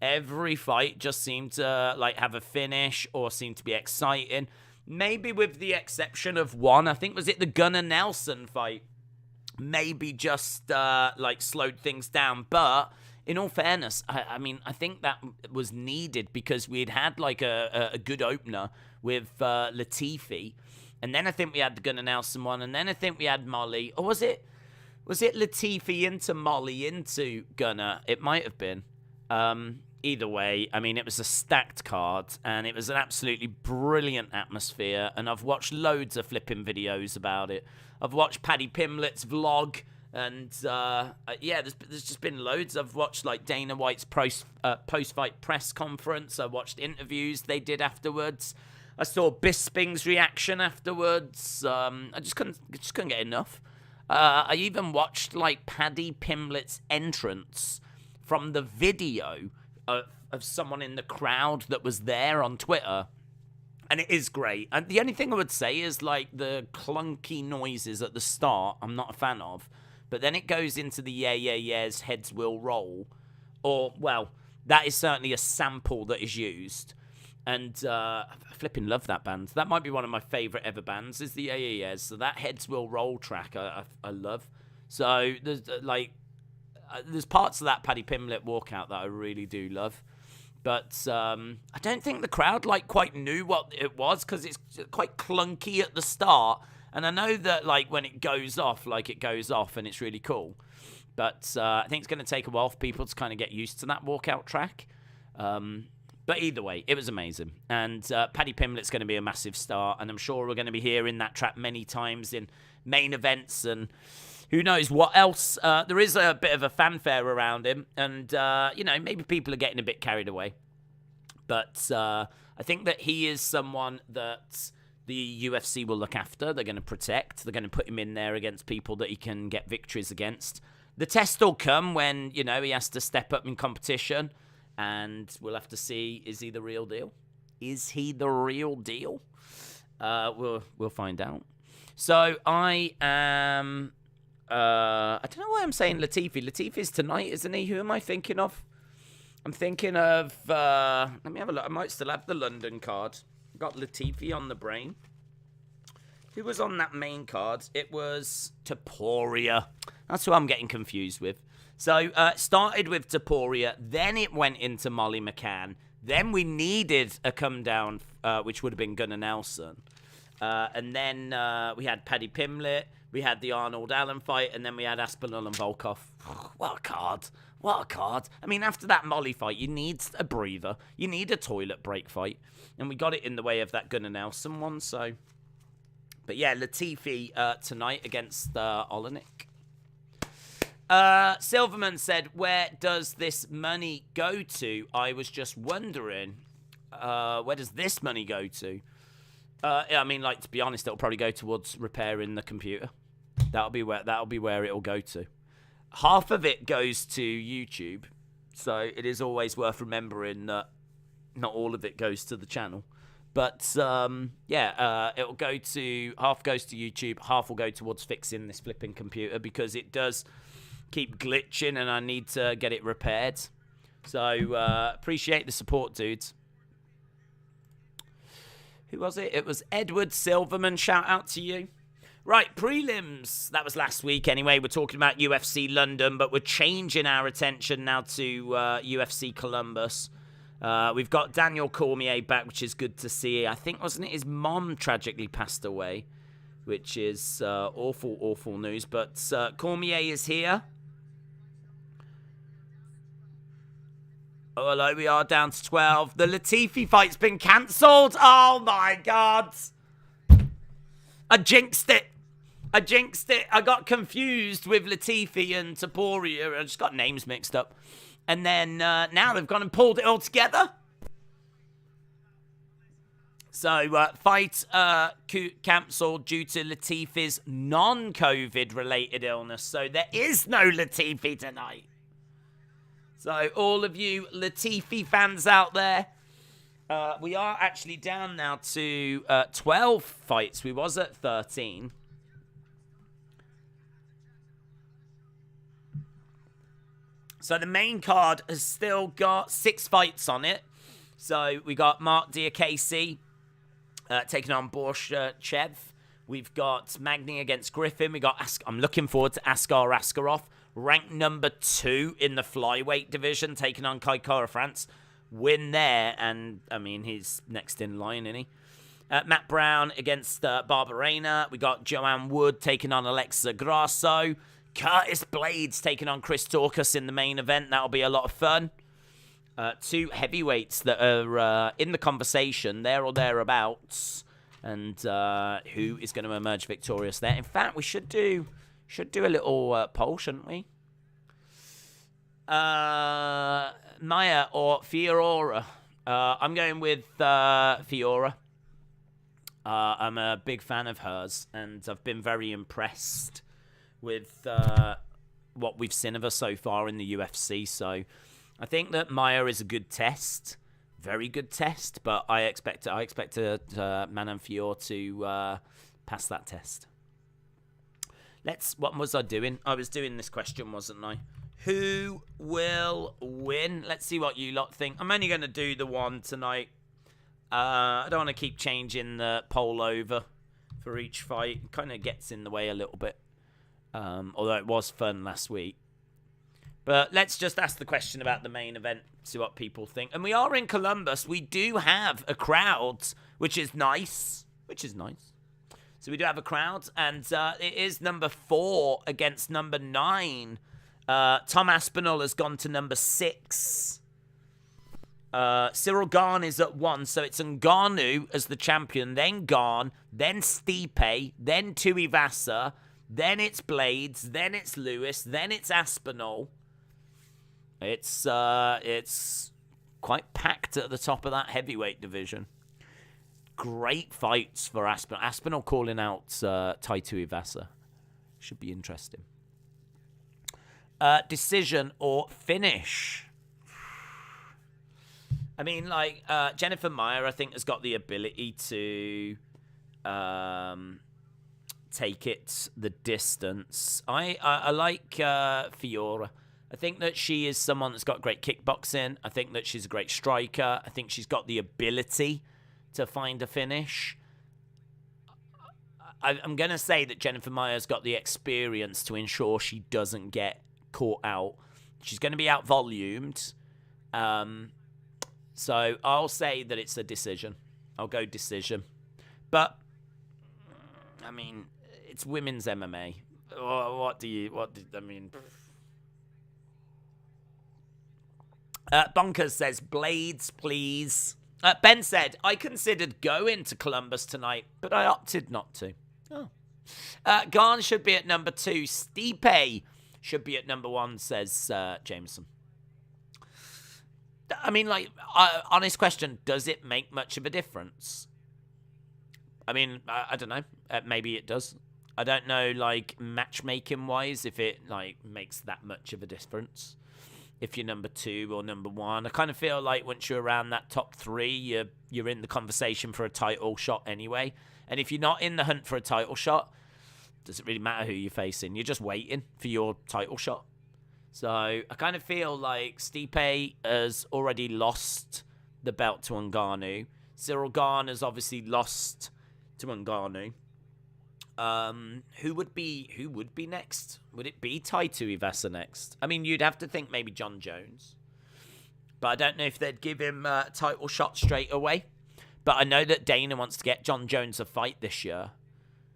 Every fight just seemed to like have a finish or seemed to be exciting. Maybe with the exception of one, I think was it the Gunnar Nelson fight? Maybe just like slowed things down. But in all fairness, I mean, I think that was needed because we'd had like a good opener with Latifi, and then I think we had the Gunnar Nelson one, and then I think we had Molly, or was it Latifi into Molly into Gunnar? It might have been. Either way, I mean, it was a stacked card, and it was an absolutely brilliant atmosphere, and I've watched loads of flipping videos about it. I've watched Paddy Pimlet's vlog, and yeah, there's just been loads. I've watched, like, Dana White's post-fight press conference. I watched interviews they did afterwards. I saw Bisping's reaction afterwards. I just couldn't get enough. I even watched, like, Paddy Pimlet's entrance from the video of someone in the crowd that was there on Twitter, and it is great. And the only thing I would say is, like, the clunky noises at the start, I'm not a fan of, but then it goes into the yeahs, heads will roll, or, well, that is certainly a sample that is used, and I flipping love that band. That might be one of my favourite ever bands, is the yeahs, so that heads will roll track I love. So, there's parts of that Paddy Pimlet walkout that I really do love. But I don't think the crowd quite knew what it was because it's quite clunky at the start. And I know that when it goes off, it goes off and it's really cool. But I think it's going to take a while for people to kind of get used to that walkout track. But either way, it was amazing. And Paddy Pimlet's going to be a massive star. And I'm sure we're going to be hearing that track many times in main events and who knows what else. There is a bit of a fanfare around him. And, maybe people are getting a bit carried away. But I think that he is someone that the UFC will look after. They're going to protect. They're going to put him in there against people that he can get victories against. The test will come when, he has to step up in competition. And we'll have to see, is he the real deal? Is he the real deal? We'll find out. So I am... I don't know why I'm saying Latifi. Latifi's tonight, isn't he? Who am I thinking of? I'm thinking of... let me have a look. I might still have the London card. Got Latifi on the brain. Who was on that main card? It was Topuria. That's who I'm getting confused with. So, started with Topuria. Then it went into Molly McCann. Then we needed a come down, which would have been Gunnar Nelson. And then we had Paddy Pimlet. We had the Arnold Allen fight. And then we had Aspinall and Volkov. What a card. What a card. I mean, after that Molly fight, you need a breather. You need a toilet break fight. And we got it in the way of that Gunnar Nelson one. So, but yeah, Latifi tonight against Olenek. Silverman said, where does this money go to? I was just wondering, where does this money go to? I mean, to be honest, it'll probably go towards repairing the computer. That'll be where it'll go to. Half of it goes to YouTube, so it is always worth remembering that not all of it goes to the channel. But it'll go to half goes to YouTube, half will go towards fixing this flipping computer because it does keep glitching and I need to get it repaired. So appreciate the support, dudes. Who was it? It was Edward Silverman. Shout out to you. Right, prelims. That was last week anyway. We're talking about UFC London, but we're changing our attention now to UFC Columbus. We've got Daniel Cormier back, which is good to see. I think, wasn't it, his mom tragically passed away, which is awful, awful news. But Cormier is here. Oh, hello, we are down to 12. The Latifi fight's been cancelled. Oh, my God. I jinxed it. I got confused with Latifi and Topuria. I just got names mixed up. And then now they've gone and pulled it all together. So, fight cancelled due to Latifi's non-COVID related illness. So, there is no Latifi tonight. So, all of you Latifi fans out there, we are actually down now to 12 fights. We was at 13. So the main card has still got 6 fights on it. So we got Mark Diakase taking on Borshchev. We've got Magny against Griffin. We got I'm looking forward to Askarov, ranked number 2 in the flyweight division, taking on Kai Kara-France. Win there, and I mean he's next in line, isn't he? Matt Brown against Barbarena. We got Joanne Wood taking on Alexa Grasso. Curtis Blaydes taking on Chris Daukaus in the main event. That'll be a lot of fun. 2 heavyweights that are in the conversation, there or thereabouts. And who is going to emerge victorious there? In fact, we should do a little poll, shouldn't we? Maia or Fiorot? I'm going with Fiorot. I'm a big fan of hers, and I've been very impressed with what we've seen of her so far in the UFC. So I think that Maia is a good test, very good test, but I expect Manon Fiorot to pass that test. What was I doing? I was doing this question, wasn't I? Who will win? Let's see what you lot think. I'm only going to do the one tonight. I don't want to keep changing the poll over for each fight. It kind of gets in the way a little bit. Although it was fun last week. But let's just ask the question about the main event, see what people think. And we are in Columbus. We do have a crowd, which is nice. So we do have a crowd, and it is number 4 against number 9. Tom Aspinall has gone to number 6. Cyril Gane is at 1, so it's Ngannou as the champion, then Gane, then Stipe, then Tuivasa, then it's Blaydes, then it's Lewis, then it's Aspinall. It's quite packed at the top of that heavyweight division. Great fights for Aspinall. Aspinall calling out Tai Tuivasa. Should be interesting. Decision or finish? I mean, like, Jennifer Maia, I think, has got the ability to take it the distance. I like Fiorot. I think that she is someone that's got great kickboxing. I think that she's a great striker. I think she's got the ability to find a finish. I'm going to say that Jennifer Maia's got the experience to ensure she doesn't get caught out. She's going to be out-volumed. So I'll say that it's a decision. I'll go decision. But, I mean, it's women's MMA. I mean... Bonkers says, Blaydes, please. Ben said, I considered going to Columbus tonight, but I opted not to. Oh. Gane should be at number 2. Stipe should be at number 1, says Jameson. I mean, like, honest question, does it make much of a difference? I mean, I don't know. Maybe it does. I don't know, like, matchmaking-wise, if it, like, makes that much of a difference. If you're number 2 or number 1. I kind of feel like once you're around that top 3, you're in the conversation for a title shot anyway. And if you're not in the hunt for a title shot, does it really matter who you're facing? You're just waiting for your title shot. So I kind of feel like Stipe has already lost the belt to Ngannou. Cyril Gane has obviously lost to Ngannou. Who would be next? Would it be Tai Tuivasa next? I mean, you'd have to think maybe John Jones. But I don't know if they'd give him a title shot straight away. But I know that Dana wants to get John Jones a fight this year.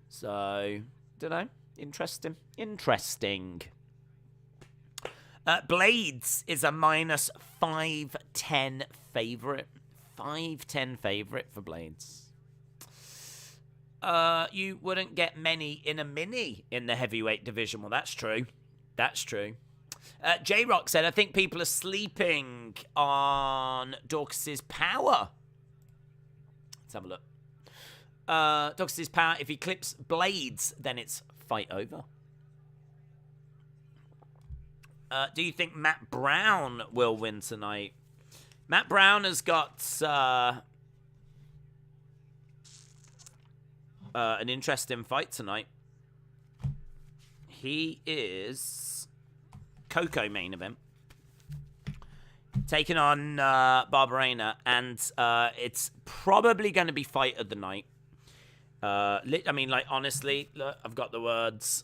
So, don't know. Interesting. Blaydes is a minus 510 favorite. 510 favorite for Blaydes. You wouldn't get many in a mini in the heavyweight division. Well, that's true. J-Rock said, I think people are sleeping on Daukaus' power. Let's have a look. Daukaus' power, if he clips Blaydes, then it's fight over. Do you think Matt Brown will win tonight? Matt Brown has got an interesting fight tonight. He is Coco main event. taking on Barbarena, and it's probably going to be fight of the night. I mean, like, honestly, look, I've got the words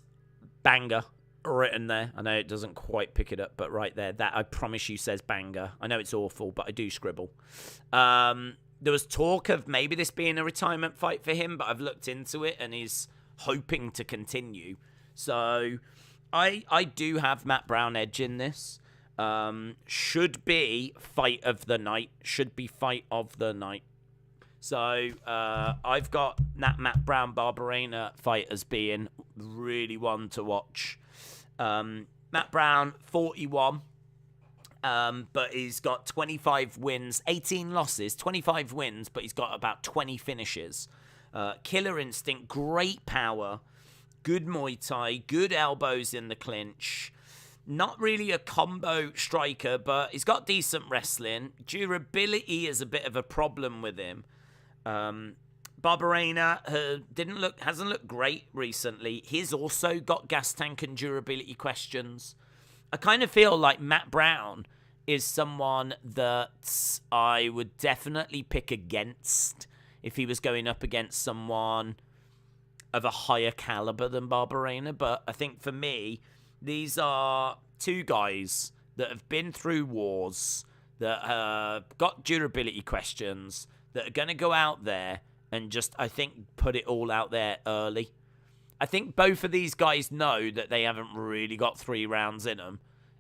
banger written there. I know it doesn't quite pick it up, but right there, that I promise you says banger. I know it's awful, but I do scribble. There was talk of maybe this being a retirement fight for him, but I've looked into it, and he's hoping to continue. So I do have Matt Brown edge in this. Should be fight of the night. Should be fight of the night. So I've got that Matt Brown Barbarena fight as being really one to watch. Matt Brown 41, but he's got 25 wins, 18 losses, 25 wins, but he's got about 20 finishes. Killer instinct, great power, good Muay Thai, good elbows in the clinch. Not really a combo striker, but he's got decent wrestling. Durability is a bit of a problem with him. Barbarena hasn't looked great recently. He's also got gas tank and durability questions. I kind of feel like Matt Brown is someone that I would definitely pick against if he was going up against someone of a higher caliber than Barbarena. But I think for me, these are two guys that have been through wars, that have got durability questions, that are going to go out there and just, I think, put it all out there early. I think both of these guys know that they haven't really got 3 rounds in them.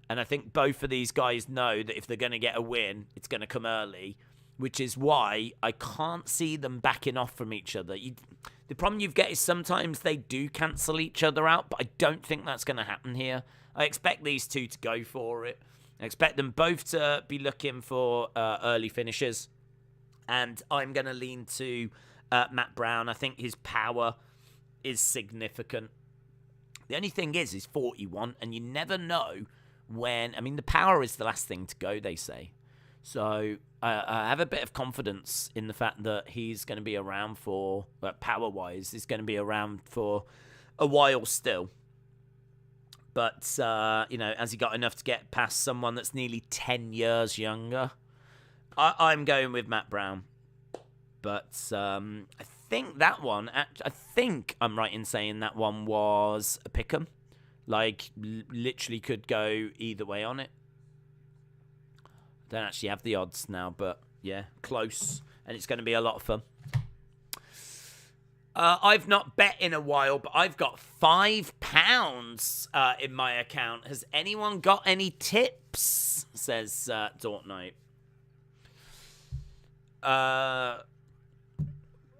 And I think both of these guys know that if they're going to get a win, it's going to come early, which is why I can't see them backing off from each other. The problem you get is sometimes they do cancel each other out, but I don't think that's going to happen here. I expect these two to go for it. I expect them both to be looking for early finishes. And I'm going to lean to Matt Brown. I think his power is significant. The only thing is he's 41, and you never know when... I mean, the power is the last thing to go, they say. So I have a bit of confidence in the fact that he's going to be around for, power-wise, he's going to be around for a while still. But, has he got enough to get past someone that's nearly 10 years younger? I'm going with Matt Brown. But I think that one, I think I'm right in saying that one was a pick'em. Like, literally could go either way on it. Don't actually have the odds now, but yeah, close. And it's going to be a lot of fun. I've not bet in a while, but I've got £5 in my account. Has anyone got any tips? Says Dort Knight.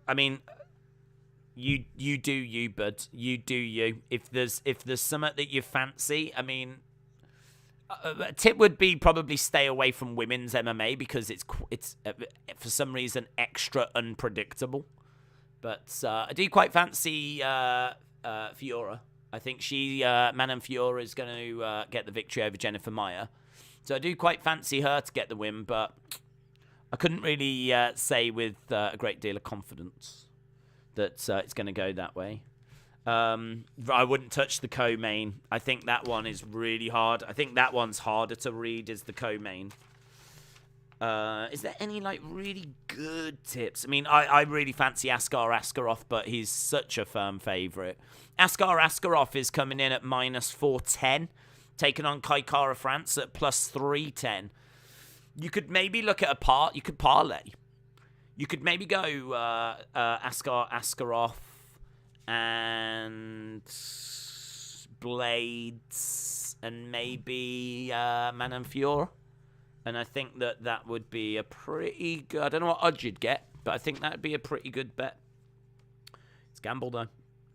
I mean, you do you, bud. You do you. If there's something that you fancy, I mean, a tip would be probably stay away from women's MMA because it's for some reason extra unpredictable. But I do quite fancy Fiorot. I think Manon Fiorot is going to get the victory over Jennifer Maia. So I do quite fancy her to get the win, but I couldn't really say with a great deal of confidence that it's going to go that way. I wouldn't touch the co-main. I think that one is really hard. I think that one's harder to read is the co-main. Is there any, like, really good tips? I mean, I really fancy Askarov, but he's such a firm favourite. Askarov is coming in at -410, taking on Kai Kara France at +310. You could maybe look at you could parlay. You could maybe go Askarov and Blaydes and maybe Manon Fiorot. And I think that would be a pretty good... I don't know what odds you'd get, but I think that would be a pretty good bet. It's gamble, though.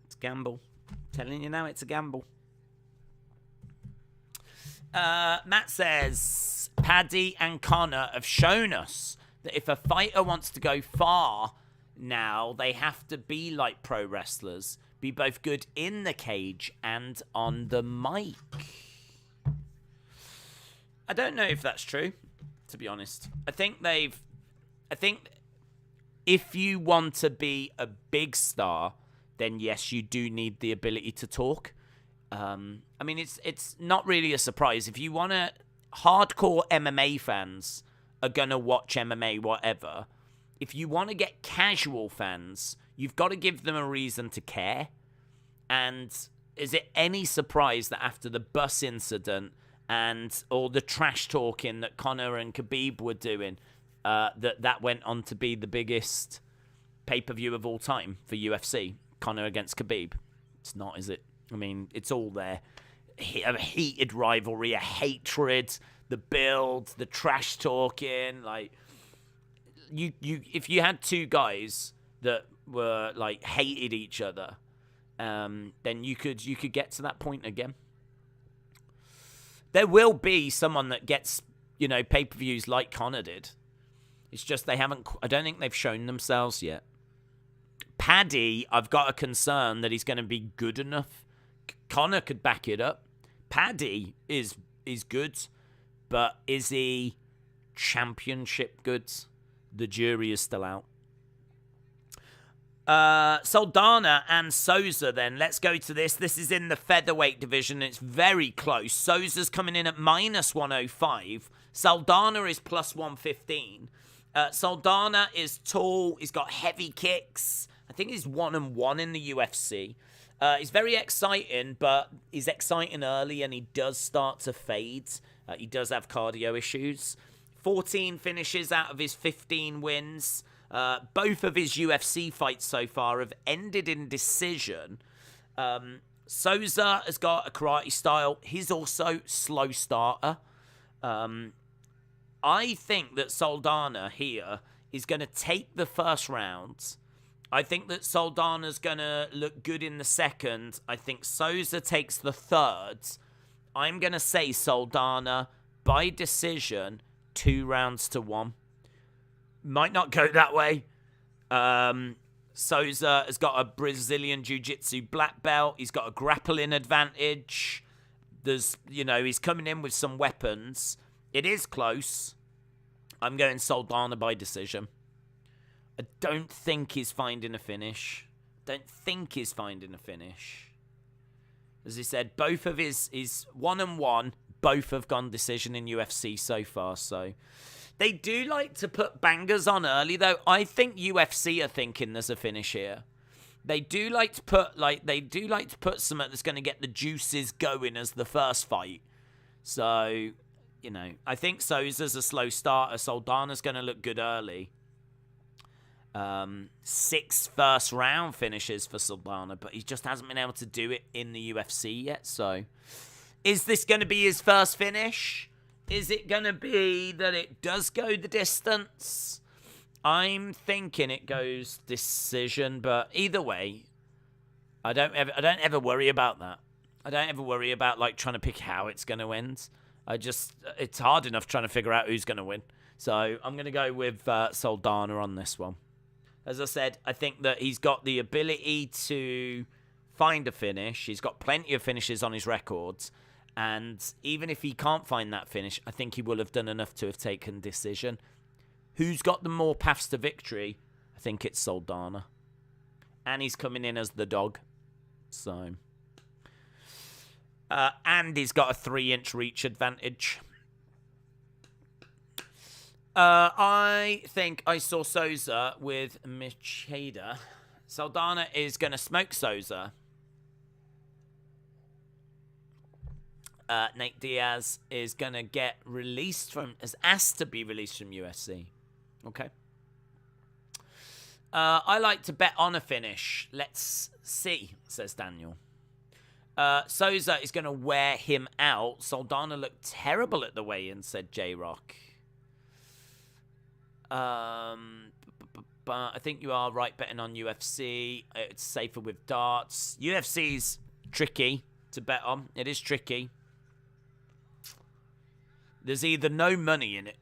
It's gamble. I'm telling you now, it's a gamble. Matt says, Paddy and Connor have shown us that if a fighter wants to go far now, they have to be like pro wrestlers. Be both good in the cage and on the mic. I don't know if that's true, to be honest. I think if you want to be a big star, then yes, you do need the ability to talk. I mean, it's not really a surprise. If you want to hardcore MMA fans are going to watch MMA, whatever. If you want to get casual fans, you've got to give them a reason to care. And is it any surprise that after the bus incident and all the trash talking that Conor and Khabib were doing, that went on to be the biggest pay-per-view of all time for UFC, Conor against Khabib? It's not, is it? I mean, it's all there. A heated rivalry, a hatred, the build, the trash talking. Like, you if you had two guys that were like hated each other, then you could get to that point again. There will be someone that gets, pay-per-views like Conor did. It's just they haven't. I don't think they've shown themselves yet. Paddy, I've got a concern that he's going to be good enough. Conor could back it up. Paddy is good, but is he championship good? The jury is still out. Saldaña and Souza then. Let's go to this. This is in the featherweight division. It's very close. Souza's coming in at -105. Saldaña is +115. Saldaña is tall. He's got heavy kicks. I think he's 1-1 in the UFC. He's very exciting, but he's exciting early and he does start to fade. He does have cardio issues. 14 finishes out of his 15 wins. Both of his UFC fights so far have ended in decision. Souza has got a karate style. He's also slow starter. I think that Saldaña here is going to take the first round. I think that Saldaña's going to look good in the second. I think Souza takes the third. I'm going to say Saldaña by decision, 2-1. Might not go that way. Souza has got a Brazilian Jiu-Jitsu black belt. He's got a grappling advantage. He's coming in with some weapons. It is close. I'm going Saldaña by decision. I don't think he's finding a finish. As he said, both of his 1-1, both have gone decision in UFC so far, so... They do like to put bangers on early, though. I think UFC are thinking there's a finish here. They do like to put something that's going to get the juices going as the first fight. So, I think Souza's a slow starter. Saldaña's going to look good early. 6 first round finishes for Saldaña, but he just hasn't been able to do it in the UFC yet. So, is this going to be his first finish? Is it going to be that it does go the distance? I'm thinking it goes decision, but either way, I don't ever worry about that. I don't ever worry about trying to pick how it's going to end. It's hard enough trying to figure out who's going to win. So I'm going to go with Saldaña on this one. As I said, I think that he's got the ability to find a finish. He's got plenty of finishes on his records. And even if he can't find that finish, I think he will have done enough to have taken decision. Who's got the more paths to victory? I think it's Saldaña. And he's coming in as the dog. So. And he's got a 3-inch reach advantage. I think I saw Souza with Machida. Saldaña is going to smoke Souza. Nate Diaz is going to get has asked to be released from UFC. Okay. I like to bet on a finish. Let's see, says Daniel. Souza is going to wear him out. Saldaña looked terrible at the weigh-in, said J-Rock. But I think you are right betting on UFC. It's safer with darts. UFC's tricky to bet on. It is tricky. There's either no money in it,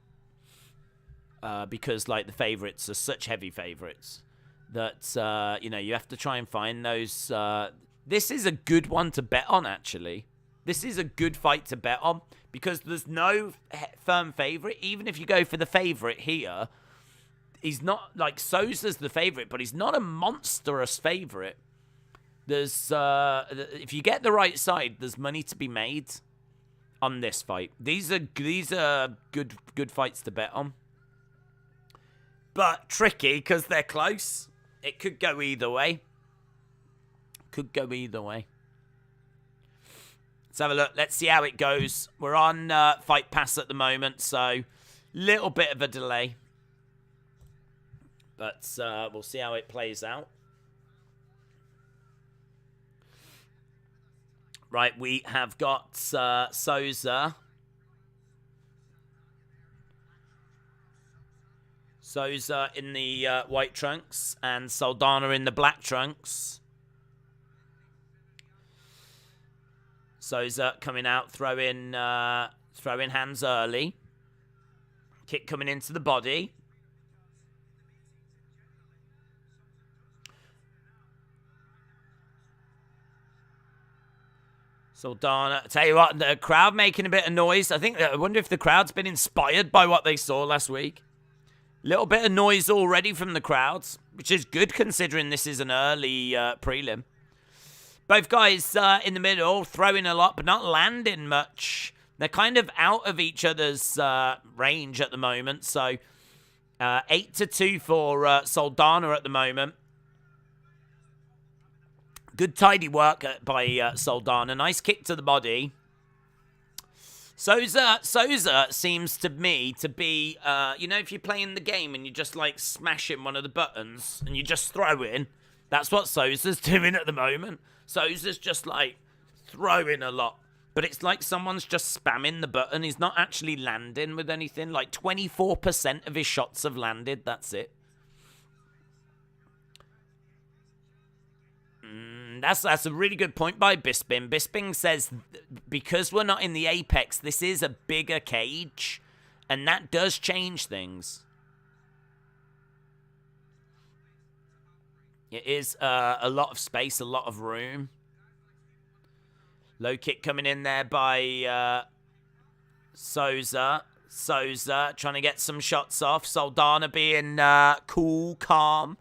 because the favourites are such heavy favourites that you have to try and find those. This is a good one to bet on, actually. This is a good fight to bet on because there's no firm favourite. Even if you go for the favourite here, he's not Souza's the favourite, but he's not a monstrous favourite. There's if you get the right side, there's money to be made. on this fight. These are good fights to bet on. But tricky because they're close. It could go either way. Let's have a look. Let's see how it goes. We're on Fight Pass at the moment, so little bit of a delay. But we'll see how it plays out. Right, we have got Souza. Souza in the white trunks and Saldaña in the black trunks. Souza coming out, throwing hands early. Kick coming into the body. Saldaña, I tell you what, the crowd making a bit of noise. I wonder if the crowd's been inspired by what they saw last week. Little bit of noise already from the crowds, which is good considering this is an early prelim. Both guys in the middle, throwing a lot, but not landing much. They're kind of out of each other's range at the moment. So 8-2 for Saldaña at the moment. Good tidy work by Saldaña. Nice kick to the body. Souza seems to me to be, you know, if you're playing the game and you just like smashing one of the buttons and you just throw in, that's what Souza's doing at the moment. Souza's just like throwing a lot, but it's like someone's just spamming the button. He's not actually landing with anything. Like 24% of his shots have landed. That's it. That's a really good point by Bisping. Bisping says because we're not in the apex, this is a bigger cage, and that does change things. It is a lot of space, a lot of room. Low kick coming in there by Souza. Souza trying to get some shots off. Saldaña being cool, calm.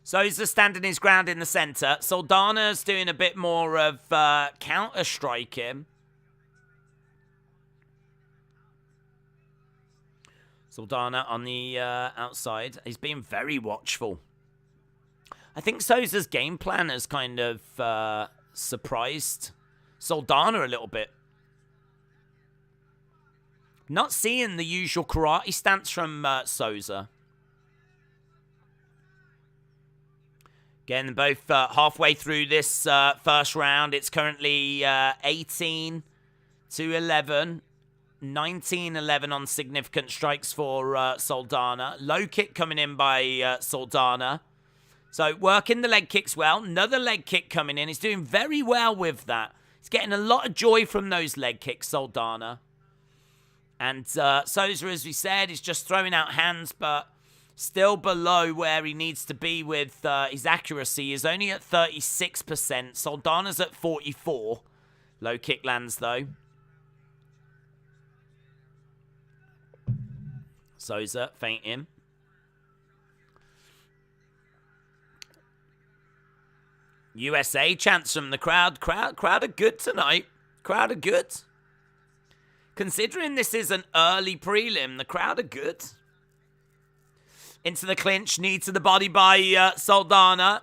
Souza standing his ground in the center. Saldaña's doing a bit more of counter-striking. Saldaña on the outside. He's being very watchful. I think Souza's game plan has kind of surprised Saldaña a little bit. Not seeing the usual karate stance from Souza. Again, both halfway through this first round. It's currently 18-11. 19-11 on significant strikes for Saldaña. Low kick coming in by Saldaña. So working the leg kicks well. Another leg kick coming in. He's doing very well with that. He's getting a lot of joy from those leg kicks, Saldaña. And Souza, as we said, is just throwing out hands, but still below where he needs to be with his accuracy. He's only at 36%. Saldaña's at 44%. Low kick lands, though. Souza feinting. USA chants from the crowd. Crowd are good tonight. Crowd are good. Considering this is an early prelim, the crowd are good. Into the clinch, knee to the body by Saldaña.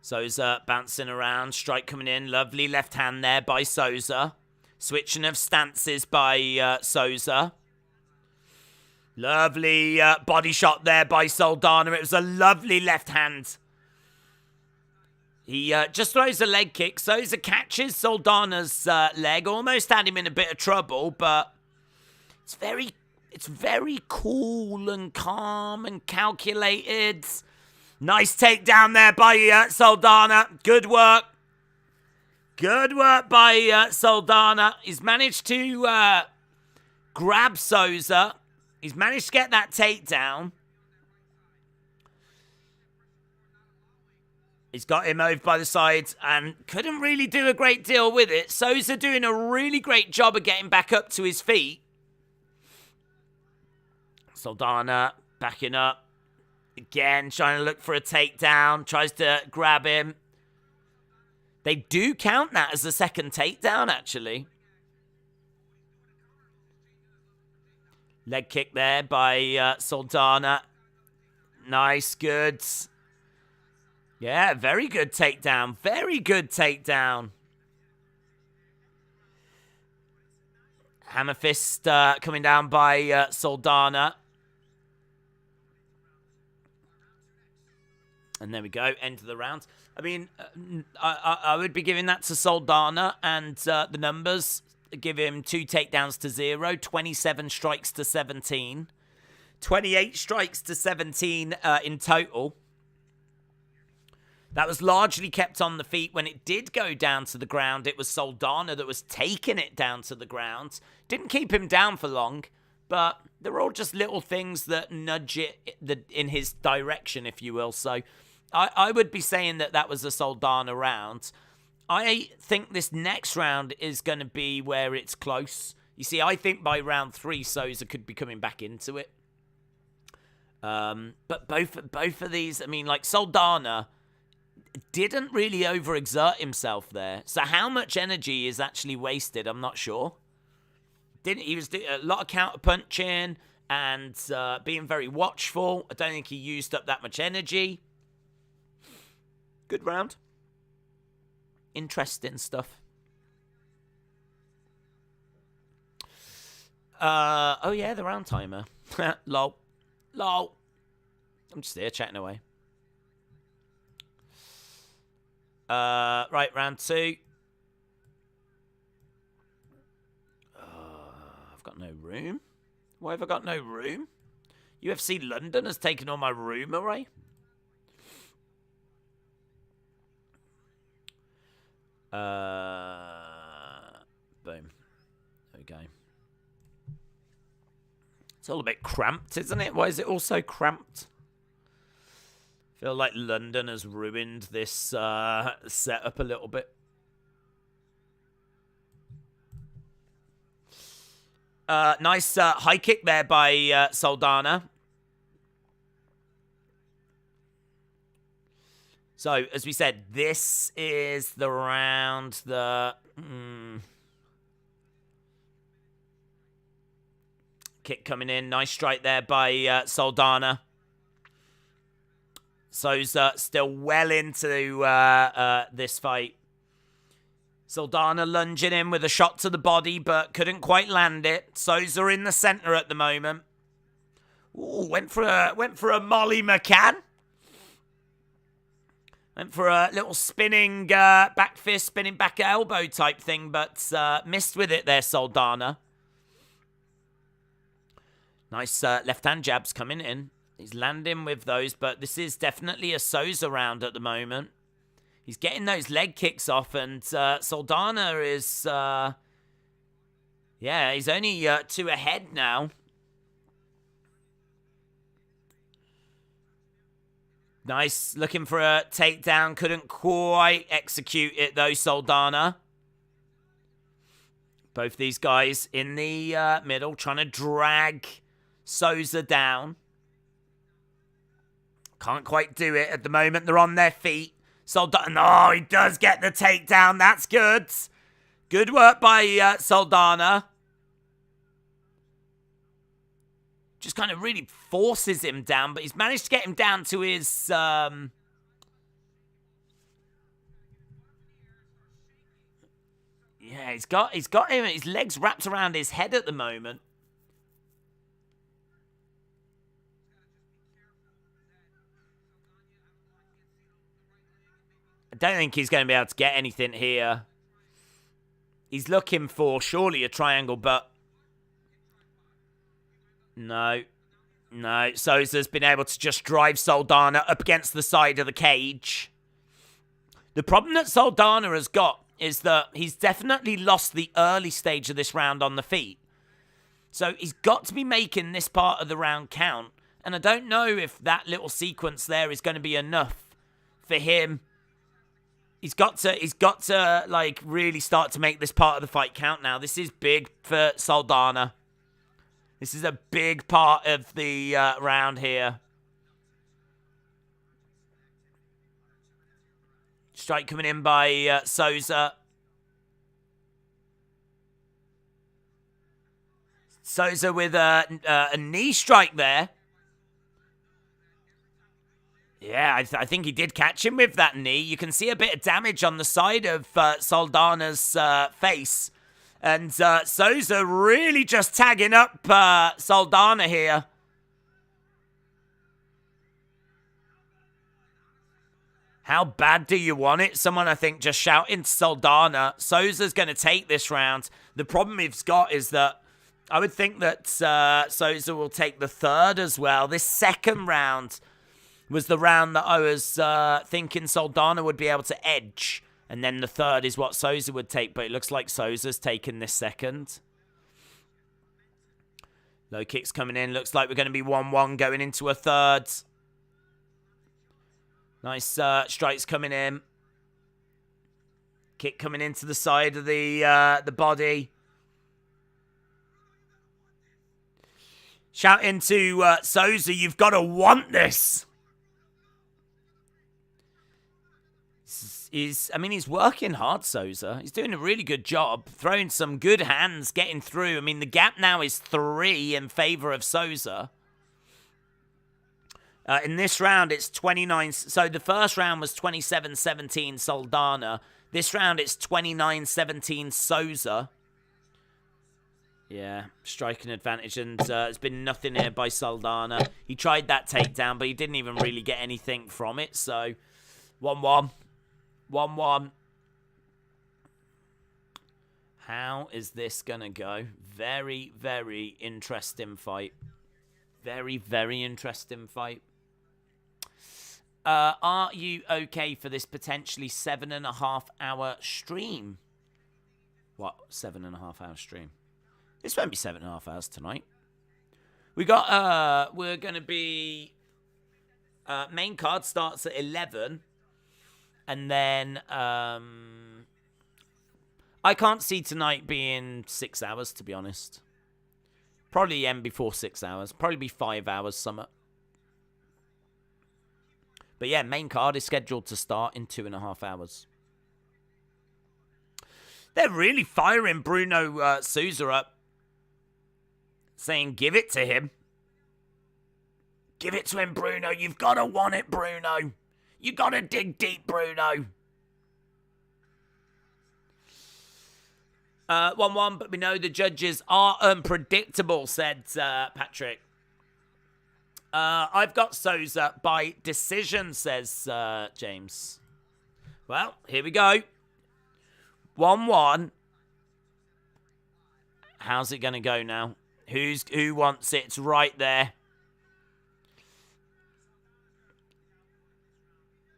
Souza bouncing around, strike coming in. Lovely left hand there by Souza. Switching of stances by Souza. Lovely body shot there by Saldaña. It was a lovely left hand. He just throws a leg kick. Souza catches Saldaña's leg. Almost had him in a bit of trouble, but it's very cool and calm and calculated. Nice takedown there by Saldaña. Good work. Good work by Saldaña. He's managed to grab Souza. He's managed to get that takedown. He's got him over by the sides and couldn't really do a great deal with it. Souza doing a really great job of getting back up to his feet. Saldaña Backing up. Again, trying to look for a takedown. Tries to grab him. They do count that as the second takedown, actually. Leg kick there by Saldaña. Nice, good. Yeah, very good takedown. Very good takedown. Hammer fist coming down by Saldaña. And there we go, end of the round. I mean, I would be giving that to Saldaña, and the numbers give him 2 takedowns to 0, 27 strikes to 17, 28 strikes to 17 in total. That was largely kept on the feet. When it did go down to the ground, it was Saldaña that was taking it down to the ground. Didn't keep him down for long, but they're all just little things that nudge it in his direction, if you will. So I would be saying that was a Saldaña round. I think this next round is going to be where it's close. You see, I think by round 3, Souza could be coming back into it. But both of these, I mean, like Saldaña didn't really overexert himself there. So how much energy is actually wasted, I'm not sure. He was doing a lot of counter punching and being very watchful. I don't think he used up that much energy. Good round. Interesting stuff. Oh yeah, the round timer. Lol. I'm just here chatting away. Right, round 2. I've got no room. Why have I got no room? UFC London has taken all my room away. Boom. There we go. It's all a bit cramped, isn't it? Why is it all so cramped? I feel like London has ruined this setup a little bit. Nice high kick there by Saldaña. So, as we said, this is the round that... Kick coming in. Nice strike there by Saldaña. Souza still well into this fight. Saldaña lunging in with a shot to the body, but couldn't quite land it. Souza in the center at the moment. Ooh, went for a Molly McCann. Went for a little spinning back fist, spinning back elbow type thing, but missed with it there, Saldaña. Nice left-hand jabs coming in. He's landing with those, but this is definitely a Souza round at the moment. He's getting those leg kicks off, and Saldaña is... yeah, he's only 2 ahead now. Nice, looking for a takedown. Couldn't quite execute it, though, Saldaña. Both these guys in the middle, trying to drag Souza down. Can't quite do it at the moment. They're on their feet. Saldaña, oh, he does get the takedown. That's good. Good work by Saldaña. Just kind of really forces him down, but he's managed to get him down to his... yeah, he's got him, his legs wrapped around his head at the moment. I don't think he's going to be able to get anything here. He's looking for, surely, a triangle, but... No. Souza's been able to just drive Saldaña up against the side of the cage. The problem that Saldaña has got is that he's definitely lost the early stage of this round on the feet. So he's got to be making this part of the round count. And I don't know if that little sequence there is going to be enough for him. He's got to like really start to make this part of the fight count now. This is big for Saldaña. This is a big part of the round here. Strike coming in by Souza. Souza with a knee strike there. Yeah, I think he did catch him with that knee. You can see a bit of damage on the side of Saldaña's face. And Souza really just tagging up Saldaña here. How bad do you want it? Someone, I think, just shouting Saldaña. Souza's going to take this round. The problem he's got is that I would think that Souza will take the third as well. This second round was the round that I was thinking Saldaña would be able to edge. And then the third is what Souza would take. But it looks like Souza's taking this second. Low kicks coming in. Looks like we're going to be 1-1 going into a third. Nice strikes coming in. Kick coming into the side of the body. Shouting to Souza, you've got to want this. He's working hard, Souza. He's doing a really good job. Throwing some good hands, getting through. I mean, the gap now is 3 in favor of Souza. In this round, it's 29. So the first round was 27-17 Saldaña. This round, it's 29-17 Souza. Yeah, striking advantage, and there's been nothing here by Saldaña. He tried that takedown, but he didn't even really get anything from it. So 1-1. 1-1. How is this going to go? Very, very interesting fight. Very, very interesting fight. Are you okay for this potentially 7.5 hour stream? What? 7.5 hour stream? This won't be 7.5 hours tonight. We're going to be... main card starts at 11. And then... I can't see tonight being 6 hours, to be honest. Probably end before 6 hours. Probably be 5 hours, summer. But yeah, main card is scheduled to start in 2.5 hours. They're really firing Bruno Souza up. Saying, give it to him. Give it to him, Bruno. You've got to want it, Bruno. You got to dig deep, Bruno. 1-1, but we know the judges are unpredictable, said Patrick. I've got Souza by decision, says James. Well, here we go. 1-1. How's it going to go now? Who wants it? It's right there.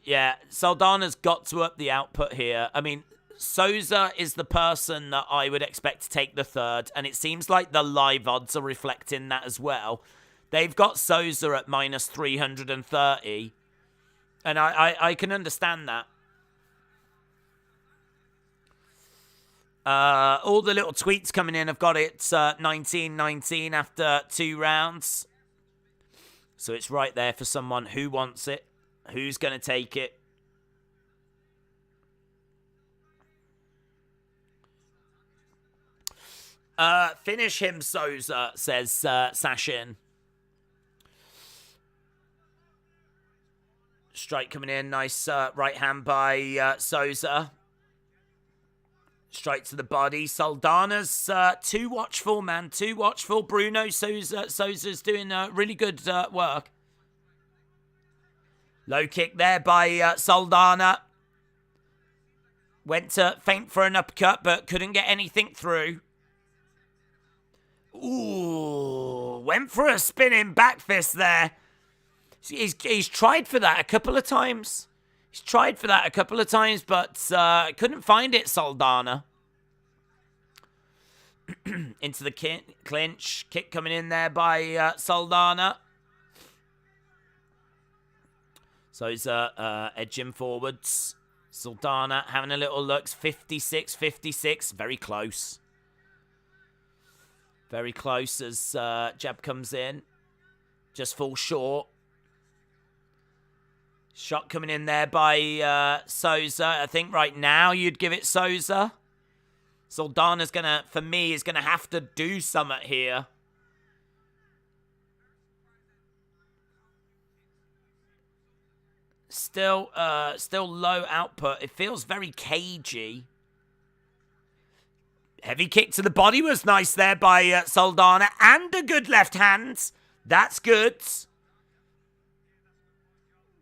Yeah, Saldaña's got to up the output here. I mean, Souza is the person that I would expect to take the third, and it seems like the live odds are reflecting that as well. They've got Souza at minus 330, and I can understand that. All the little tweets coming in have got it 19-19 after 2 rounds. So it's right there for someone who wants it, who's going to take it. Finish him, Souza, says Sashin. Strike coming in. Nice right hand by Souza. Straight to the body. Saldaña's too watchful, man. Too watchful. Bruno Souza's doing really good work. Low kick there by Saldaña. Went to feint for an uppercut, but couldn't get anything through. Ooh, went for a spinning back fist there. He's tried for that a couple of times. But couldn't find it, Saldaña. Into the clinch. Kick coming in there by Saldaña. So he's edging forwards. Saldaña having a little look. 56-56. Very close. Very close as jab comes in. Just falls short. Shot coming in there by Souza. I think right now you'd give it Souza. Saldaña's gonna, for me, is gonna have to do something here. Still low output. It feels very cagey. Heavy kick to the body was nice there by Saldaña. And a good left hand. That's good.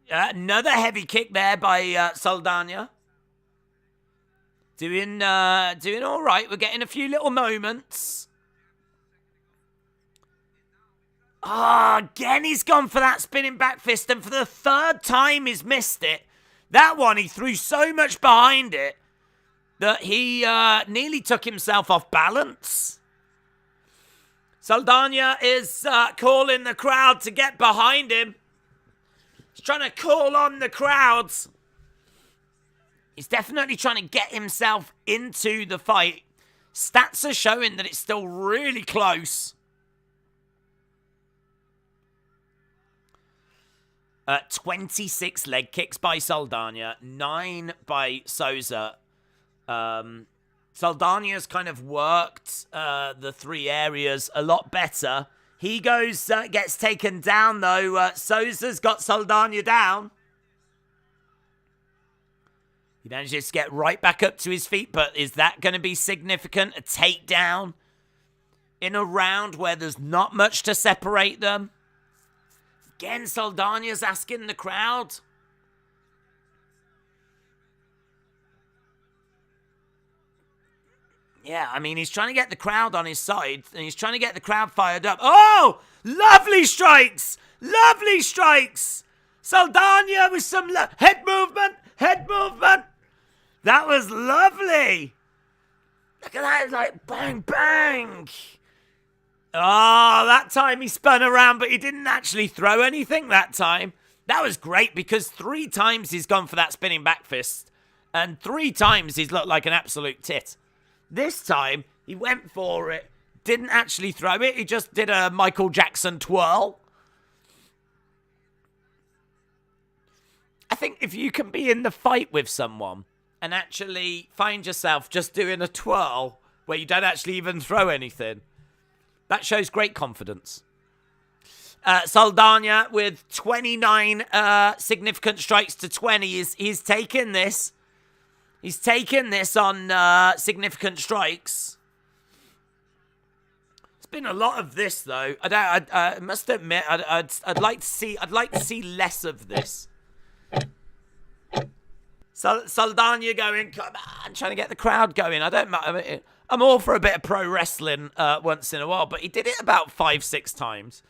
Another heavy kick there by Saldaña. Doing all right. We're getting a few little moments. Again he's gone for that spinning back fist, and for the third time he's missed it. That one, he threw so much behind it that he nearly took himself off balance. Saldaña is calling the crowd to get behind him. He's trying to call on the crowds. He's definitely trying to get himself into the fight. Stats are showing that it's still really close. 26 leg kicks by Saldaña, 9 by Souza. Saldaña's kind of worked the three areas a lot better. He goes, gets taken down though. Souza's got Saldaña down. He manages to get right back up to his feet, but is that going to be significant? A takedown in a round where there's not much to separate them. Again, Saldaña's asking the crowd. Yeah, I mean, he's trying to get the crowd on his side, and he's trying to get the crowd fired up. Oh, lovely strikes! Lovely strikes! Saldaña with some head movement! Head movement! That was lovely! Look at that, it's like bang, bang! Oh, that time he spun around, but he didn't actually throw anything that time. That was great because 3 times he's gone for that spinning back fist, and 3 times he's looked like an absolute tit. This time, he went for it, didn't actually throw it, he just did a Michael Jackson twirl. I think if you can be in the fight with someone and actually find yourself just doing a twirl where you don't actually even throw anything, that shows great confidence. Saldaña with 29 significant strikes to 20. He's taken this. He's taken this on significant strikes. It's been a lot of this though. I must admit, I'd like to see less of this. Saldaña going, come on, trying to get the crowd going. I'm all for a bit of pro wrestling once in a while, but he did it about 5-6 times.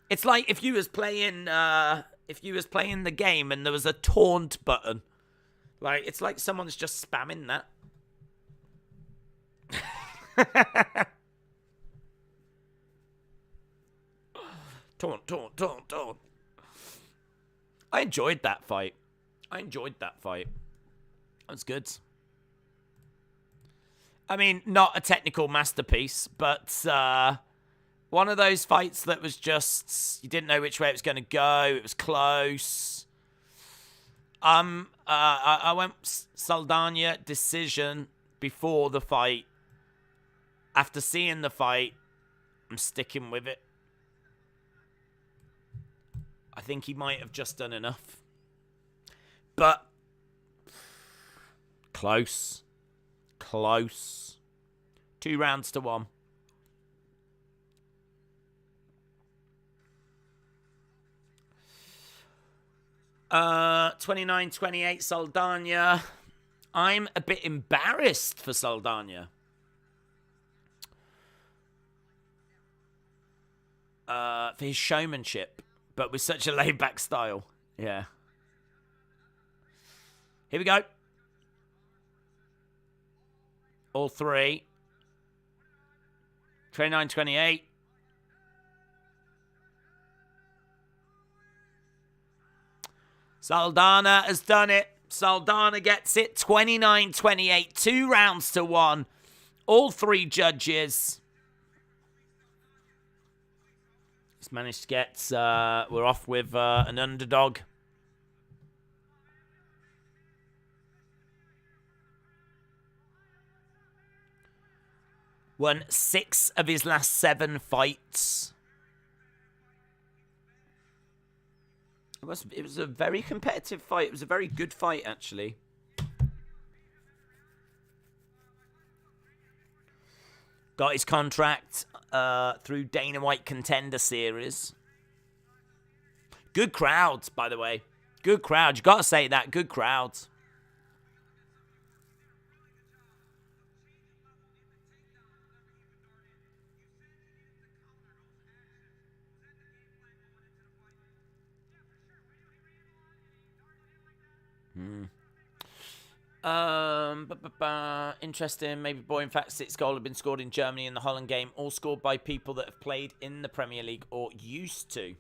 It's like if you was playing the game and there was a taunt button. Like, it's like someone's just spamming that. Taunt, taunt, taunt, taunt. I enjoyed that fight. That was good. I mean, not a technical masterpiece, but one of those fights that was just, you didn't know which way it was going to go. It was close. I went Saldaña decision before the fight. After seeing the fight, I'm sticking with it. I think he might have just done enough. But close. 2 rounds to 1. Uh, 29-28 Saldaña. I'm a bit embarrassed for Saldaña. For his showmanship, but with such a laid-back style. Yeah. Here we go. All 3. 29-28. Saldaña has done it. Saldaña gets it. 29-28. 2 rounds to 1. All 3 judges. He's managed to get... we're off with an underdog. Won 6 of his last 7 fights. It was a very competitive fight. It was a very good fight, actually. Got his contract through Dana White Contender Series. Good crowds, by the way. Good crowds. You got to say that. Good crowds. Interesting. Maybe boy. In fact, 6 goals have been scored in Germany in the Holland game, all scored by people that have played in the Premier League or used to.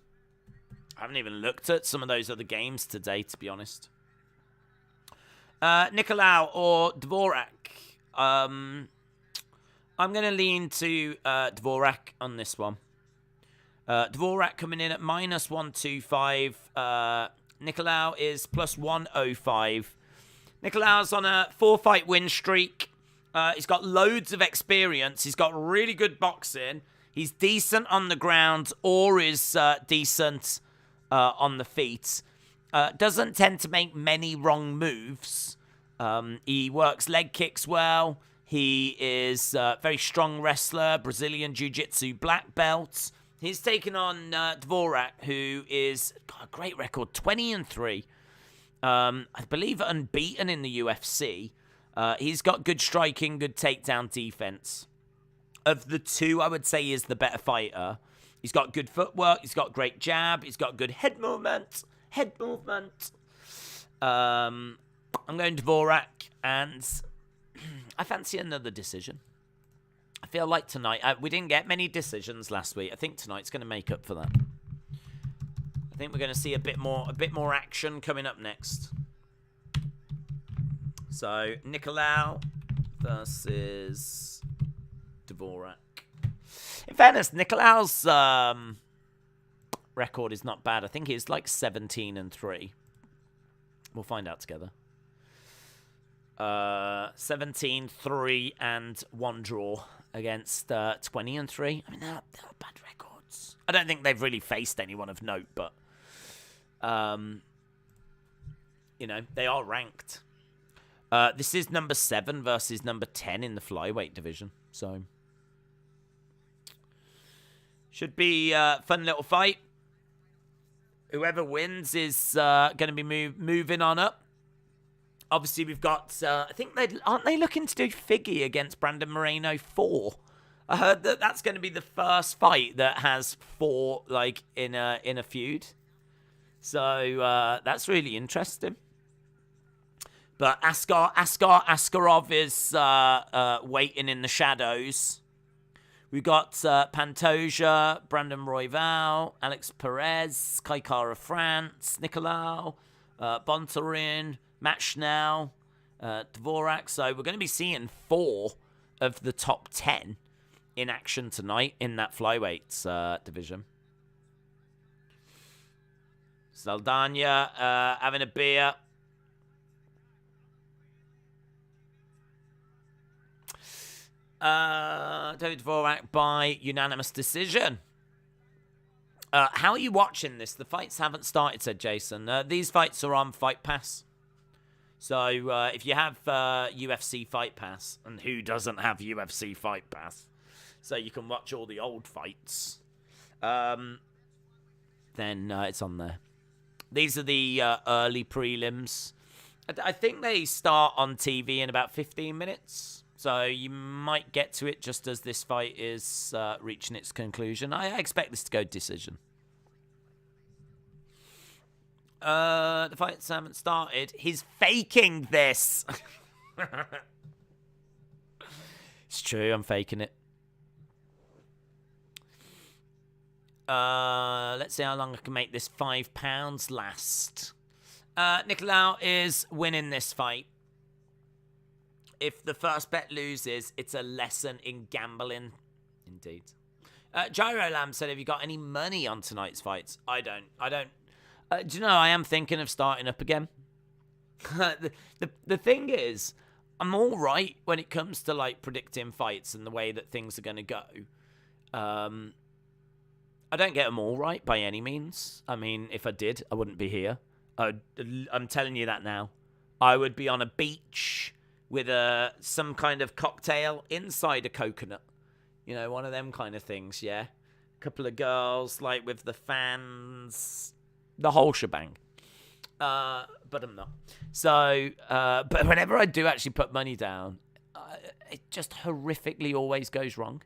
I haven't even looked at some of those other games today, to be honest. Nikolau or Dvorak? I'm going to lean to Dvorak on this one. Dvorak coming in at -125. Nikolau is +105. Nikolau's on a 4-fight win streak. He's got loads of experience. He's got really good boxing. He's decent on the ground or is decent on the feet. Doesn't tend to make many wrong moves. He works leg kicks well. He is a very strong wrestler, Brazilian Jiu-Jitsu black belt. He's taken on Dvorak, who is got a great record, 20-3. I believe unbeaten in the UFC. He's got good striking, good takedown defense. Of the two, I would say he is the better fighter. He's got good footwork. He's got great jab. He's got good head movement. I'm going Dvorak, and I fancy another decision. I feel like tonight, we didn't get many decisions last week. I think tonight's going to make up for that. I think we're going to see a bit more action coming up next. So, Nikolau versus Dvorak. In fairness, Nikolau's record is not bad. I think he's like 17-3. We'll find out together. 17-3 and 1 draw against 20-3. I mean, they're not bad records. I don't think they've really faced anyone of note, but you know, they are ranked. This is number 7 versus number 10 in the flyweight division, so should be a fun little fight. Whoever wins is going to be moving on up. Obviously, we've got, I think aren't they looking to do Figgy against Brandon Moreno 4? I heard that that's going to be the first fight that has 4, like, in a feud. So, that's really interesting. But Askarov is waiting in the shadows. We've got Pantoja, Brandon Royval, Alex Perez, Kaikara France, Nikolau, Bontarin, Matt Schnell, Dvorak. So we're going to be seeing 4 of the top 10 in action tonight in that flyweight division. Saldaña having a beer. David Dvorak by unanimous decision. How are you watching this? The fights haven't started, said Jason. These fights are on Fight Pass. So if you have UFC Fight Pass, and who doesn't have UFC Fight Pass, so you can watch all the old fights, then it's on there. These are the early prelims. I think they start on TV in about 15 minutes. So you might get to it just as this fight is reaching its conclusion. I expect this to go decision. The fights haven't started. He's faking this. It's true, I'm faking it. Let's see how long I can make this £5 last. Nikolau is winning this fight. If the first bet loses, it's a lesson in gambling. Indeed. Gyro Lamb said, have you got any money on tonight's fights? I don't. Do you know, I am thinking of starting up again. the thing is, I'm all right when it comes to, like, predicting fights and the way that things are going to go. I don't get them all right by any means. I mean, if I did, I wouldn't be here. I'm telling you that now. I would be on a beach with some kind of cocktail inside a coconut. You know, one of them kind of things, yeah? A couple of girls, like, with the fans. The whole shebang. But I'm not. So, but whenever I do actually put money down, it just horrifically always goes wrong.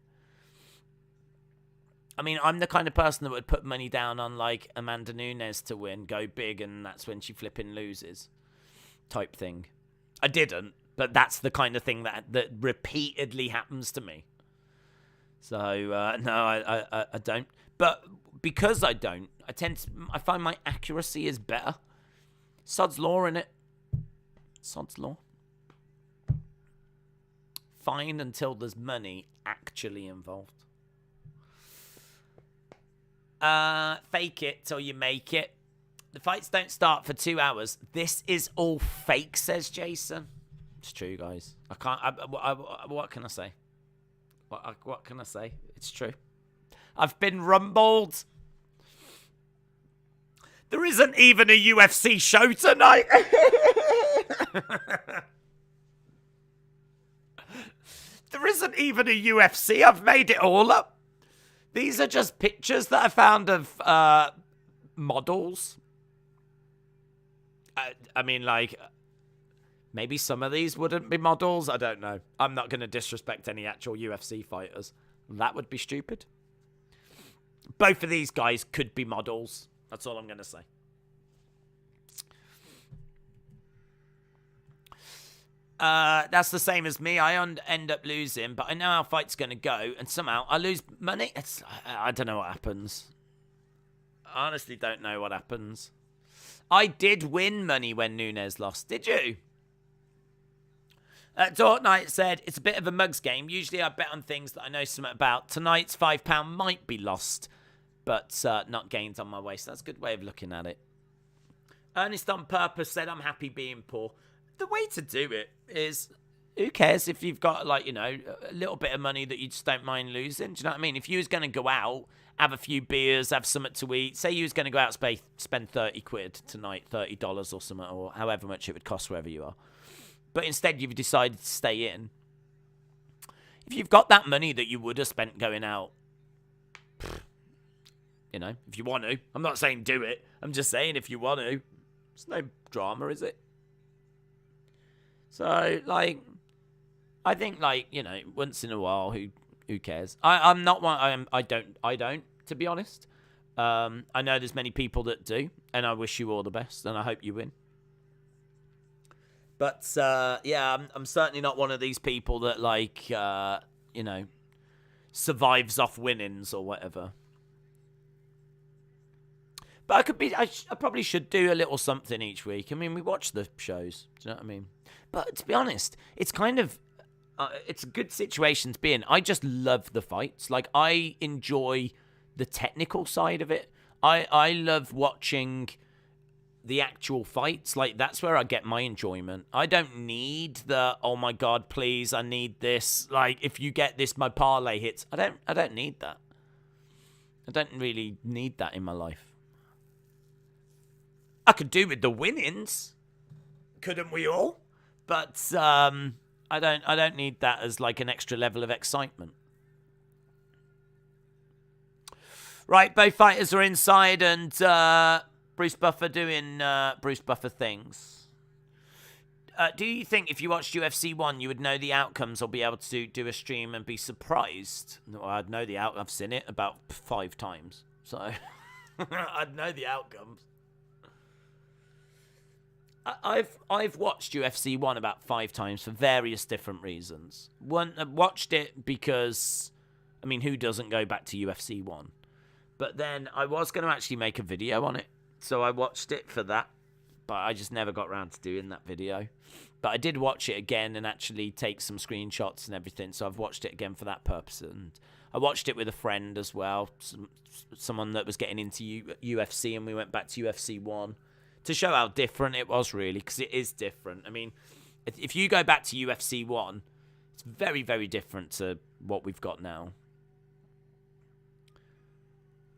I mean, I'm the kind of person that would put money down on, like, Amanda Nunes to win, go big, and that's when she flipping loses type thing. I didn't, but that's the kind of thing that repeatedly happens to me. So, no, I don't. But because I don't, I find my accuracy is better. Sod's law, innit? Sod's law. Fine until there's money actually involved. Fake it till you make it. The fights don't start for 2 hours. This is all fake, says Jason. It's true, guys. I can't. What can I say? What can I say? It's true. I've been rumbled. There isn't even a UFC show tonight. There isn't even a UFC. I've made it all up. These are just pictures that I found of models. I mean, like, maybe some of these wouldn't be models. I don't know. I'm not going to disrespect any actual UFC fighters. That would be stupid. Both of these guys could be models. That's all I'm going to say. That's the same as me. I end up losing, but I know how fight's going to go, and somehow I lose money. I don't know what happens. I honestly don't know what happens. I did win money when Nunes lost. Did you? Dark Knight said, it's a bit of a mugs game. Usually I bet on things that I know something about. Tonight's £5 might be lost, but not gained on my waist. That's a good way of looking at it. Ernest on Purpose said, I'm happy being poor. The way to do it is, who cares if you've got, like, you know, a little bit of money that you just don't mind losing? Do you know what I mean? If you was going to go out, have a few beers, have something to eat, say you was going to go out and spend 30 quid tonight, $30 or something, or however much it would cost wherever you are. But instead you've decided to stay in. If you've got that money that you would have spent going out, you know, if you want to. I'm not saying do it. I'm just saying if you want to. It's no drama, is it? So, like, I think, like, you know, once in a while, who cares? I'm not one. I don't. To be honest, I know there's many people that do, and I wish you all the best, and I hope you win. But yeah, I'm certainly not one of these people that, like, you know, survives off winnings or whatever. But I probably should do a little something each week. I mean, we watch the shows. Do you know what I mean? But to be honest, it's kind of, it's a good situation to be in. I just love the fights. Like, I enjoy the technical side of it. I love watching the actual fights. Like, that's where I get my enjoyment. I don't need the, oh my God, please, I need this. Like, if you get this, my parlay hits. I don't need that. I don't really need that in my life. I could do with the winnings, couldn't we all? But I don't need that as like an extra level of excitement. Right, both fighters are inside, and Bruce Buffer doing Bruce Buffer things. Do you think if you watched UFC 1, you would know the outcomes or be able to do a stream and be surprised? Well, I'd know the outcome. I've seen it about 5 times, so I'd know the outcomes. I've watched UFC 1 about 5 times for various different reasons. One, I watched it because, I mean, who doesn't go back to UFC 1? But then I was going to actually make a video on it, so I watched it for that. But I just never got around to doing that video. But I did watch it again and actually take some screenshots and everything, so I've watched it again for that purpose. And I watched it with a friend as well, someone that was getting into UFC, and we went back to UFC 1 to show how different it was, really, because it is different. I mean, if you go back to UFC 1, it's very, very different to what we've got now.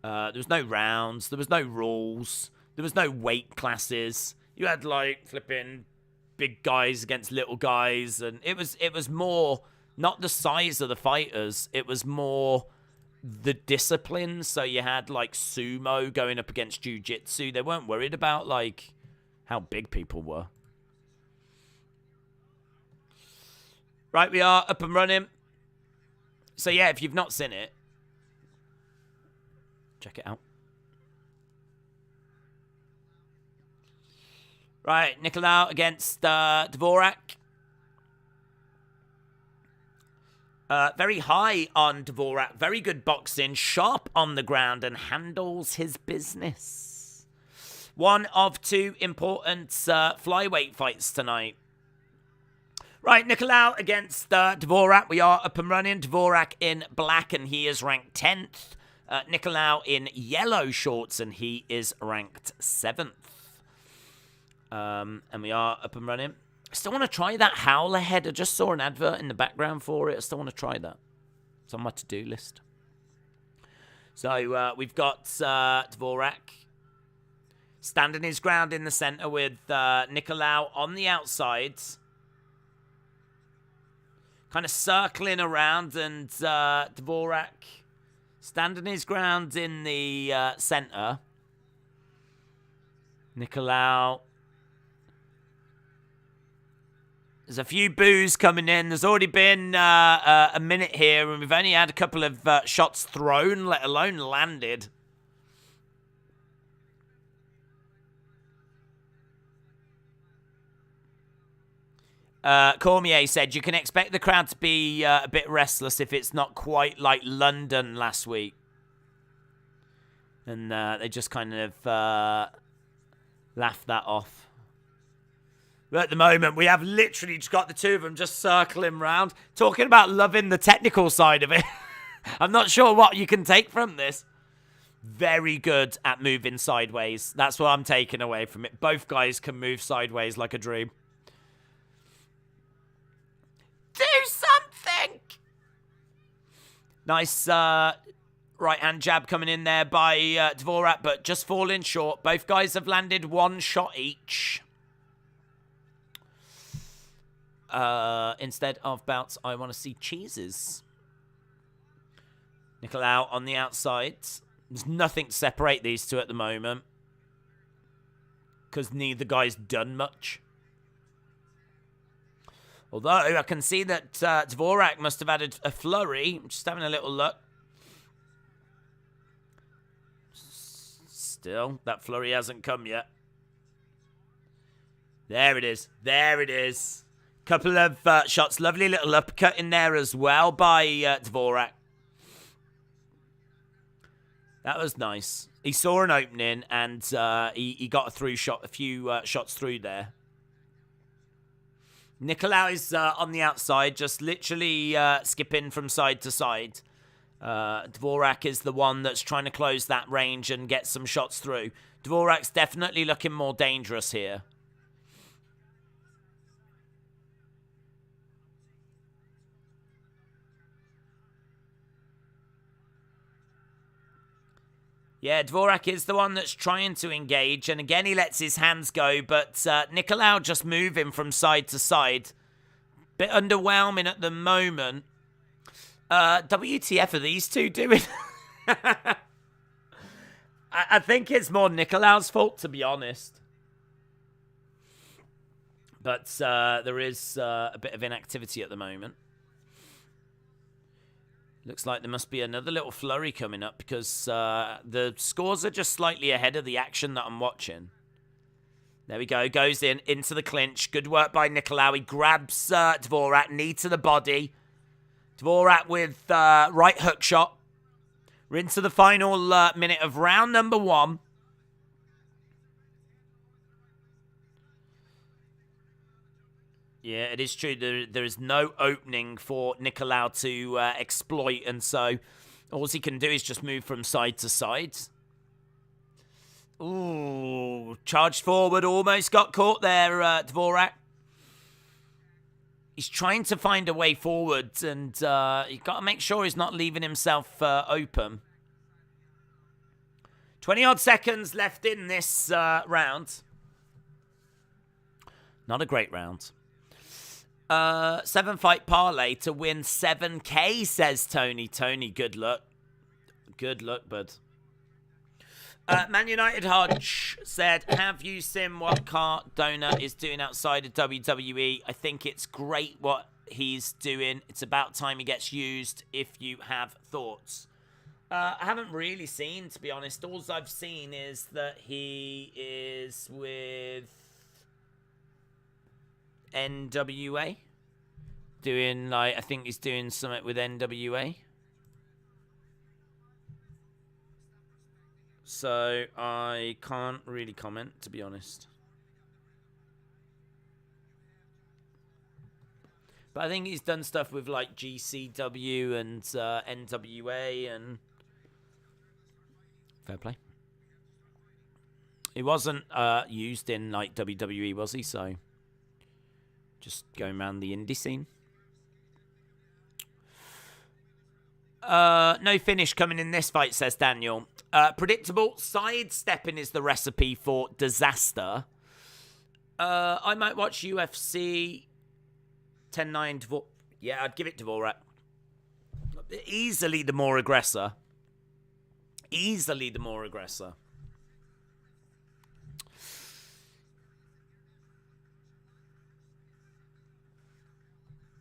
There was no rounds. There was no rules. There was no weight classes. You had, like, flipping big guys against little guys, and it was more not the size of the fighters, it was more the disciplines. So you had like sumo going up against jiu-jitsu. They weren't worried about like how big people were. Right, we are up and running. So yeah, if you've not seen it, check it out. Right, Nikolau against Dvorak. Very high on Dvorak. Very good boxing. Sharp on the ground and handles his business. One of two important flyweight fights tonight. Right, Nikolau against Dvorak. We are up and running. Dvorak in black and he is ranked 10th. Nikolau in yellow shorts and he is ranked 7th. And we are up and running. I still want to try that Howler head. I just saw an advert in the background for it. I still want to try that. It's on my to-do list. So we've got Dvorak standing his ground in the center with Nikolau on the outside. Kind of circling around, and Dvorak standing his ground in the center. Nikolau. There's a few boos coming in. There's already been a minute here, and we've only had a couple of shots thrown, let alone landed. Cormier said, you can expect the crowd to be a bit restless if it's not quite like London last week. And they just kind of laughed that off. But at the moment, we have literally just got the two of them just circling around, talking about loving the technical side of it. I'm not sure what you can take from this. Very good at moving sideways. That's what I'm taking away from it. Both guys can move sideways like a dream. Do something! Nice right-hand jab coming in there by Dvorak, but just falling short. Both guys have landed one shot each. Instead of bouts, I want to see cheeses. Nikolau on the outside. There's nothing to separate these two at the moment, because neither guy's done much. Although I can see that Dvorak must have added a flurry. I'm just having a little look. Still, that flurry hasn't come yet. There it is. There it is. Couple of shots. Lovely little uppercut in there as well by Dvorak. That was nice. He saw an opening and he got a few shots through there. Nikolau is on the outside, just literally skipping from side to side. Dvorak is the one that's trying to close that range and get some shots through. Dvorak's definitely looking more dangerous here. Yeah, Dvorak is the one that's trying to engage, and again he lets his hands go, but Nikolau just moving from side to side. Bit underwhelming at the moment. WTF are these two doing? I think it's more Nikolau's fault, to be honest. But there is a bit of inactivity at the moment. Looks like there must be another little flurry coming up because the scores are just slightly ahead of the action that I'm watching. There we go. Goes into the clinch. Good work by Nikolau. He grabs Dvorak. Knee to the body. Dvorak with right hook shot. We're into the final minute of round number 1. Yeah, it is true. There is no opening for Nikolau to exploit, and so All he can do is just move from side to side. Ooh, charged forward, almost got caught there, Dvorak. He's trying to find a way forward, and you've got to make sure he's not leaving himself open. 20-odd seconds left in this round. Not a great round. 7-fight parlay to win 7K, says Tony. Tony, good luck. Good luck, bud. Man United Hodge said, have you seen what Cardona is doing outside of WWE? I think it's great what he's doing. It's about time he gets used, if you have thoughts. I haven't really seen, to be honest. All I've seen is that he is with NWA. Doing, like, I think he's doing something with NWA. So, I can't really comment, to be honest. But I think he's done stuff with, like, GCW and NWA and... Fair play. He wasn't used in, like, WWE, was he? So, just going around the indie scene. No finish coming in this fight, says Daniel. Predictable sidestepping is the recipe for disaster. I might watch UFC 10-9. Yeah, I'd give it Dvorak. Easily the more aggressor. Easily the more aggressor.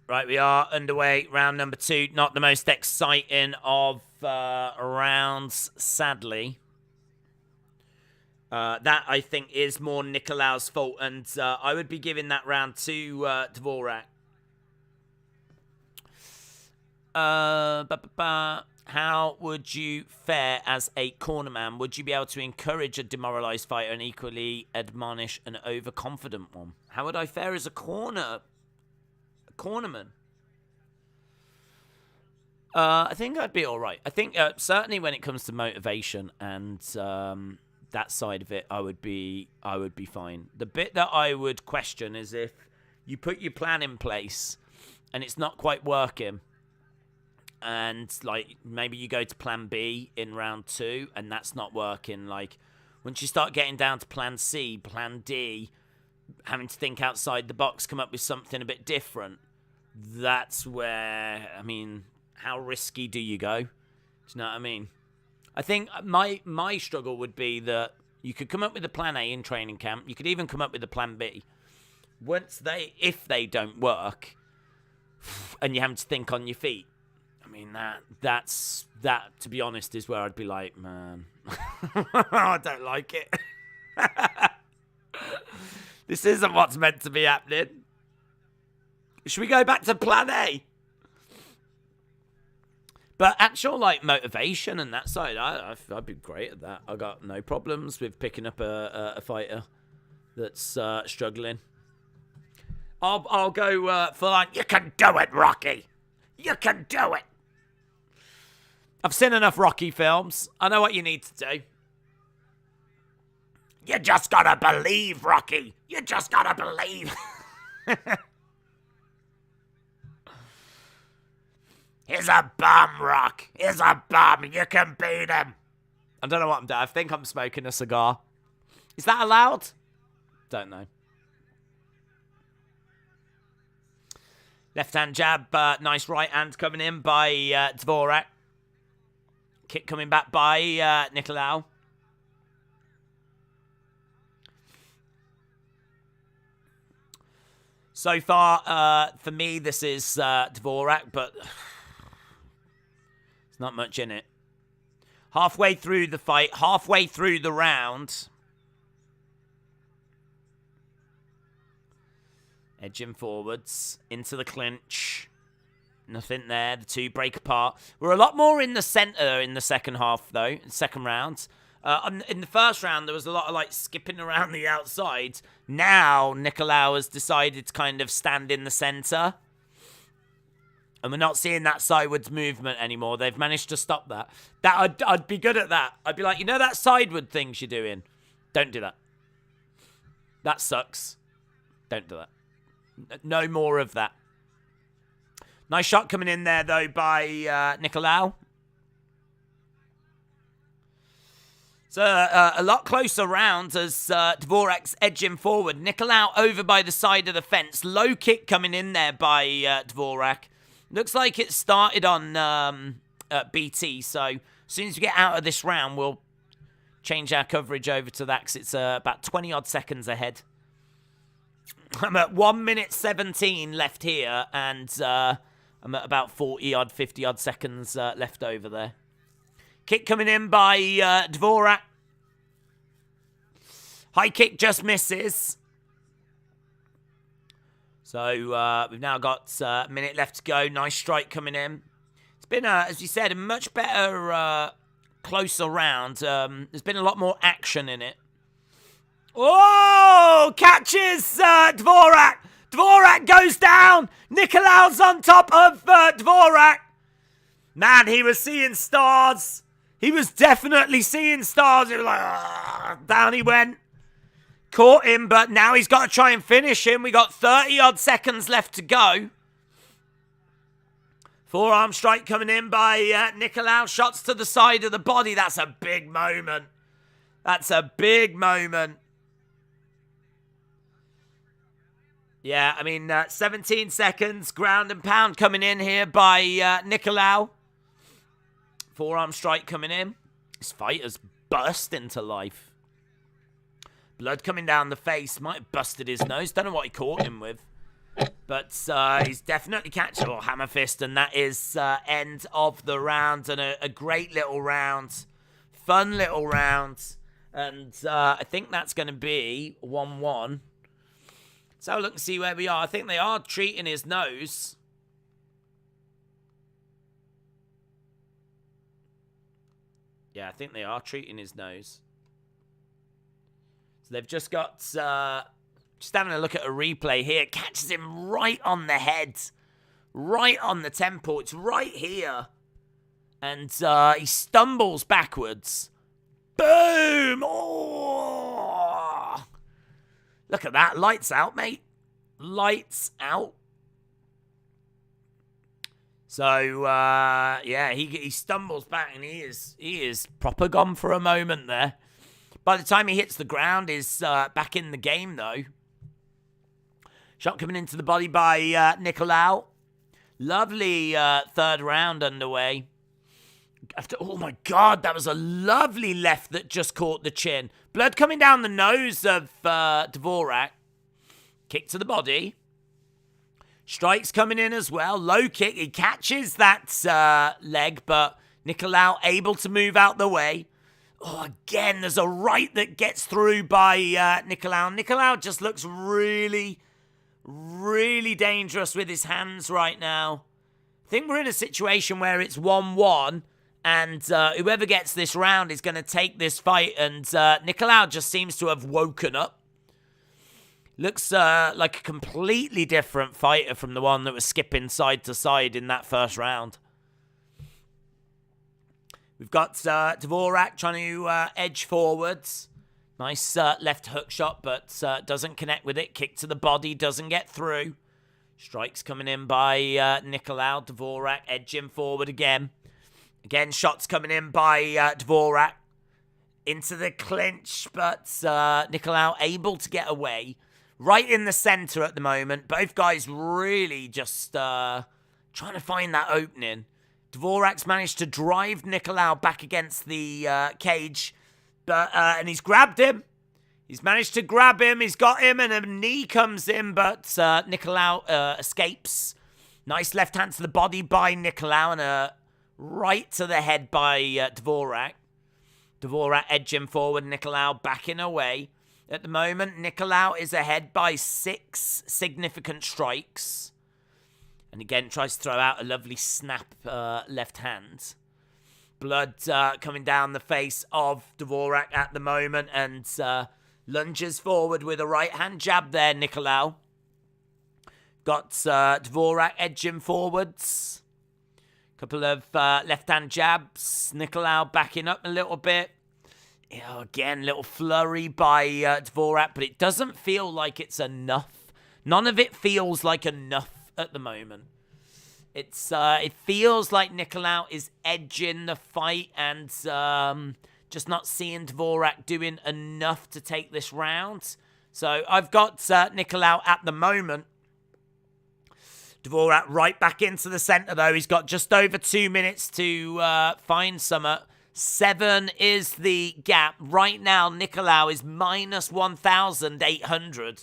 Right, we are underway. Round number 2. Not the most exciting of rounds, sadly. That, I think, is more Nikolau's fault. And I would be giving that round to Dvorak. How would you fare as a cornerman? Would you be able to encourage a demoralized fighter and equally admonish an overconfident one? How would I fare as a cornerman? I think I'd be all right. I think certainly when it comes to motivation and that side of it, I would be fine. The bit that I would question is if you put your plan in place and it's not quite working, and like maybe you go to plan B in round 2 and that's not working. Like once you start getting down to plan C, plan D, having to think outside the box, come up with something a bit different. That's where, I mean, how risky do you go? Do you know what I mean? I think my struggle would be that you could come up with a plan A in training camp. You could even come up with a plan B. If they don't work, and you have to think on your feet. I mean, that, to be honest, is where I'd be like, man, I don't like it. This isn't what's meant to be happening. Should we go back to plan A? But actual, like, motivation and that side, I'd be great at that. I got no problems with picking up a fighter that's struggling. I'll go for, like, you can do it, Rocky. You can do it. I've seen enough Rocky films. I know what you need to do. You just gotta believe, Rocky. You just gotta believe. He's a bum, Rock. He's a bum. You can beat him. I don't know what I'm doing. I think I'm smoking a cigar. Is that allowed? Don't know. Left-hand jab. Nice right hand coming in by Dvorak. Kick coming back by Nikolau. So far, for me, this is Dvorak, but there's not much in it. Halfway through the fight, halfway through the round. Edging forwards into the clinch. Nothing there. The two break apart. We're a lot more in the center in the second half, though. Second round. In the first round, there was a lot of like skipping around the outside. Now, Nikolau has decided to kind of stand in the center. And we're not seeing that sideways movement anymore. They've managed to stop that. I'd be good at that. I'd be like, you know that sideward things you're doing? Don't do that. That sucks. Don't do that. No more of that. Nice shot coming in there, though, by Nikolau. It's a lot closer round as Dvorak's edging forward. Nikolau over by the side of the fence. Low kick coming in there by Dvorak. Looks like it started on BT, so as soon as we get out of this round, we'll change our coverage over to that because it's about 20-odd seconds ahead. I'm at 1 minute 17 left here, and I'm at about 40-odd, 50-odd seconds left over there. Kick coming in by Dvorak. High kick just misses. So we've now got a minute left to go. Nice strike coming in. It's been, as you said, a much better, closer round. There's been a lot more action in it. Oh! Catches Dvorak. Dvorak goes down. Nikolau's on top of Dvorak. Man, he was seeing stars. He was definitely seeing stars. He was like, down he went. Caught him, but now he's got to try and finish him. We got 30-odd seconds left to go. Forearm strike coming in by Nikolau. Shots to the side of the body. That's a big moment. That's a big moment. Yeah, I mean, 17 seconds. Ground and pound coming in here by Nikolau. Forearm strike coming in. This fight has burst into life. Blood coming down the face. Might have busted his nose. Don't know what he caught him with. But he's definitely catching a hammer fist. And that is end of the round. And a great little round. Fun little round. And I think that's going to be 1-1. So have a look and see where we are. I think they are treating his nose. Yeah, I think they are treating his nose. So they've just got, just having a look at a replay here. It catches him right on the head. Right on the temple. It's right here. And he stumbles backwards. Boom! Oh! Look at that. Lights out, mate. Lights out. So, yeah, he stumbles back and he is proper gone for a moment there. By the time he hits the ground, he's back in the game, though. Shot coming into the body by Nikolau. Lovely third round underway. Oh, my God, that was a lovely left that just caught the chin. Blood coming down the nose of Dvorak. Kick to the body. Strikes coming in as well. Low kick. He catches that leg, but Nikolau able to move out the way. Oh, again, there's a right that gets through by Nikolau. Nikolau just looks really, really dangerous with his hands right now. I think we're in a situation where it's 1-1, and whoever gets this round is going to take this fight, and Nikolau just seems to have woken up. Looks like a completely different fighter from the one that was skipping side to side in that first round. We've got Dvorak trying to edge forwards. Nice left hook shot, but doesn't connect with it. Kick to the body, doesn't get through. Strikes coming in by Nikolau. Dvorak edging forward again. Again, shots coming in by Dvorak. Into the clinch, but Nikolau able to get away. Right in the center at the moment. Both guys really just trying to find that opening. Dvorak's managed to drive Nikolau back against the cage. And he's grabbed him. He's managed to grab him. He's got him, and a knee comes in, but Nikolau escapes. Nice left hand to the body by Nikolau, and a right to the head by Dvorak. Dvorak edging forward, Nikolau backing away. At the moment, Nikolau is ahead by 6 significant strikes. And again, tries to throw out a lovely snap left hand. Blood coming down the face of Dvorak at the moment. And lunges forward with a right hand jab there, Nikolau. Got Dvorak edging forwards. Couple of left-hand jabs. Nikolau backing up a little bit. Again, little flurry by Dvorak, but it doesn't feel like it's enough. None of it feels like enough at the moment. It feels like Nikolau is edging the fight and just not seeing Dvorak doing enough to take this round. So I've got Nikolau at the moment. Dvorak right back into the center, though. He's got just over 2 minutes to find Summer. 7 is the gap. Right now, Nikolau is minus 1,800.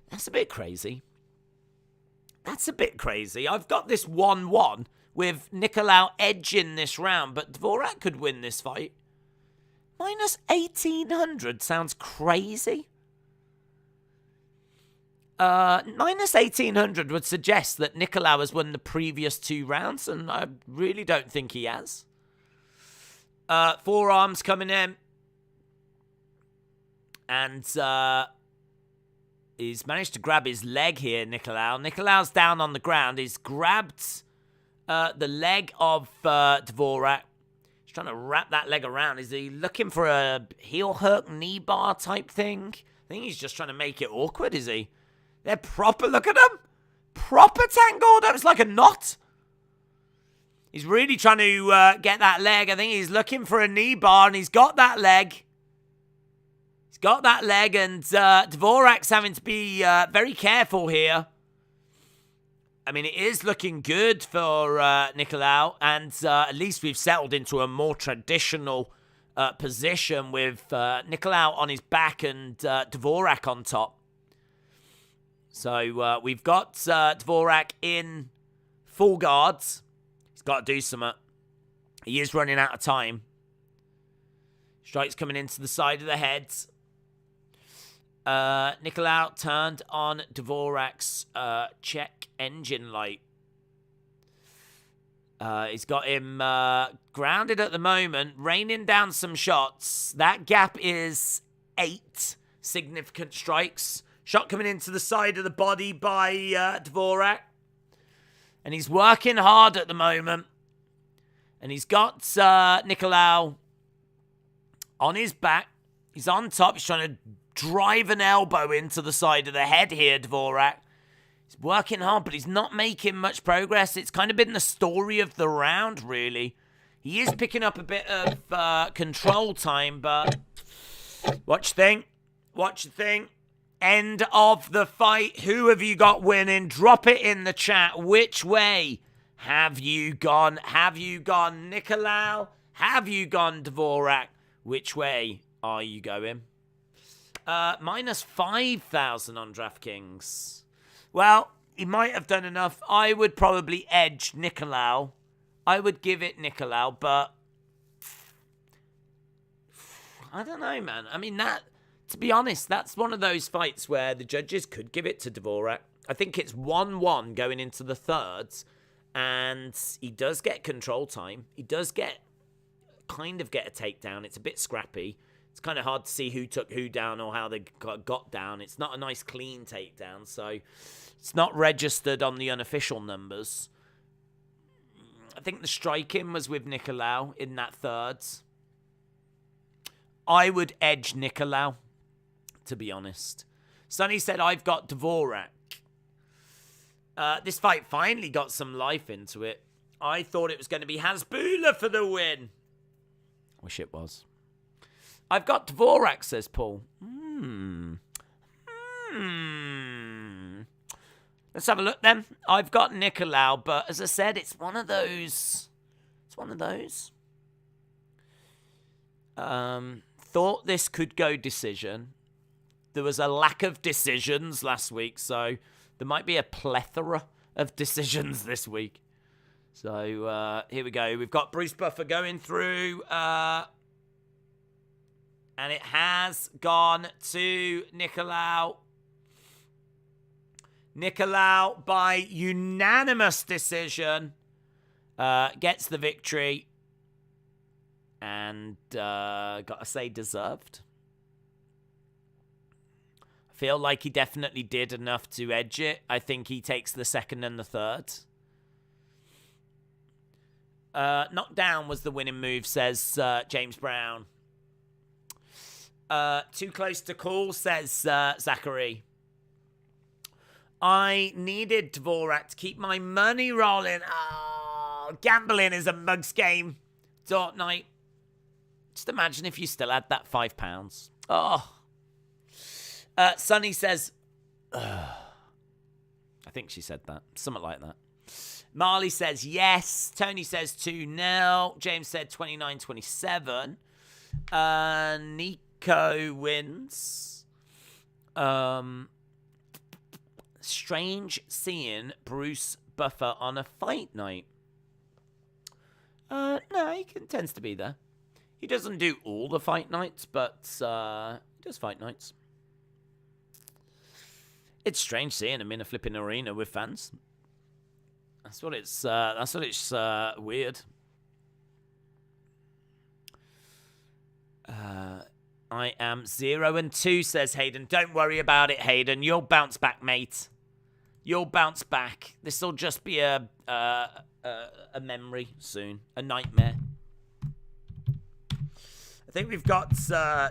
That's a bit crazy. That's a bit crazy. I've got this 1-1 with Nikolau edging this round, but Dvorak could win this fight. Minus 1,800 sounds crazy. Minus 1,800 would suggest that Nikolau has won the previous 2 rounds, and I really don't think he has. Forearms coming in. And he's managed to grab his leg here, Nikolau. Nikolau's down on the ground. He's grabbed the leg of Dvorak. He's trying to wrap that leg around. Is he looking for a heel hook, knee bar type thing? I think he's just trying to make it awkward, is he? They're proper, look at him. Proper tangled. That was like a knot. He's really trying to get that leg. I think he's looking for a knee bar, and he's got that leg. He's got that leg, and Dvorak's having to be very careful here. I mean, it is looking good for Nikolau, and at least we've settled into a more traditional position with Nikolau on his back and Dvorak on top. So we've got Dvorak in full guards. He's got to do something. He is running out of time. Strikes coming into the side of the head. Nikolau turned on Dvorak's check engine light. He's got him grounded at the moment, raining down some shots. That gap is 8 significant strikes. Shot coming into the side of the body by Dvorak. And he's working hard at the moment. And he's got Nikolau on his back. He's on top. He's trying to drive an elbow into the side of the head here, Dvorak. He's working hard, but he's not making much progress. It's kind of been the story of the round, really. He is picking up a bit of control time, but watch the thing. Watch the thing. End of the fight. Who have you got winning? Drop it in the chat. Which way have you gone? Have you gone Nikolau? Have you gone Dvorak? Which way are you going? Minus 5,000 on DraftKings. Well, he might have done enough. I would probably edge Nikolau. I would give it Nikolau, but I don't know, man. I mean, to be honest, that's one of those fights where the judges could give it to Dvorak. I think it's 1-1 going into the thirds, and he does get control time. He does kind of get a takedown. It's a bit scrappy. It's kind of hard to see who took who down or how they got down. It's not a nice clean takedown, so it's not registered on the unofficial numbers. I think the striking was with Nikolau in that thirds. I would edge Nikolau, to be honest. Sonny said, I've got Dvorak. This fight finally got some life into it. I thought it was going to be Hasbulla for the win. Wish it was. I've got Dvorak, says Paul. Let's have a look then. I've got Nikolau, but as I said, it's one of those. Thought this could go decision. There was a lack of decisions last week, so there might be a plethora of decisions this week. So here we go. We've got Bruce Buffer going through, and it has gone to Nikolau. Nikolau, by unanimous decision, gets the victory. And, gotta say, deserved. Feel like he definitely did enough to edge it. I think he takes the second and the third. Knockdown was the winning move, says James Brown. Too close to call, says Zachary. I needed Dvorak to keep my money rolling. Oh, gambling is a mug's game. Dort night. Just imagine if you still had that £5. Oh. Sonny says, I think she said that. Something like that. Marley says yes. Tony says 2-0. James said 29-27. Nico wins. Strange seeing Bruce Buffer on a fight night. No, he tends to be there. He doesn't do all the fight nights, but he does fight nights. It's strange seeing him in a flipping arena with fans. That's what it's weird. I am 0-2, says Hayden. Don't worry about it, Hayden. You'll bounce back, mate. You'll bounce back. This will just be a memory soon, a nightmare. I think we've got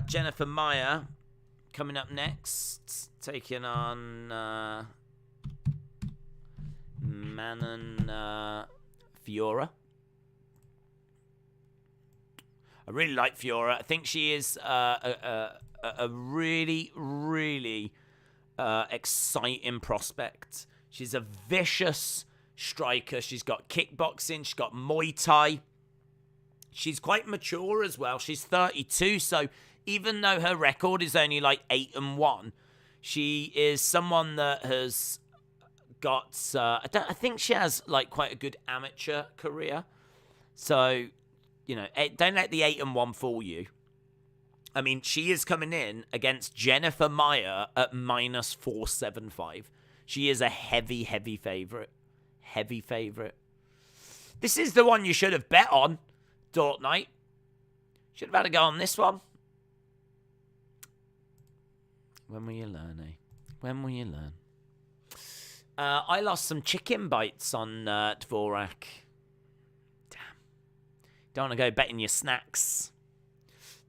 Jennifer Maia coming up next, taking on Manon Fiora. I really like Fiora. I think she is a really, really exciting prospect. She's a vicious striker. She's got kickboxing. She's got Muay Thai. She's quite mature as well. She's 32, so even though her record is only like 8-1, she is someone that has got. I think she has like quite a good amateur career. So, you know, don't let the 8-1 fool you. I mean, she is coming in against Jennifer Maia at -475. She is a heavy, heavy favorite. Heavy favorite. This is the one you should have bet on, Dort Night. Should have had a go on this one. When will you learn, eh? When will you learn? I lost some chicken bites on Dvorak. Damn. Don't want to go betting your snacks.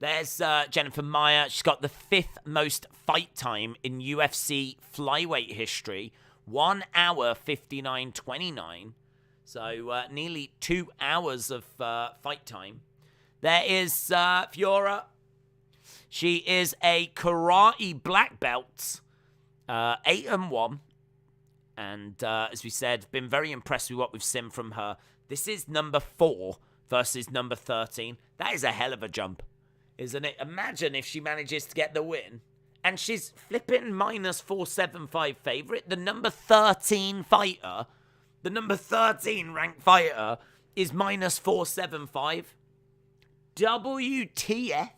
There's Jennifer Maia. She's got the 5th most fight time in UFC flyweight history. 1 hour, 59:29. So nearly 2 hours of fight time. There is Fiorot. She is a karate black belt. 8-1. And as we said, been very impressed with what we've seen from her. This is number 4 versus number 13. That is a hell of a jump, isn't it? Imagine if she manages to get the win. And she's flipping -475 favorite. The number 13 fighter, the number 13 ranked fighter is -475. WTF?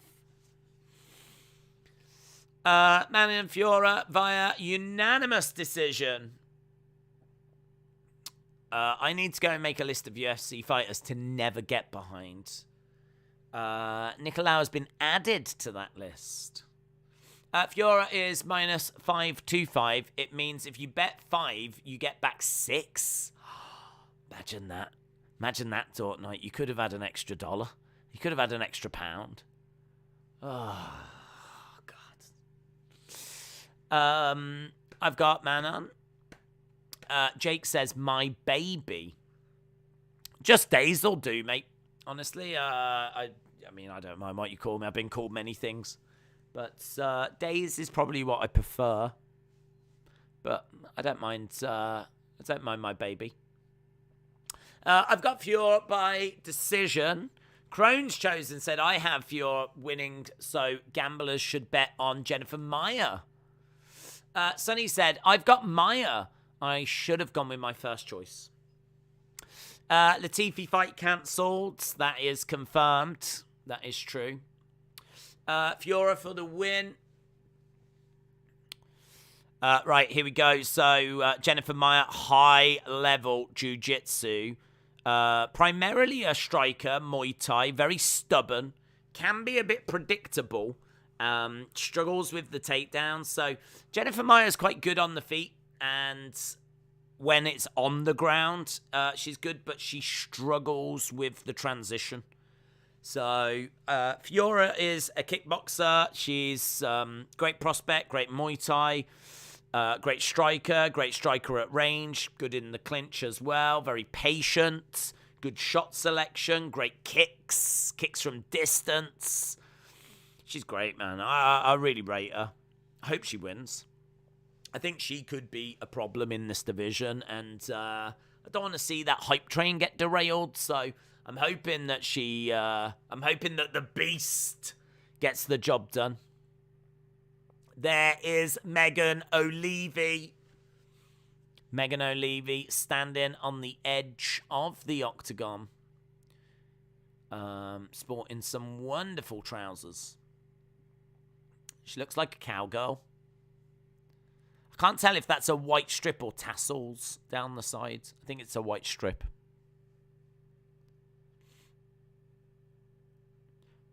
Manny and Fiora via unanimous decision. I need to go and make a list of UFC fighters to never get behind. Nikolau has been added to that list. Fiora is -525. It means if you bet 5, you get back 6. Imagine that. Imagine that, Dort Night. You could have had an extra $1. You could have had an extra £1. Oh, God. I've got Manon. Jake says, my baby. Just Days will do, mate. Honestly, I mean, I don't mind what you call me. I've been called many things. But Days is probably what I prefer. But I don't mind my baby. I've got Fiorot by decision. Crone's chosen said, I have Fiorot winning, so gamblers should bet on Jennifer Maia. Sonny said, I've got Maia. I should have gone with my first choice. Latifi fight cancelled. That is confirmed. That is true. Fiora for the win. Right, here we go. So, Jennifer Maia, high-level jiu-jitsu. Primarily a striker, Muay Thai, very stubborn. Can be a bit predictable. Struggles with the takedown. So Jennifer Maia is quite good on the feet, and when it's on the ground, she's good, but she struggles with the transition. So Fiorot is a kickboxer. She's great prospect, great Muay Thai, great striker at range, good in the clinch as well, very patient, good shot selection, great kicks from distance. She's great, man. I really rate her. I hope she wins. I think she could be a problem in this division, and I don't want to see that hype train get derailed, so I'm hoping that the beast gets the job done. There is Megan O'Leary. Megan O'Leary standing on the edge of the octagon, sporting some wonderful trousers. She looks like a cowgirl. I can't tell if that's a white strip or tassels down the sides. I think it's a white strip.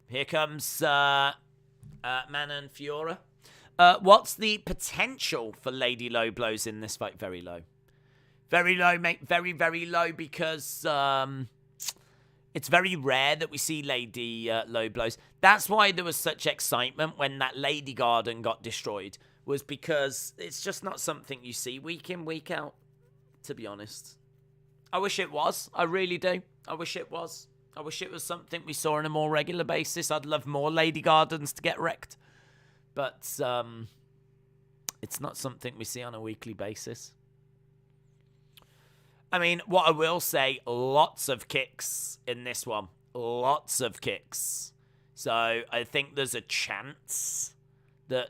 Here comes Manon Fiorot. What's the potential for Lady Low Blows in this fight? Very low. Very low, mate. Very, very low, because it's very rare that we see Lady Low Blows. That's why there was such excitement when that Lady Garden got destroyed, was because it's just not something you see week in, week out, to be honest. I wish it was. I really do. I wish it was. I wish it was something we saw on a more regular basis. I'd love more Lady Gardens to get wrecked. But it's not something we see on a weekly basis. I mean, what I will say, lots of kicks in this one. Lots of kicks. So I think there's a chance that,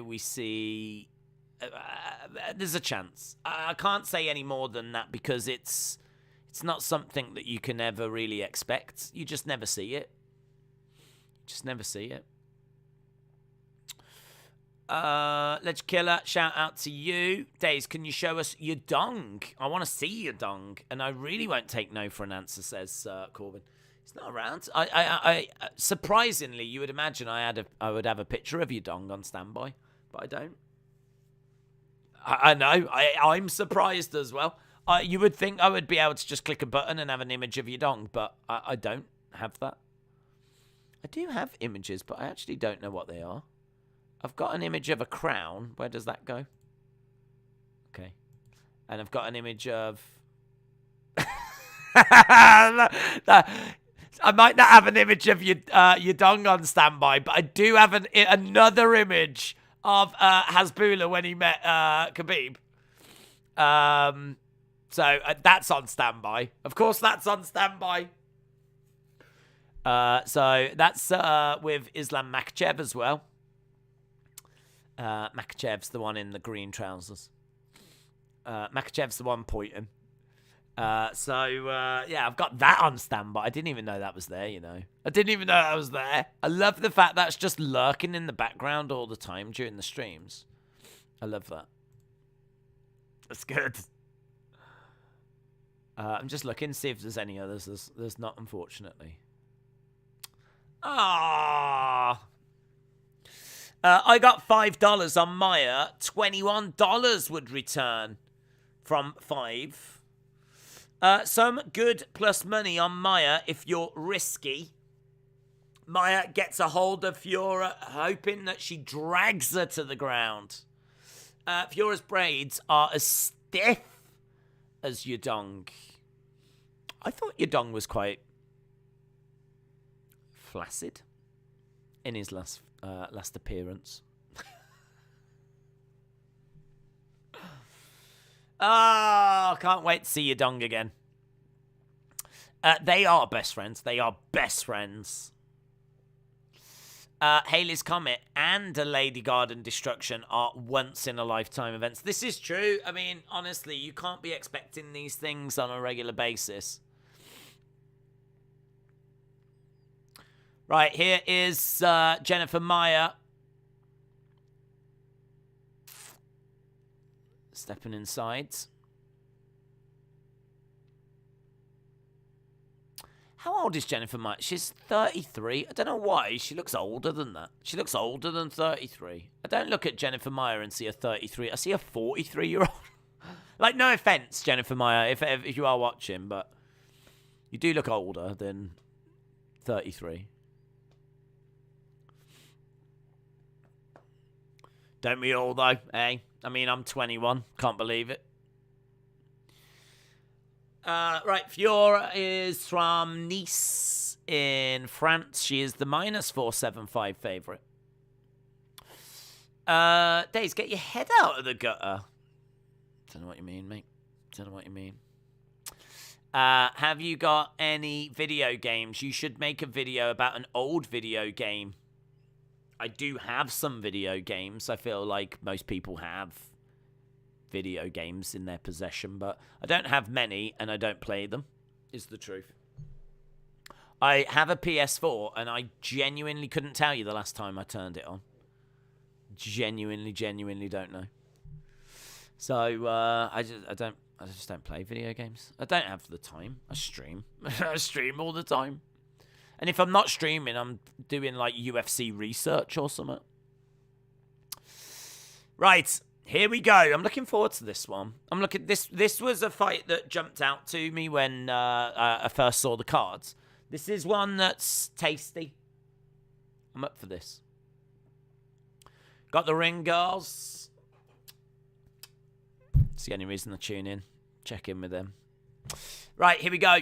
we see... there's a chance. I can't say any more than that, because it's not something that you can ever really expect. You just never see it. Let's Killer, shout out to you. Days, can you show us your dong? I want to see your dong, and I really won't take no for an answer, says Corbin. He's not around. I surprisingly, you would imagine I would have a picture of your dong on standby, but I don't. I know. I'm surprised as well. You would think I would be able to just click a button and have an image of your dong, but I don't have that. I do have images, but I actually don't know what they are. I've got an image of a crown. Where does that go? Okay. And I've got an image of... I might not have an image of your dong on standby, but I do have another image of Hasbulla when he met Khabib. So that's on standby. Of course, that's on standby. So that's with Islam Makhachev as well. Makhachev's the one in the green trousers. Makhachev's the one pointing. Yeah, I've got that on standby. I didn't even know that was there, I didn't even know that was there. I love the fact that's just lurking in the background all the time during the streams. I love that. That's good. I'm just looking to see if there's any others. There's not, unfortunately. Ah. I got $5 on Maia. $21 would return from 5. Some good plus money on Maia if you're risky. Maia gets a hold of Fiorot, hoping that she drags her to the ground. Fiorot's braids are as stiff as your dong. I thought your dong was quite flaccid in his last appearance. Oh, can't wait to see your dong again. They are best friends. Haley's Comet and a Lady Garden Destruction are once-in-a-lifetime events. This is true. I mean, honestly, you can't be expecting these things on a regular basis. Right, here is Jennifer Maia. Stepping inside. How old is Jennifer Maia? She's 33. I don't know why. She looks older than that. She looks older than 33. I don't look at Jennifer Maia and see a 33. I see a 43-year-old. Like, no offense, Jennifer Maia, if you are watching, but you do look older than 33. Don't we all, though? Hey, I mean, I'm 21. Can't believe it. Right, Fiorot is from Nice in France. She is the -475 favorite. Days, get your head out of the gutter. Don't know what you mean, mate. Don't know what you mean. Have you got any video games? You should make a video about an old video game. I do have some video games. I feel like most people have video games in their possession, but I don't have many and I don't play them, is the truth. I have a PS4 and I genuinely couldn't tell you the last time I turned it on. Genuinely don't know. So I just don't play video games. I don't have the time. I stream. I stream all the time. And if I'm not streaming, I'm doing like UFC research or something. Right. Here we go. I'm looking forward to this one. This was a fight that jumped out to me when I first saw the cards. This is one that's tasty. I'm up for this. Got the ring girls. It's the only reason I tune in. Check in with them. Right, here we go.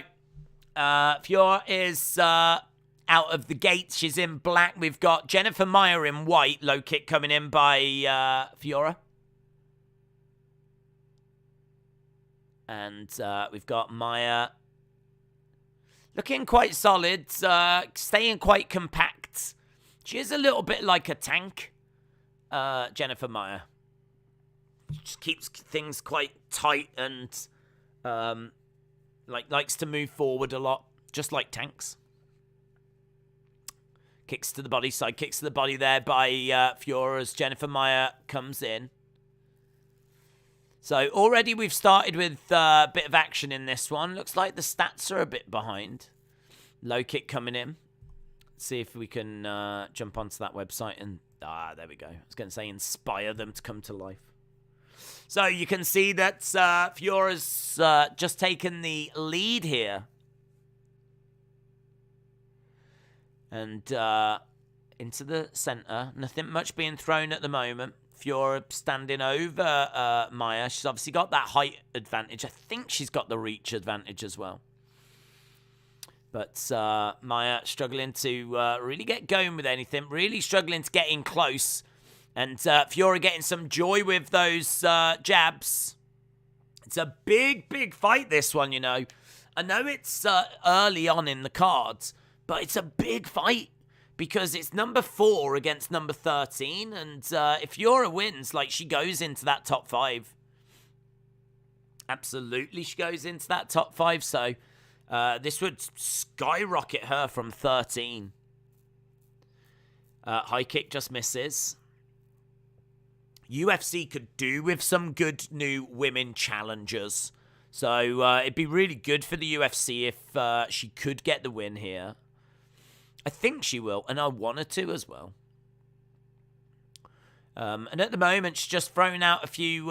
Fiorot is out of the gate. She's in black. We've got Jennifer Maia in white. Low kick coming in by Fiorot. And we've got Maia looking quite solid, staying quite compact. She is a little bit like a tank, Jennifer Maia. Just keeps things quite tight and likes to move forward a lot, just like tanks. Kicks to the body, side kicks to the body there by Fiorot as Jennifer Maia comes in. So already we've started with a bit of action in this one. Looks like the stats are a bit behind. Low kick coming in. Let's see if we can jump onto that website and... there we go. I was going to say inspire them to come to life. So you can see that Fiorot's just taken the lead here. And into the center. Nothing much being thrown at the moment. Fiorot standing over Maia. She's obviously got that height advantage. I think she's got the reach advantage as well. But Maia struggling to really get going with anything. Really struggling to get in close. And Fiorot getting some joy with those jabs. It's a big fight, this one, you know. I know it's early on in the cards, but it's a big fight. Because it's number 4 against number 13. And if Fiorot wins, like, she goes into that top 5. Absolutely, she goes into that top 5. So this would skyrocket her from 13. High kick just misses. UFC could do with some good new women challengers. So it'd be really good for the UFC if she could get the win here. I think she will, and I want her to as well. And at the moment, she's just thrown out a few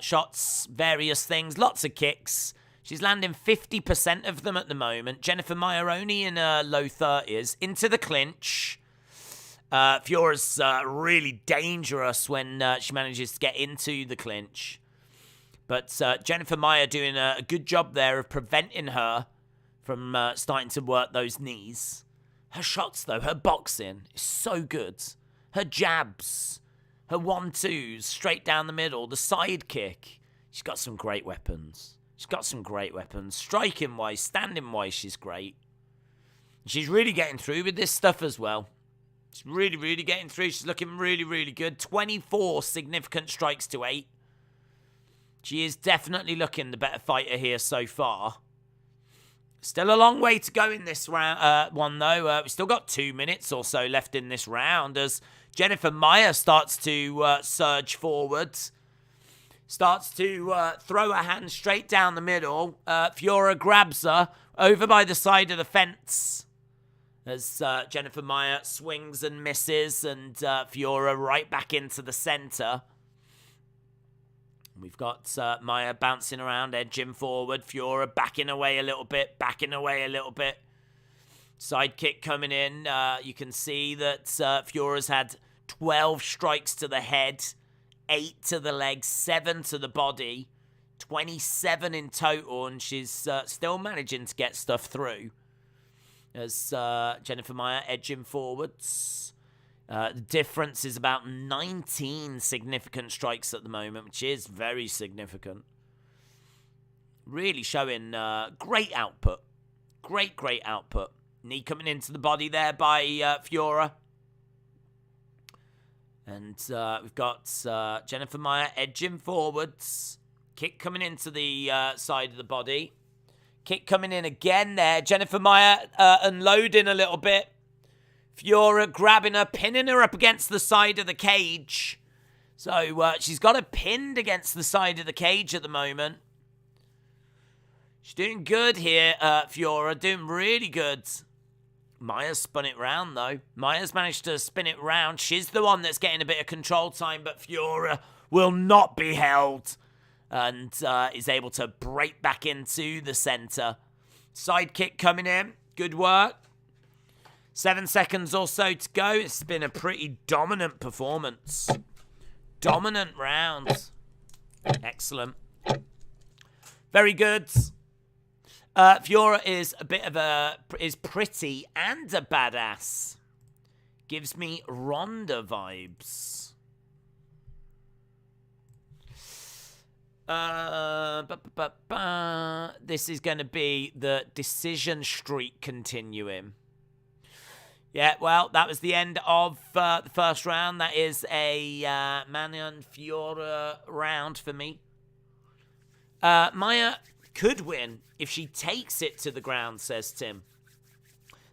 shots, various things, lots of kicks. She's landing 50% of them at the moment. Jennifer Maia only in her low 30s. Into the clinch. Fiorot's really dangerous when she manages to get into the clinch. But Jennifer Maia doing a good job there of preventing her from starting to work those knees. Her shots, though, her boxing is so good. Her jabs, her 1-2s, straight down the middle, the side kick. She's got some great weapons. Striking-wise, standing-wise, she's great. She's really getting through with this stuff as well. She's really getting through. She's looking really good. 24 significant strikes to 8. She is definitely looking the better fighter here so far. Still a long way to go in this round, one, though. We've still got 2 minutes or so left in this round as Jennifer Maia starts to surge forward. Starts to throw her hand straight down the middle. Fiorot grabs her over by the side of the fence as Jennifer Maia swings and misses, and Fiorot right back into the center. We've got Maia bouncing around, edging forward. Fiorot backing away a little bit, Side kick coming in. You can see that Fiorot's had 12 strikes to the head, 8 to the legs, 7 to the body, 27 in total, and she's still managing to get stuff through. As Jennifer Maia edging forwards. The difference is about 19 significant strikes at the moment, which is very significant. Really showing great output. Great output. Knee coming into the body there by Fiorot. And we've got Jennifer Maia edging forwards. Kick coming into the side of the body. Kick coming in again there. Jennifer Maia unloading a little bit. Fiorot grabbing her, pinning her up against the side of the cage. So she's got her pinned against the side of the cage at the moment. She's doing good here, Fiorot. Doing really good. Maia's spun it round, though. Maia's managed to spin it round. She's the one that's getting a bit of control time, but Fiorot will not be held. And is able to break back into the center. Side kick coming in. Good work. 7 seconds or so to go. It's been a pretty dominant performance. Dominant round. Excellent. Very good. Fiorot is pretty and a badass. Gives me Ronda vibes. This is going to be the decision streak continuing. Yeah, well, that was the end of the first round. That is a Manon Fiorot round for me. Maia could win if she takes it to the ground, says Tim.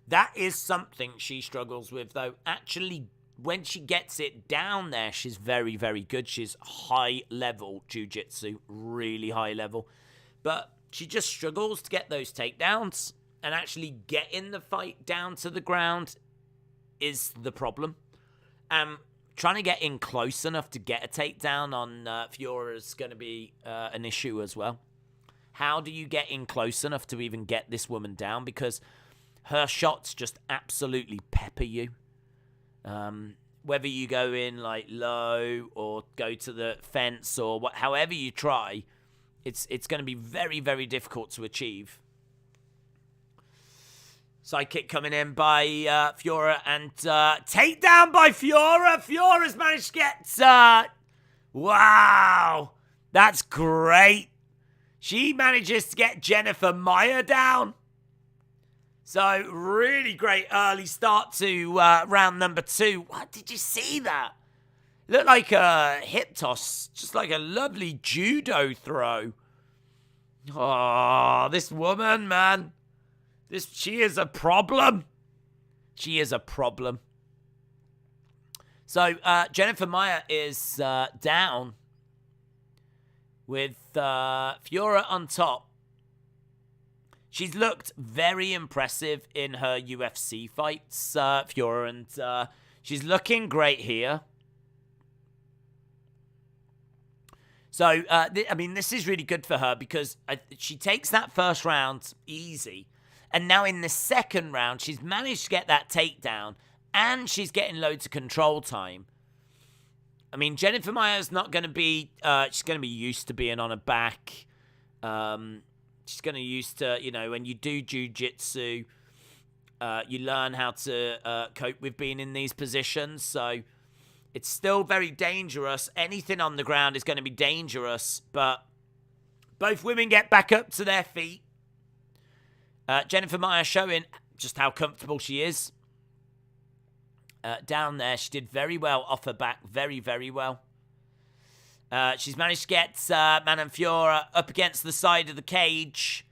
That is something she struggles with, though. Actually, when she gets it down there, she's very, very good. She's high-level jiu-jitsu, really high level. But she just struggles to get those takedowns, and actually getting the fight down to the ground is the problem. Trying to get in close enough to get a takedown on Fiorot is going to be an issue as well. How do you get in close enough to even get this woman down? Because her shots just absolutely pepper you. Whether you go in like low or go to the fence or however you try, it's going to be very, very difficult to achieve. Side kick coming in by Fiorot and takedown by Fiorot. Fiorot's managed to get... wow! That's great. She manages to get Jennifer Maia down. So, really great early start to round number 2. What, did you see that? Looked like a hip toss. Just like a lovely judo throw. Oh, this woman, man. She is a problem. She is a problem. So, Jennifer Maia is down with Fiorot on top. She's looked very impressive in her UFC fights, Fiorot, and she's looking great here. So, I mean, this is really good for her because she takes that first round easy. And now in the second round, she's managed to get that takedown and she's getting loads of control time. I mean, Jennifer Maia's not going to be, she's going to be used to being on her back. She's going to used to, you know, when you do jiu-jitsu, you learn how to cope with being in these positions. So it's still very dangerous. Anything on the ground is going to be dangerous, but both women get back up to their feet. Jennifer Maia showing just how comfortable she is. Down there, she did very well off her back. Very, very well. She's managed to get Manon Fiorot up against the side of the cage.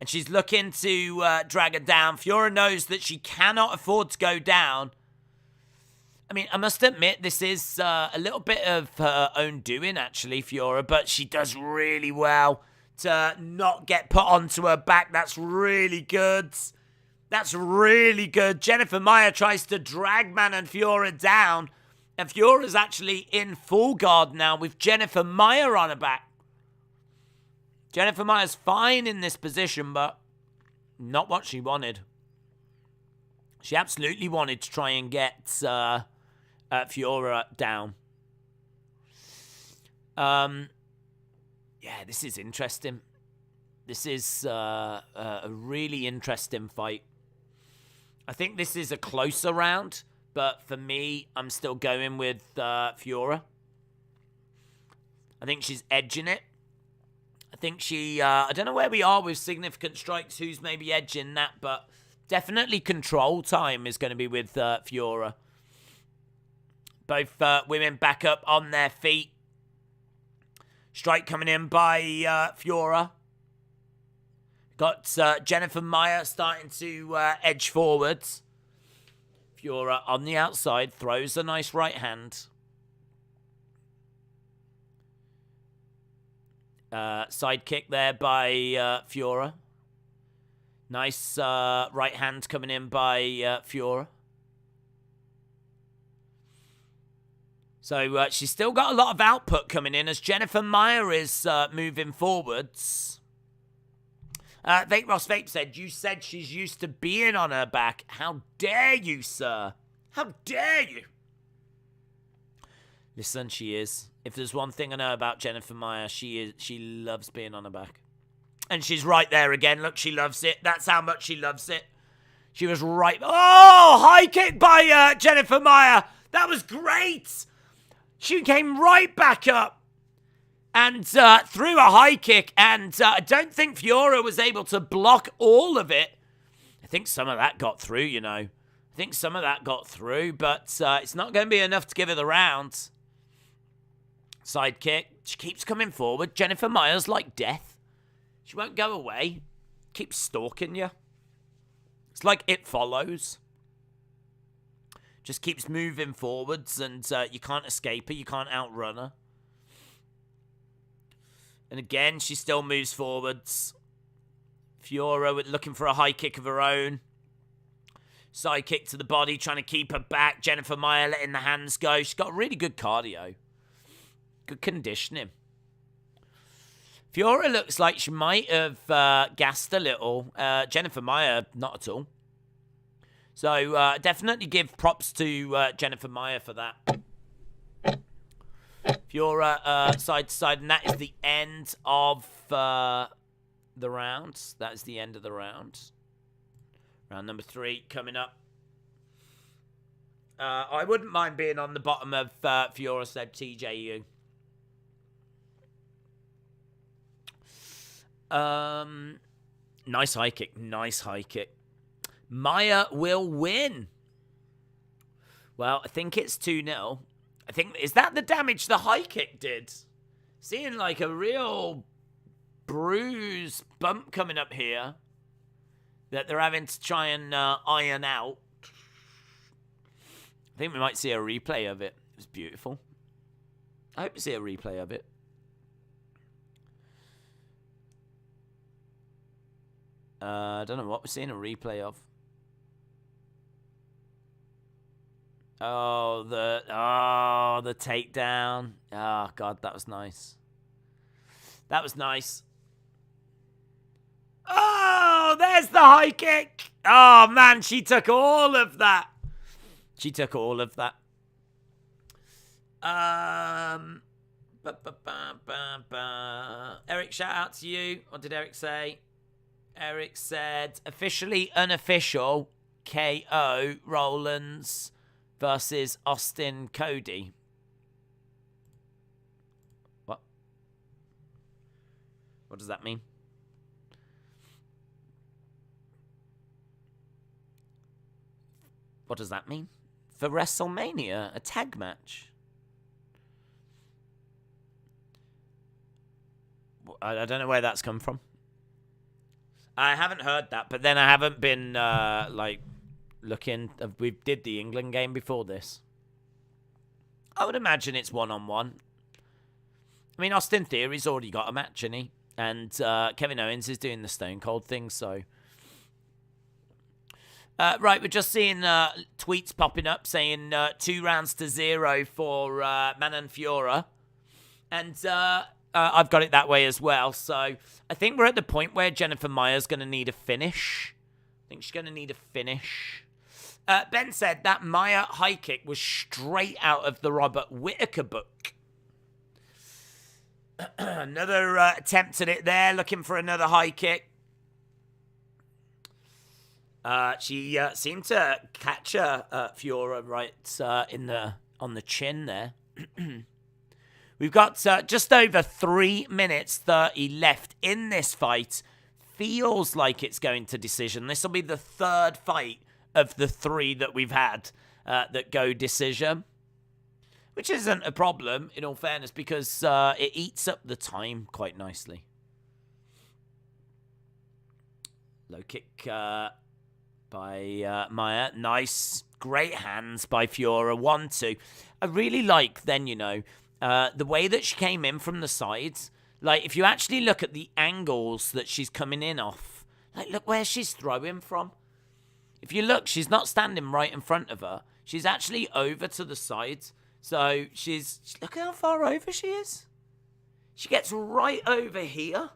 And she's looking to drag her down. Fiorot knows that she cannot afford to go down. I mean, I must admit, this is a little bit of her own doing, actually, Fiorot, but she does really well to not get put onto her back. That's really good. That's really good. Jennifer Maia tries to drag and Fiorot down, and Fiorot's actually in full guard now with Jennifer Maia on her back. Jennifer Maia's fine in this position, but not what she wanted. She absolutely wanted to try and get Fiorot down. Yeah, this is interesting. This is a really interesting fight. I think this is a closer round, but for me, I'm still going with Fiorot. I think she's edging it. I think she, I don't know where we are with significant strikes, who's maybe edging that, but definitely control time is going to be with Fiorot. Both women back up on their feet. Strike coming in by Fiorot. Got Jennifer Maia starting to edge forwards. Fiorot on the outside throws a nice right hand. Side kick there by Fiorot. Nice right hand coming in by Fiorot. So she's still got a lot of output coming in as Jennifer Maia is moving forwards. Vape Ross Vape said, you said she's used to being on her back. How dare you, sir? How dare you? Listen, she is. If there's one thing I know about Jennifer Maia, she loves being on her back. And she's right there again. Look, she loves it. That's how much she loves it. She was right. Oh, high kick by Jennifer Maia. That was great. She came right back up and threw a high kick. And I don't think Fiorot was able to block all of it. I think some of that got through, you know. I think some of that got through, but it's not going to be enough to give her the round. Side kick. She keeps coming forward. Jennifer Maia's like death. She won't go away. Keeps stalking you. It's like It Follows. Just keeps moving forwards and you can't escape her. You can't outrun her. And again, she still moves forwards. Fiorot looking for a high kick of her own. Side kick to the body, trying to keep her back. Jennifer Maia letting the hands go. She's got really good cardio. Good conditioning. Fiorot looks like she might have gassed a little. Jennifer Maia, not at all. So definitely give props to Jennifer Maia for that. Fiorot side to side, and that is the end of the round. That is the end of the round. Round number 3 coming up. I wouldn't mind being on the bottom of Fiorot, said TJU. Nice high kick. Nice high kick. Maia will win. Well, I think it's 2-0. I think, is that the damage the high kick did? Seeing like a real bruise bump coming up here that they're having to try and iron out. I think we might see a replay of it. It was beautiful. I hope we see a replay of it. I don't know what we're seeing a replay of. Oh, the takedown. Oh, God, that was nice. That was nice. Oh, there's the high kick. Oh, man, she took all of that. She took all of that. Eric, shout out to you. What did Eric say? Eric said, officially unofficial, KO Rollins versus Austin Cody. What? What does that mean? What does that mean? For WrestleMania, a tag match. I don't know where that's come from. I haven't heard that, but then I haven't been, like, looking. We did the England game before this. I would imagine it's one-on-one. I mean, Austin Theory's already got a match, hasn't he? And Kevin Owens is doing the Stone Cold thing, so... right, we're just seeing tweets popping up saying 2-0 for Manon Fiora. And I've got it that way as well. So I think we're at the point where Jennifer Maia's going to need a finish. I think she's going to need a finish. Ben said that Maia high kick was straight out of the Robert Whittaker book. Another attempt at it there, looking for another high kick. She seemed to catch Fiora right on the chin there. We've got just over 3 minutes 30 left in this fight. Feels like it's going to decision. This will be the third fight of the 3 that we've had that go decision. Which isn't a problem, in all fairness, because it eats up the time quite nicely. Low kick by Maia. Nice. Great hands by Fiora. 1-2. I really like then, the way that she came in from the sides. Like, if you actually look at the angles that she's coming in off, like, look where she's throwing from. If you look, she's not standing right in front of her. She's actually over to the sides. So look how far over she is. She gets right over here,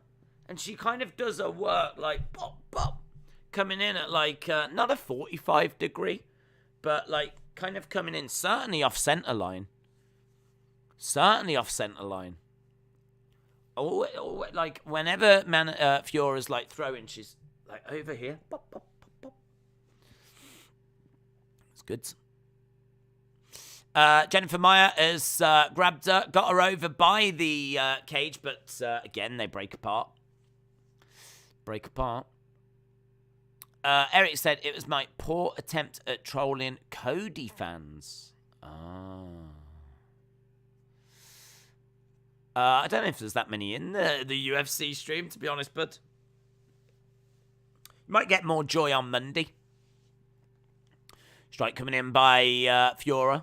and she kind of does her work like pop, pop, coming in at like, not a 45 degree, but like kind of coming in certainly off center line. Certainly off center line. Oh, like whenever Fiora's like throwing, she's like over here. Pop, pop, pop, pop. It's good. Jennifer Maia has grabbed her, got her over by the cage, but again, they break apart. Eric said it was my poor attempt at trolling Cody fans. I don't know if there's that many in the UFC stream, to be honest, but you might get more joy on Monday. Strike coming in by Fiora.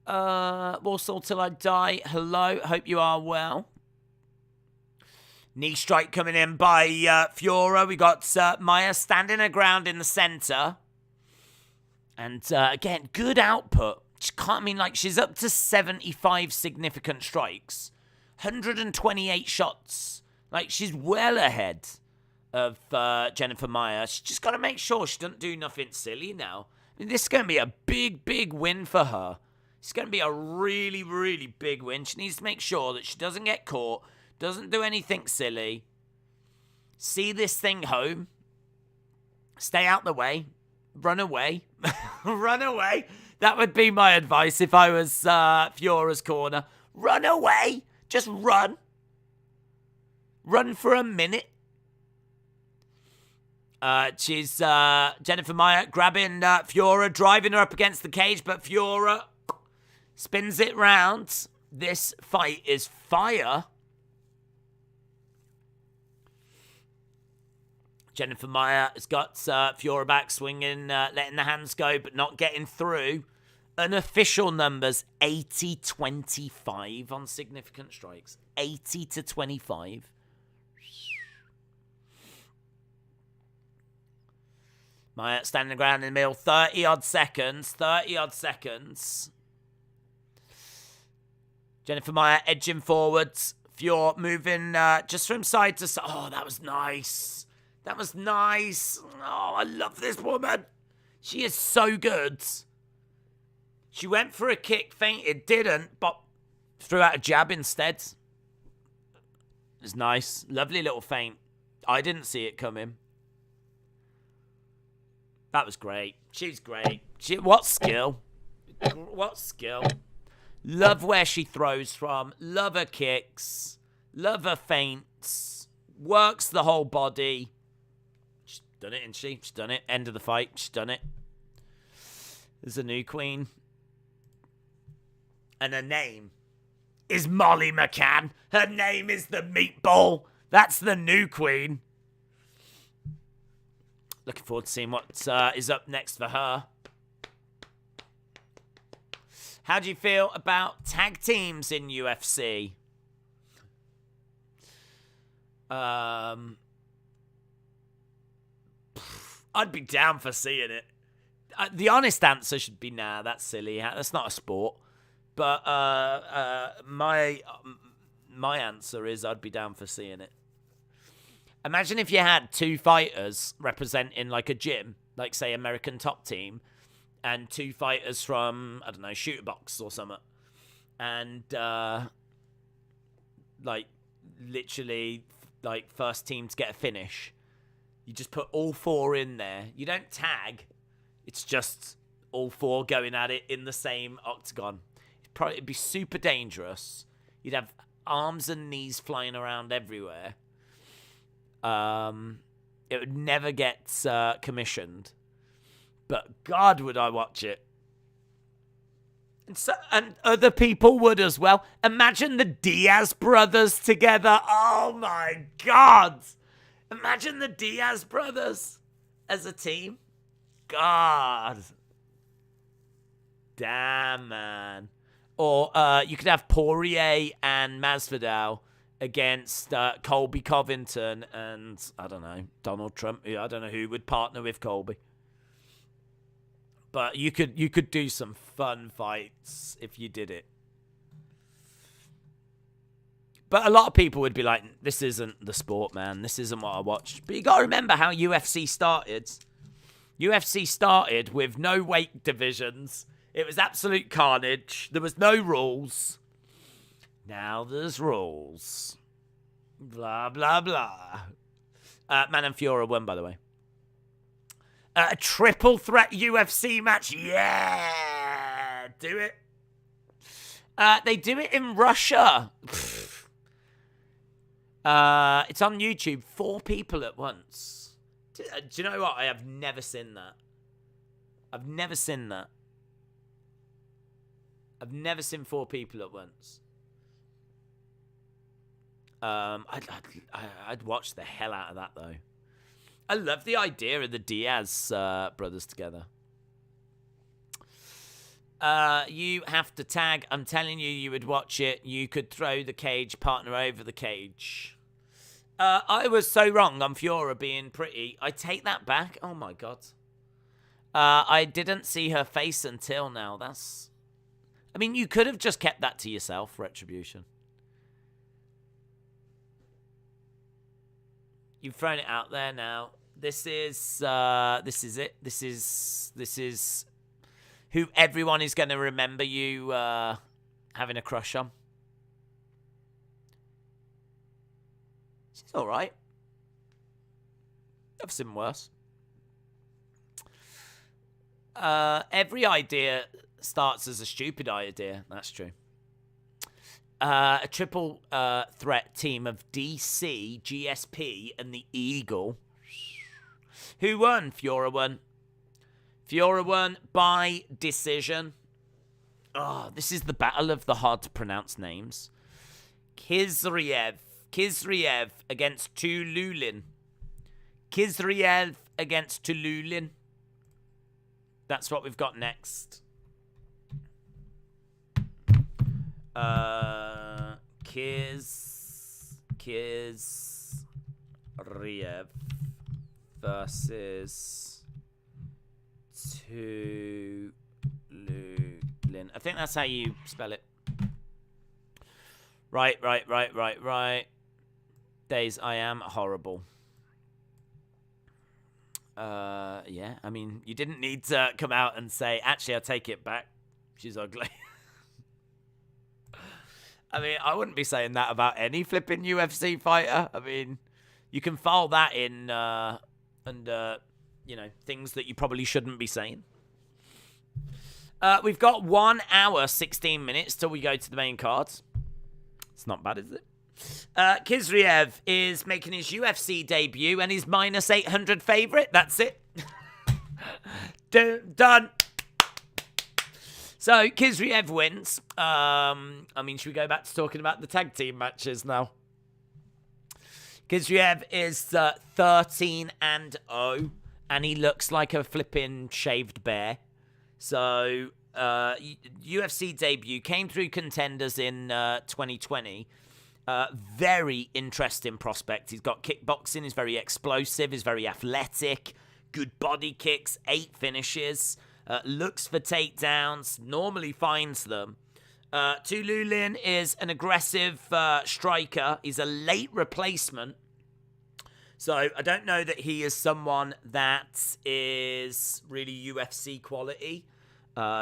Warsaw till I die. Hello, hope you are well. Knee strike coming in by Fiora. We got Maia standing her ground in the center. And again, good output. She's up to 75 significant strikes. 128 shots. Like, she's well ahead of Jennifer Maia. She's just got to make sure she doesn't do nothing silly now. I mean, this is going to be a big, big win for her. It's going to be a really, really big win. She needs to make sure that she doesn't get caught, doesn't do anything silly. See this thing home. Stay out the way. Run away. Run away. That would be my advice if I was Fiora's corner. Run away. Just run. Run for a minute. She's Jennifer Maia grabbing Fiora, driving her up against the cage, but Fiora spins it round. This fight is fire. Jennifer Maia has got Fiora back, swinging, letting the hands go, but not getting through. Unofficial numbers, 80-25 on significant strikes. 80-25. Maia standing the ground in the middle, 30-odd seconds. Jennifer Maia edging forwards. Fiora moving just from side to side. Oh, that was nice. That was nice. Oh, I love this woman. She is so good. She went for a kick, fainted, didn't, but threw out a jab instead. It was nice. Lovely little feint. I didn't see it coming. That was great. She's great. What skill. What skill. Love where she throws from. Love her kicks. Love her feints. Works the whole body. She's done it, isn't she? She's done it. End of the fight. She's done it. There's a new queen. And her name is Molly McCann. Her name is the Meatball. That's the new queen. Looking forward to seeing what is up next for her. How do you feel about tag teams in UFC? I'd be down for seeing it. The honest answer should be, nah, that's silly. That's not a sport. But my answer is I'd be down for seeing it. Imagine if you had two fighters representing like a gym, like say American Top Team, and two fighters from, I don't know, Shooter Box or something. And like literally like first team to get a finish. You just put all four in there. You don't tag. It's just all four going at it in the same octagon. It'd be super dangerous. You'd have arms and knees flying around everywhere. It would never get commissioned. But God, would I watch it. And other people would as well. Imagine the Diaz brothers together. Oh my God. Imagine the Diaz brothers as a team. God. Damn, man. Or you could have Poirier and Masvidal against Colby Covington and, I don't know, Donald Trump. I don't know who would partner with Colby. But you could do some fun fights if you did it. But a lot of people would be like, this isn't the sport, man. This isn't what I watched. But you got to remember how UFC started. UFC started with no weight divisions. It was absolute carnage. There was no rules. Now there's rules. Blah, blah, blah. Man and Fiorot won, by the way. A triple threat UFC match. Yeah. Do it. They do it in Russia. It's on YouTube. 4 people at once. Do you know what? I have never seen that. I've never seen that. I've never seen 4 people at once. I'd watch the hell out of that, though. I love the idea of the Diaz brothers together. You have to tag. I'm telling you, you would watch it. You could throw the cage partner over the cage. I was so wrong on Fiorot being pretty. I take that back. Oh, my God. I didn't see her face until now. I mean, you could have just kept that to yourself, Retribution. You've thrown it out there now. This is it. This is who everyone is going to remember you having a crush on. She's all right. I've seen worse. Every idea starts as a stupid idea. That's true. A triple threat team of DC, GSP, and the Eagle. Who won? Fiorot won. Fiorot won by decision. Oh, this is the battle of the hard-to-pronounce names. Kisriev against Tuliulin. Kisriev against Tuliulin. That's what we've got next. Kisriev versus Tuliulin. I think that's how you spell it. Right. Days, I am horrible. Yeah, I mean, you didn't need to come out and say, actually, I take it back. She's ugly. I mean, I wouldn't be saying that about any flipping UFC fighter. I mean, you can file that in under, things that you probably shouldn't be saying. We've got 1 hour, 16 minutes till we go to the main card. It's not bad, is it? Kisriev is making his UFC debut and his minus 800 favorite. That's it. Done. So, Kisriev wins. I mean, should we go back to talking about the tag team matches now? Kisriev is 13-0, and he looks like a flipping shaved bear. So, UFC debut, came through contenders in 2020. Very interesting prospect. He's got kickboxing, he's very explosive, he's very athletic, good body kicks, 8 finishes, looks for takedowns, normally finds them. Tuliulin is an aggressive striker. He's a late replacement. So I don't know that he is someone that is really UFC quality.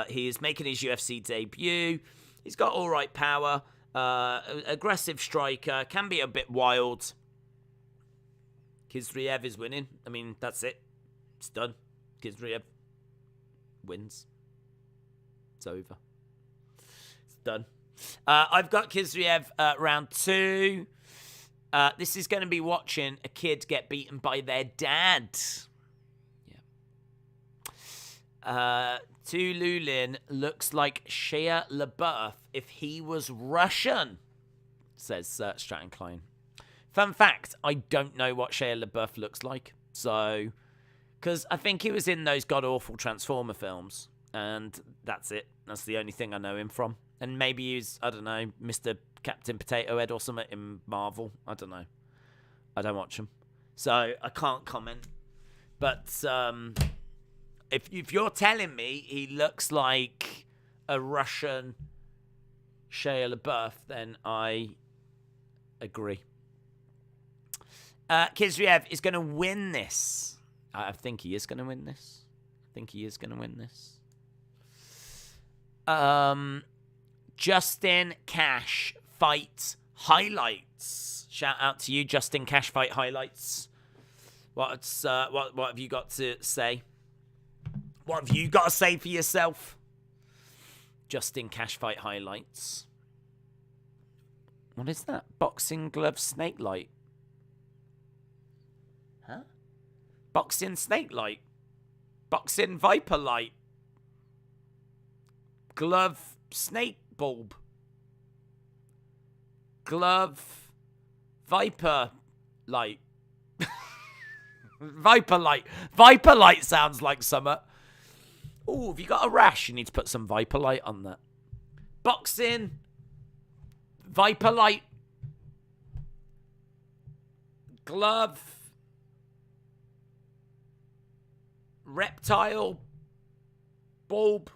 He is making his UFC debut. He's got all right power. Aggressive striker. Can be a bit wild. Kisriev is winning. I mean, that's it. It's done. Kisriev wins. It's over. It's done. I've got Kisriev round 2. This is going to be watching a kid get beaten by their dad. Yeah. Tuliulin looks like Shia LaBeouf if he was Russian, says Stratton Klein. Fun fact, I don't know what Shia LaBeouf looks like. So, because I think he was in those god-awful Transformer films. And that's it. That's the only thing I know him from. And maybe he's, I don't know, Mr. Captain Potato Head or something in Marvel. I don't know. I don't watch them. So, I can't comment. But, if you're telling me he looks like a Russian Shia LaBeouf, then I agree. Kisriev is going to win this. I think he is going to win this. Justin Cash fight highlights. Shout out to you, Justin Cash fight highlights. What have you got to say? What have you got to say for yourself? Justin Cash fight highlights. What is that? Boxing glove snake light. Huh? Boxing snake light. Boxing viper light. Glove snake bulb. Glove viper light. Viper light. Viper light sounds like summer. Oh, have you got a rash? You need to put some Viper Light on that. Boxing. Viper Light. Glove. Reptile. Bulb.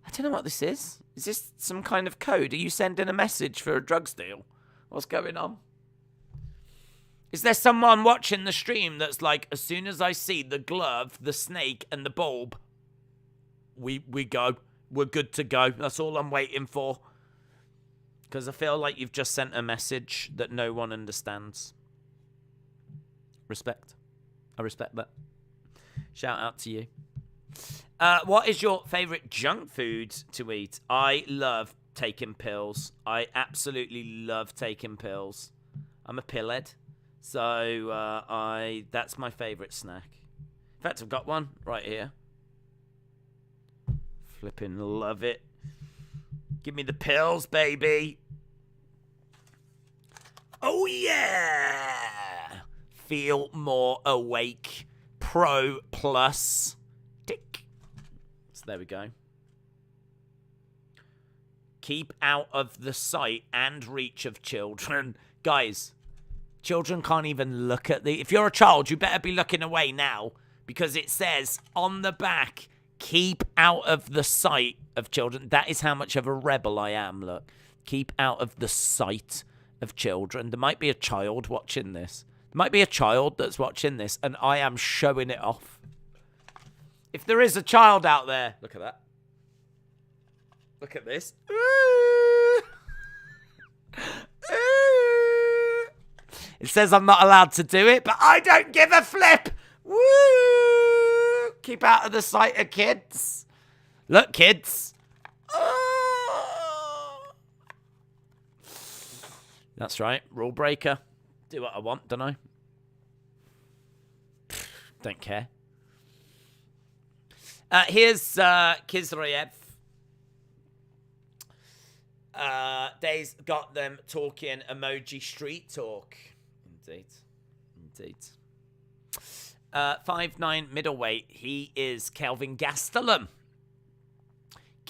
I don't know what this is. Is this some kind of code? Are you sending a message for a drugs deal? What's going on? Is there someone watching the stream that's like, as soon as I see the glove, the snake, and the bulb, we go. We're good to go. That's all I'm waiting for. Because I feel like you've just sent a message that no one understands. Respect. I respect that. Shout out to you. What is your favourite junk food to eat? I love taking pills. I absolutely love taking pills. I'm a pillhead. So, that's my favourite snack. In fact, I've got one right here. Flipping love it. Give me the pills, baby. Oh, yeah. Feel more awake. Pro Plus. Tick. So, there we go. Keep out of the sight and reach of children. Guys. Children can't even look at the... If you're a child, you better be looking away now. Because it says on the back, keep out of the sight of children. That is how much of a rebel I am, look. Keep out of the sight of children. There might be a child watching this. There might be a child that's watching this, and I am showing it off. If there is a child out there... Look at that. Look at this. It says I'm not allowed to do it, but I don't give a flip. Woo! Keep out of the sight of kids. Look, kids. Oh. That's right. Rule breaker. Do what I want, don't I? Don't care. Here's Kisriev. Days got them talking emoji street talk. Indeed. 5'9" middleweight. He is Kelvin Gastelum.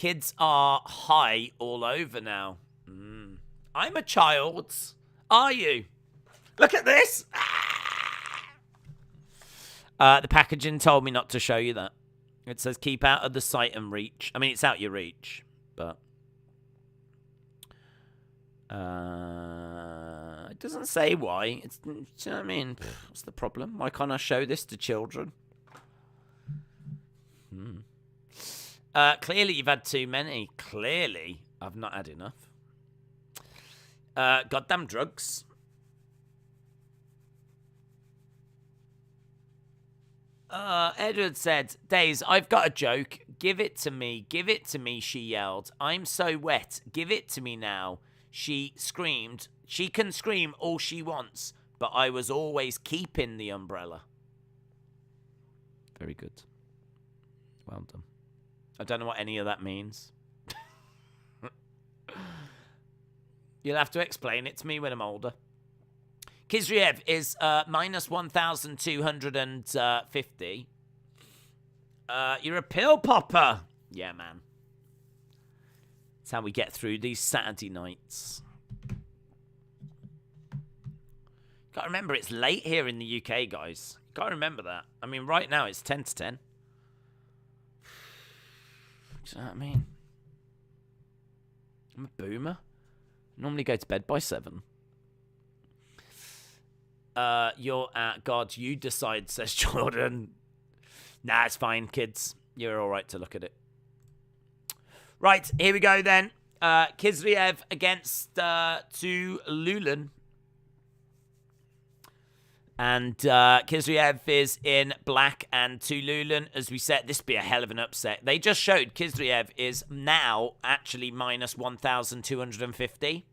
Kids are high all over now. I'm a child. Are you? Look at this. The packaging told me not to show you that. It says keep out of the sight and reach. I mean, it's out your reach, but it doesn't say why. Do you know what I mean? What's the problem? Why can't I show this to children? Clearly, you've had too many. Clearly, I've not had enough. Goddamn drugs. Edward said, Days, I've got a joke. Give it to me. Give it to me, she yelled. I'm so wet. Give it to me now. She screamed. She can scream all she wants, but I was always keeping the umbrella. Very good. Well done. I don't know what any of that means. You'll have to explain it to me when I'm older. Kisriev is minus 1,250. You're a pill popper. Yeah, man. That's how we get through these Saturday nights. Gotta remember, it's late here in the UK, guys. Gotta remember that. I mean, right now it's 10 to 10. Do you know what I mean? I'm a boomer. I normally go to bed by 7. You're at God, you decide, says Jordan. Nah, it's fine, kids. You're alright to look at it. Right, here we go then. Kisriev against Tuliulin. And Kisriev is in black, and Tuliulin, as we said, this would be a hell of an upset. They just showed Kisriev is now actually minus 1,250.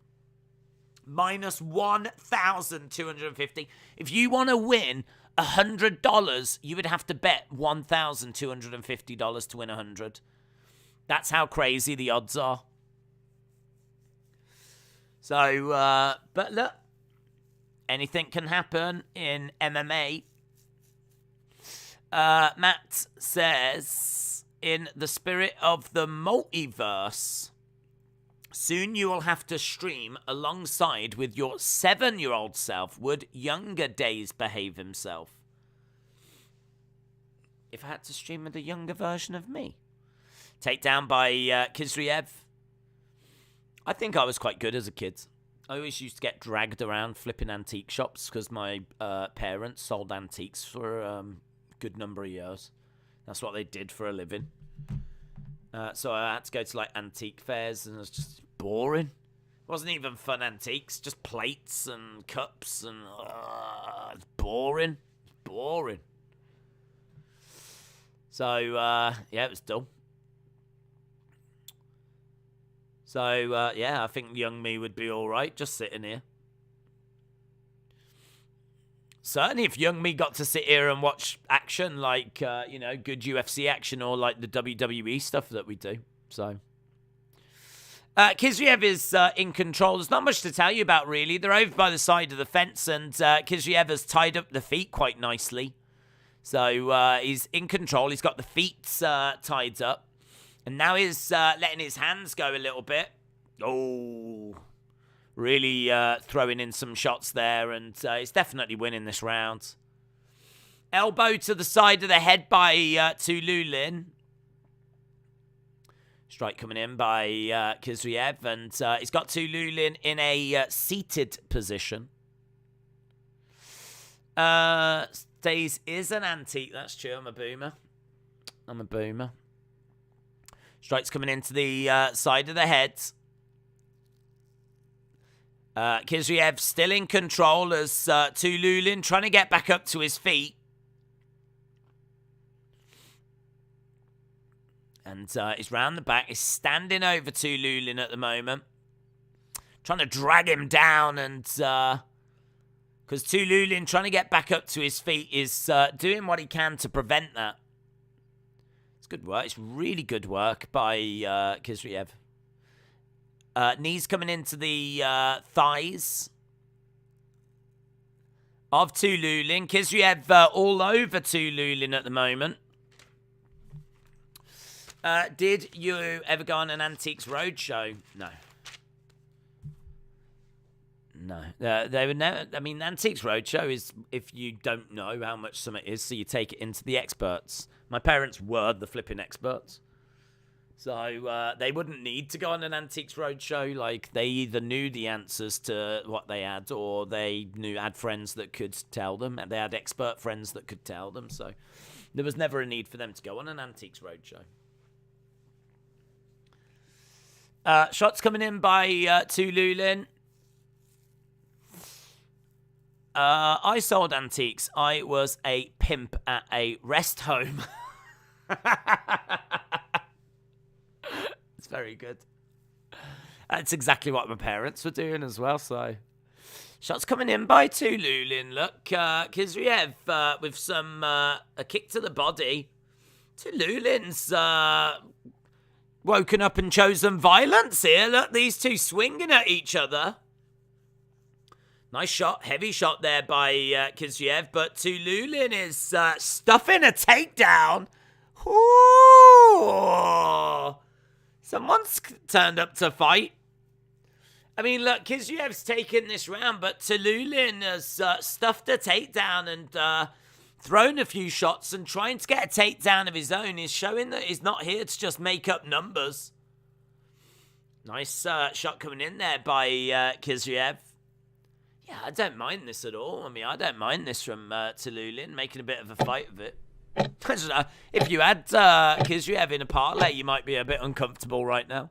Minus 1,250. If you want to win $100, you would have to bet $1,250 to win 100. That's how crazy the odds are. So, but look. Anything can happen in MMA. Matt says, in the spirit of the multiverse, soon you will have to stream alongside with your 7-year-old self. Would younger Days behave himself? If I had to stream with a younger version of me. Takedown by Kisriev. I think I was quite good as a kid. I always used to get dragged around flipping antique shops because my parents sold antiques for a good number of years. That's what they did for a living. So I had to go to like antique fairs, and it was just boring. It wasn't even fun antiques, just plates and cups, and it's boring. It's boring. So yeah, it was dull. So, yeah, I think young me would be all right just sitting here. Certainly if young me got to sit here and watch action like, you know, good UFC action or like the WWE stuff that we do. So, Kisriev is in control. There's not much to tell you about, really. They're over by the side of the fence, and Kisriev has tied up the feet quite nicely. So, he's in control. He's got the feet tied up. And now he's letting his hands go a little bit. Oh, really throwing in some shots there. And he's definitely winning this round. Elbow to the side of the head by Tuliulin. Strike coming in by Kisriev. And he's got Tuliulin in a seated position. Days is an antique. That's true. I'm a boomer. I'm a boomer. Strikes coming into the side of the head. Kisriev still in control as Tuliulin trying to get back up to his feet. And he's round the back. He's standing over Tuliulin at the moment. Trying to drag him down, and because Tuliulin trying to get back up to his feet is doing what he can to prevent that. Good work. It's really good work by Kisriev. Knees coming into the thighs of Tuliulin. Kisriev all over Tuliulin at the moment. Did you ever go on an Antiques Roadshow? No. No. They would never. I mean, Antiques Roadshow is if you don't know how much something is, so you take it into the experts. My parents were the flipping experts. So they wouldn't need to go on an Antiques Roadshow. Like, they either knew the answers to what they had, or they had friends that could tell them. And they had expert friends that could tell them. So there was never a need for them to go on an Antiques Roadshow. Shots coming in by Tuliulin. I sold antiques. I was a pimp at a rest home. It's very good. That's exactly what my parents were doing as well, so. Shots coming in by Tuliulin. Look, Kisriev with some, a kick to the body. Tuliulin's woken up and chosen violence here. Look, these two swinging at each other. Nice shot, heavy shot there by Kisriev, but Tuliulin is stuffing a takedown. Ooh. Someone's turned up to fight. I mean, look, Kisriev's taken this round, but Tuliulin has stuffed a takedown and thrown a few shots, and trying to get a takedown of his own is showing that he's not here to just make up numbers. Nice shot coming in there by Kisriev. Yeah, I don't mind this at all. I mean, I don't mind this from Tuliulin, making a bit of a fight of it. If you had Kisriev in a parlay, you might be a bit uncomfortable right now.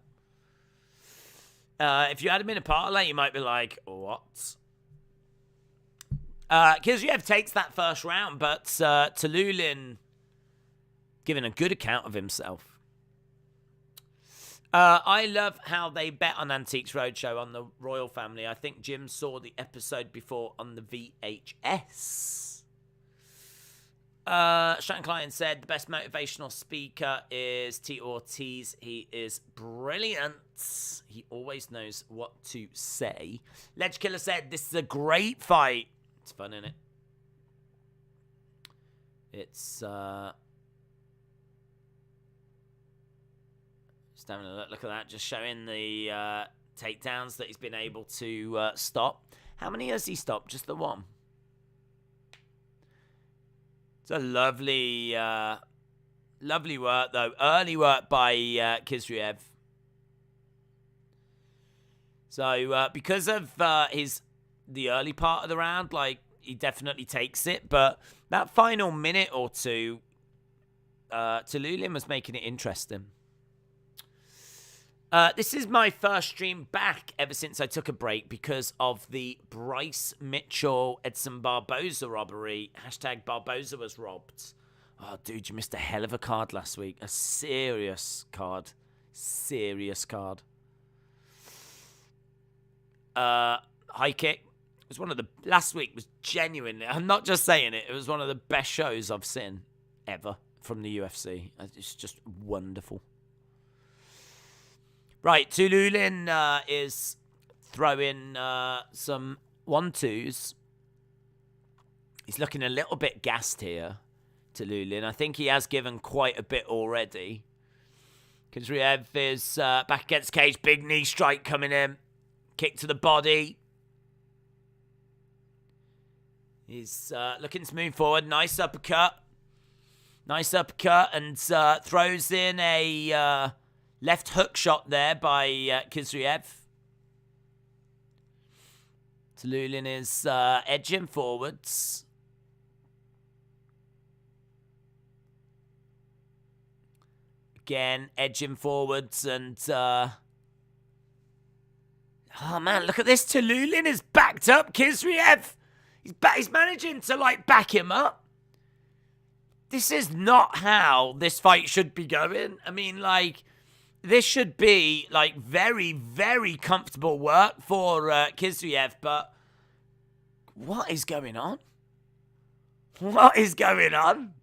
If you had him in a parlay, you might be like, what? Kisriev takes that first round, but Tuliulin giving a good account of himself. I love how they bet on Antiques Roadshow on the Royal Family. I think Jim saw the episode before on the VHS. Stratton Klein said the best motivational speaker is T. Ortiz. He is brilliant. He always knows what to say. Ledge Killer said this is a great fight. It's fun, isn't it? It's just having a look at that, just showing the takedowns that he's been able to stop. How many has he stopped? Just the one. It's a lovely, lovely work, though. Early work by Kisriev. So, because of the early part of the round, like, he definitely takes it. But that final minute or two, Tuliulin was making it interesting. This is my first stream back ever since I took a break because of the Bryce Mitchell Edson Barboza robbery. Hashtag Barboza was robbed. Oh, dude, you missed a hell of a card last week. A serious card. Serious card. High kick. It was one of the... Last week was genuinely... I'm not just saying it. It was one of the best shows I've seen ever from the UFC. It's just wonderful. Right, Tuliulin is throwing some 1-2s. He's looking a little bit gassed here, Tuliulin. I think he has given quite a bit already. Kisriev is back against cage. Big knee strike coming in. Kick to the body. He's looking to move forward. Nice uppercut. Nice uppercut. And throws in a... left hook shot there by Kisriev. Tuliulin is edging forwards. Again, edging forwards and... Oh, man, look at this. Tuliulin is backed up. Kisriev, he's managing to, like, back him up. This is not how this fight should be going. I mean, like... This should be, like, very, very comfortable work for Kisriev, but what is going on? What is going on?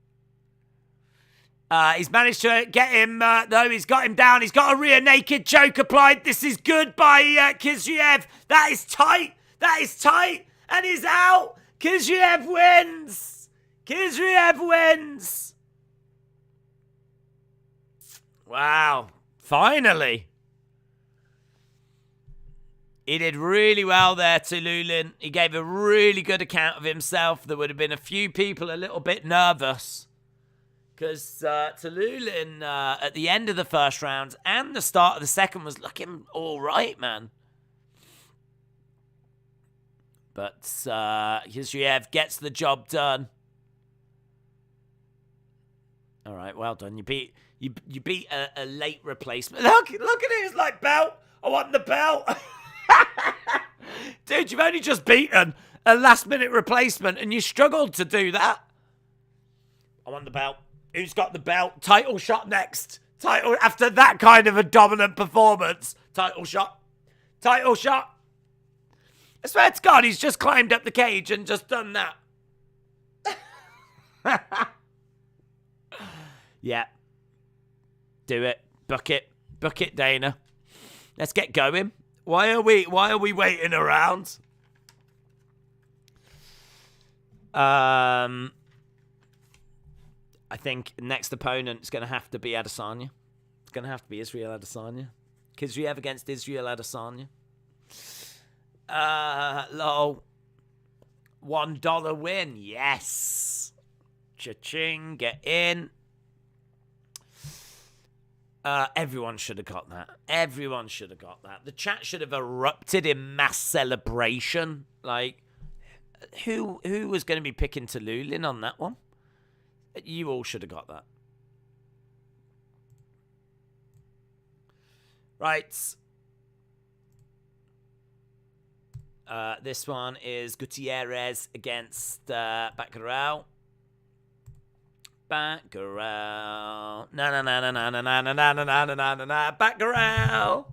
He's managed to get him, though. He's got him down. He's got a rear naked choke applied. This is good by Kisriev. That is tight. That is tight. And he's out. Kisriev wins. Kisriev wins. Wow. Finally. He did really well there, Tuliulin. He gave a really good account of himself. There would have been a few people a little bit nervous. Because Tuliulin, at the end of the first round and the start of the second, was looking all right, man. But Kisriev gets the job done. All right, well done. You beat a late replacement. Look at his like belt. I want the belt. Dude, you've only just beaten a last-minute replacement and you struggled to do that. I want the belt. Who's got the belt? Title shot next. Title after that kind of a dominant performance. Title shot. Title shot. I swear to God, he's just climbed up the cage and just done that. Yeah. Do it. Book it. Book it, Dana. Let's get going. Why are we waiting around? I think next opponent is going to have to be Adesanya. It's going to have to be Israel Adesanya. Kisriev against Israel Adesanya. Lol. $1 win. Yes. Cha-ching. Get in. Everyone should have got that. Everyone should have got that. The chat should have erupted in mass celebration. Like, who was going to be picking Tuliulin on that one? You all should have got that. Right. This one is Gutierrez against Batgerel. Batgerel. Batgerel.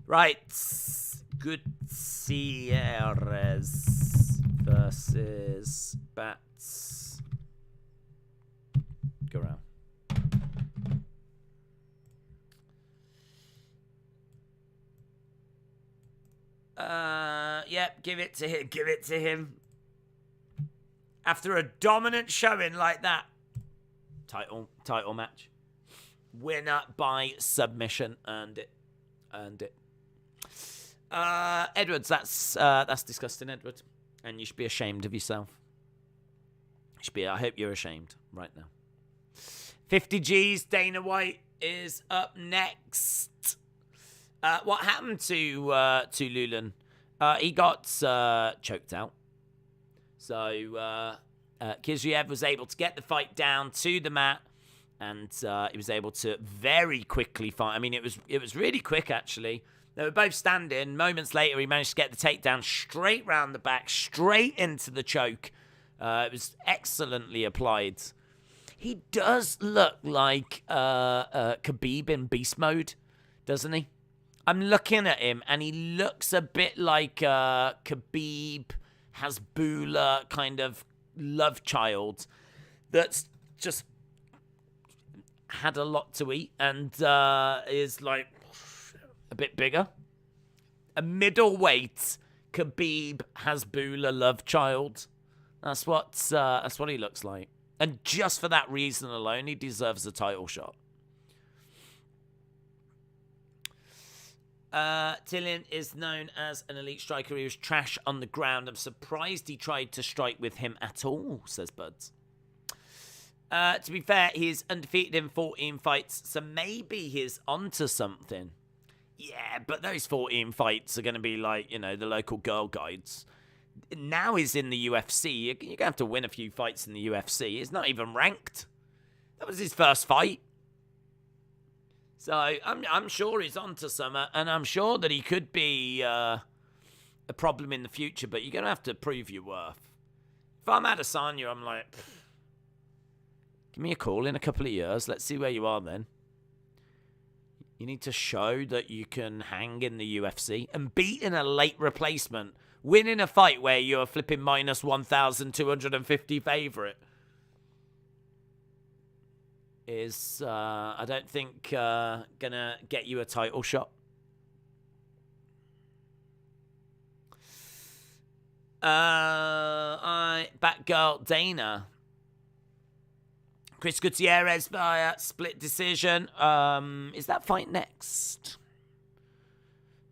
Right. Gutierrez versus Batgerel. Yep, give it to him. Give it to him. After a dominant showing like that. Title match. Winner by submission. Earned it. Earned it. Edwards, that's disgusting, Edwards. And you should be ashamed of yourself. You should be. I hope you're ashamed right now. 50 G's, Dana White is up next. What happened to Tuliulin? He got choked out. So Kisriev was able to get the fight down to the mat, and he was able to very quickly fight. I mean, it was really quick, actually. They were both standing. Moments later, he managed to get the takedown straight round the back, straight into the choke. It was excellently applied. He does look like Khabib in beast mode, doesn't he? I'm looking at him, and he looks a bit like Khabib Hasbulla kind of love child that's just had a lot to eat and is like a bit bigger. A middleweight Khabib Hasbulla love child. That's what he looks like. And just for that reason alone, he deserves a title shot. Tuliulin is known as an elite striker. He was trash on the ground. I'm surprised he tried to strike with him at all, says Buds. To be fair, he's undefeated in 14 fights, so maybe he's onto something. Yeah, but those 14 fights are going to be like, you know, the local girl guides. Now he's in the UFC. You're going to have to win a few fights in the UFC. He's not even ranked. That was his first fight. So I'm sure he's onto something, and I'm sure that he could be a problem in the future, but you're going to have to prove your worth. If I'm Adesanya, I'm like, give me a call in a couple of years. Let's see where you are then. You need to show that you can hang in the UFC and beating a late replacement, winning a fight where you're flipping minus 1,250 favorite. Is, I don't think, gonna get you a title shot. Batgirl Dana. Chris Gutierrez via split decision. Is that fight next?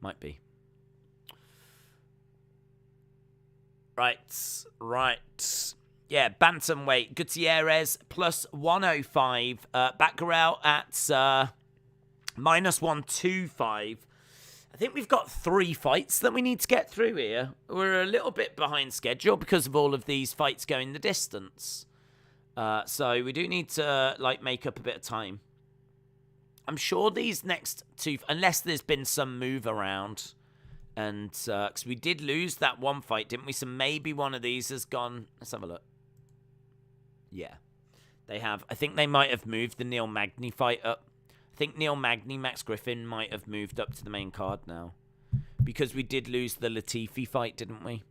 Might be. Right. Yeah, bantamweight. Gutierrez plus 105. Batgerel at minus 125. I think we've got 3 fights that we need to get through here. We're a little bit behind schedule because of all of these fights going the distance. So we do need to make up a bit of time. I'm sure these next 2, unless there's been some move around, and because we did lose that one fight, didn't we? So maybe one of these has gone. Let's have a look. Yeah, they have. I think they might have moved the Neil Magny fight up. I think Neil Magny, Max Griffin might have moved up to the main card now, because we did lose the Latifi fight, didn't we?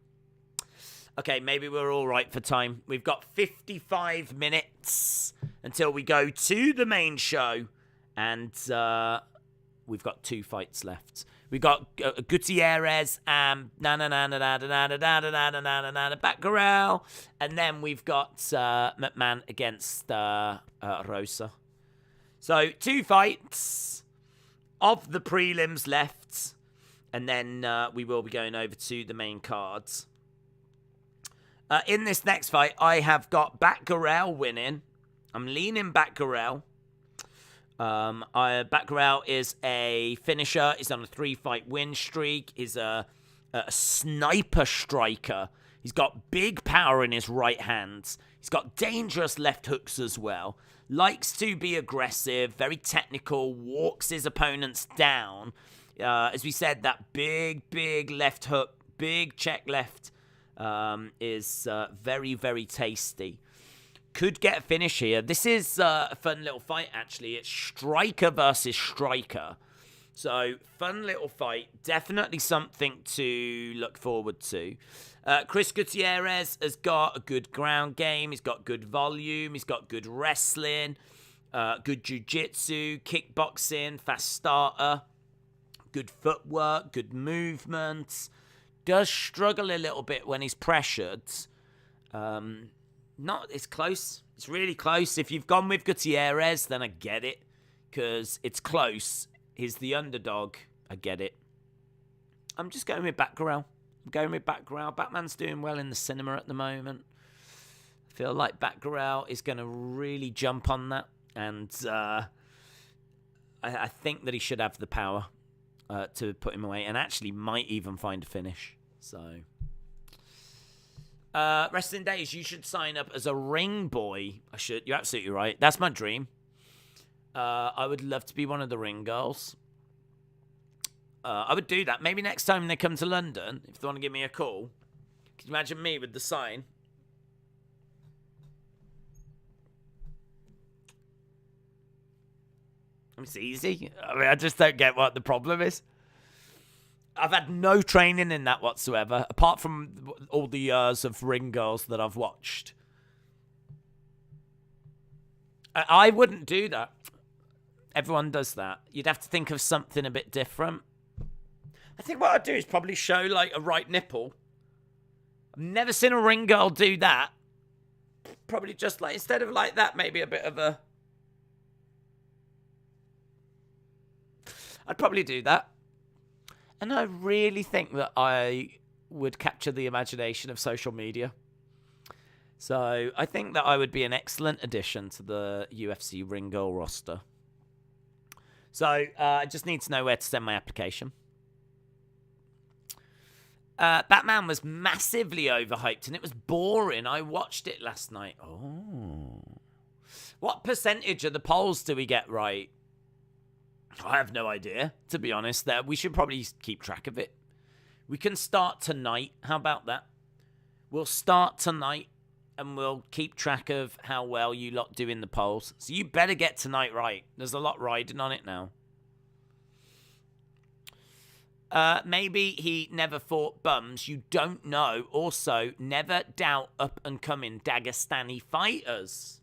Okay, maybe we're all right for time. We've got 55 minutes until we go to the main show, and we've got 2 fights left. We got Gutierrez and Batgerel, and then we've got McMahon against Rosa. So 2 fights of the prelims left, and then we will be going over to the main cards. In this next fight, I have got Batgerel winning. I'm leaning Batgerel. Batgerel is a finisher. He's on a 3-fight win streak. He's a sniper striker. He's got big power in his right hand. He's got dangerous left hooks as well. Likes to be aggressive, very technical, walks his opponents down. As we said, that big left hook, big check left is very, very tasty. Could get a finish here. This is a fun little fight, actually. It's striker versus striker. So, fun little fight. Definitely something to look forward to. Chris Gutierrez has got a good ground game. He's got good volume. He's got good wrestling. Good jiu-jitsu, kickboxing, fast starter. Good footwork, good movement. Does struggle a little bit when he's pressured. It's close. It's really close. If you've gone with Gutierrez, then I get it. Because it's close. He's the underdog. I get it. I'm just going with Batgerel. Batman's doing well in the cinema at the moment. I feel like Batgerel is going to really jump on that. And I think that he should have the power to put him away. And actually might even find a finish. So... Wrestling Days, you should sign up as a ring boy. I should. You're absolutely right. That's my dream. I would love to be one of the ring girls. I would do that. Maybe next time they come to London, if they want to give me a call. Can you imagine me with the sign? It's easy. I mean, I just don't get what the problem is. I've had no training in that whatsoever, apart from all the years of ring girls that I've watched. I wouldn't do that. Everyone does that. You'd have to think of something a bit different. I think what I'd do is probably show, like, a right nipple. I've never seen a ring girl do that. Probably just, like, instead of like that, maybe a bit of a... I'd probably do that. And I really think that I would capture the imagination of social media. So I think that I would be an excellent addition to the UFC ring girl roster. So I just need to know where to send my application. Batman was massively overhyped and it was boring. I watched it last night. Oh. What percentage of the polls do we get right? I have no idea, to be honest. We should probably keep track of it. We can start tonight. How about that? We'll start tonight and we'll keep track of how well you lot do in the polls. So you better get tonight right. There's a lot riding on it now. Maybe he never fought bums. You don't know. Also, never doubt up-and-coming Dagestani fighters.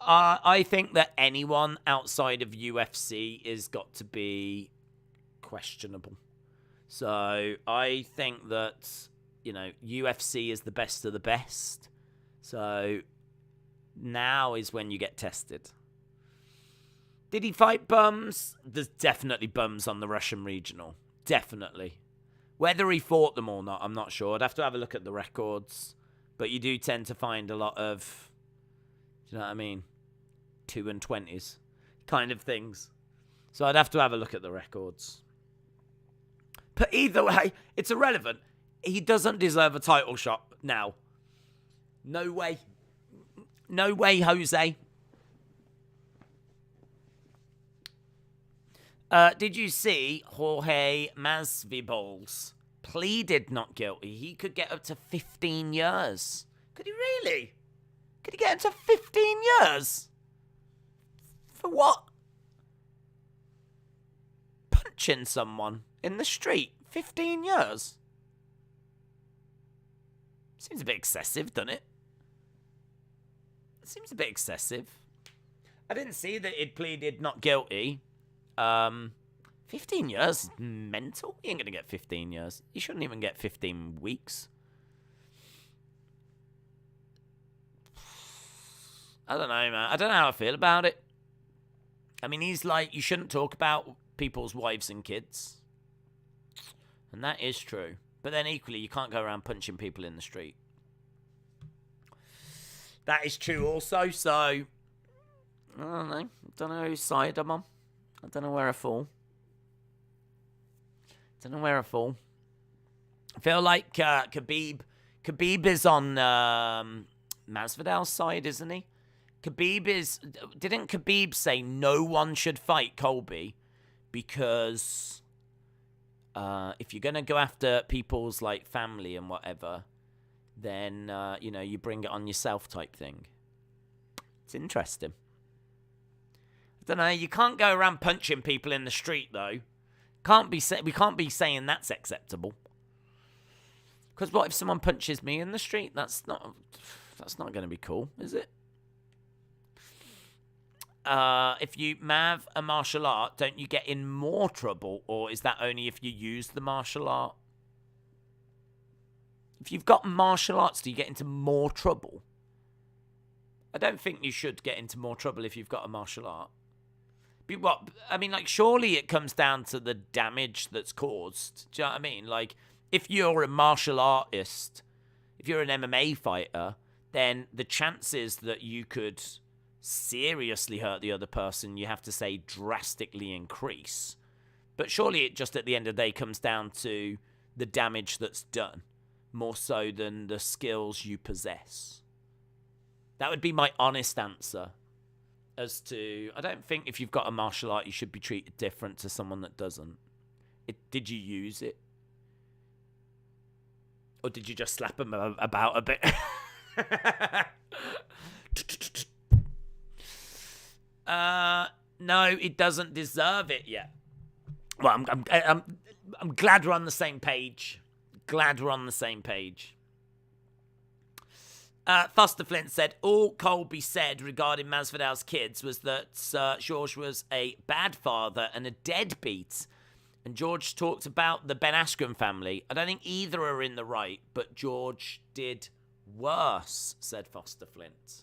I think that anyone outside of UFC is got to be questionable. So I think that, UFC is the best of the best. So Now is when you get tested. Did he fight bums? There's definitely bums on the Russian regional. Definitely. Whether he fought them or not, I'm not sure. I'd have to have a look at the records. But you do tend to find a lot of, do you know what I mean? 2 and 20s kind of things. So I'd have to have a look at the records. But either way, it's irrelevant. He doesn't deserve a title shot now. No way. No way, Jose. Did you see Jorge Masvidal's pleaded not guilty? He could get up to 15 years. Could he really? Could he get up to 15 years? For what? Punching someone in the street. 15 years? Seems a bit excessive, doesn't it? It seems a bit excessive. I didn't see that he'd pleaded not guilty. 15 years is mental. He ain't gonna get 15 years. He shouldn't even get 15 weeks. I don't know, man. I don't know how I feel about it. I mean, he's like, you shouldn't talk about people's wives and kids. And that is true. But then equally, you can't go around punching people in the street. That is true also, so I don't know. I don't know whose side I'm on. I don't know where I fall. I feel like Khabib is on Masvidal's side, isn't he? Didn't Khabib say no one should fight Colby because if you're going to go after people's like family and whatever, then you bring it on yourself type thing. It's interesting. I don't know. You can't go around punching people in the street, though. We can't be saying that's acceptable. Because what if someone punches me in the street? That's not going to be cool, is it? If you have a martial art, don't you get in more trouble, or is that only if you use the martial art? If you've got martial arts, do you get into more trouble? I don't think you should get into more trouble if you've got a martial art. But what? I mean, like, surely it comes down to the damage that's caused. Do you know what I mean? Like, if you're a martial artist, if you're an MMA fighter, then the chances that you could seriously hurt the other person, you have to say, drastically increase. But surely it just at the end of the day comes down to the damage that's done, more so than the skills you possess. That would be my honest answer. As to, I don't think if you've got a martial art, you should be treated different to someone that doesn't. Did you use it? Or did you just slap them about a bit? No, it doesn't deserve it yet. Well, I'm glad we're on the same page. Foster Flint said, all Colby said regarding Masvidal's kids was that George was a bad father and a deadbeat. And George talked about the Ben Askren family. I don't think either are in the right, but George did worse, said Foster Flint.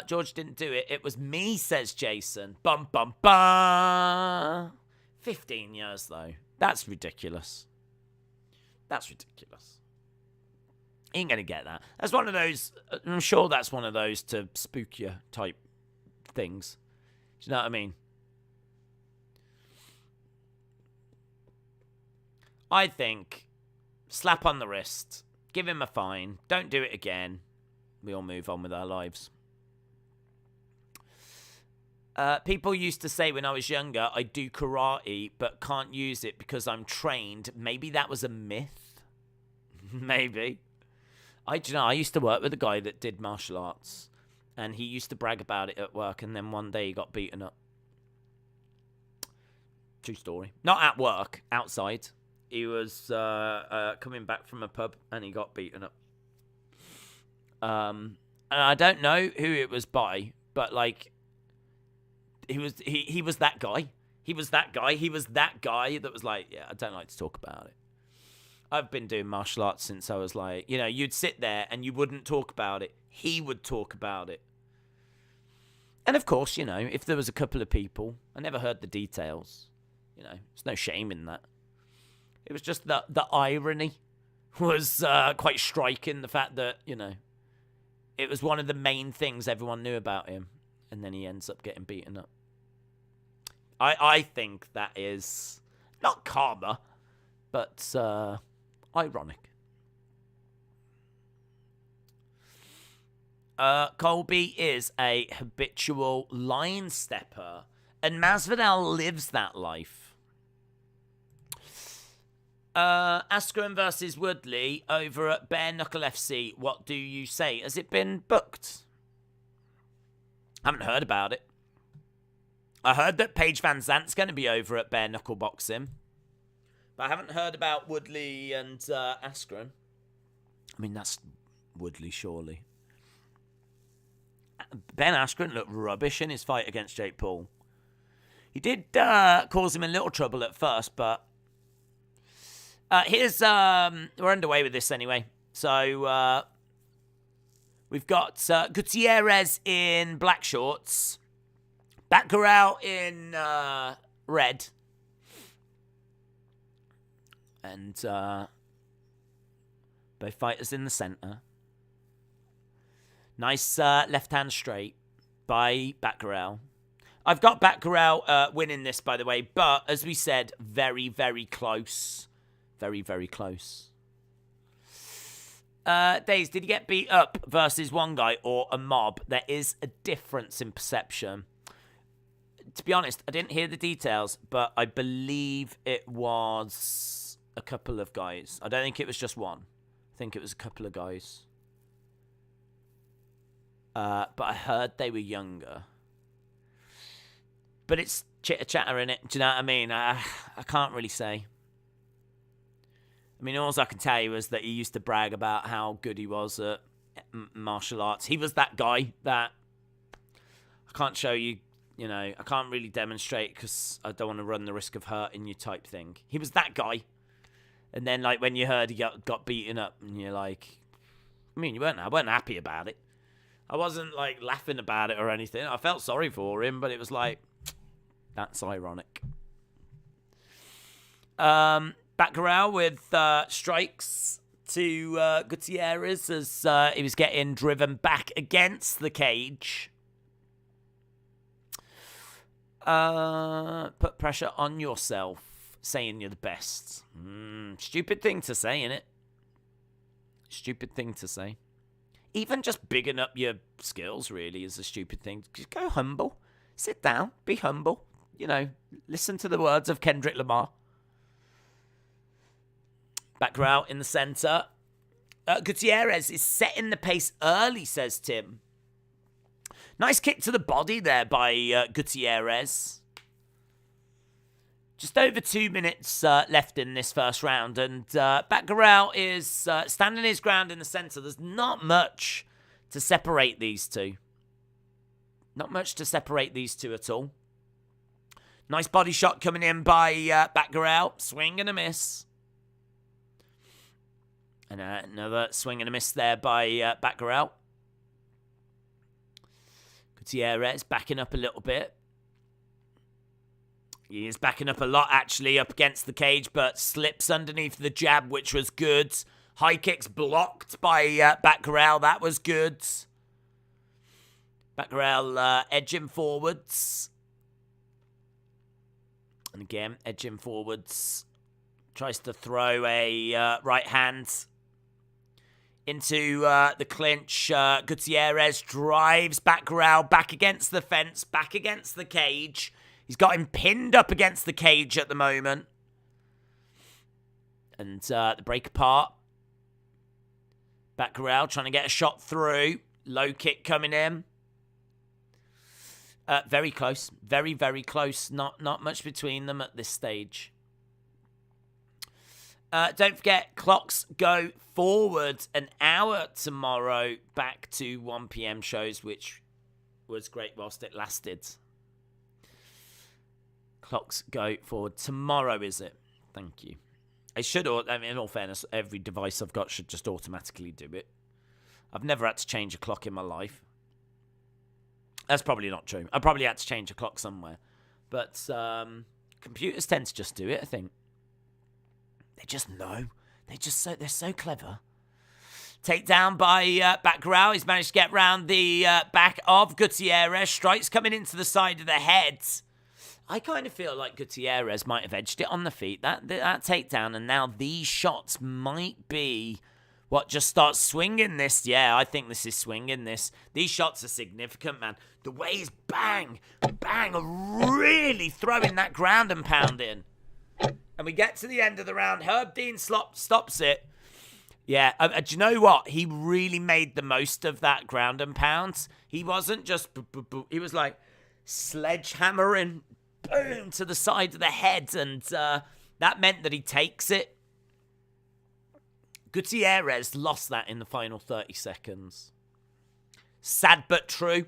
George didn't do it. It was me, says Jason. Bum, bum, bum. 15 years, though. That's ridiculous. He ain't going to get that. That's one of those, I'm sure that's one of those to spook you type things. Do you know what I mean? I think, slap on the wrist, give him a fine, don't do it again. We all move on with our lives. People used to say when I was younger, I do karate, but can't use it because I'm trained. Maybe that was a myth. Maybe. I used to work with a guy that did martial arts, and he used to brag about it at work, and then one day he got beaten up. True story. Not at work, outside. He was coming back from a pub, and he got beaten up. And I don't know who it was by, but like, he was that guy. He was that guy that was like, yeah, I don't like to talk about it. I've been doing martial arts since I was like, you'd sit there and you wouldn't talk about it. He would talk about it. And of course, if there was a couple of people, I never heard the details. There's no shame in that. It was just the irony was quite striking. The fact that, it was one of the main things everyone knew about him. And then he ends up getting beaten up. I think that is not karma, but ironic. Colby is a habitual line stepper, and Masvidal lives that life. Askarov versus Woodley over at Bare Knuckle FC. What do you say? Has it been booked? Haven't heard about it. I heard that Paige Van Zant's going to be over at Bare Knuckle Boxing. But I haven't heard about Woodley and Askarov. I mean, that's Woodley, surely. Ben Askren looked rubbish in his fight against Jake Paul. He did cause him a little trouble at first, but we're underway with this anyway. So we've got Gutierrez in black shorts, Batgerel in red, and both fighters in the center. Nice left hand straight by Batgerel. I've got Batgerel winning this, by the way, but as we said, very, very close. Very, very close. Days, did he get beat up versus one guy or a mob? There is a difference in perception. To be honest, I didn't hear the details, but I believe it was a couple of guys. I don't think it was just one. I think it was a couple of guys. But I heard they were younger. But it's chitter-chatter in it. Do you know what I mean? I can't really say. I mean, all I can tell you is that he used to brag about how good he was at martial arts. He was that guy that I can't show you, I can't really demonstrate because I don't want to run the risk of hurting you type thing. He was that guy. And then, like, when you heard he got beaten up and you're like, I mean, I weren't happy about it. I wasn't, like, laughing about it or anything. I felt sorry for him, but it was like, that's ironic. Batgerel with strikes to Gutierrez as he was getting driven back against the cage. Put pressure on yourself, saying you're the best. Stupid thing to say, innit? Stupid thing to say. Even just bigging up your skills, really, is a stupid thing. Just go humble. Sit down. Be humble. Listen to the words of Kendrick Lamar. Batgerel in the center. Gutierrez is setting the pace early, says Tim. Nice kick to the body there by Gutierrez. Just over 2 minutes left in this first round, and Batgerel is standing his ground in the center. There's not much to separate these two. Not much to separate these two at all. Nice body shot coming in by Batgerel. Swing and a miss. And another swing and a miss there by Batgerel. Gutierrez backing up a little bit. He is backing up a lot, actually, up against the cage, but slips underneath the jab, which was good. High kicks blocked by Batgerel. That was good. Batgerel edging forwards. And again, edging forwards. Tries to throw a right hand into the clinch. Gutierrez drives Batgerel back against the fence, back against the cage. He's got him pinned up against the cage at the moment. And the break apart. Batgerel trying to get a shot through. Low kick coming in. Very close. Very, very close. Not much between them at this stage. Don't forget, clocks go forward an hour tomorrow back to 1 p.m. shows, which was great whilst it lasted. Clocks go forward tomorrow, is it? Thank you. It should, I mean, in all fairness, every device I've got should just automatically do it. I've never had to change a clock in my life. That's probably not true. I probably had to change a clock somewhere. But computers tend to just do it, I think. They just know. They're so clever. Takedown by Batgerel. He's managed to get round the back of Gutierrez. Strikes coming into the side of the head. I kind of feel like Gutierrez might have edged it on the feet. That takedown, and now these shots might be what just starts swinging this. Yeah, I think this is swinging this. These shots are significant, man. The way he's bang, really throwing that ground and pound in. And we get to the end of the round. Herb Dean stops it. Yeah, do you know what? He really made the most of that ground and pounds. He wasn't just... He was like sledgehammering, boom, to the side of the head. And that meant that he takes it. Gutierrez lost that in the final 30 seconds. Sad but true.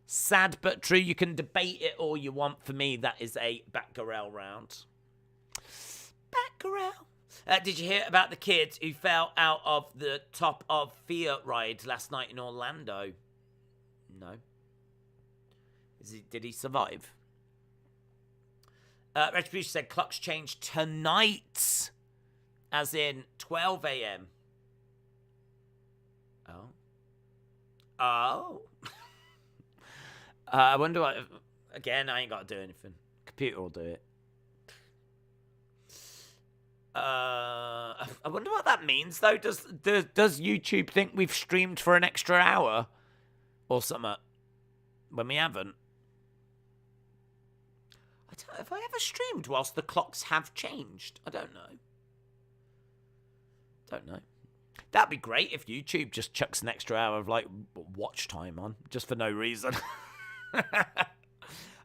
Sad but true. You can debate it all you want. For me, that is a Batgerel round. Batgerel. Did you hear about the kid who fell out of the top of Fiorot ride last night in Orlando? No. Did he survive? Retribution said clocks change tonight, as in 12 a.m. Oh. I wonder what... Again, I ain't got to do anything. Computer will do it. I wonder what that means, though. Does YouTube think we've streamed for an extra hour or something when we haven't? Have I ever streamed whilst the clocks have changed? I don't know. That'd be great if YouTube just chucks an extra hour of, like, watch time on, just for no reason.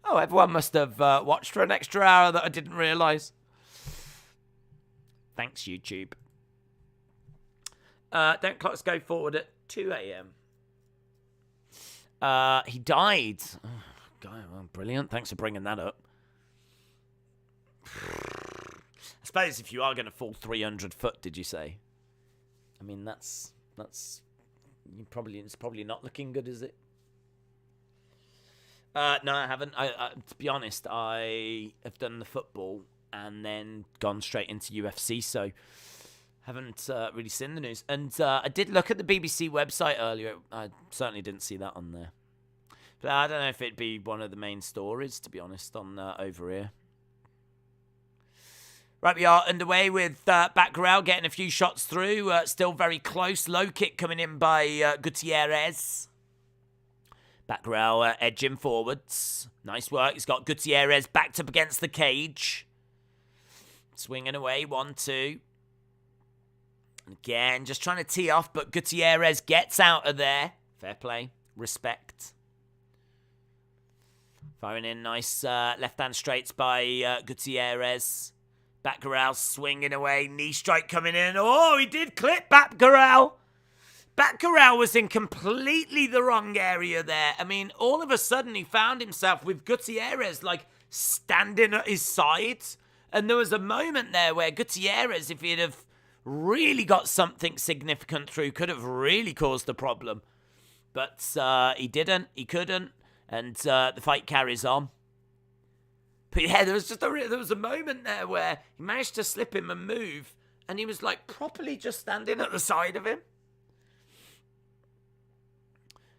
Oh, everyone must have watched for an extra hour that I didn't realise. Thanks, YouTube. Don't clocks go forward at 2 a.m. He died. Oh, God, well, brilliant. Thanks for bringing that up. I suppose if you are going to fall 300 foot, did you say? I mean, it's probably not looking good, is it? No, I haven't. To be honest, I have done the football and then gone straight into UFC, so haven't really seen the news. And I did look at the BBC website earlier. I certainly didn't see that on there. But I don't know if it'd be one of the main stories, to be honest, on over here. Right, we are underway with Batgerel getting a few shots through. Still very close. Low kick coming in by Gutierrez. Batgerel edging forwards. Nice work. He's got Gutierrez backed up against the cage. Swinging away. 1-2. Again, just trying to tee off, but Gutierrez gets out of there. Fair play. Respect. Firing in nice left-hand straights by Gutierrez. Batgerel swinging away. Knee strike coming in. Oh, he did clip Batgerel. Batgerel was in completely the wrong area there. I mean, all of a sudden he found himself with Gutierrez, like, standing at his side. And there was a moment there where Gutierrez, if he'd have really got something significant through, could have really caused a problem. But he didn't. He couldn't. And the fight carries on. But yeah, there was a moment there where he managed to slip him and move, and he was like properly just standing at the side of him.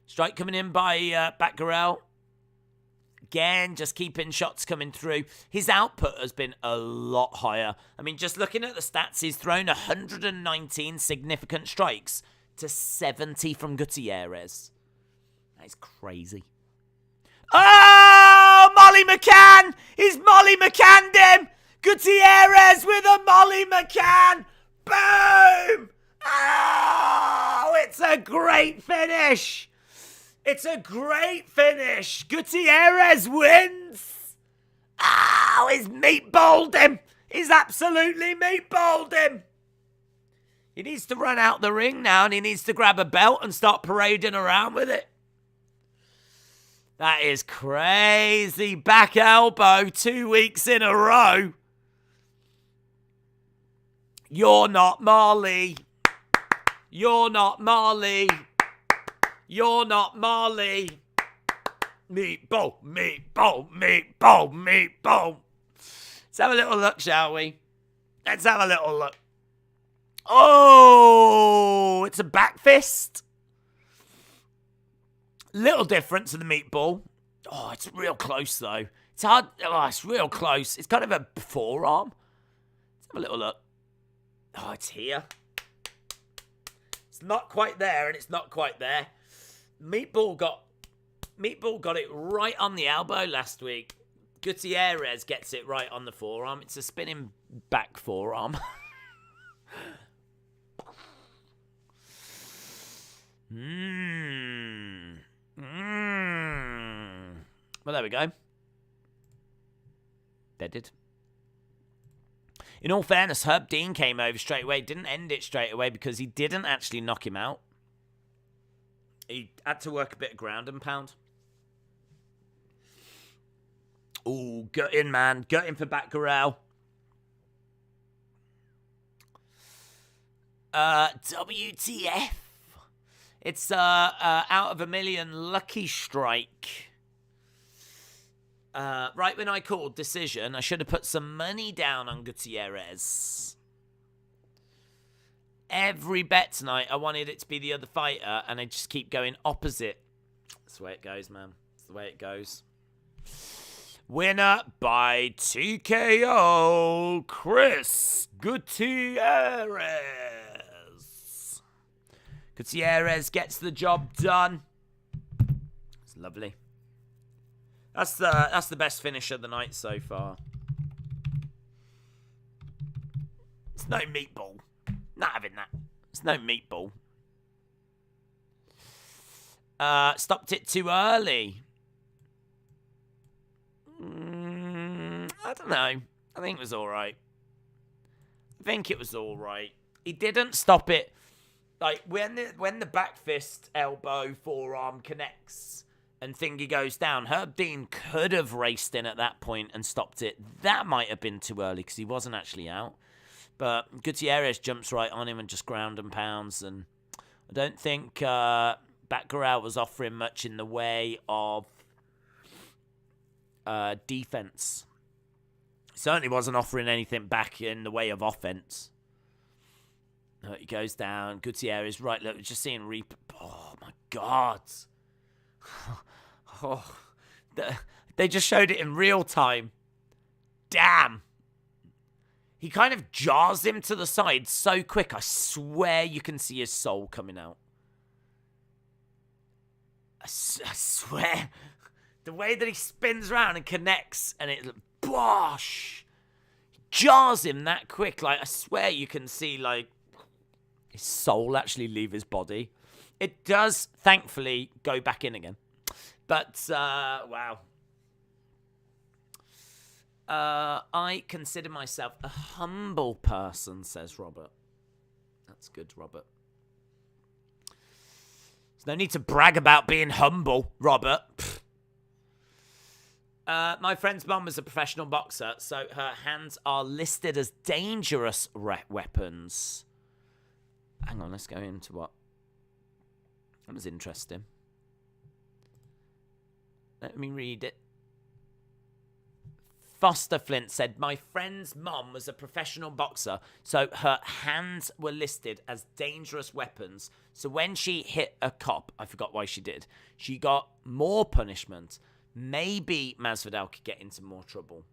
Strike coming in by Batgerel. Again, just keeping shots coming through. His output has been a lot higher. I mean, just looking at the stats, he's thrown 119 significant strikes to 70 from Gutierrez. That is crazy. Oh, Molly McCann! He's Molly McCanned him! Gutierrez with a Molly McCann! Boom! Oh, it's a great finish! It's a great finish! Gutierrez wins! Oh, he's meatballed him! He's absolutely meatballed him! He needs to run out the ring now, and he needs to grab a belt and start parading around with it. That is crazy. Back elbow 2 weeks in a row. You're not Marley. You're not Marley. You're not Marley. Meatball, meatball, meatball, meatball. Let's have a little look, shall we? Let's have a little look. Oh, it's a back fist. Little different to the meatball. Oh, it's real close, though. It's hard. Oh, it's real close. It's kind of a forearm. Let's have a little look. Oh, it's here. It's not quite there, and it's not quite there. Meatball got it right on the elbow last week. Gutierrez gets it right on the forearm. It's a spinning back forearm. Well, there we go. Deaded. In all fairness, Herb Dean came over straight away. Didn't end it straight away because he didn't actually knock him out. He had to work a bit of ground and pound. Ooh, gut in, man. Gut in for Batgerel. WTF. It's out of a million lucky strike. Right when I called decision, I should have put some money down on Gutierrez. Every bet tonight, I wanted it to be the other fighter, and I just keep going opposite. That's the way it goes, man. That's the way it goes. Winner by TKO, Chris Gutierrez. Gutierrez gets the job done. It's lovely. That's the best finish of the night so far. It's no meatball. Not having that. It's no meatball. Stopped it too early. I don't know. I think it was alright. He didn't stop it. Like, when the back fist, elbow, forearm connects and thingy goes down, Herb Dean could have raced in at that point and stopped it. That might have been too early because he wasn't actually out. But Gutierrez jumps right on him and just ground and pounds. And I don't think Batgerel was offering much in the way of defense. Certainly wasn't offering anything back in the way of offense. He goes down. Gutierrez, right, look, just seeing Reaper. Oh, my God. Oh, they just showed it in real time. Damn. He kind of jars him to the side so quick. I swear you can see his soul coming out. I swear. The way that he spins around and connects and it, bosh. He jars him that quick. Like, I swear you can see, like, his soul actually leave his body. It does, thankfully, go back in again. But, wow. I consider myself a humble person, says Robert. That's good, Robert. There's no need to brag about being humble, Robert. My friend's mum was a professional boxer, so her hands are listed as dangerous weapons. Hang on, let's go into what? That was interesting. Let me read it. Foster Flint said, my friend's mom was a professional boxer, so her hands were listed as dangerous weapons. So when she hit a cop, I forgot why she did, she got more punishment. Maybe Masvidal could get into more trouble.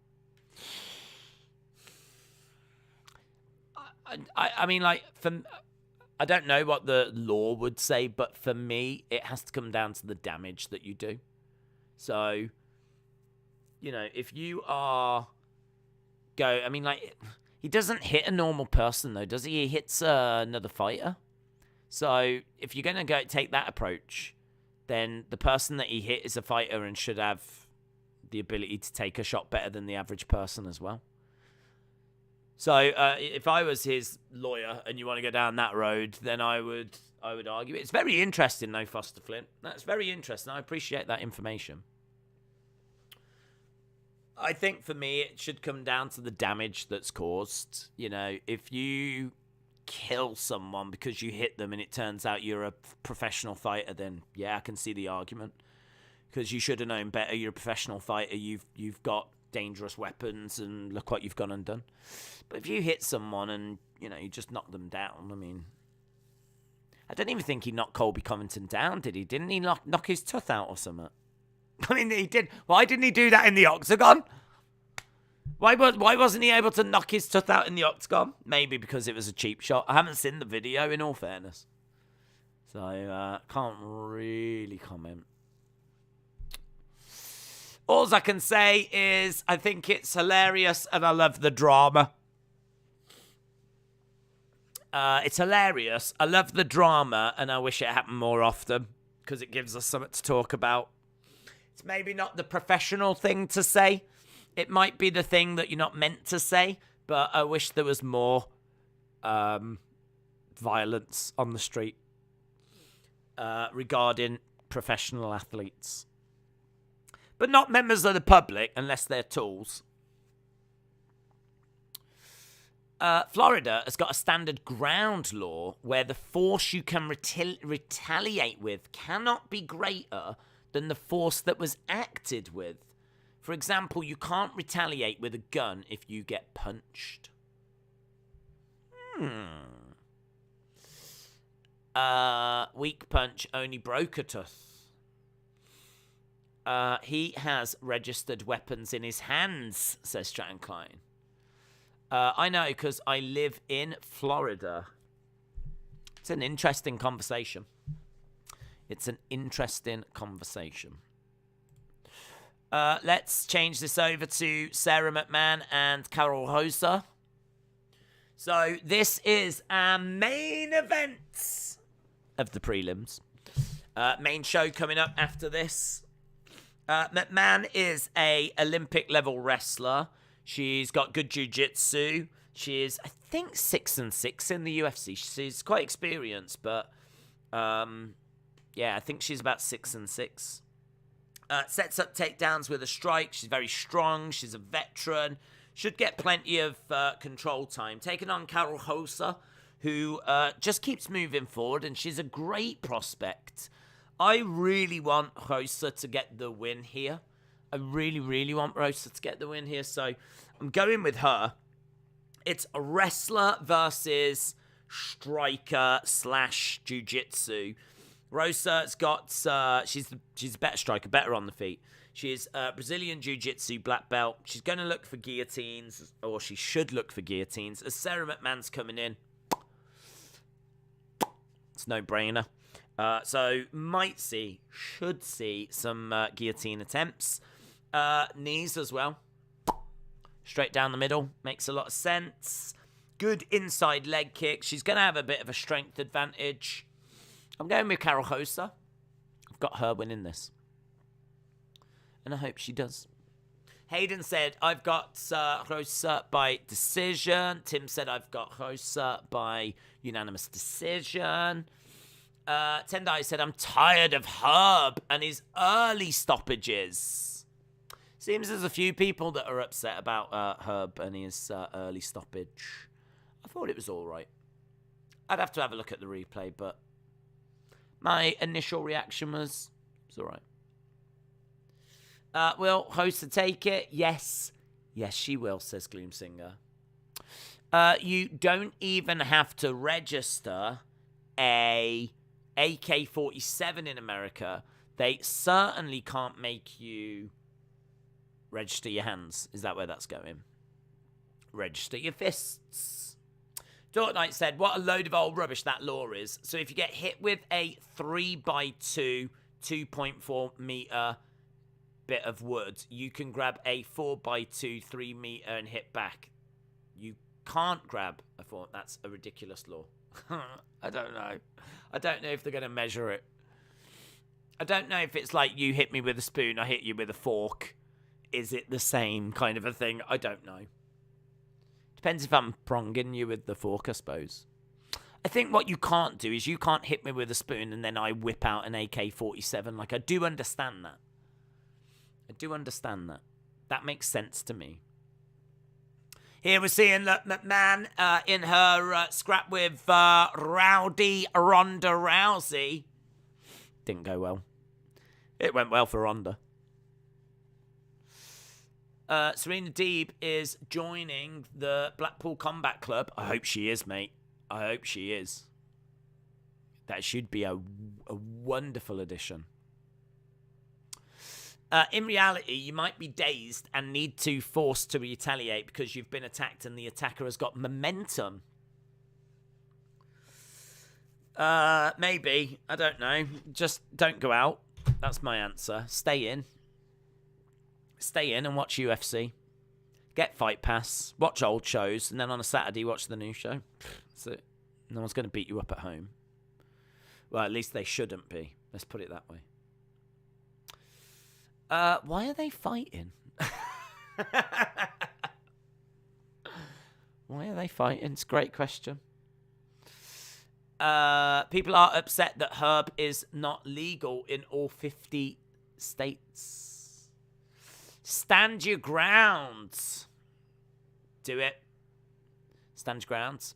I mean, like, I don't know what the law would say, but for me, it has to come down to the damage that you do. So, you know, if you are I mean, like, he doesn't hit a normal person, though, does he? He hits another fighter. So, if you're going to take that approach, then the person that he hit is a fighter and should have the ability to take a shot better than the average person as well. So, if I was his lawyer and you want to go down that road, then I would argue. It's very interesting, though, Foster Flint. That's very interesting. I appreciate that information. I think for me, it should come down to the damage that's caused. You know, if you kill someone because you hit them and it turns out you're a professional fighter, then yeah, I can see the argument. Because you should have known better. You're a professional fighter. You've got dangerous weapons, and look what you've gone and done. But if you hit someone and, you know, you just knock them down, I mean, I don't even think he knocked Colby Covington down, did he? Didn't he knock his tooth out or something? I mean, he did. Why didn't he do that in the octagon? Why wasn't he able to knock his tooth out in the octagon? Maybe because it was a cheap shot. I haven't seen the video, in all fairness. So, can't really comment. All I can say is I think it's hilarious and I love the drama. It's hilarious. I love the drama and I wish it happened more often because it gives us something to talk about. It's maybe not the professional thing to say. It might be the thing that you're not meant to say, but I wish there was more violence on the street regarding professional athletes. But not members of the public, unless they're tools. Florida has got a standard ground law where the force you can retaliate with cannot be greater than the force that was acted with. For example, you can't retaliate with a gun if you get punched. Weak punch only broke a tooth. He has registered weapons in his hands, says Stratton Klein. I know, because I live in Florida. It's an interesting conversation. Let's change this over to Sarah McMahon and Carol Hosa. So this is our main event of the prelims. Main show coming up after this. McMahon is a Olympic level wrestler. She's got good jiu-jitsu. She is, I think, 6-6 in the UFC. She's quite experienced, but yeah, I think she's about 6-6. Sets up takedowns with a strike. She's very strong. She's a veteran. Should get plenty of control time. Taking on Carol Hosa, who just keeps moving forward, and she's a great prospect. I really want Rosa to get the win here. I really, really want Rosa to get the win here. So I'm going with her. It's a wrestler versus striker / jiu-jitsu. Rosa's got, she's a better striker, better on the feet. She is Brazilian jiu-jitsu black belt. She's going to look for guillotines, or she should look for guillotines. As Sarah McMahon's coming in, it's no-brainer. So should see some guillotine attempts. Knees as well. Straight down the middle. Makes a lot of sense. Good inside leg kick. She's going to have a bit of a strength advantage. I'm going with Carol Hosa. I've got her winning this. And I hope she does. Hayden said, I've got Rosa by decision. Tim said, I've got Rosa by unanimous decision. Tendai said, I'm tired of Herb and his early stoppages. Seems there's a few people that are upset about Herb and his early stoppage. I thought it was all right. I'd have to have a look at the replay, but my initial reaction was, it's all right. Will Hosa take it? Yes. Yes, she will, says Gloomsinger. You don't even have to register a AK-47 in America. They certainly can't make you register your hands. Is that where that's going? Register your fists. Dark Knight said, what a load of old rubbish that law is. So if you get hit with a 3x2, 2.4 meter bit of wood, you can grab a 4x2, 3 meter and hit back. You can't grab a 4. That's a ridiculous law. I don't know. I don't know if they're going to measure it. I don't know if it's like you hit me with a spoon, I hit you with a fork. Is it the same kind of a thing? I don't know. Depends if I'm pronging you with the fork, I suppose. I think what you can't do is you can't hit me with a spoon and then I whip out an AK-47. Like, I do understand that. I do understand that. That makes sense to me. Here we're seeing McMahon in her scrap with Rowdy Ronda Rousey. Didn't go well. It went well for Ronda. Serena Deeb is joining the Blackpool Combat Club. I hope she is, mate. I hope she is. That should be a wonderful addition. In reality, you might be dazed and need to force to retaliate because you've been attacked and the attacker has got momentum. Maybe. I don't know. Just don't go out. That's my answer. Stay in. Stay in and watch UFC. Get Fight Pass. Watch old shows. And then on a Saturday, watch the new show. That's it. No one's going to beat you up at home. Well, at least they shouldn't be. Let's put it that way. Why are they fighting? Why are they fighting? It's a great question. People are upset that herb is not legal in all 50 states. Stand your ground. Do it. Stand your ground.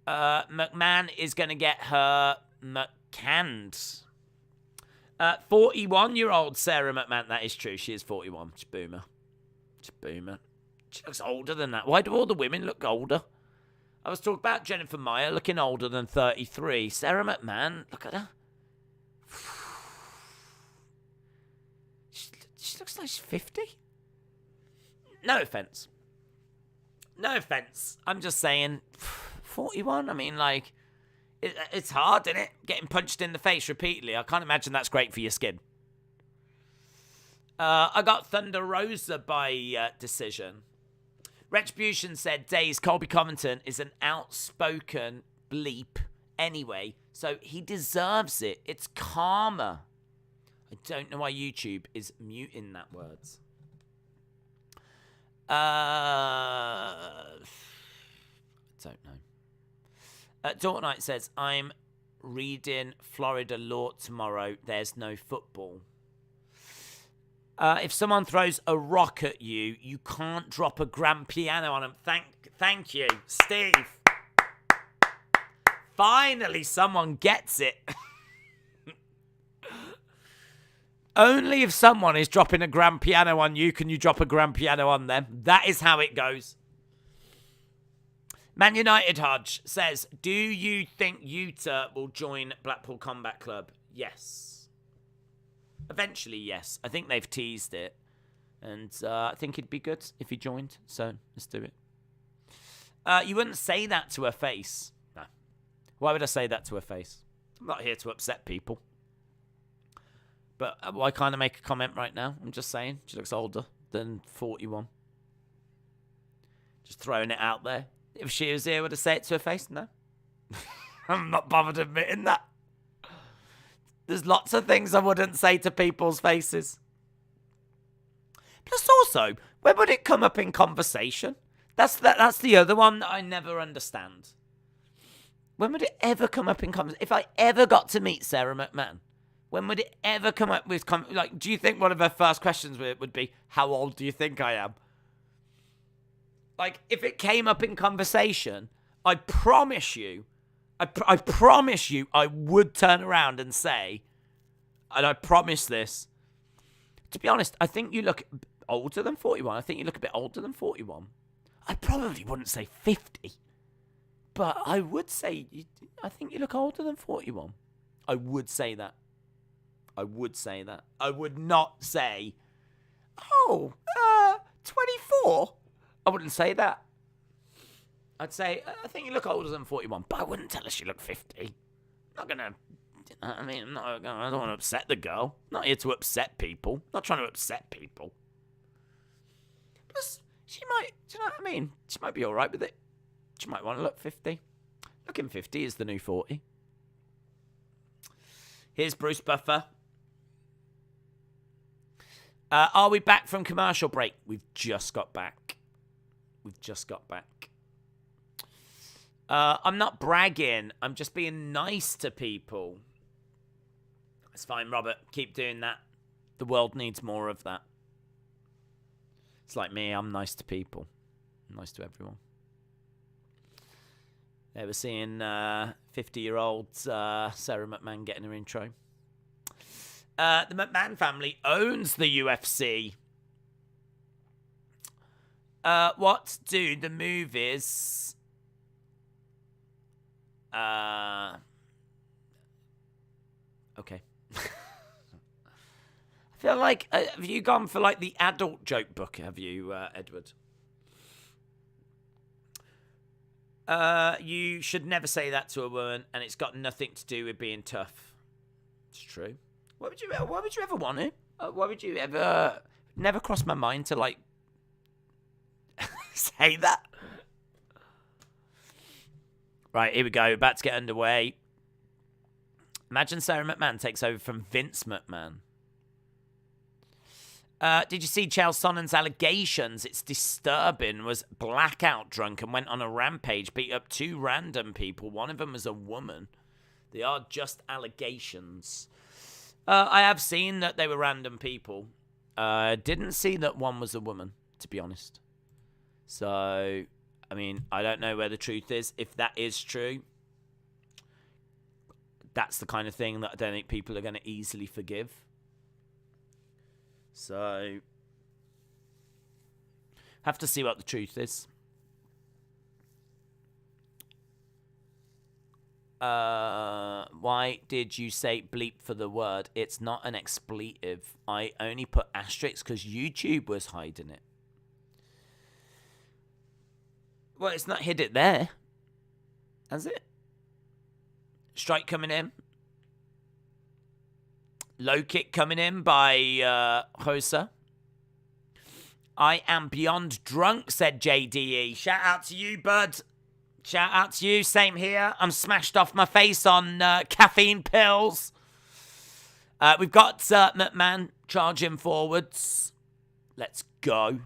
McMahon is going to get her McCanned. 41-year-old Sarah McMahon. That is true. She is 41. She's a boomer. She's a boomer. She looks older than that. Why do all the women look older? I was talking about Jennifer Maia looking older than 33. Sarah McMahon, look at her. She looks like she's 50. No offense. No offense. I'm just saying, 41. I mean, like, it's hard, isn't it? Getting punched in the face repeatedly. I can't imagine that's great for your skin. I got Thunder Rosa by decision. Retribution said, Days, Colby Covington is an outspoken bleep anyway, so he deserves it. It's karma. I don't know why YouTube is muting that words. Don't know. Dawn Knight says, I'm reading Florida Law tomorrow. There's no football. If someone throws a rock at you, you can't drop a grand piano on them. Thank you, Steve. Finally, someone gets it. Only if someone is dropping a grand piano on you can you drop a grand piano on them. That is how it goes. Man United Hodge says, do you think Utah will join Blackpool Combat Club? Yes. Eventually, yes. I think they've teased it. And I think it'd be good if he joined. So, let's do it. You wouldn't say that to her face. No. Why would I say that to her face? I'm not here to upset people. But why can't I make a comment right now? I'm just saying. She looks older than 41. Just throwing it out there. If she was here, would I say it to her face? No. I'm not bothered admitting that. There's lots of things I wouldn't say to people's faces. Plus also, when would it come up in conversation? That's the other one that I never understand. When would it ever come up in conversation? If I ever got to meet Sarah McMahon, when would it ever come up with... like, do you think one of her first questions would be, how old do you think I am? Like, if it came up in conversation, I promise you, I promise you, I would turn around and say, and I promise this, to be honest, I think you look older than 41. I think you look a bit older than 41. I probably wouldn't say 50, but I would say, I think you look older than 41. I would say that. I would say that. I would not say, 24. I wouldn't say that. I'd say, I think you look older than 41, but I wouldn't tell her she looked 50. I'm not going to, I don't want to upset the girl. I'm not here to upset people. I'm not trying to upset people. Plus, she might, do you know what I mean? She might be all right with it. She might want to look 50. Looking 50 is the new 40. Here's Bruce Buffer. Are we back from commercial break? We've just got back. I'm not bragging. I'm just being nice to people. It's fine, Robert. Keep doing that. The world needs more of that. It's like me. I'm nice to people. I'm nice to everyone. They were seeing 50-year-old Sarah McMahon getting her intro. The McMahon family owns the UFC. What do the movies... Okay. I feel like... have you gone for, like, the adult joke book, have you, Edward? You should never say that to a woman, and it's got nothing to do with being tough. It's true. Why would you ever want to? Why would you ever... Never crossed my mind to, like... say that. Right, here we go. About to get underway. Imagine Sarah McMahon takes over from Vince McMahon. Did you see Chael Sonnen's allegations? It's disturbing. Was blackout drunk and went on a rampage, beat up 2 random people. One of them was a woman. They are just allegations. I have seen that they were random people. Didn't see that one was a woman, to be honest. So, I mean, I don't know where the truth is. If that is true, that's the kind of thing that I don't think people are going to easily forgive. So, have to see what the truth is. Why did you say bleep for the word? It's not an expletive. I only put asterisks because YouTube was hiding it. Well, it's not hid it there. Has it? Strike coming in. Low kick coming in by Souza. I am beyond drunk, said JDE. Shout out to you, bud. Shout out to you. Same here. I'm smashed off my face on caffeine pills. We've got McMahon charging forwards. Let's go.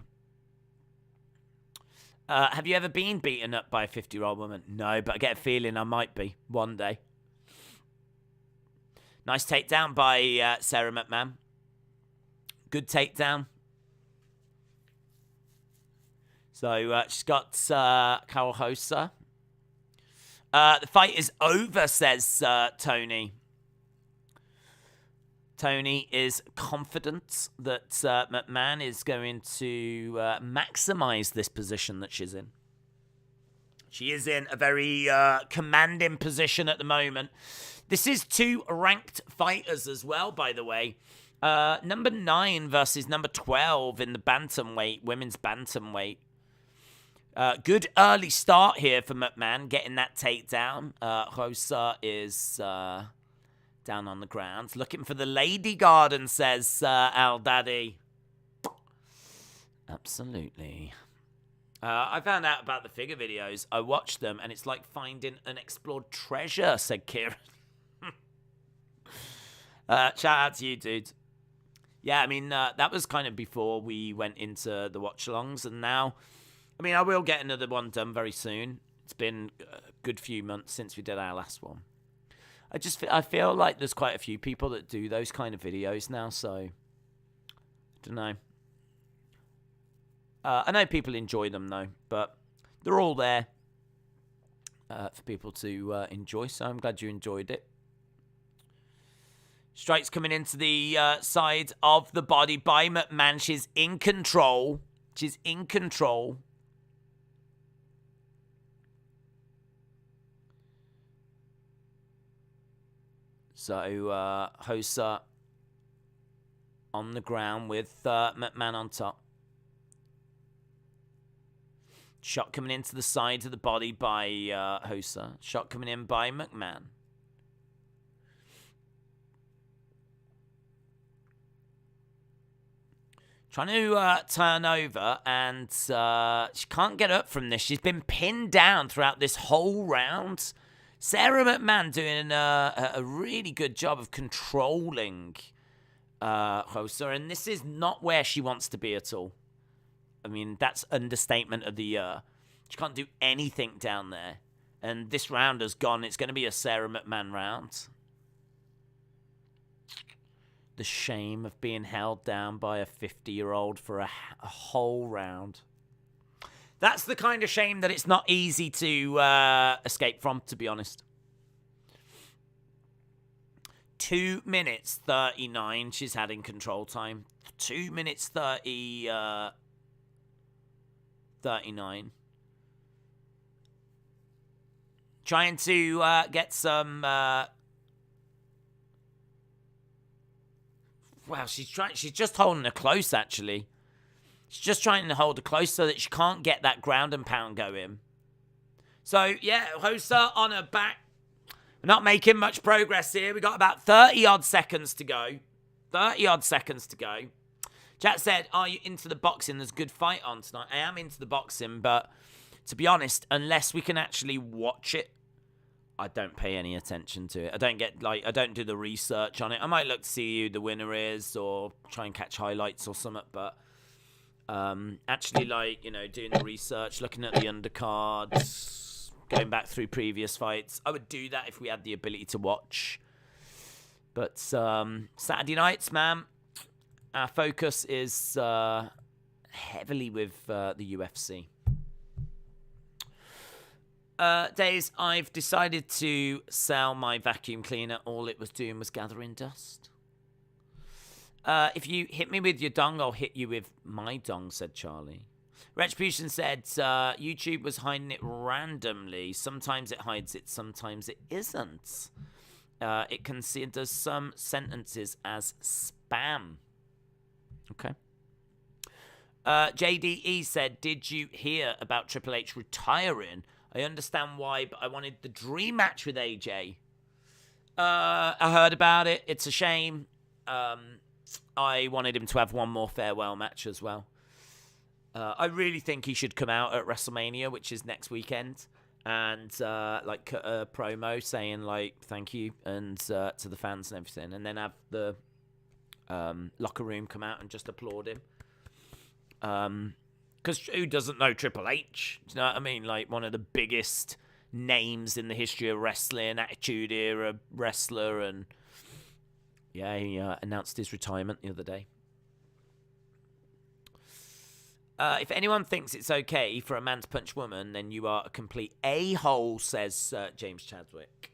Have you ever been beaten up by a 50-year-old woman? No, but I get a feeling I might be one day. Nice takedown by Sarah McMahon. Good takedown. So she's got Carol Souza. The fight is over, says Tony. Tony is confident that McMahon is going to maximize this position that she's in. She is in a very commanding position at the moment. This is 2 ranked fighters as well, by the way. Number 9 versus number 12 in the bantamweight, women's bantamweight. Good early start here for McMahon, getting that takedown. Souza is down on the ground, looking for the lady garden, says Al Daddy. Absolutely. I found out about the figure videos. I watched them, and it's like finding an explored treasure, said Kieran. Shout out to you, dude. Yeah, I mean, that was kind of before we went into the watch-alongs, and now, I mean, I will get another one done very soon. It's been a good few months since we did our last one. I feel like there's quite a few people that do those kind of videos now, so I don't know. I know people enjoy them, though, but they're all there for people to enjoy, so I'm glad you enjoyed it. Strikes coming into the side of the body by McMahon. She's in control. She's in control. So, Souza on the ground with McMahon on top. Shot coming into the side of the body by Souza. Shot coming in by McMahon. Trying to turn over, and she can't get up from this. She's been pinned down throughout this whole round. Sarah McMahon doing a really good job of controlling Souza, and this is not where she wants to be at all. I mean, that's understatement of the year. She can't do anything down there. And this round has gone. It's going to be a Sarah McMahon round. the shame of being held down by a 50-year-old for a whole round. That's the kind of shame that it's not easy to escape from, to be honest. 2 minutes 39 she's had in control time. 2 minutes 39. Trying to get some... Wow, she's just holding her close, actually. She's just trying to hold her close so that she can't get that ground and pound going. So, yeah, Rosa on her back. We're not making much progress here. We've got about 30-odd seconds to go. 30-odd seconds to go. Chat said, are you into the boxing? There's a good fight on tonight. I am into the boxing, but to be honest, unless we can actually watch it, I don't pay any attention to it. I don't do the research on it. I might look to see who the winner is or try and catch highlights or something, but actually, doing the research, looking at the undercards, going back through previous fights, I would do that if we had the ability to watch. But Saturday nights, man, our focus is heavily with the UFC. Days, I've decided to sell my vacuum cleaner. All it was doing was gathering dust. If you hit me with your dong, I'll hit you with my dong, said Charlie. Retribution said YouTube was hiding it randomly. Sometimes it hides it, sometimes it isn't. It considers some sentences as spam. Okay. JDE said, did you hear about Triple H retiring? I understand why, but I wanted the dream match with AJ. I heard about it. It's a shame. I wanted him to have one more farewell match as well. I really think he should come out at WrestleMania, which is next weekend, and cut a promo saying thank you and to the fans and everything, and then have the locker room come out and just applaud him. Because who doesn't know Triple H? Do you know what I mean? One of the biggest names in the history of wrestling, Attitude Era wrestler, and yeah, he announced his retirement the other day. If anyone thinks it's okay for a man to punch a woman, then you are a complete a-hole, says James Chadwick.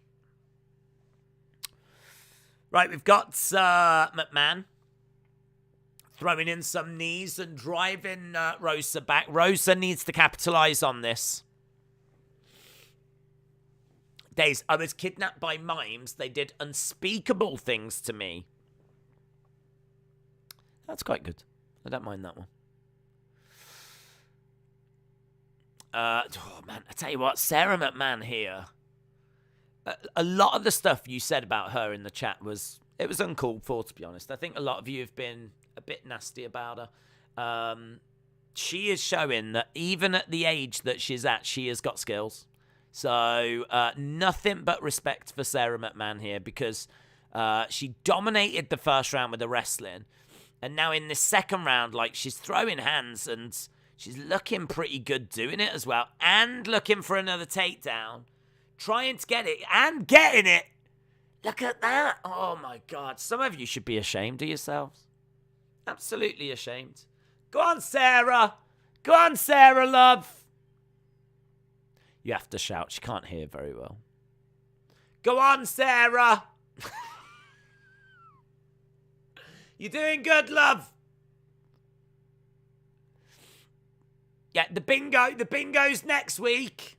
Right, we've got McMahon throwing in some knees and driving Rosa back. Rosa needs to capitalize on this. Days, I was kidnapped by mimes. They did unspeakable things to me. That's quite good. I don't mind that one. Oh, man, I tell you what, Sarah McMahon here. A lot of the stuff you said about her in the chat was uncalled for, to be honest. I think a lot of you have been a bit nasty about her. She is showing that even at the age that she's at, she has got skills. So nothing but respect for Sarah McMahon here, because she dominated the first round with the wrestling. And now in this second round, she's throwing hands and she's looking pretty good doing it as well. And looking for another takedown. Trying to get it and getting it. Look at that. Oh, my God. Some of you should be ashamed of yourselves. Absolutely ashamed. Go on, Sarah. Go on, Sarah, love. You have to shout. She can't hear very well. Go on, Sarah. You're doing good, love. Yeah, the bingo's next week.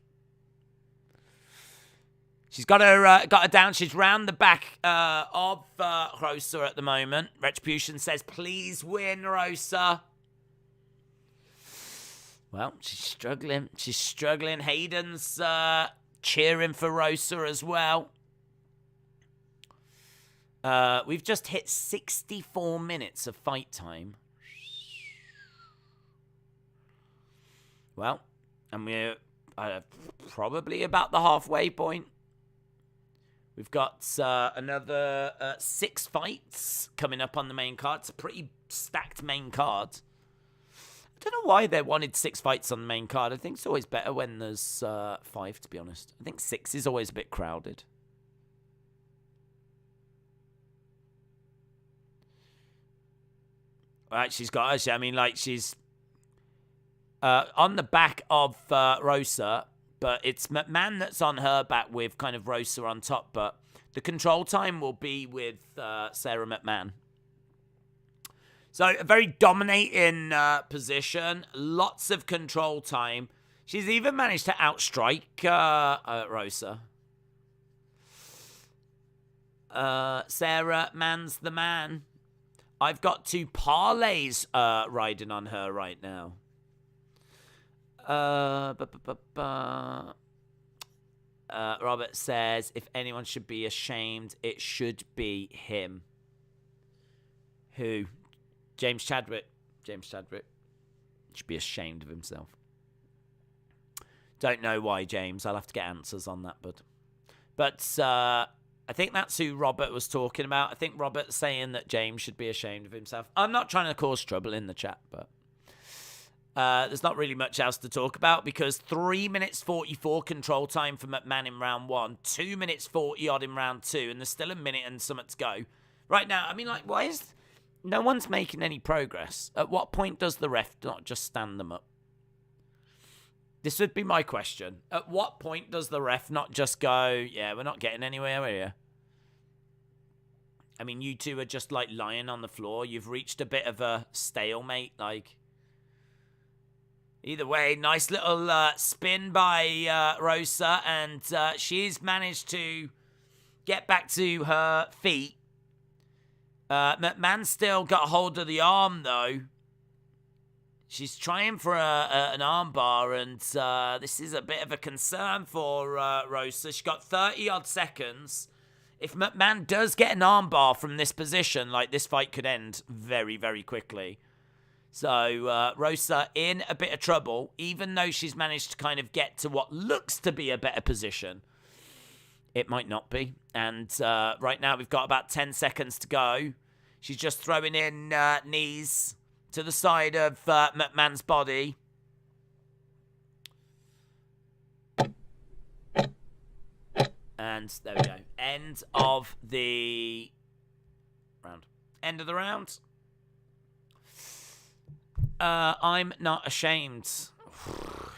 She's got her down. She's round the back of Rosa at the moment. Retribution says, please win, Rosa. Well, she's struggling. She's struggling. Hayden's cheering for Rosa as well. We've just hit 64 minutes of fight time. Well, and we're probably about the halfway point. We've got another 6 fights coming up on the main card. It's a pretty stacked main card. I don't know why they wanted 6 fights on the main card. I think it's always better when there's 5, to be honest. I think 6 is always a bit crowded. Right, she's got her. I mean, like, she's on the back of Rosa, but it's McMahon that's on her back with kind of Rosa on top, but the control time will be with Sarah McMahon. So a very dominating position, lots of control time. She's even managed to outstrike Rosa. Sarah, man's the man. I've got 2 parlays riding on her right now. Robert says, if anyone should be ashamed, it should be him. Who? James Chadwick. James Chadwick should be ashamed of himself. Don't know why, James. I'll have to get answers on that, bud. But I think that's who Robert was talking about. I think Robert's saying that James should be ashamed of himself. I'm not trying to cause trouble in the chat, but there's not really much else to talk about because 3 minutes 44 control time for McMahon in round 1, 2 minutes 40 odd in round 2, and there's still a minute and something to go. Right now, I mean, like, why is no one's making any progress? At what point does the ref not just stand them up? This would be my question. At what point does the ref not just go, yeah, we're not getting anywhere here? I mean, you two are just, like, lying on the floor. You've reached a bit of a stalemate, like. Either way, nice little spin by Rosa, and she's managed to get back to her feet. McMahon still got a hold of the arm, though. She's trying for an arm bar, and this is a bit of a concern for Rosa. She got 30-odd seconds. If McMahon does get an arm bar from this position, like, this fight could end very, very quickly. So Rosa in a bit of trouble, even though she's managed to kind of get to what looks to be a better position. It might not be. And right now we've got about 10 seconds to go. She's just throwing in knees to the side of McMahon's body. And there we go. End of the round. End of the round. I'm not ashamed. It's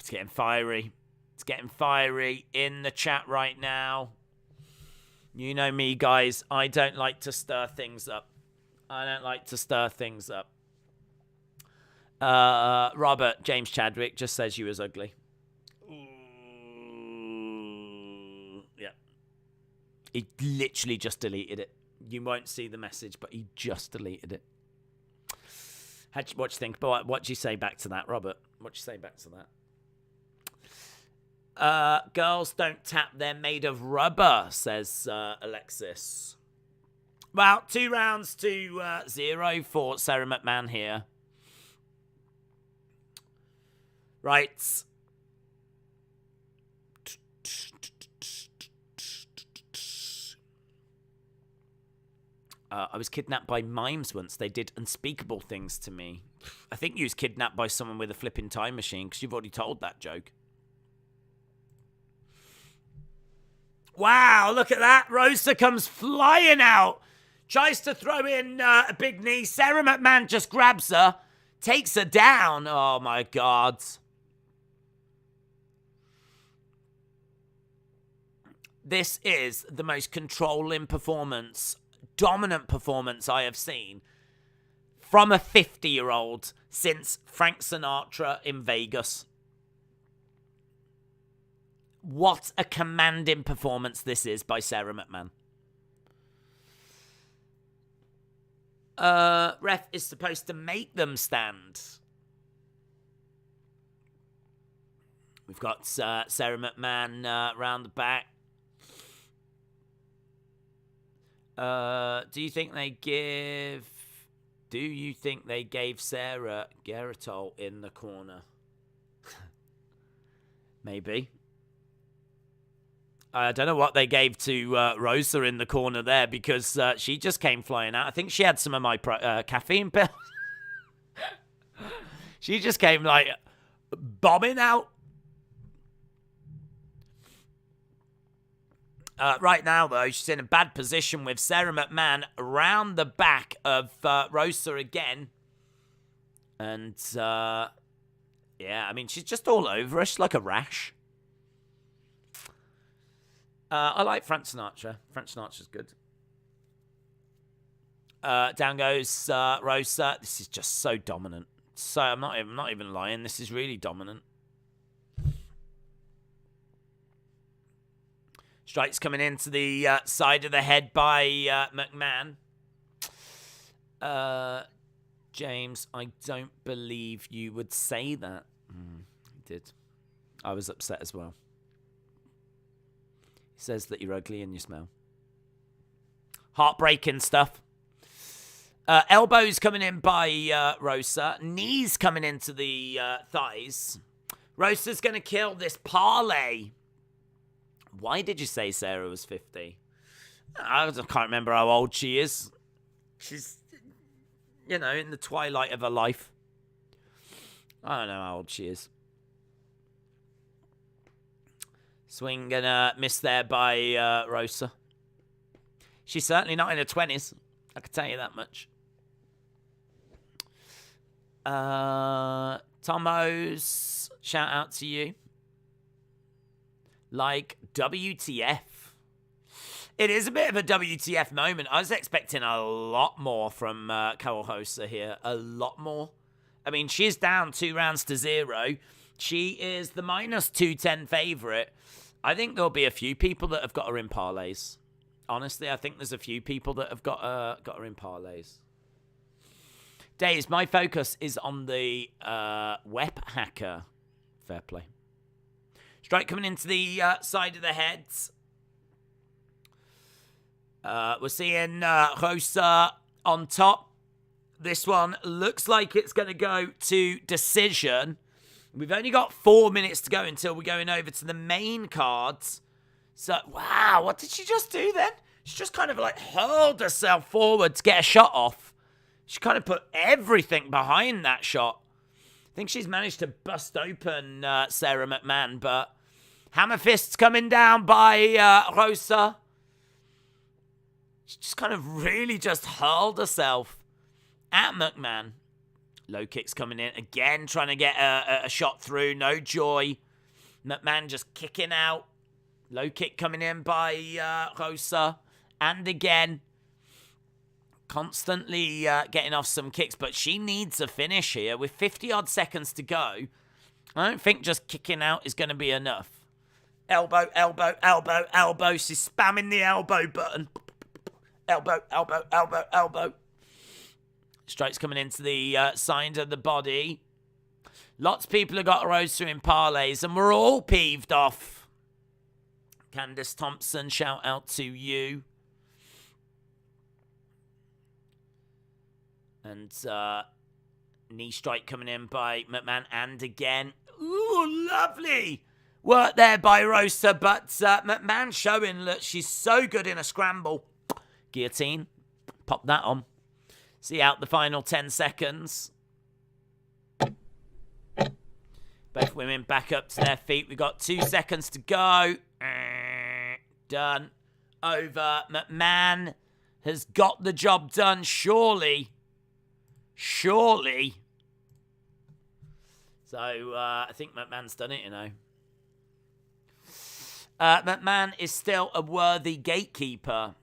getting fiery. It's getting fiery in the chat right now. You know me, guys. I don't like to stir things up. I don't like to stir things up. Robert, James Chadwick just says you was ugly. Yeah. He literally just deleted it. You won't see the message, but he just deleted it. What do you think? What do you say back to that, Robert? What do you say back to that? Girls don't tap, they're made of rubber, says Alexis. Well, 2 rounds to 0 for Sarah McMahon here. Right. I was kidnapped by mimes once. They did unspeakable things to me. I think you was kidnapped by someone with a flipping time machine because you've already told that joke. Wow, look at that. Rosa comes flying out. Tries to throw in a big knee. Sarah McMahon just grabs her. Takes her down. Oh, my God. This is the most controlling performance, dominant performance I have seen from a 50-year-old since Frank Sinatra in Vegas. What a commanding performance this is by Sarah McMahon. Ref is supposed to make them stand. We've got Sarah McMahon round the back. Do you think they gave Sarah Geritol in the corner? Maybe. I don't know what they gave to Rosa in the corner there because she just came flying out. I think she had some of my caffeine pills. She just came like bombing out. Right now, though, she's in a bad position with Sarah McMahon around the back of Rosa again. And, yeah, I mean, she's just all over us like a rash. I like Frank Sinatra. Frank Sinatra's good. Down goes Rosa. This is just so dominant. So I'm not even lying. This is really dominant. Strikes coming into the side of the head by McMahon. James, I don't believe you would say that. He did. I was upset as well. He says that you're ugly and you smell. Heartbreaking stuff. Elbows coming in by Rosa. Knees coming into the thighs. Rosa's going to kill this parlay. Why did you say Sarah was 50? I can't remember how old she is. She's, in the twilight of her life. I don't know how old she is. Swing and a miss there by Rosa. She's certainly not in her 20s. I can tell you that much. Tomos, shout out to you. Like, WTF. It is a bit of a WTF moment. I was expecting a lot more from Carol Hosa here. A lot more. I mean, she's down 2-0. She is the minus 210 favourite. I think there'll be a few people that have got her in parlays. Honestly, I think there's a few people that have got her in parlays. Days, my focus is on the web hacker. Fair play. Strike coming into the side of the heads. We're seeing Rosa on top. This one looks like it's going to go to decision. We've only got 4 minutes to go until we're going over to the main cards. So, wow, what did she just do then? She just kind of like hurled herself forward to get a shot off. She kind of put everything behind that shot. I think she's managed to bust open Sarah McMahon, but hammer fists coming down by Rosa. She just kind of really just hurled herself at McMahon. Low kicks coming in again, trying to get a shot through. No joy. McMahon just kicking out. Low kick coming in by Rosa. And again, constantly getting off some kicks, but she needs a finish here. With 50-odd seconds to go, I don't think just kicking out is going to be enough. Elbow, elbow, elbow, elbow. She's spamming the elbow button. Elbow, elbow, elbow, elbow. Strikes coming into the side of the body. Lots of people have got Rosa in parlays, and we're all peeved off. Candice Thompson, shout out to you. And knee strike coming in by McMahon. And again, ooh, lovely work there by Rosa. But McMahon showing that she's so good in a scramble. Guillotine. Pop that on. See out the final 10 seconds. Both women back up to their feet. We've got 2 seconds to go. Done. Over. McMahon has got the job done. Surely. So, I think McMahon's done it, McMahon is still a worthy gatekeeper.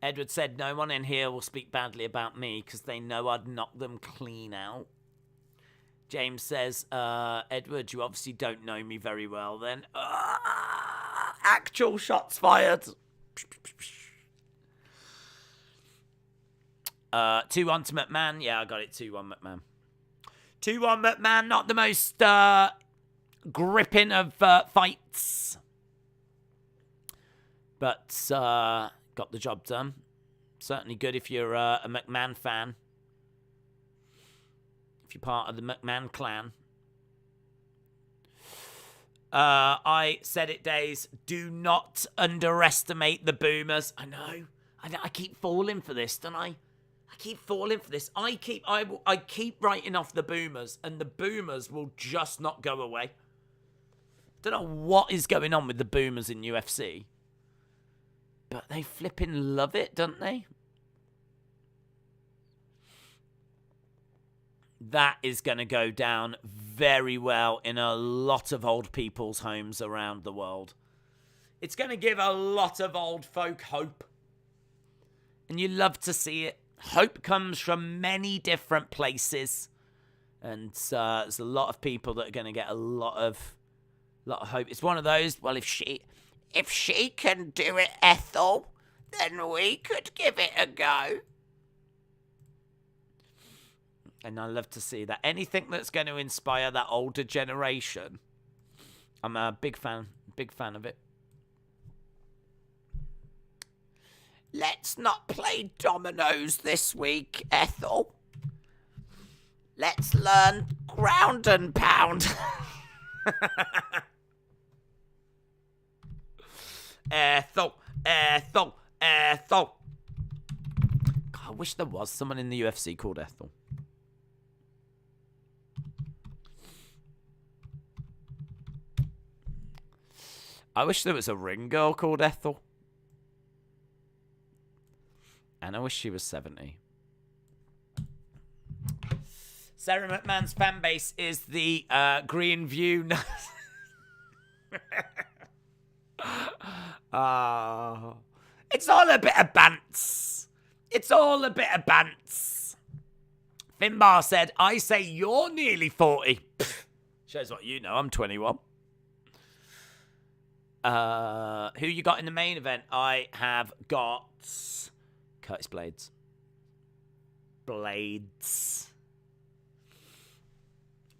Edward said, no one in here will speak badly about me because they know I'd knock them clean out. James says, Edward, you obviously don't know me very well then. Actual shots fired. 2-1 to McMahon. Yeah, I got it. 2-1 McMahon. 2-1 McMahon. Not the most gripping of fights. But got the job done. Certainly good if you're a McMahon fan. If you're part of the McMahon clan. I said it, Days. Do not underestimate the boomers. I know. I keep falling for this, don't I? I keep falling for this. I keep writing off the boomers, and the boomers will just not go away. Don't know what is going on with the boomers in UFC. But they flipping love it, don't they? That is going to go down very well in a lot of old people's homes around the world. It's going to give a lot of old folk hope. And you love to see it. Hope comes from many different places. And there's a lot of people that are going to get a lot of hope. It's one of those, well, if she can do it, Ethel, then we could give it a go. And I love to see that. Anything that's going to inspire that older generation, I'm a big fan of it. Let's not play dominoes this week, Ethel. Let's learn ground and pound. Ethel. God, I wish there was someone in the UFC called Ethel. I wish there was a ring girl called Ethel. And I wish she was 70. Sarah McMahon's fan base is the Green View. It's all a bit of bants. Finbar said, I say you're nearly 40. Shows what you know. I'm 21. Who you got in the main event? I have got Curtis Blaydes.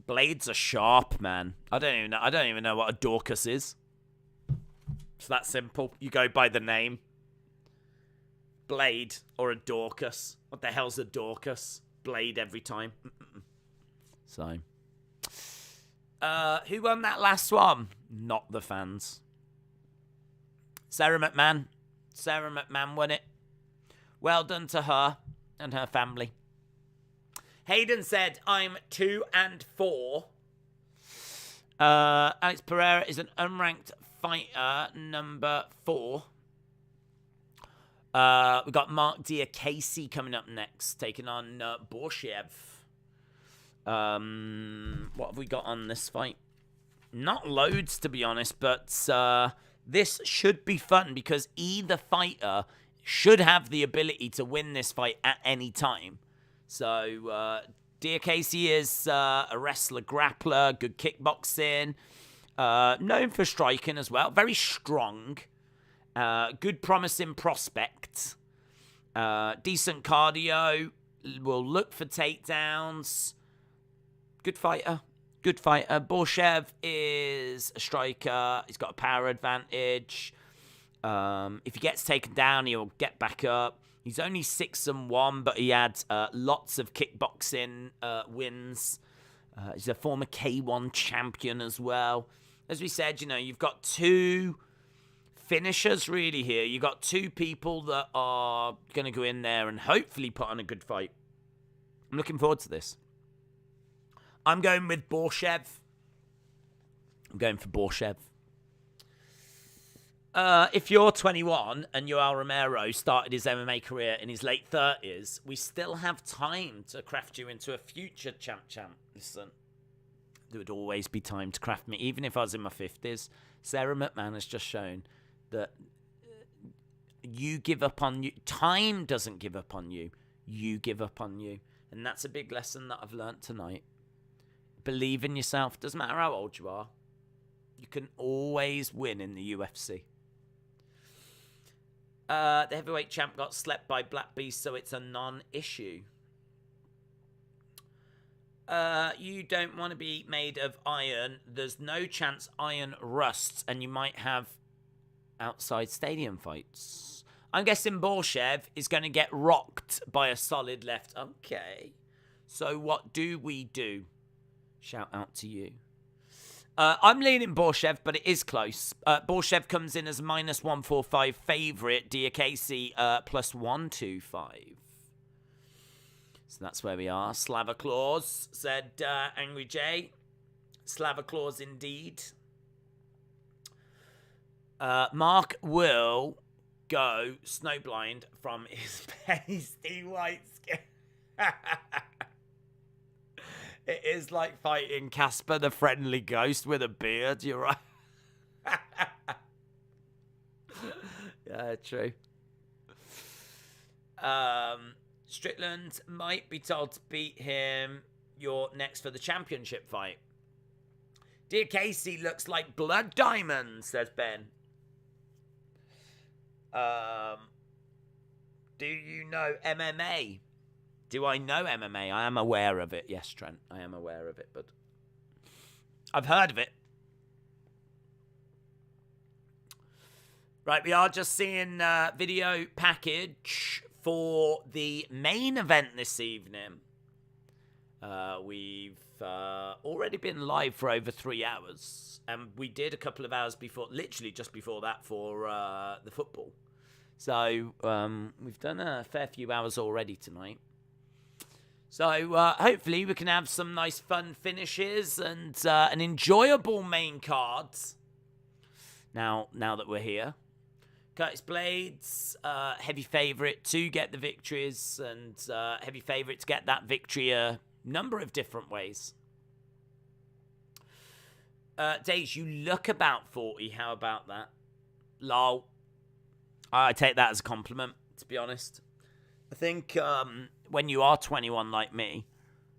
Blaydes are sharp, man. I don't even know what a Daukaus is. It's that simple. You go by the name. Blade or a Daukaus. What the hell's a Daukaus? Blade every time. So, who won that last one? Not the fans. Sarah McMahon. Sarah McMahon won it. Well done to her and her family. Hayden said, I'm 2-4. Alex Pereira is an unranked fighter, number 4. We've got Mark Diakasey coming up next, taking on Borshev. What have we got on this fight? Not loads, to be honest, but this should be fun because either fighter should have the ability to win this fight at any time. So, Diakasey is a wrestler, grappler, good kickboxing, known for striking as well, very strong, good promising prospect, decent cardio, will look for takedowns, good fighter. Borshev is a striker, he's got a power advantage. If he gets taken down, he'll get back up. He's only 6-1, but he had lots of kickboxing wins. He's a former K1 champion as well. As we said, you've got two finishers really here. You've got two people that are going to go in there and hopefully put on a good fight. I'm looking forward to this. I'm going with Borshev. I'm going for Borshev. If you're 21 and Yoel Romero started his MMA career in his late 30s, we still have time to craft you into a future champ. Listen, there would always be time to craft me, even if I was in my 50s. Sarah McMahon has just shown that you give up on you. Time doesn't give up on you. You give up on you. And that's a big lesson that I've learned tonight. Believe in yourself. Doesn't matter how old you are. You can always win in the UFC. The heavyweight champ got slept by Black Beast, so it's a non-issue. You don't want to be made of iron. There's no chance iron rusts, and you might have outside stadium fights. I'm guessing Borshev is going to get rocked by a solid left. Okay. So what do we do? Shout out to you. I'm leaning Borshev, but it is close. Borshev comes in as -145 favourite. Diakasey +125. So that's where we are. Slava Claus, said Angry J. Slava Claus indeed. Mark will go snowblind from his pasty white skin. It is like fighting Casper the Friendly Ghost with a beard. You're right. Yeah, true. Strickland might be told to beat him. You're next for the championship fight. Dear Casey looks like blood diamonds, says Ben. Do you know MMA? Do I know MMA? I am aware of it. Yes, Trent, I am aware of it, but I've heard of it. Right, we are just seeing video package for the main event this evening. We've already been live for over 3 hours, and we did a couple of hours before, literally just before that, for the football. So we've done a fair few hours already tonight. So hopefully we can have some nice fun finishes and an enjoyable main card. Now that we're here. Curtis Blaydes, heavy favourite to get the victories, and heavy favourite to get that victory a number of different ways. Days, you look about 40. How about that? Lol. I take that as a compliment, to be honest. I think when you are 21 like me,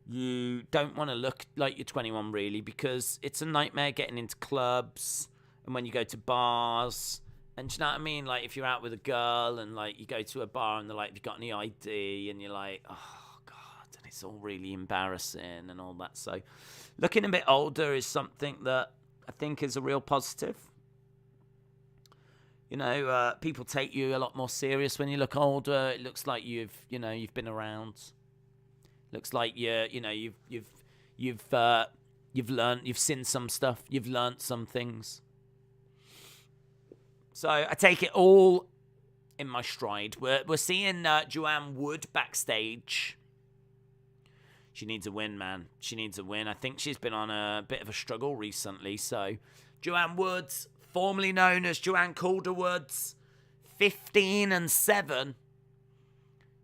you don't want to look like you're 21 really, because it's a nightmare getting into clubs and when you go to bars. And do you know what I mean? Like, if you're out with a girl and, like, you go to a bar and they're like, have you got any ID? And you're like, oh, God. And it's all really embarrassing and all that. So looking a bit older is something that I think is a real positive. You know, people take you a lot more serious when you look older. It looks like you've been around. Looks like you've learned, you've seen some stuff, you've learned some things. So I take it all in my stride. We're seeing Joanne Wood backstage. She needs a win, man. She needs a win. I think she's been on a bit of a struggle recently. So Joanne Woods, formerly known as Joanne Calderwoods, 15-7.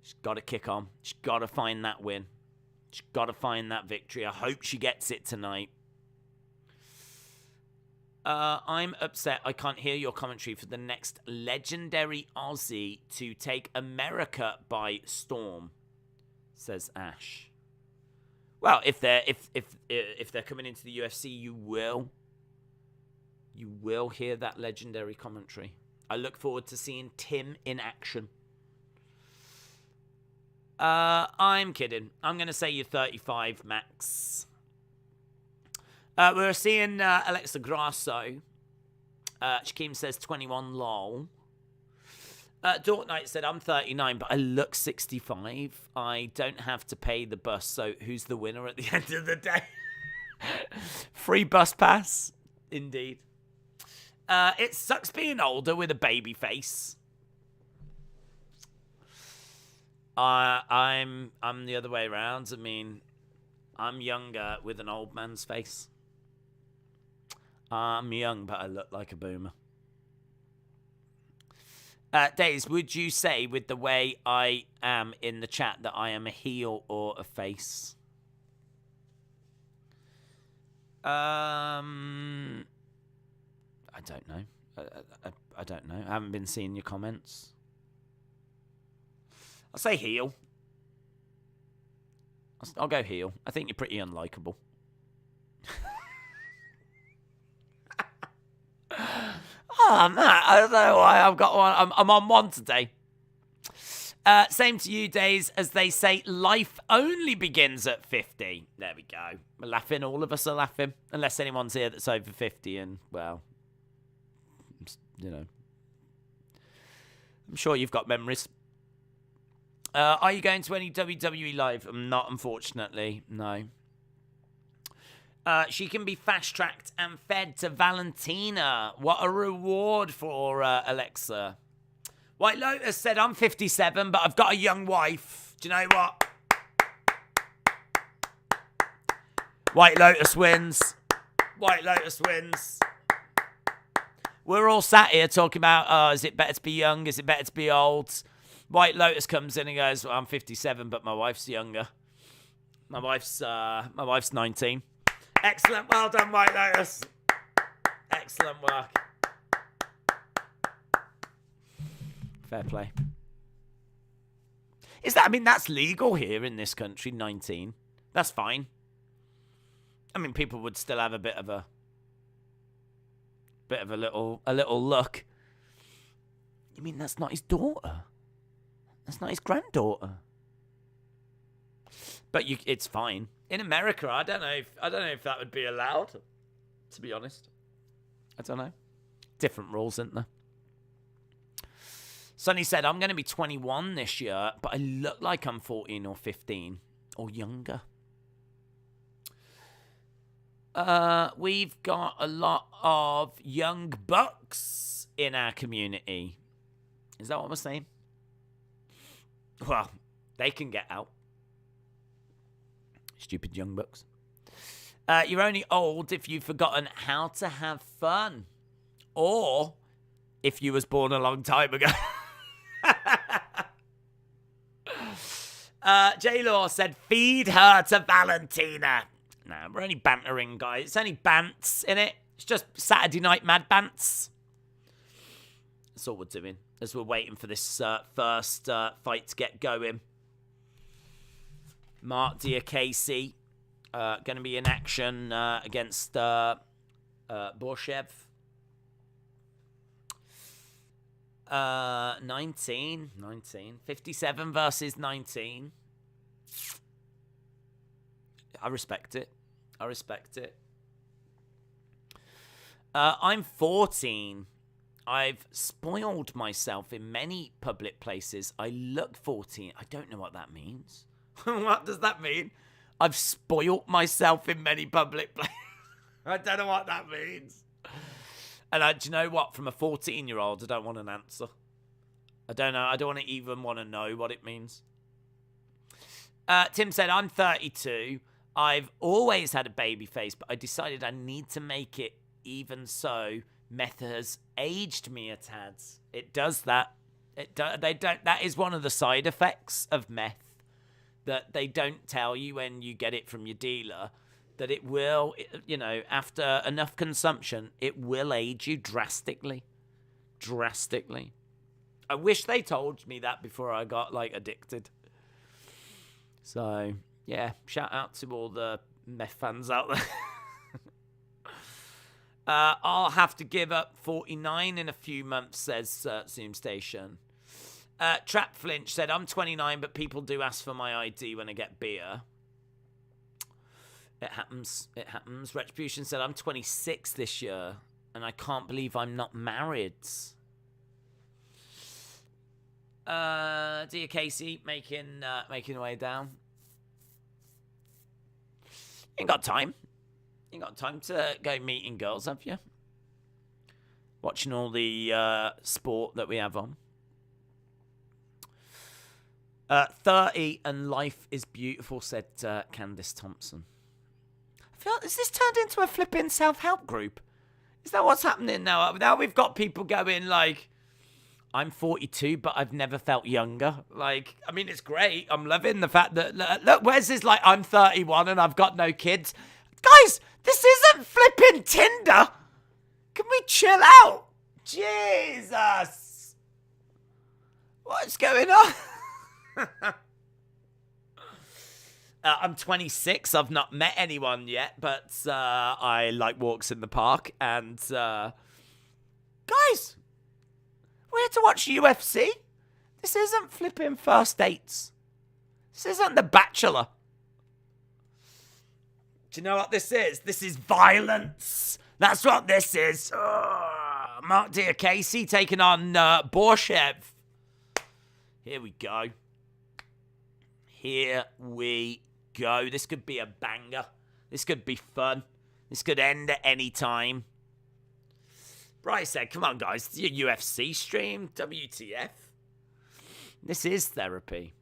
She's got to kick on. She's got to find that win. She's got to find that victory. I hope she gets it tonight. I'm upset I can't hear your commentary for the next legendary Aussie to take America by storm, says Ash. Well, if they're coming into the UFC, you will hear that legendary commentary. I look forward to seeing Tim in action. I'm kidding. I'm going to say you're 35, Max. We're seeing Alexa Grasso. Shaquem says 21, lol. Dork Knight said, I'm 39, but I look 65. I don't have to pay the bus, so who's the winner at the end of the day? Free bus pass, indeed. It sucks being older with a baby face. I'm the other way around. I mean, I'm younger with an old man's face. I'm young, but I look like a boomer. Days, would you say with the way I am in the chat that I am a heel or a face? I don't know. I don't know. I haven't been seeing your comments. I'll say heel. I'll go heel. I think you're pretty unlikable. Oh, Matt, I don't know why I've got one. I'm on one today. Same to you, Days. As they say, life only begins at 50. There we go. We're laughing. All of us are laughing. Unless anyone's here that's over 50 and, well, you know. I'm sure you've got memories. Are you going to any WWE live? I'm not, unfortunately. No. She can be fast-tracked and fed to Valentina. What a reward for Alexa. White Lotus said, I'm 57, but I've got a young wife. Do you know what? White Lotus wins. White Lotus wins. We're all sat here talking about, is it better to be young? Is it better to be old? White Lotus comes in and goes, well, I'm 57, but my wife's younger. My wife's 19. Excellent. Well done, White Lotus. Excellent work. Fair play. That's legal here in this country, 19. That's fine. I mean, people would still have a bit of a little look. You mean that's not his daughter? That's not his granddaughter. But it's fine. In America, I don't know if that would be allowed, to be honest. I don't know. Different rules, isn't there? Sonny said, I'm going to be 21 this year, but I look like I'm 14 or 15 or younger. We've got a lot of young bucks in our community. Is that what we're saying? Well, they can get out. Stupid young bucks. You're only old if you've forgotten how to have fun. Or if you was born a long time ago. J-Law said, feed her to Valentina. Nah, we're only bantering, guys. It's only bants, innit? It's just Saturday night mad bants. That's all we're doing as we're waiting for this first fight to get going. Mark Diakasi going to be in action against Borshev. 19. 57 versus 19. I respect it. I'm 14. I've spoiled myself in many public places. I look 14. I don't know what that means. What does that mean? I've spoilt myself in many public places. I don't know what that means. And do you know what? From a 14-year-old, I don't want an answer. I don't know. I don't even want to know what it means. Tim said, I'm 32. I've always had a baby face, but I decided I need to make it. Even so, meth has aged me a tad. It does that. That is one of the side effects of meth. That they don't tell you when you get it from your dealer, that it will, after enough consumption, it will age you drastically. Drastically. I wish they told me that before I got, addicted. So, yeah, shout out to all the meth fans out there. I'll have to give up 49 in a few months, says Zoom Station. Trap Flinch said, I'm 29, but people do ask for my ID when I get beer. It happens. Retribution said, I'm 26 this year, and I can't believe I'm not married. Dear Casey, making way down. You ain't got time. You ain't got time to go meeting girls, have you? Watching all the sport that we have on. 30 and life is beautiful, said Candice Thompson. I feel, is this turned into a flipping self-help group? Is that what's happening now? Now we've got people going I'm 42, but I've never felt younger. It's great. I'm loving the fact that, look, where's this, I'm 31 and I've got no kids. Guys, this isn't flipping Tinder. Can we chill out? Jesus. What's going on? I'm 26. I've not met anyone yet, but I like walks in the park. And guys, we're here to watch UFC. This isn't flipping first dates. This isn't The Bachelor. Do you know what this is? This is violence. That's what this is. Mark Diakasi taking on Borshev. Here we go. Here we go. This could be a banger. This could be fun. This could end at any time. Bryce said, come on, guys. It's your UFC stream. WTF. This is therapy.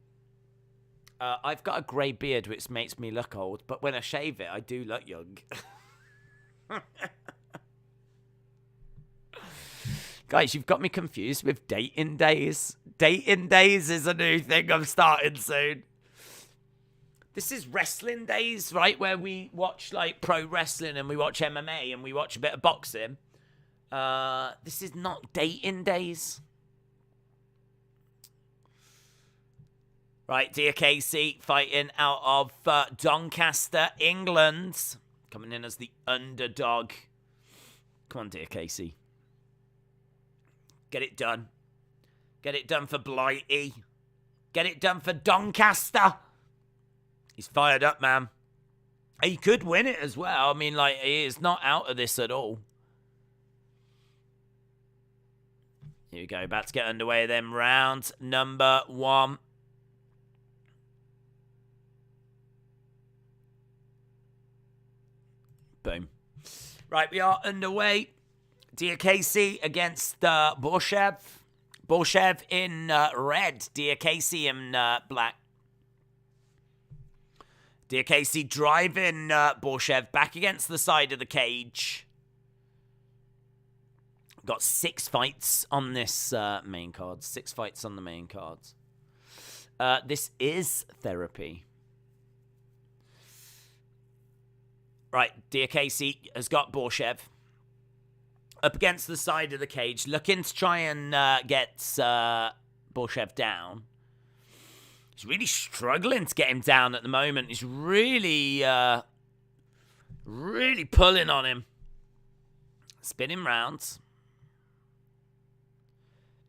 I've got a grey beard, which makes me look old. But when I shave it, I do look young. Guys, you've got me confused with dating days. Dating days is a new thing I'm starting soon. This is wrestling days, right? Where we watch like pro wrestling and we watch MMA and we watch a bit of boxing. This is not dating days. Right, Diakese fighting out of Doncaster, England. Coming in as the underdog. Come on, Diakese. Get it done. Get it done for Blaydes. Get it done for Doncaster. He's fired up, man. He could win it as well. I mean, like, he is not out of this at all. Here we go. About to get underway then. Round number 1. Boom. Right, we are underway. Diakese against Borshev. Borshev in red. Diakese in black. Diakese driving Borshev back against the side of the cage. Got 6 fights on this main card. 6 fights on the main cards. This is therapy. Right, Diakese has got Borshev up against the side of the cage, looking to try and get Borshev down. He's really struggling to get him down at the moment. He's really, really pulling on him. Spinning rounds.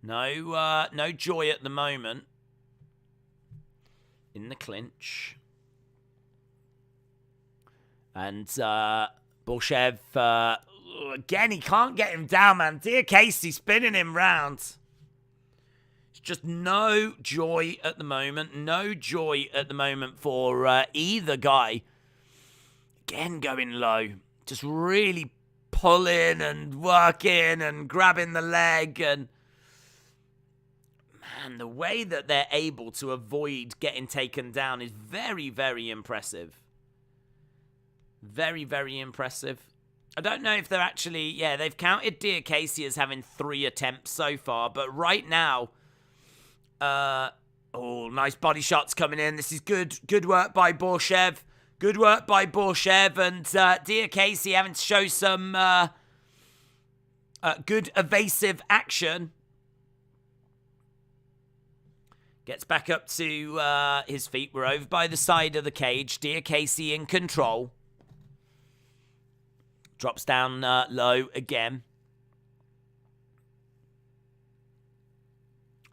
No joy at the moment. In the clinch. And Borshev, again, he can't get him down, man. Diakese spinning him round. It's just no joy at the moment. No joy at the moment for either guy. Again, going low. Just really pulling and working and grabbing the leg. And, man, the way that they're able to avoid getting taken down is very, very impressive. Very, very impressive. I don't know if they're actually... Yeah, they've counted Diakese as having 3 attempts so far. But right now... oh, nice body shots coming in. This is good. Good work by Borshev. Good work by Borshev. And Diakese having to show some good evasive action. Gets back up to his feet. We're over by the side of the cage. Diakese in control. Drops down low again.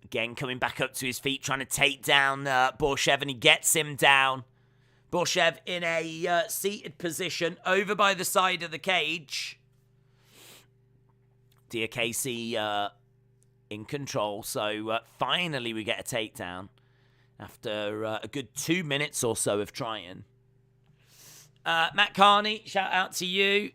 Again, coming back up to his feet, trying to take down Borshev, and he gets him down. Borshev in a seated position over by the side of the cage. Diakese in control, so finally we get a takedown after a good 2 minutes or so of trying. Matt Carney, shout out to you.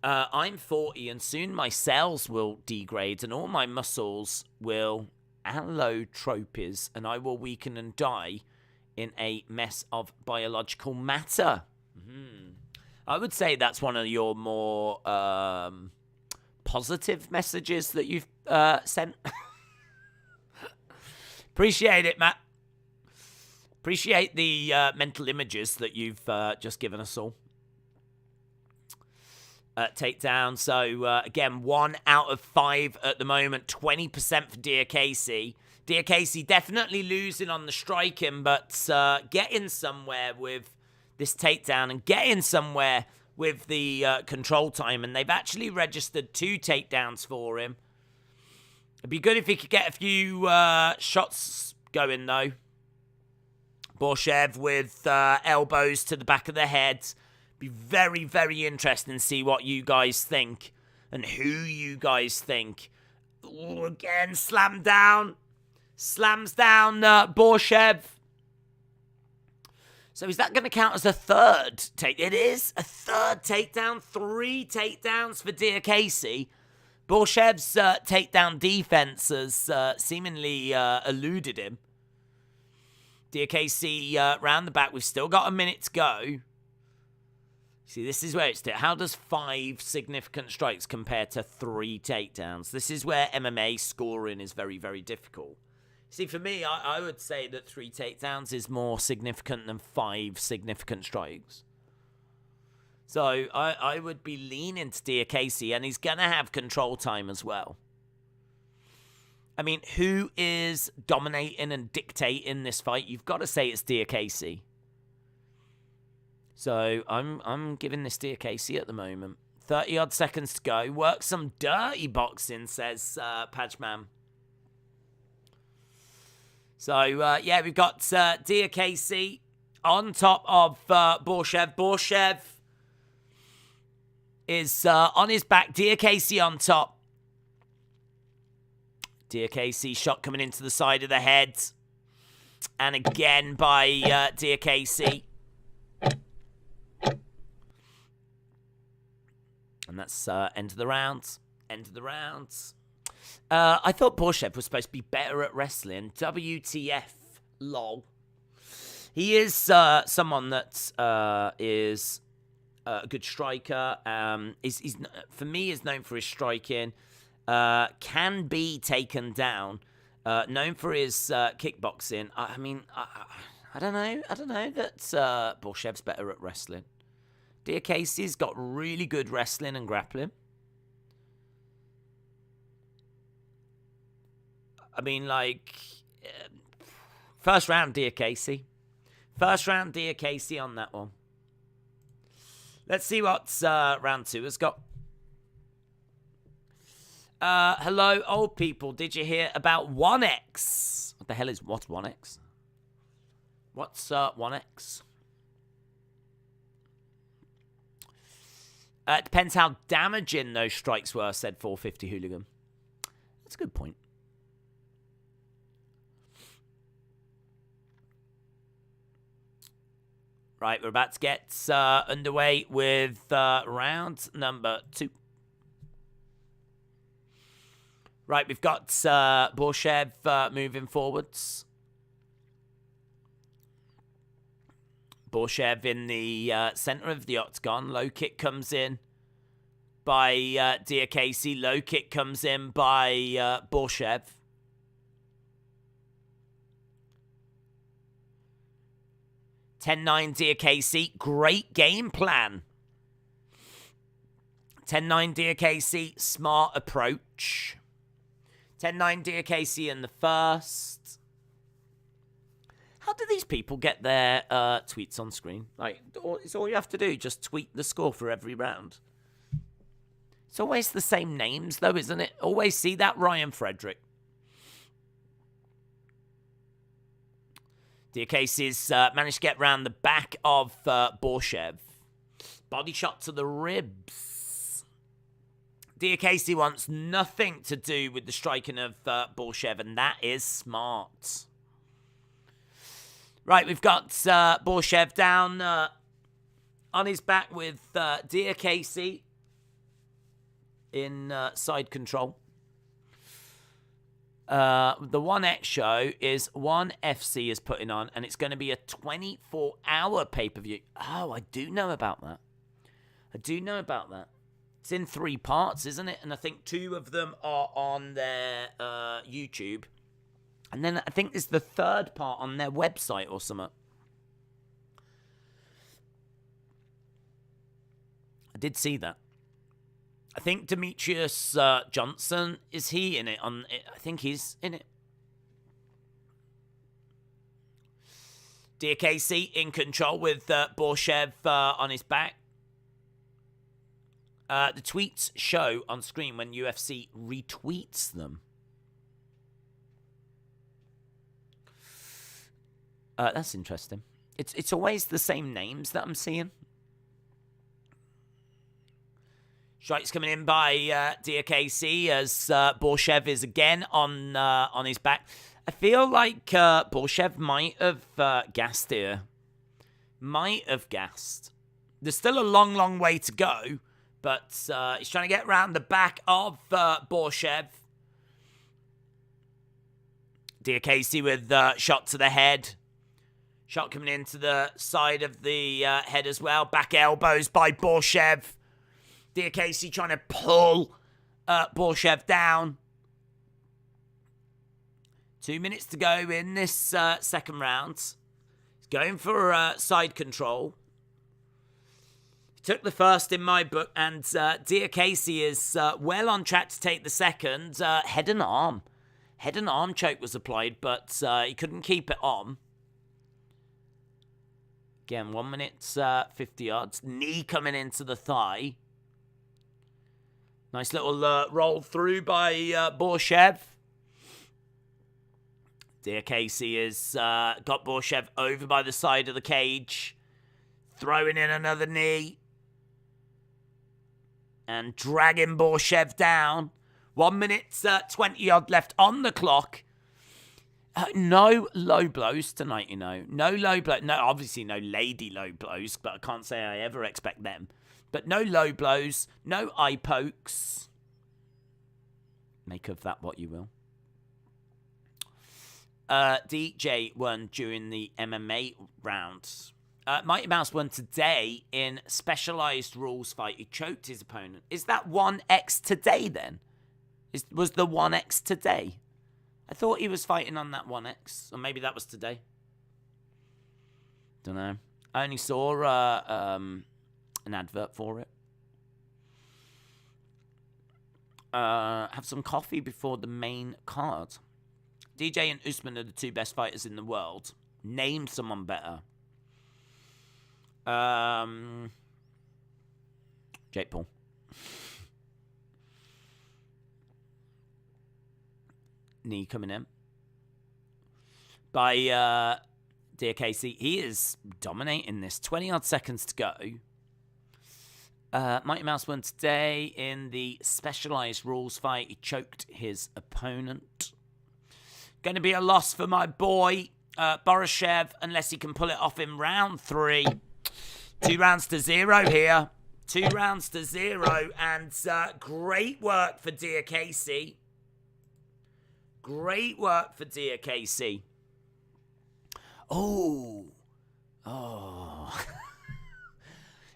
I'm 40 and soon my cells will degrade and all my muscles will allotropies and I will weaken and die in a mess of biological matter. I would say that's one of your more positive messages that you've sent. Appreciate it, Matt. Appreciate the mental images that you've just given us all. Takedown. So, again, 1 out of 5 at the moment. 20% for Diakese. Diakese definitely losing on the striking, but getting somewhere with this takedown and getting somewhere with the control time. And they've actually registered 2 takedowns for him. It'd be good if he could get a few shots going, though. Borshev with elbows to the back of the head. Be very, very interesting to see what you guys think and who you guys think. Ooh, again, slam down. Slams down Borshev. So is that going to count as a third take? It is a third takedown. 3 takedowns for Diakese. Borshev's takedown defense has seemingly eluded him. Diakese round the back. We've still got a minute to go. See, this is where it's... How does 5 significant strikes compare to 3 takedowns? This is where MMA scoring is very, very difficult. See, for me, I would say that 3 takedowns is more significant than 5 significant strikes. So I would be leaning to Diakese, and he's going to have control time as well. I mean, who is dominating and dictating this fight? You've got to say it's Diakese. So I'm giving this Diakese at the moment. 30-odd seconds to go. Work some dirty boxing, says Pajman. So, yeah, we've got Diakese on top of Borshev. Borshev is on his back. Diakese on top. Diakese shot coming into the side of the head. And again by Diakese. And that's end of the rounds. End of the rounds. I thought Borshev was supposed to be better at wrestling. WTF, lol. He is someone that is a good striker. He's for me is known for his striking. Can be taken down. Known for his kickboxing. I mean, I don't know. I don't know that Borshev's better at wrestling. Diakese's got really good wrestling and grappling. I mean, like, first round Diakese. First round Diakese on that one. Let's see what round 2 has got. Hello, old people. Did you hear about 1X? What the hell is what's 1X? What's 1X? It depends how damaging those strikes were, said 450 Hooligan. That's a good point. Right, we're about to get underway with round number 2. Right, we've got Borshev moving forwards. Borshev in the center of the octagon. Low kick comes in by Diakese. Low kick comes in by Borshev. (10-9) Diakese. Great game plan. 10-9 Diakese. Smart approach. 10-9 Diakese in the first. How do these people get their tweets on screen? Like, it's all you have to do. Just tweet the score for every round. It's always the same names, though, isn't it? Always see that Ryan Frederick. Diakese's managed to get round the back of Borshev. Body shot to the ribs. Diakese wants nothing to do with the striking of Borshev, and that is smart. Right, we've got Borshev down on his back with Diakese in side control. The 1X show is 1FC is putting on, and it's going to be a 24-hour pay-per-view. Oh, I do know about that. I do know about that. It's in 3 parts, isn't it? And I think 2 of them are on their YouTube. And then I think there's the 3rd part on their website or something. I did see that. I think Demetrius Johnson, is he in it? I think he's in it. Diakese in control with Borshev on his back. The tweets show on screen when UFC retweets them. That's interesting. It's always the same names that I'm seeing. Strikes coming in by Diakese as Borshev is again on his back. I feel like Borshev might have gassed here. Might have gassed. There's still a long, long way to go, but he's trying to get around the back of Borshev. Diakese with shot to the head. Shot coming into the side of the head as well. Back elbows by Borshev. Diakese trying to pull Borshev down. 2 minutes to go in this second round. He's going for side control. He took the first in my book, and Diakese is well on track to take the second. Head and arm. Head and arm choke was applied, but he couldn't keep it on. Again, 1 minute, 50 yards. Knee coming into the thigh. Nice little roll through by Borshev. Diakese has got Borshev over by the side of the cage. Throwing in another knee. And dragging Borshev down. 1 minute, 20 odd left on the clock. No low blows tonight, you know. No low blows. No, obviously no lady low blows, but I can't say I ever expect them. But no low blows, no eye pokes. Make of that what you will. DJ won during the MMA rounds. Mighty Mouse won today in specialized rules fight. He choked his opponent. Is that 1x today then? Was the 1x today? I thought he was fighting on that 1x. Or maybe that was today. Don't know. I only saw an advert for it. Have some coffee before the main card. DJ and Usman are the two best fighters in the world. Name someone better. Jake Paul. Knee coming in by Diakese. He is dominating this. 20 odd seconds to go. Mighty Mouse won today in the specialized rules fight. He choked his opponent. Going to be a loss for my boy Borishev unless he can pull it off in round 3. 2 rounds to 0 here. 2 rounds to 0, and great work for Diakese. Great work for Diakese. Oh.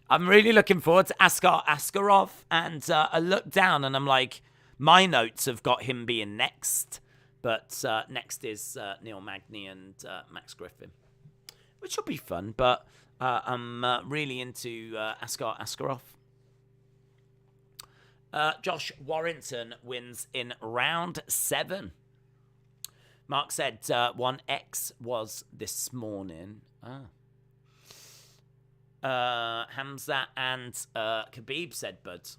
I'm really looking forward to Askarov, and I look down and I'm like, my notes have got him being next, but next is Neil Magny and Max Griffin, which will be fun, but I'm really into Askarov. Josh Warrington wins in round 7. Mark said 1x was this morning. Hamza and Khabib said, bud.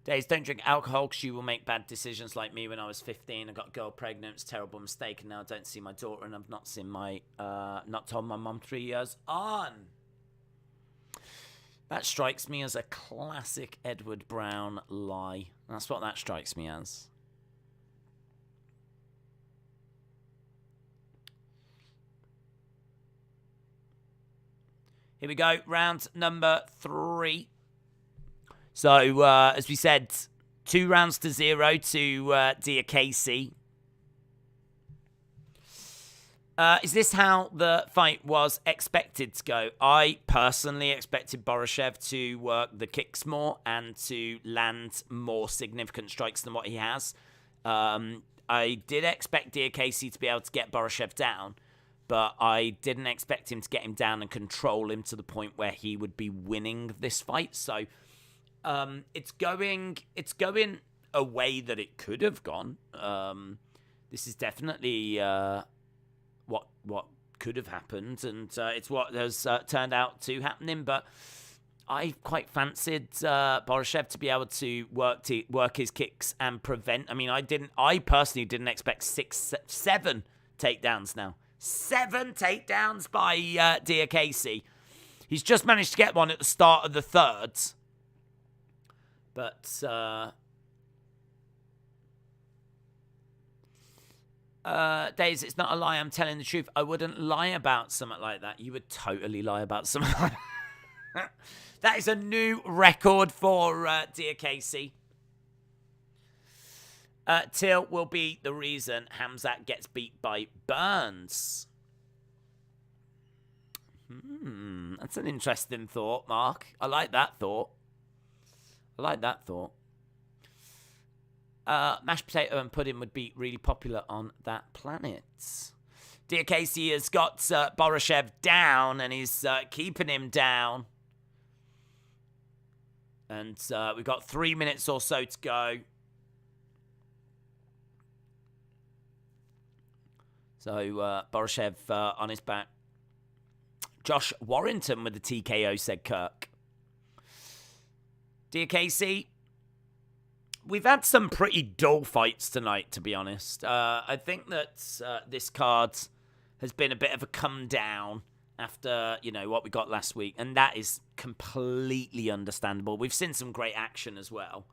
Days, don't drink alcohol because you will make bad decisions like me when I was 15. I got a girl pregnant. It's a terrible mistake. And now I don't see my daughter, and I've not seen my, not told my mum 3 years on. That strikes me as a classic Edward Brown lie. That's what that strikes me as. Here we go, round number 3. So, as we said, 2 rounds to 0 to Diakese. Is this how the fight was expected to go? I personally expected Borishev to work the kicks more and to land more significant strikes than what he has. I did expect Diakese to be able to get Borishev down, but I didn't expect him to get him down and control him to the point where he would be winning this fight. So it's going a way that it could have gone. This is definitely what could have happened, and it's what has turned out to happening. But I quite fancied Borishev to be able to work his kicks and prevent. I mean, I personally didn't expect 7 takedowns now. 7 takedowns by Diakese. He's just managed to get one at the start of the third. But Days, it's not a lie. I'm telling the truth. I wouldn't lie about something like that. You would totally lie about something like that. That is a new record for Diakese. Till will be the reason Hamzat gets beat by Burns. That's an interesting thought, Mark. I like that thought. Mashed potato and pudding would be really popular on that planet. Dear Casey has got Borashev down, and he's keeping him down. And we've got 3 minutes or so to go. So Borashev on his back. Josh Warrington with the TKO, said Kirk. Dear Casey, we've had some pretty dull fights tonight, to be honest. I think that this card has been a bit of a come down after, what we got last week. And that is completely understandable. We've seen some great action as well.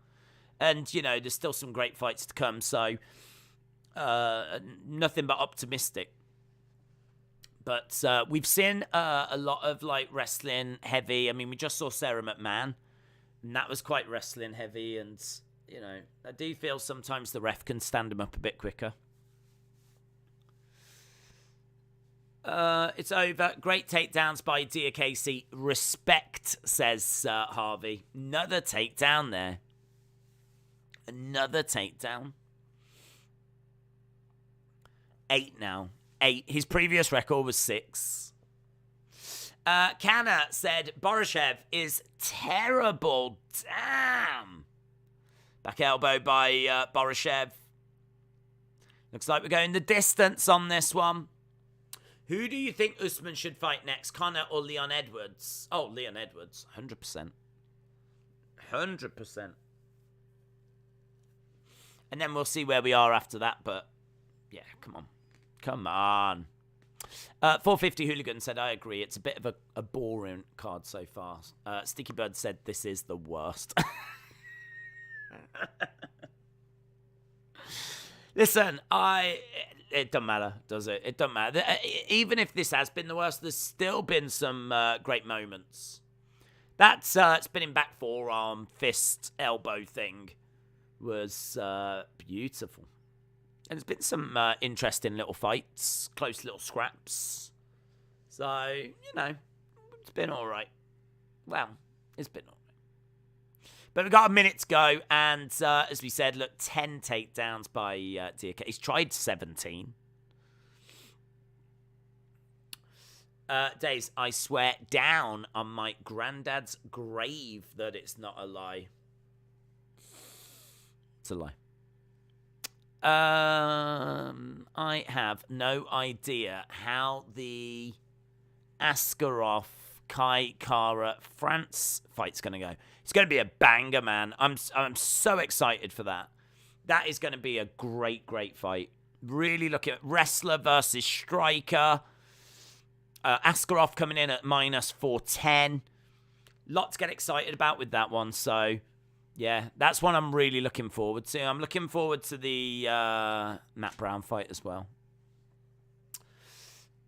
And, there's still some great fights to come. So, nothing but optimistic. But we've seen a lot of, wrestling heavy. I mean, we just saw Sarah McMahon. And that was quite wrestling heavy. And, I do feel sometimes the ref can stand him up a bit quicker. It's over. Great takedowns by Dear Casey. Respect, says Harvey. Another takedown there. Another takedown. 8 now. 8. His previous record was 6. Kana said Borashev is terrible. Damn. Back elbow by Borashev. Looks like we're going the distance on this one. Who do you think Usman should fight next, Conor or Leon Edwards? Oh, Leon Edwards. 100%. 100%. And then we'll see where we are after that, but yeah, come on. Come on. 450 Hooligan said, I agree. It's a bit of a boring card so far. Sticky Bird said, this is the worst. Listen, it doesn't matter, does it? It doesn't matter. Even if this has been the worst, there's still been some great moments. That spinning back forearm, fist, elbow thing was beautiful. And there's been some interesting little fights, close little scraps. So, it's been all right. Well, it's been all right. But we've got a minute to go, and as we said, look, 10 takedowns by DK. He's tried 17. Days, I swear down on my granddad's grave that it's not a lie. It's a lie. I have no idea how the Askarov Kai Kara France fight's going to go. It's going to be a banger, man. I'm so excited for that. That is going to be a great, great fight. Really looking at wrestler versus striker. Askarov coming in at minus 410. Lot to get excited about with that one. So, yeah, that's one I'm really looking forward to. I'm looking forward to the Matt Brown fight as well.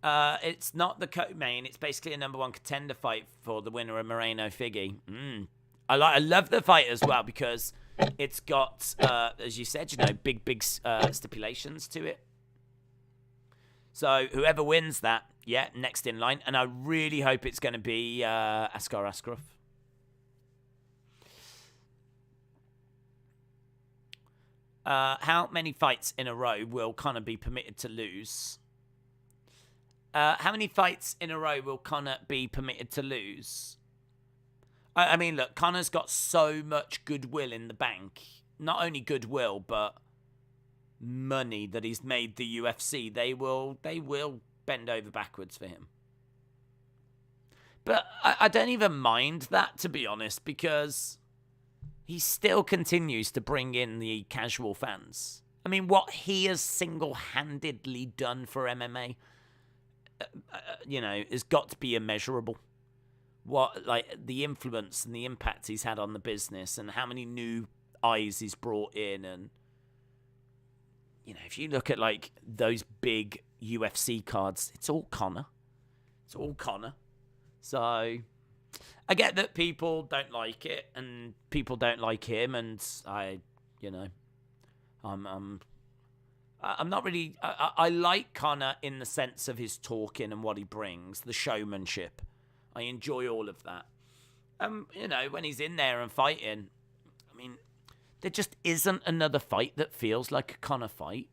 It's not the co-main. It's basically a number 1 contender fight for the winner of Moreno Figgy. I love the fight as well because it's got, as you said, big stipulations to it. So whoever wins that, yeah, next in line. And I really hope it's going to be Askarov. How many fights in a row will Conor be permitted to lose? How many fights in a row will Conor be permitted to lose? I mean, look, Conor's got so much goodwill in the bank. Not only goodwill, but money that he's made the UFC. They will bend over backwards for him. But I don't even mind that, to be honest, because he still continues to bring in the casual fans. I mean, what he has single-handedly done for MMA, has got to be immeasurable. What, the influence and the impact he's had on the business and how many new eyes he's brought in. And, if you look at, those big UFC cards, it's all Conor. It's all Conor. So, I get that people don't like it and people don't like him. And I'm not really... I like Conor in the sense of his talking and what he brings, the showmanship. I enjoy all of that. When he's in there and fighting, I mean, there just isn't another fight that feels like a Conor fight.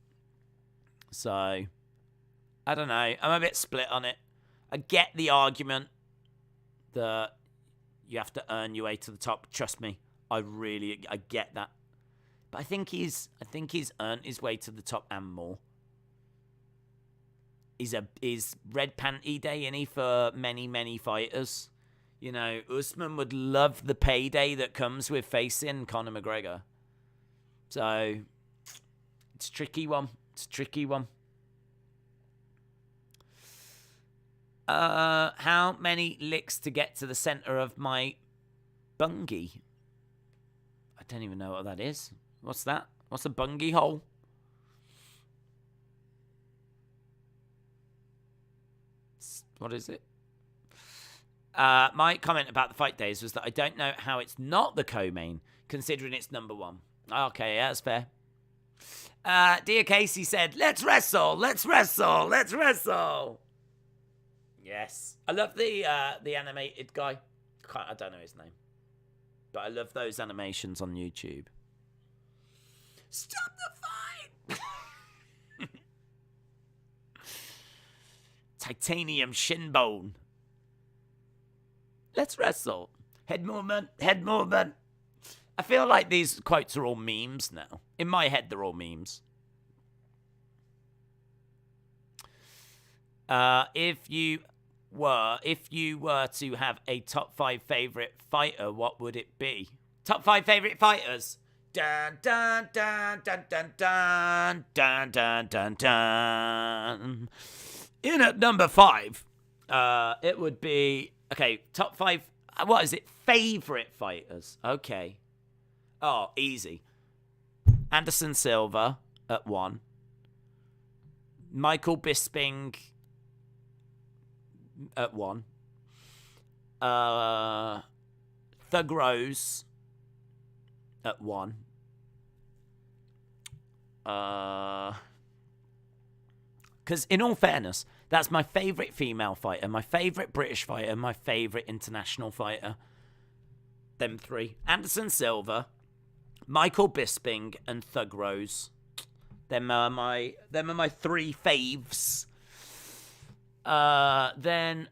So, I don't know. I'm a bit split on it. I get the argument that you have to earn your way to the top. Trust me, I get that. But I think he's earned his way to the top and more. He's red panty day, isn't he, for many, many fighters? You know, Usman would love the payday that comes with facing Conor McGregor. So, it's a tricky one. How many licks to get to the center of my bungie? I don't even know what that is. What's that? What's a bungie hole? What is it? My comment about the fight days was that I don't know how it's not the co-main, considering it's number 1. Okay, yeah, that's fair. Dear Casey said, let's wrestle. Yes. I love the animated guy. I don't know his name. But I love those animations on YouTube. Stop the fight! Titanium shin bone. Let's wrestle. Head movement. I feel like these quotes are all memes now. In my head, they're all memes. If you were to have a top 5 favorite fighter, what would it be? Top 5 favorite fighters. Dun dun dun dun dun dun dun dun dun dun. In at number 5, it would be top 5. What is it? Favorite fighters. Okay. Oh, easy. Anderson Silva at 1. Michael Bisping at 1. Thug Rose at 1. Because in all fairness, that's my favourite female fighter, my favourite British fighter, my favourite international fighter. Them 3. Anderson Silva, Michael Bisping, and Thug Rose. Them are my 3 faves. Then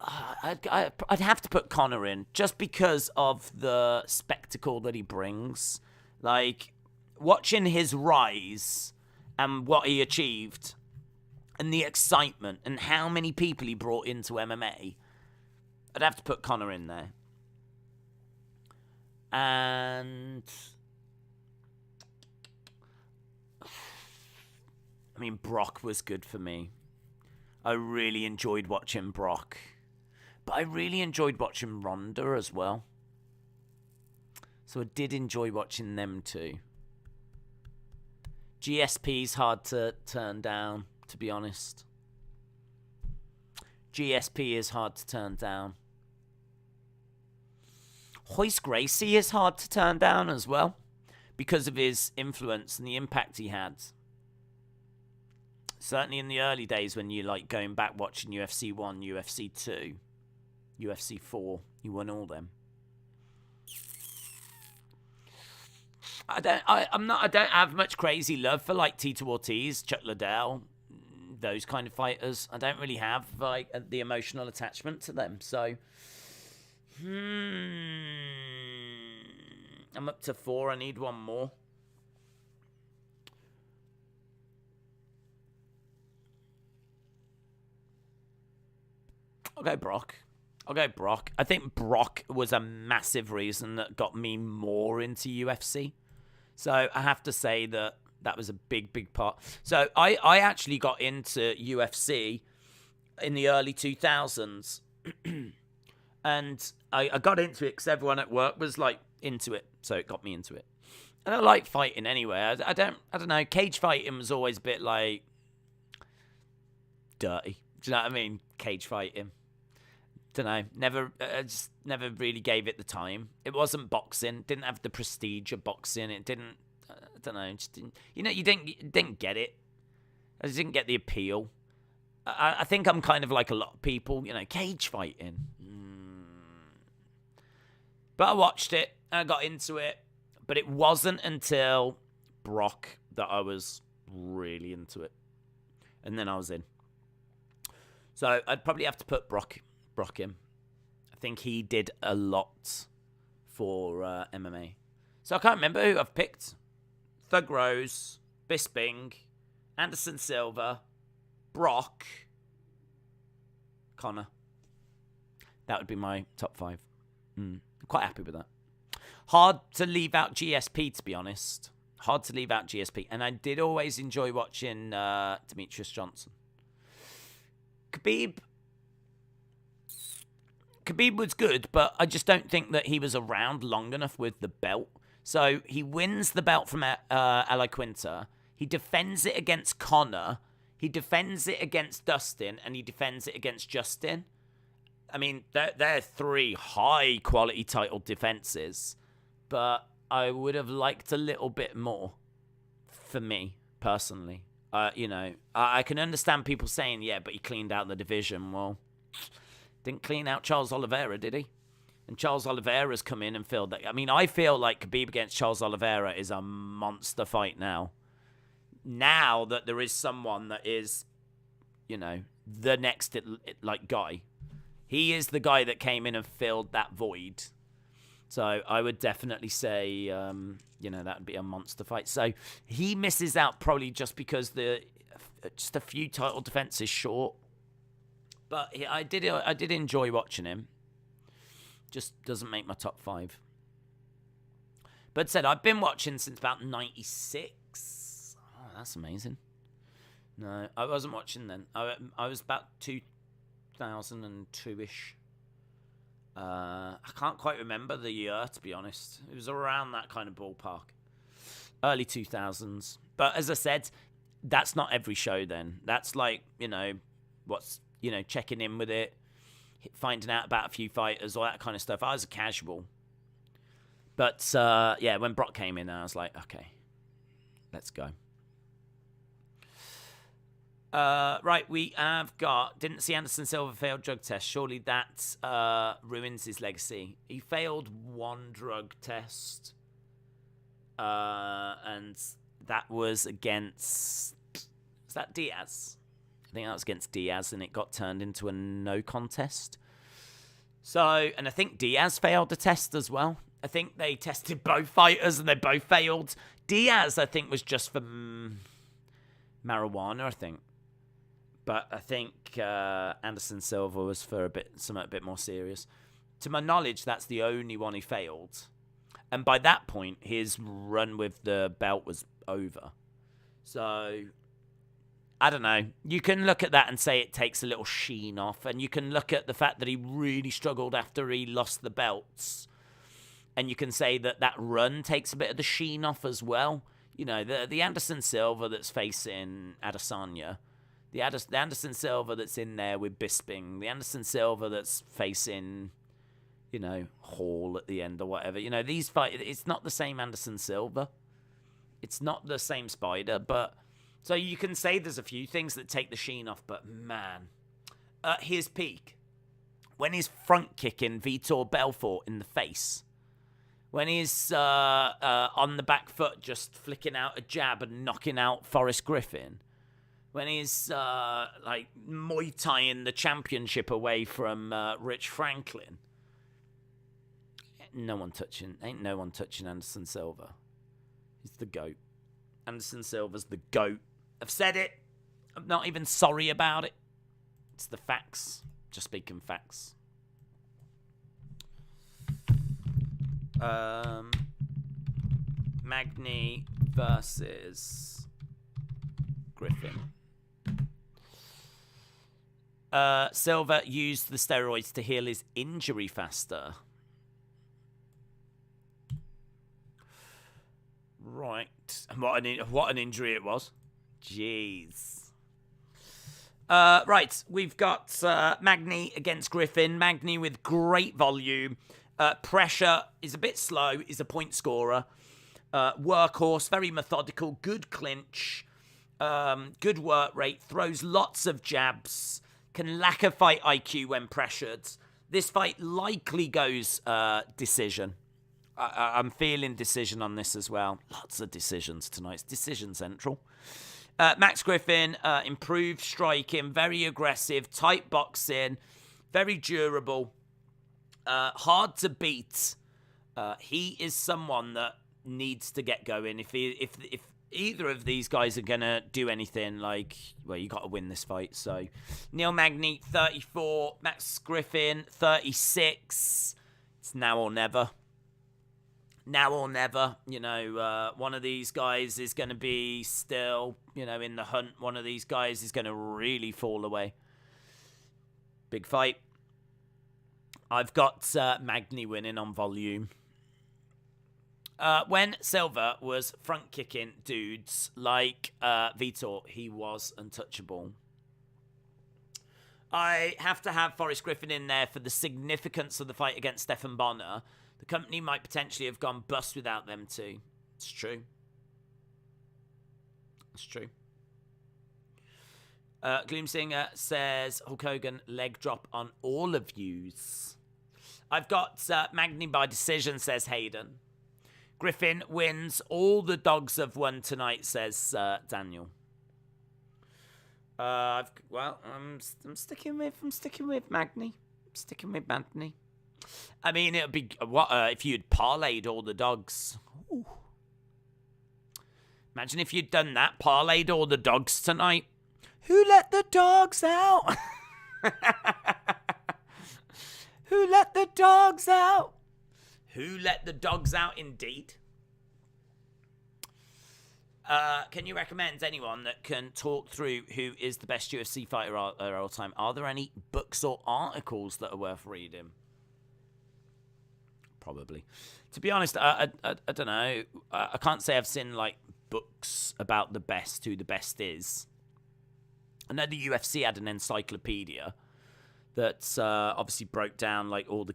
I'd have to put Conor in, just because of the spectacle that he brings. Like, watching his rise and what he achieved, and the excitement, and how many people he brought into MMA, I'd have to put Conor in there. And I mean, Brock was good for me. I really enjoyed watching Brock. But I really enjoyed watching Ronda as well. So I did enjoy watching them too. GSP's hard to turn down, to be honest. GSP is hard to turn down. Royce Gracie is hard to turn down as well, because of his influence and the impact he had. Certainly in the early days when you like going back watching UFC 1, UFC 2, UFC 4, you won all them. I don't have much crazy love for like Tito Ortiz, Chuck Liddell, those kind of fighters. I don't really have like the emotional attachment to them. So, I'm up to 4. I need one more. I'll go Brock. I think Brock was a massive reason that got me more into UFC. So I have to say that was a big, big part. So I actually got into UFC in the early 2000s. And I got into it because everyone at work was like into it. So it got me into it. And I like fighting anyway. I don't know. Cage fighting was always a bit like dirty. Do you know what I mean? Cage fighting. Don't know. Just never really gave it the time. It wasn't boxing. Didn't have the prestige of boxing. It didn't. I don't know. Just didn't. You didn't get it. I just didn't get the appeal. I think I'm kind of like a lot of people. You know, cage fighting. But I watched it. And I got into it. But it wasn't until Brock that I was really into it. And then I was in. So I'd probably have to put Brock in. I think he did a lot for MMA. So I can't remember who I've picked. Thug Rose, Bisping, Anderson Silva, Brock, Conor. That would be my top 5. I'm quite happy with that. Hard to leave out GSP, to be honest. Hard to leave out GSP. And I did always enjoy watching Demetrius Johnson. Khabib was good, but I just don't think that he was around long enough with the belt. So he wins the belt from Ali Quinta. He defends it against Conor. He defends it against Dustin, and he defends it against Justin. I mean, they're 3 high-quality title defenses, but I would have liked a little bit more for me, personally. I can understand people saying, yeah, but he cleaned out the division. Well, didn't clean out Charles Oliveira, did he? And Charles Oliveira's come in and filled that. I mean, I feel like Khabib against Charles Oliveira is a monster fight now. Now that there is someone that is, the next guy. He is the guy that came in and filled that void. So I would definitely say, that would be a monster fight. So he misses out probably just because just a few title defenses short. But I did enjoy watching him. Just doesn't make my top 5. But said I've been watching since about 96. Oh, that's amazing. No, I wasn't watching then. I was about 2002-ish. I can't quite remember the year, to be honest. It was around that kind of ballpark. Early 2000s. But as I said, that's not every show then. That's like, checking in with it, finding out about a few fighters, all that kind of stuff. I was a casual. But, when Brock came in, I was like, okay, let's go. Right, we have got, didn't see Anderson Silva failed drug test. Surely that ruins his legacy. He failed 1 drug test. And that was against, was that Diaz? I think that was against Diaz, and it got turned into a no contest. So, and I think Diaz failed a test as well. I think they tested both fighters, and they both failed. Diaz, I think, was just for marijuana, I think. But I think Anderson Silva was for something a bit more serious. To my knowledge, that's the only one he failed. And by that point, his run with the belt was over. So, I don't know. You can look at that and say it takes a little sheen off. And you can look at the fact that he really struggled after he lost the belts. And you can say that run takes a bit of the sheen off as well. The Anderson Silva that's facing Adesanya. The Anderson Silva that's in there with Bisping. The Anderson Silva that's facing, Hall at the end or whatever. These fights, it's not the same Anderson Silva. It's not the same Spider, but... So you can say there's a few things that take the sheen off, but man. His peak. When he's front kicking Vitor Belfort in the face. When he's on the back foot just flicking out a jab and knocking out Forrest Griffin. When he's Muay Thai-ing the championship away from Rich Franklin. Ain't no one touching Anderson Silva. He's the GOAT. Anderson Silva's the GOAT. I've said it. I'm not even sorry about it. It's the facts. Just speaking facts. Magny versus Griffin. Silva used the steroids to heal his injury faster. Right. What an injury it was. Jeez. Right. We've got Magny against Griffin. Magny with great volume. Pressure is a bit slow. Is a point scorer. Workhorse. Very methodical. Good clinch. Good work rate. Throws lots of jabs. Can lack a fight IQ when pressured. This fight likely goes decision. I'm feeling decision on this as well. Lots of decisions tonight. It's decision central. Max Griffin, improved striking, very aggressive, tight boxing, very durable, hard to beat. He is someone that needs to get going. If either of these guys are gonna do anything, you got to win this fight. So, Neil Magny, 34, Max Griffin, 36. It's now or never. Now or never. One of these guys is going to be still, in the hunt. One of these guys is going to really fall away. Big fight. I've got Magny winning on volume. When Silva was front-kicking dudes like Vitor, he was untouchable. I have to have Forrest Griffin in there for the significance of the fight against Stephan Bonner. The company might potentially have gone bust without them two. It's true. It's true. Gloomsinger says, Hulk Hogan, leg drop on all of yous. I've got Magny by decision, says Hayden. Griffin wins. All the dogs have won tonight, says Daniel. I'm sticking with Magny. I'm sticking with Magny. I mean, it would be if you'd parlayed all the dogs. Ooh. Imagine if you'd done that, parlayed all the dogs tonight. Who let the dogs out? Who let the dogs out? Who let the dogs out, indeed? Can you recommend anyone that can talk through who is the best UFC fighter of all time? Are there any books or articles that are worth reading? Probably. To be honest, I don't know. I can't say I've seen books about who the best is. I know the UFC had an encyclopedia that obviously broke down all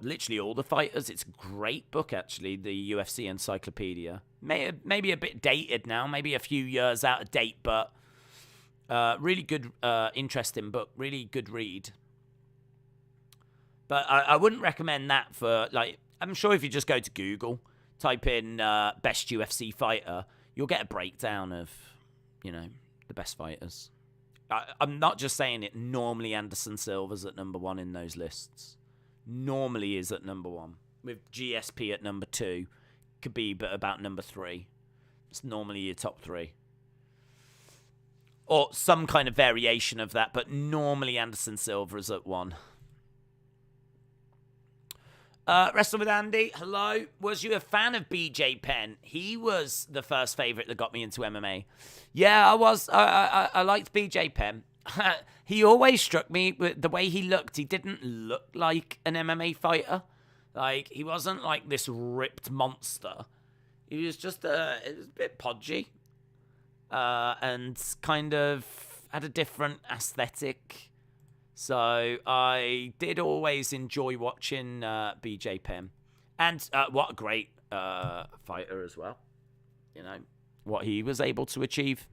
literally all the fighters. It's a great book, actually, the UFC encyclopedia. Maybe a bit dated now, maybe a few years out of date, but really good, interesting book, really good read. But I wouldn't recommend that for, I'm sure if you just go to Google, type in best UFC fighter, you'll get a breakdown of, the best fighters. I'm not just saying it. Normally, Anderson Silva's at number 1 in those lists. Normally is at number 1. With GSP at number 2. Could be about number 3. It's normally your top 3. Or some kind of variation of that, but normally Anderson Silva is at 1. Wrestling with Andy, hello. Was you a fan of BJ Penn? He was the first favourite that got me into MMA. Yeah, I was. I liked BJ Penn. He always struck me with the way he looked. He didn't look like an MMA fighter. He wasn't like this ripped monster. He was just it was a bit podgy. And kind of had a different aesthetic. So I did always enjoy watching BJ Penn. And what a great fighter as well. What he was able to achieve.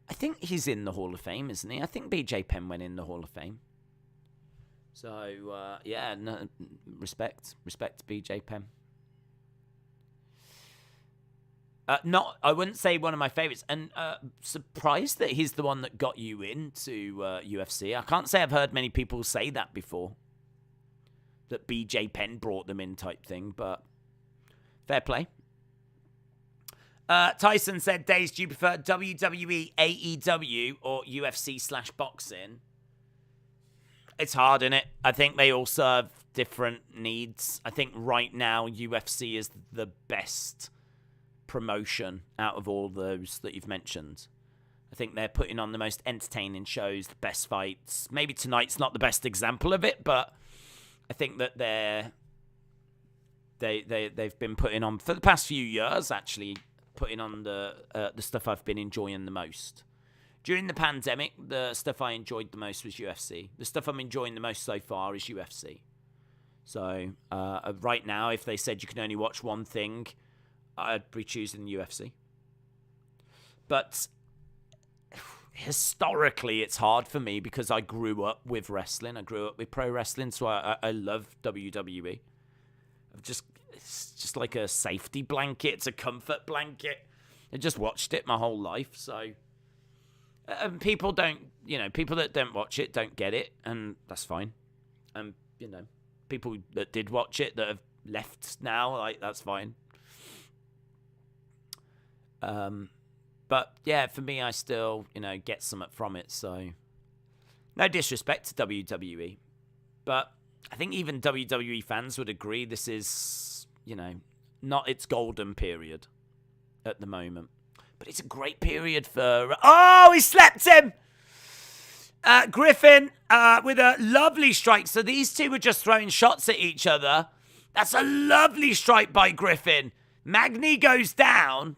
I think he's in the Hall of Fame, isn't he? I think BJ Penn went in the Hall of Fame. So, respect to BJ Penn. I wouldn't say one of my favorites, and surprised that he's the one that got you into UFC. I can't say I've heard many people say that before, that BJ Penn brought them in type thing, but fair play. Tyson said, Days, do you prefer WWE, AEW, or UFC/boxing? It's hard, innit? I think they all serve different needs. I think right now UFC is the best promotion out of all those that you've mentioned. I think they're putting on the most entertaining shows, the best fights. Maybe tonight's not the best example of it, but I think that they've been putting on for the past few years, actually putting on the stuff I've been enjoying the most. During the pandemic, the stuff I enjoyed the most was UFC. The stuff I'm enjoying the most so far is UFC. So right now, if they said you can only watch one thing, I'd be choosing UFC. But historically, it's hard for me because I grew up with wrestling. I grew up with pro wrestling, so I love WWE. It's just like a safety blanket. It's a comfort blanket. I just watched it my whole life, so people that don't watch it don't get it, and that's fine. And people that did watch it that have left now, like, that's fine. But yeah, for me, I still get something from it. So no disrespect to WWE, but I think even WWE fans would agree this is not its golden period at the moment. But it's a great period for... Oh, he slapped him! Griffin with a lovely strike. So these two were just throwing shots at each other. That's a lovely strike by Griffin. Magny goes down.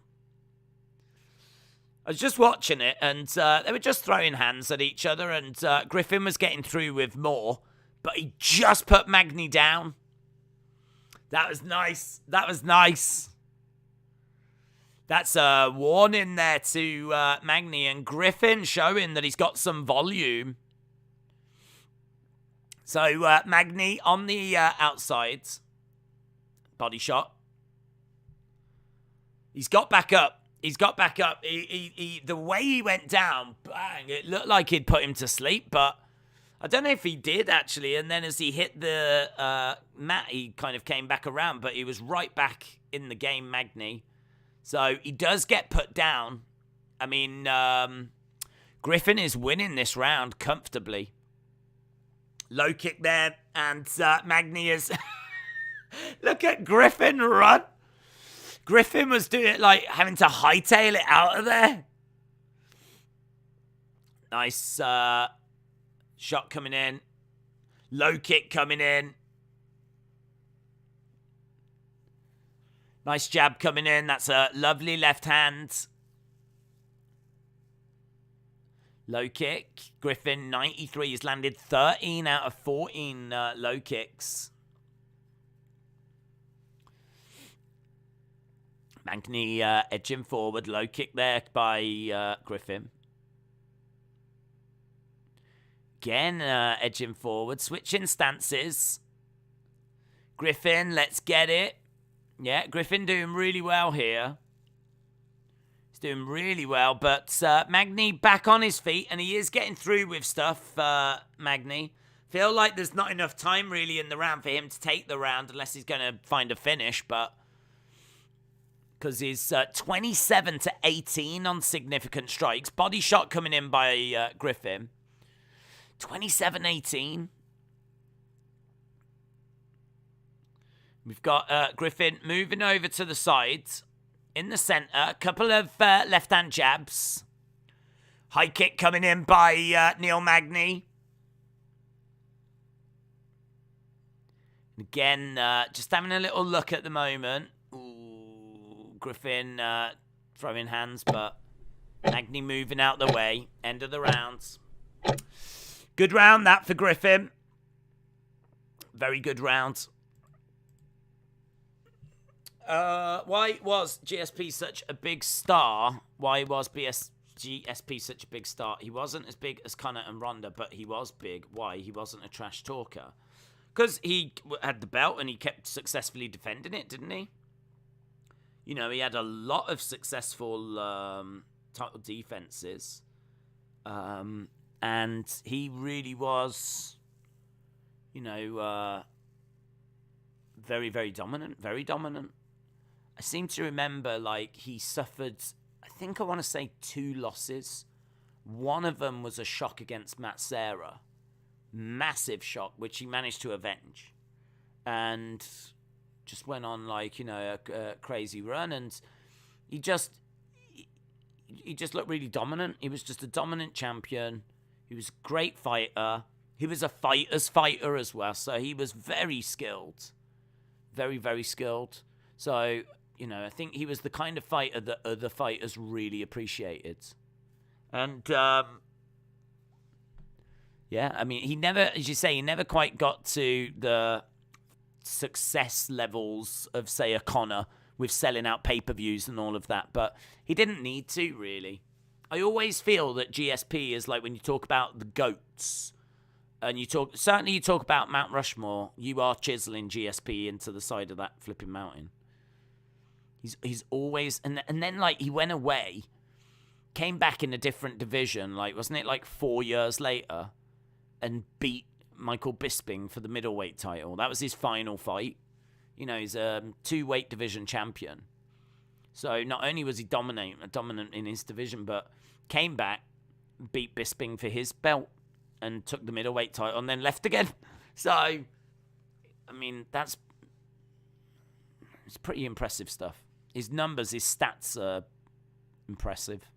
I was just watching it, and they were just throwing hands at each other, and Griffin was getting through with more, but he just put Magny down. That was nice. That's a warning there to Magny, and Griffin showing that he's got some volume. So Magny on the outside. Body shot. He's got back up. The way he went down, bang, it looked like he'd put him to sleep, but I don't know if he did, actually. And then as he hit the mat, he kind of came back around, but he was right back in the game, Magny. So he does get put down. I mean, Griffin is winning this round comfortably. Low kick there, and Magny is... Look at Griffin run. Griffin was doing it, like, having to hightail it out of there. Nice shot coming in. Low kick coming in. Nice jab coming in. That's a lovely left hand. Low kick. Griffin, 93. He's landed 13 out of 14 low kicks. Magny edging forward. Low kick there by Griffin. Again, edging forward. Switching stances. Griffin, let's get it. Yeah, Griffin doing really well here. He's doing really well, but Magny back on his feet, and he is getting through with stuff, Magny. Feel like there's not enough time, really, in the round for him to take the round, unless he's going to find a finish, but... Because he's 27 to 18 on significant strikes. Body shot coming in by Griffin. 27-18. We've got Griffin moving over to the side. In the center. A couple of left-hand jabs. High kick coming in by Neil Magny. Again, just having a little look at the moment. Griffin throwing hands, but Magny moving out the way. End of the rounds. Good round, that, for Griffin. Very good round. Why was GSP such a big star? Why was GSP such a big star? He wasn't as big as Conor and Ronda, but he was big. Why? He wasn't a trash talker. Because he had the belt and he kept successfully defending it, didn't he? He had a lot of successful title defenses. And he really was, very, very dominant. Very dominant. I seem to remember, like, he suffered, I want to say 2 losses. One of them was a shock against Matt Serra. Massive shock, which he managed to avenge. And... just went on, like, a crazy run, and he just looked really dominant. He was just a dominant champion. He was a great fighter. He was a fighter's fighter as well, so he was very skilled. Very, very skilled. So, I think he was the kind of fighter that other fighters really appreciated. And, yeah, I mean, he never, as you say, he never quite got to the... success levels of, say, a Conor with selling out pay-per-views and all of that, but he didn't need to, really. I always feel that GSP is like, when you talk about the GOATs, And you talk about Mount Rushmore, you are chiseling GSP into the side of that flipping mountain. He's always, and then like he went away, came back in a different division, like wasn't it like 4 years later, and beat Michael Bisping for the middleweight title. That was his final fight. You know, he's a 2-weight division champion. So not only was he dominant in his division, but came back, beat Bisping for his belt, and took the middleweight title, and then left again. So, I mean, it's pretty impressive stuff. His numbers, his stats are impressive.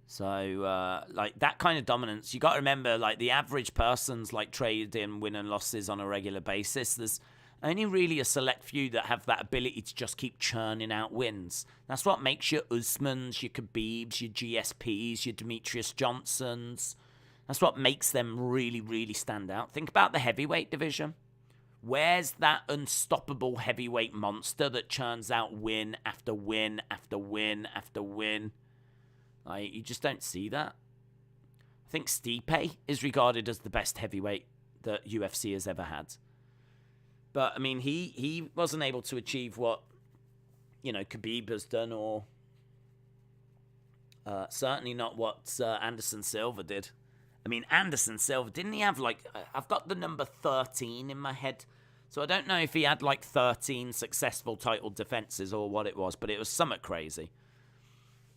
So, like, that kind of dominance, you got to remember, like, the average person's, like, trading win and losses on a regular basis. There's only really a select few that have that ability to just keep churning out wins. That's what makes your Usmans, your Khabibs, your GSPs, your Demetrius Johnsons. That's what makes them really, really stand out. Think about the heavyweight division. Where's that unstoppable heavyweight monster that churns out win after win after win after win? Like, you just don't see that. I think Stipe is regarded as the best heavyweight that UFC has ever had. But, I mean, he wasn't able to achieve what, you know, Khabib has done, or certainly not what Anderson Silva did. I mean, Anderson Silva, didn't he have, like, I've got the number 13 in my head, so I don't know if he had, like, 13 successful title defenses or what it was, but it was somewhat crazy.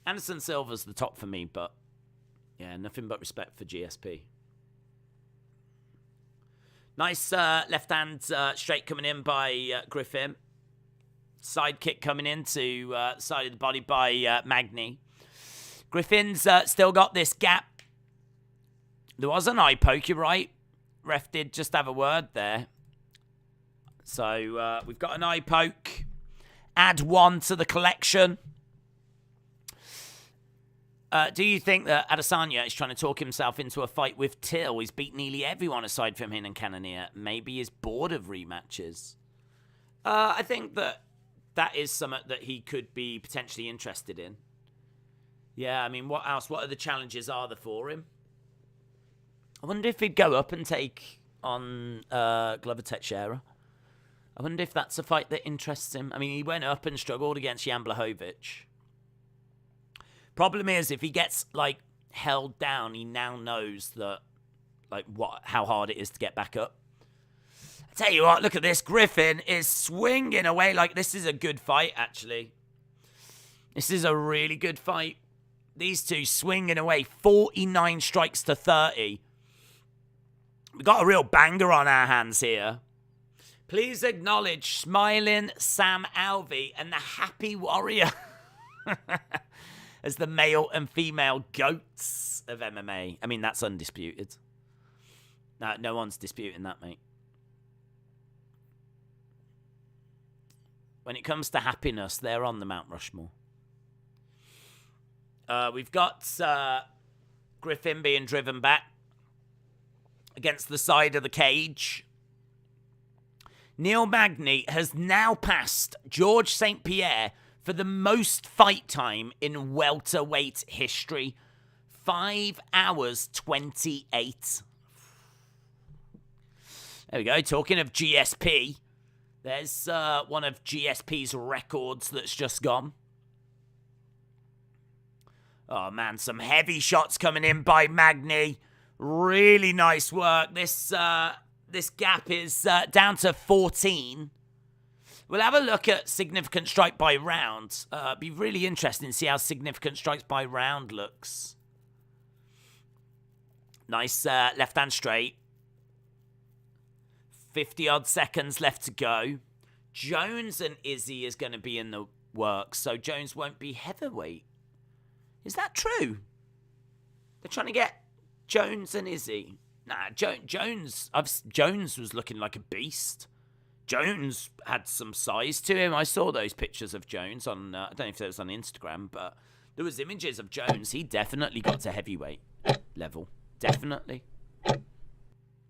Anderson Silva's the top for me, but, yeah, nothing but respect for GSP. Nice left hand straight coming in by Griffin. Side kick coming in to the side of the body by Magny. Griffin's still got this gap. There was an eye poke, you're right. Ref did just have a word there. So we've got an eye poke. Add 1 to the collection. Do you think that Adesanya is trying to talk himself into a fight with Till? He's beat nearly everyone aside from him and Cannonier. Maybe he's bored of rematches. I think that is something that he could be potentially interested in. Yeah, I mean, what else? What other challenges are there for him? I wonder if he'd go up and take on Glover Teixeira. I wonder if that's a fight that interests him. I mean, he went up and struggled against Jan Blachowicz. Problem is, if he gets, like, held down, he now knows that, like, how hard it is to get back up. I tell you what, look at this. Griffin is swinging away. Like, this is a good fight, actually. This is a really good fight. These two swinging away. 49 strikes to 30. We've got a real banger on our hands here. Please acknowledge smiling Sam Alvey and the Happy Warrior as the male and female goats of MMA. I mean, that's undisputed. No one's disputing that, mate. When it comes to happiness, they're on the Mount Rushmore. We've got Griffin being driven back against the side of the cage. Neil Magny has now passed George St. Pierre for the most fight time in welterweight history. 5 hours 28. There we go. Talking of GSP, there's one of GSP's records that's just gone. Oh, man, some heavy shots coming in by Magny. Really nice work. This gap is down to 14. We'll have a look at significant strike by round. It'd be really interesting to see how significant strikes by round looks. Nice left hand straight. 50-odd seconds left to go. Jones and Izzy is going to be in the works, so Jones won't be heavyweight. Is that true? They're trying to get Jones and Izzy. Nah, Jones was looking like a beast. Jones had some size to him. I saw those pictures of Jones on, I don't know if it was on Instagram, but there was images of Jones. He definitely got to heavyweight level. Definitely.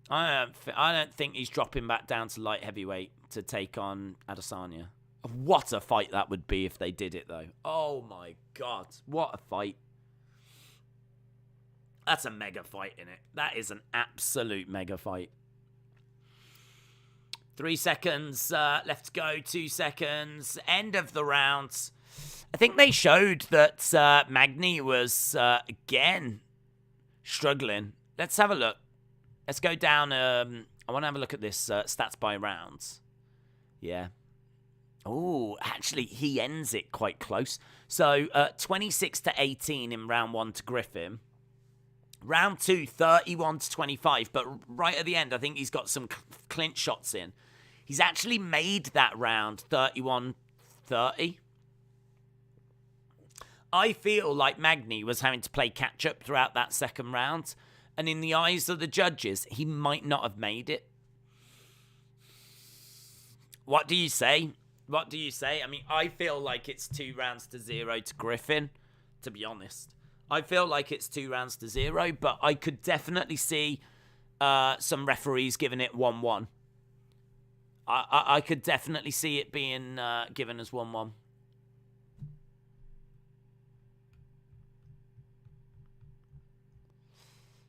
I don't think he's dropping back down to light heavyweight to take on Adesanya. What a fight that would be if they did it, though. Oh, my God. What a fight. That's a mega fight, innit? That is an absolute mega fight. 3 seconds left to go. 2 seconds. End of the round. I think they showed that Magny was, again, struggling. Let's have a look. Let's go down. I want to have a look at this stats by rounds. Yeah. Oh, actually, he ends it quite close. So, 26-18 in round 1 to Griffin. Round 2, 31-25. But right at the end, I think he's got some clinch shots in. He's actually made that round 31-30. I feel like Magny was having to play catch-up throughout that second round. And in the eyes of the judges, he might not have made it. What do you say? What do you say? I mean, I feel like it's 2-0 to Griffin, to be honest. I feel like it's 2-0, but I could definitely see some referees giving it 1-1. I could definitely see it being given as 1-1.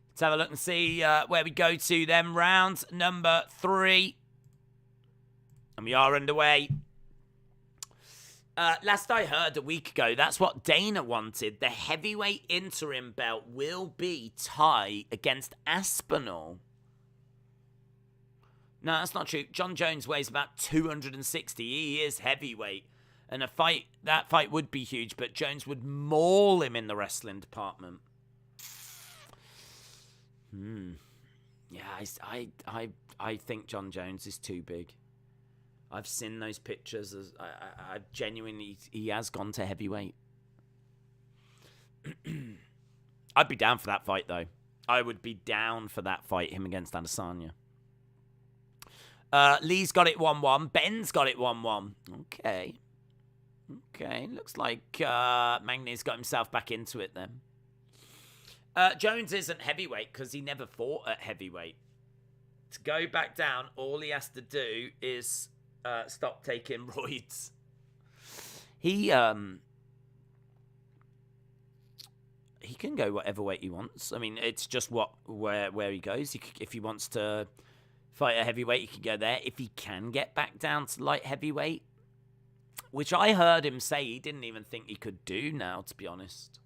Let's have a look and see where we go to then. Round number 3. And we are underway. Last I heard a week ago, that's what Dana wanted. The heavyweight interim belt will be Tai against Aspinall. No, that's not true. John Jones weighs about 260. He is heavyweight. And that fight would be huge, but Jones would maul him in the wrestling department. Yeah, I think John Jones is too big. I've seen those pictures. I genuinely, he has gone to heavyweight. I'd be down for that fight, though. I would be down for that fight, him against Adesanya. Lee's got it 1-1. Ben's got it 1-1. Okay. Looks like Magny's got himself back into it then. Jones isn't heavyweight because he never fought at heavyweight. To go back down, all he has to do is stop taking roids. He can go whatever weight he wants. I mean, it's just where he goes. If he wants to fight a heavyweight, he can go there. If he can get back down to light heavyweight, which I heard him say he didn't even think he could do now, to be honest.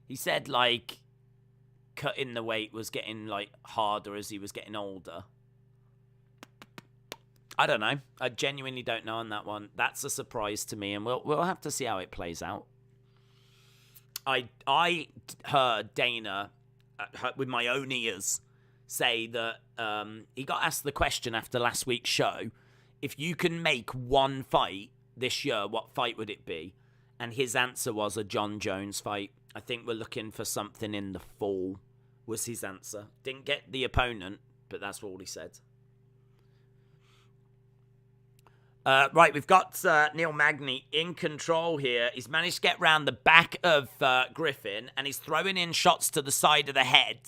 He said, like, cutting the weight was getting, like, harder as he was getting older. I don't know. I genuinely don't know on that one. That's a surprise to me, and we'll have to see how it plays out. I heard Dana, with my own ears, say that he got asked the question after last week's show, if you can make one fight this year, what fight would it be? And his answer was a John Jones fight. I think we're looking for something in the fall, was his answer. Didn't get the opponent, but that's all he said. Right, we've got Neil Magny in control here. He's managed to get round the back of Griffin, and he's throwing in shots to the side of the head.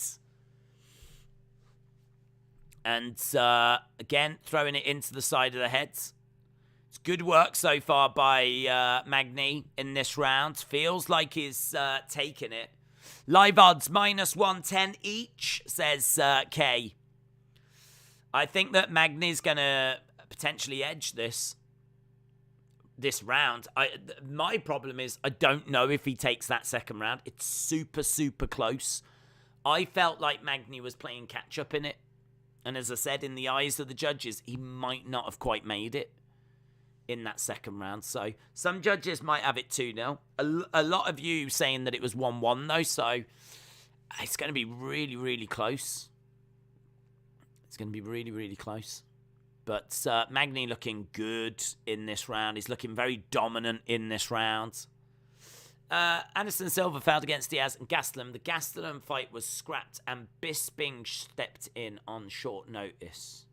And, again, throwing it into the side of the head. It's good work so far by Magny in this round. Feels like he's taking it. Live odds -110 each, says Kay. I think that Magny's going to potentially edge this round. My problem is I don't know if he takes that second round. It's super, super close. I felt like Magny was playing catch-up in it. And as I said, in the eyes of the judges, he might not have quite made it in that second round. So some judges might have it 2-0. A lot of you saying that it was 1-1 though, so it's going to be really, really close. It's going to be really, really close. But Magny looking good in this round. He's looking very dominant in this round. Anderson Silva failed against Diaz and Gastelum. The Gastelum fight was scrapped and Bisping stepped in on short notice.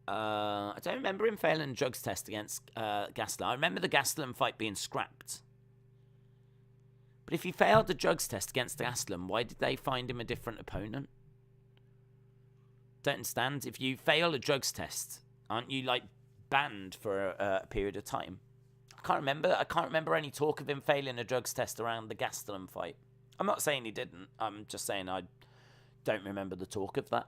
I don't remember him failing a drugs test against Gastelum. I remember the Gastelum fight being scrapped. But if he failed the drugs test against Gastelum, why did they find him a different opponent? Don't understand. If you fail a drugs test, aren't you, like, banned for a period of time? I can't remember any talk of him failing a drugs test around the Gastelum fight. I'm not saying he didn't. I'm just saying I don't remember the talk of that.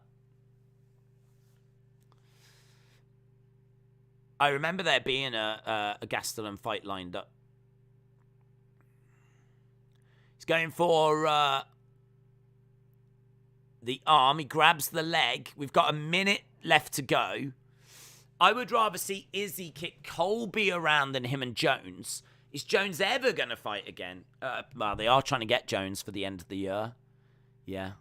I remember there being a Gastelum fight lined up. He's going for the arm. He grabs the leg. We've got a minute left to go. I would rather see Izzy kick Colby around than him and Jones. Is Jones ever going to fight again? Well, they are trying to get Jones for the end of the year. Yeah.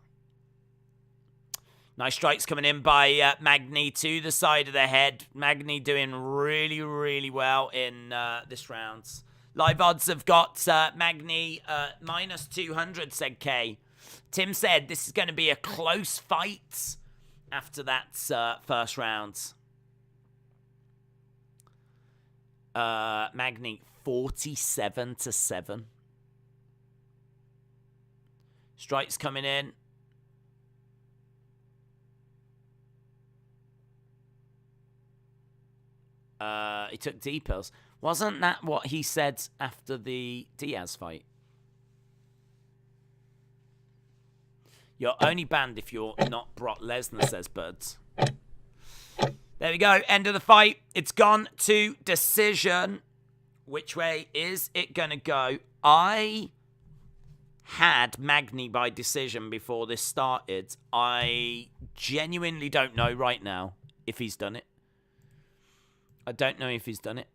Nice strikes coming in by Magny to the side of the head. Magny doing really, really well in this round. Live odds have got Magny minus 200, said K. Tim said this is going to be a close fight after that first round. Magny 47-7. Strikes coming in. He took D-pills. Wasn't that what he said after the Diaz fight? You're only banned if you're not Brock Lesnar, says Buds. There we go. End of the fight. It's gone to decision. Which way is it going to go? I had Magny by decision before this started. I genuinely don't know right now if he's done it. I don't know if he's done it.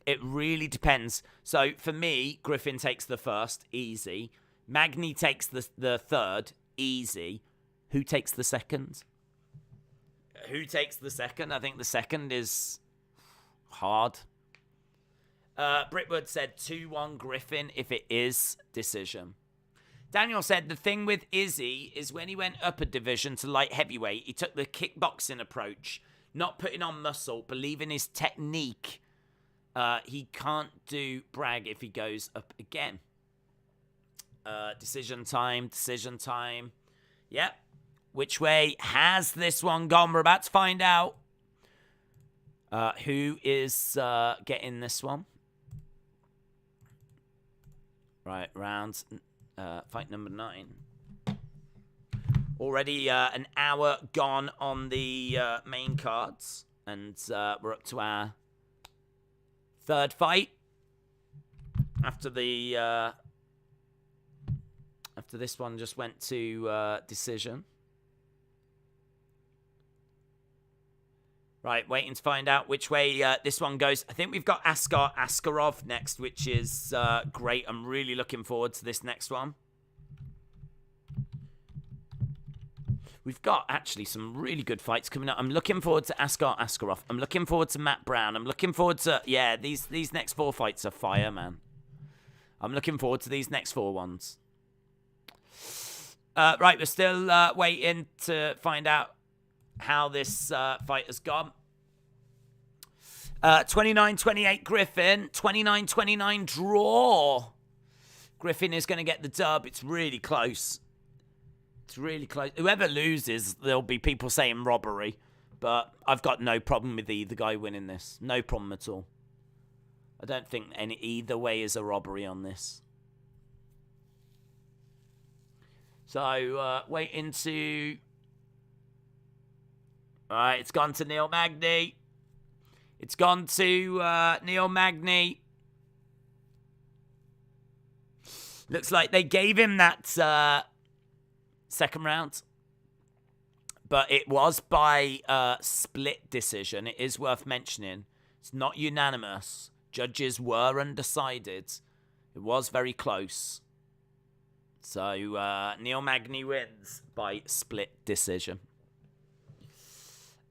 It really depends. So, for me, Griffin takes the first, easy. Magny takes the third, easy. Who takes the second? Who takes the second? I think the second is hard. Brickwood said 2-1 Griffin if it is decision. Daniel said the thing with Izzy is when he went up a division to light heavyweight, he took the kickboxing approach. Not putting on muscle, believing his technique. He can't do brag if he goes up again. Decision time. Yep. Which way has this one gone? We're about to find out who is getting this one. Right, rounds. Fight number 9. Already an hour gone on the main cards. And we're up to our third fight. After this one just went to decision. Right, waiting to find out which way this one goes. I think we've got Askarov next, which is great. I'm really looking forward to this next one. We've got actually some really good fights coming up. I'm looking forward to Askarov. I'm looking forward to Matt Brown. I'm looking forward to... Yeah, these next 4 fights are fire, man. I'm looking forward to these next 4 ones. Right, we're still waiting to find out how this fight has gone. 29-28 Griffin. 29-29 draw. Griffin is going to get the dub. It's really close. It's really close. Whoever loses, there'll be people saying robbery. But I've got no problem with either guy winning this. No problem at all. I don't think either way is a robbery on this. So, waiting to... Alright, it's gone to Neil Magny. It's gone to Neil Magny. Looks like they gave him that second round. But it was by split decision. It is worth mentioning. It's not unanimous. Judges were undecided. It was very close. So, Neil Magny wins by split decision.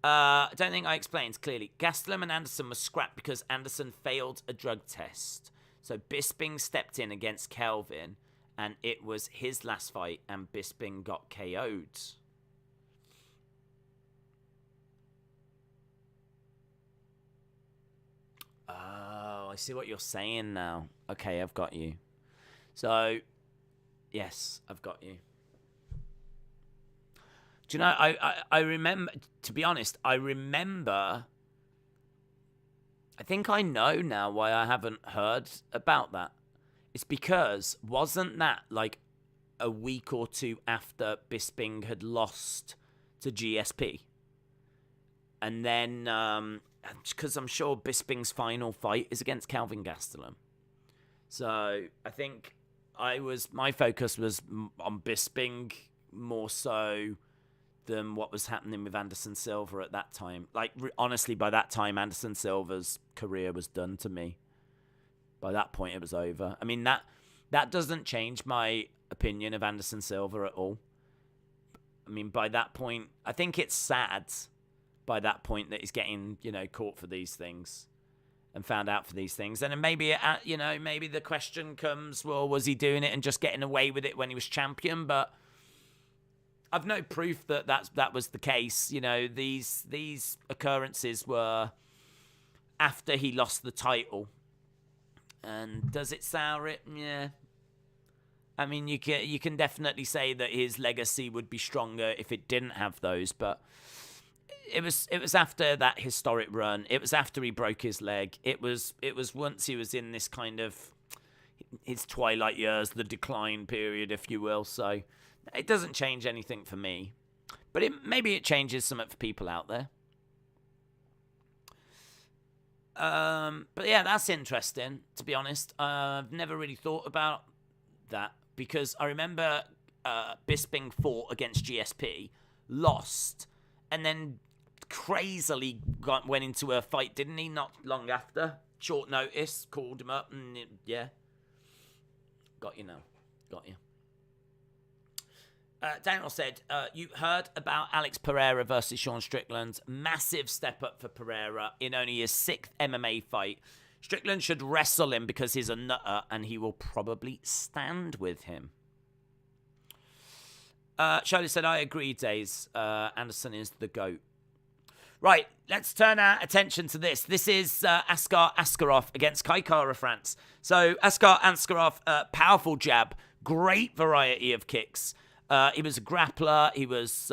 I don't think I explained clearly. Gastelum and Anderson were scrapped because Anderson failed a drug test. So Bisping stepped in against Kelvin, and it was his last fight, and Bisping got KO'd. Oh, I see what you're saying now. Okay, I've got you. So, yes, I've got you. Do you know, I remember, to be honest, I think I know now why I haven't heard about that. It's because, wasn't that like a week or two after Bisping had lost to GSP. And then, because I'm sure Bisping's final fight is against Calvin Gastelum. So I think my focus was on Bisping more so than what was happening with Anderson Silva at that time. Like, honestly, by that time, Anderson Silva's career was done to me. By that point, it was over. I mean, that doesn't change my opinion of Anderson Silva at all. I mean, by that point, I think it's sad by that point that he's getting, caught for these things and found out for these things. And then maybe, maybe the question comes, well, was he doing it and just getting away with it when he was champion? But I've no proof that that was the case. These occurrences were after he lost the title. And does it sour it? Yeah. I mean, you can definitely say that his legacy would be stronger if it didn't have those, but it was after that historic run. It was after he broke his leg. It was once he was in this kind of his twilight years, the decline period, if you will. So it doesn't change anything for me, but maybe it changes something for people out there. But yeah, that's interesting, to be honest. I've never really thought about that because I remember Bisping fought against GSP, lost, and then crazily went into a fight, didn't he? Not long after, short notice, called him up, and yeah, got you. Daniel said, you heard about Alex Pereira versus Sean Strickland. Massive step up for Pereira in only his 6th MMA fight. Strickland should wrestle him because he's a nutter and he will probably stand with him. Charlie said, I agree, Days. Anderson is the GOAT. Right, let's turn our attention to this. This is Askarov against Kai Kara-France. So Askarov, powerful jab, great variety of kicks. He was a grappler. He was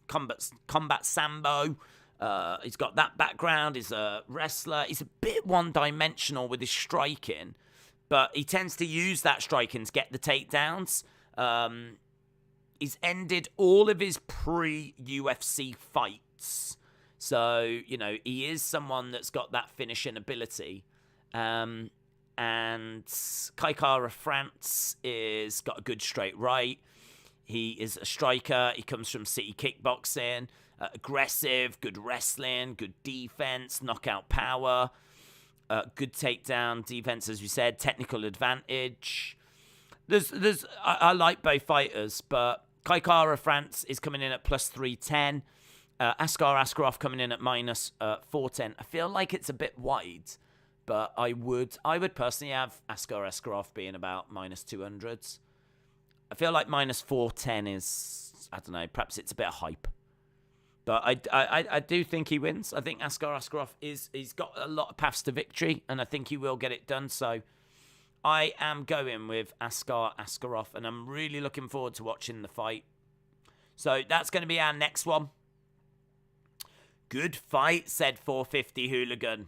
combat sambo. He's got that background. He's a wrestler. He's a bit one-dimensional with his striking, but he tends to use that striking to get the takedowns. He's ended all of his pre-UFC fights. So, he is someone that's got that finishing ability. And Kai Kara-France is got a good straight right. He is a striker. He comes from City Kickboxing. Aggressive, good wrestling, good defense, knockout power, good takedown defense, as we said, technical advantage. I like both fighters, but Kai Kara-France is coming in at plus 310. Askarov coming in at minus 410. I feel like it's a bit wide, but I would personally have Askarov being about minus 200s. I feel like minus 410 is, I don't know, perhaps it's a bit of hype. But I do think he wins. I think Askarov he's got a lot of paths to victory, and I think he will get it done. So I am going with Askarov, and I'm really looking forward to watching the fight. So that's going to be our next one. Good fight, said 450 Hooligan.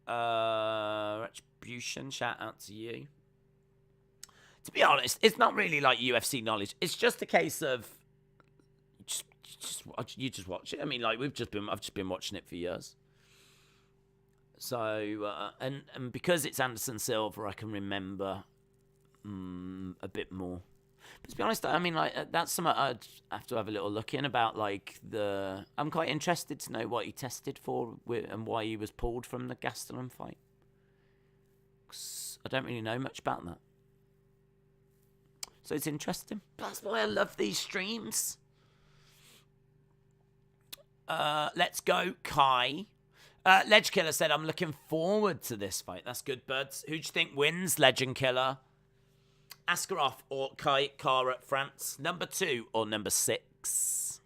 Retribution, shout out to you. To be honest, it's not really like UFC knowledge. It's just a case of you just watch it. I mean, like I've just been watching it for years. So and because it's Anderson Silva, I can remember a bit more. But to be honest, I mean, like that's something I'd have to have a little look in about. Like I'm quite interested to know what he tested for and why he was pulled from the Gastelum fight. 'Cause I don't really know much about that. So it's interesting. That's why I love these streams. Let's go, Kai. Ledge Killer said, I'm looking forward to this fight. That's good, buds. Who do you think wins, Legend Killer? Askarov or Kai Kara-France? Number 2 or number 6?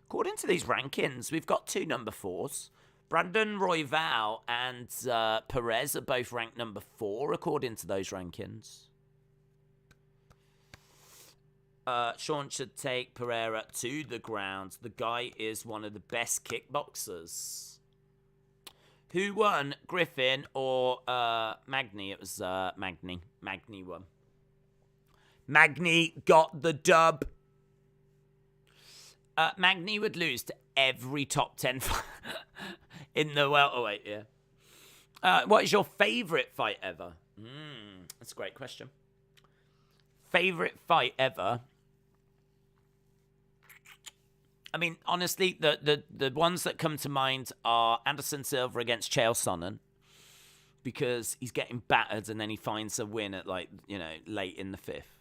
According to these rankings, we've got 2 number 4s. Brandon Royval and Perez are both ranked number 4, according to those rankings. Sean should take Pereira to the ground. The guy is one of the best kickboxers. Who won, Griffin or Magny? It was Magny. Magny won. Magny got the dub. Magny would lose to every top 10 in the welterweight, yeah. What is your favourite fight ever? That's a great question. Favourite fight ever? I mean, honestly, the ones that come to mind are Anderson Silva against Chael Sonnen, because he's getting battered and then he finds a win at, like, you know, late in the fifth.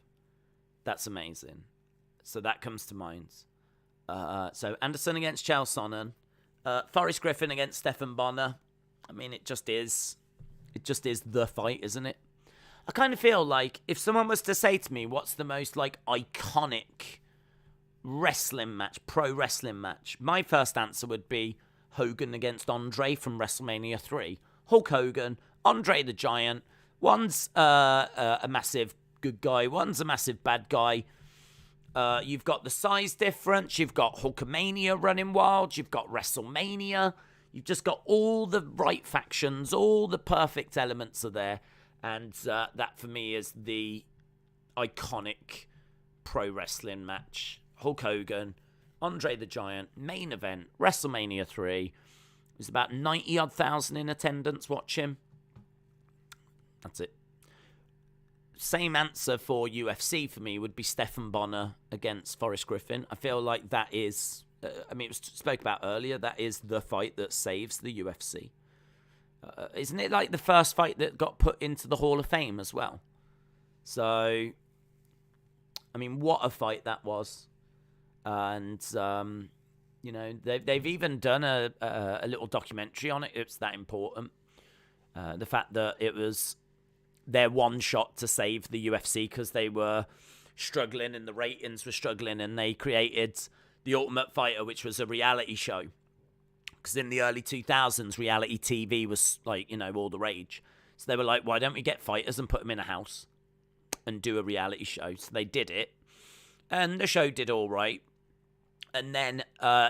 That's amazing. So that comes to mind. So Anderson against Chael Sonnen, Forrest Griffin against Stephan Bonner. I mean, it just is the fight, isn't it? I kind of feel like if someone was to say to me, what's the most, like, iconic wrestling match, pro wrestling match, my first answer would be Hogan against Andre from WrestleMania 3. Hulk Hogan, Andre the Giant. One's a massive good guy, one's a massive bad guy. You've got the size difference, you've got Hulkamania running wild, you've got WrestleMania, you've just got all the right factions, all the perfect elements are there, and that for me is the iconic pro wrestling match. Hulk Hogan, Andre the Giant, main event, WrestleMania 3. There's about 90-odd thousand in attendance watching. That's it. Same answer for UFC for me would be Stephan Bonner against Forrest Griffin. I feel like that is, I mean, it was spoke about earlier, that is the fight that saves the UFC. Isn't it like the first fight that got put into the Hall of Fame as well? So, I mean, what a fight that was. And, you know, they've even done a little documentary on it. It's that important. The fact that it was their one shot to save the UFC because they were struggling and the ratings were struggling, and they created The Ultimate Fighter, which was a reality show. Because in the early 2000s, reality TV was, like, you know, all the rage. So they were like, why don't we get fighters and put them in a house and do a reality show? So they did it. And the show did all right. And then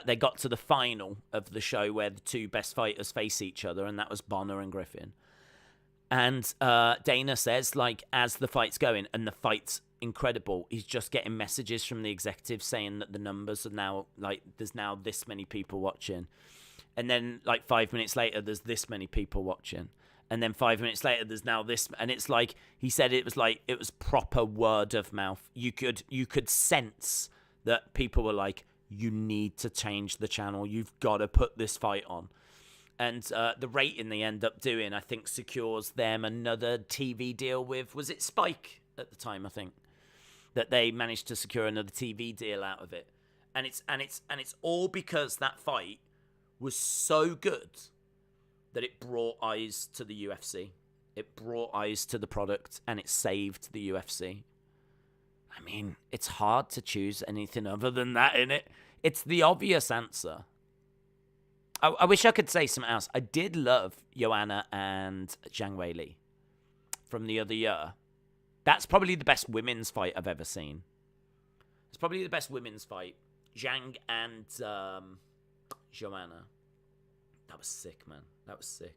they got to the final of the show where the two best fighters face each other, and that was Bonner and Griffin. And Dana says, like, as the fight's going, and the fight's incredible, he's just getting messages from the executives saying that the numbers are now, like, there's now this many people watching. And then, like, 5 minutes later, there's this many people watching. And then 5 minutes later, there's now this. And it's like, he said it was proper word of mouth. You could sense that people were like, you need to change the channel. You've got to put this fight on. And the rating they end up doing, I think, secures them another TV deal with, was it Spike at the time, I think, that they managed to secure another TV deal out of it. And it's all because that fight was so good that it brought eyes to the UFC. It brought eyes to the product, and it saved the UFC. I mean, it's hard to choose anything other than that, innit? It's the obvious answer. I wish I could say something else. I did love Joanna and Zhang Weili from the other year. That's probably the best women's fight I've ever seen. It's probably the best women's fight. Zhang and Joanna. That was sick, man. That was sick.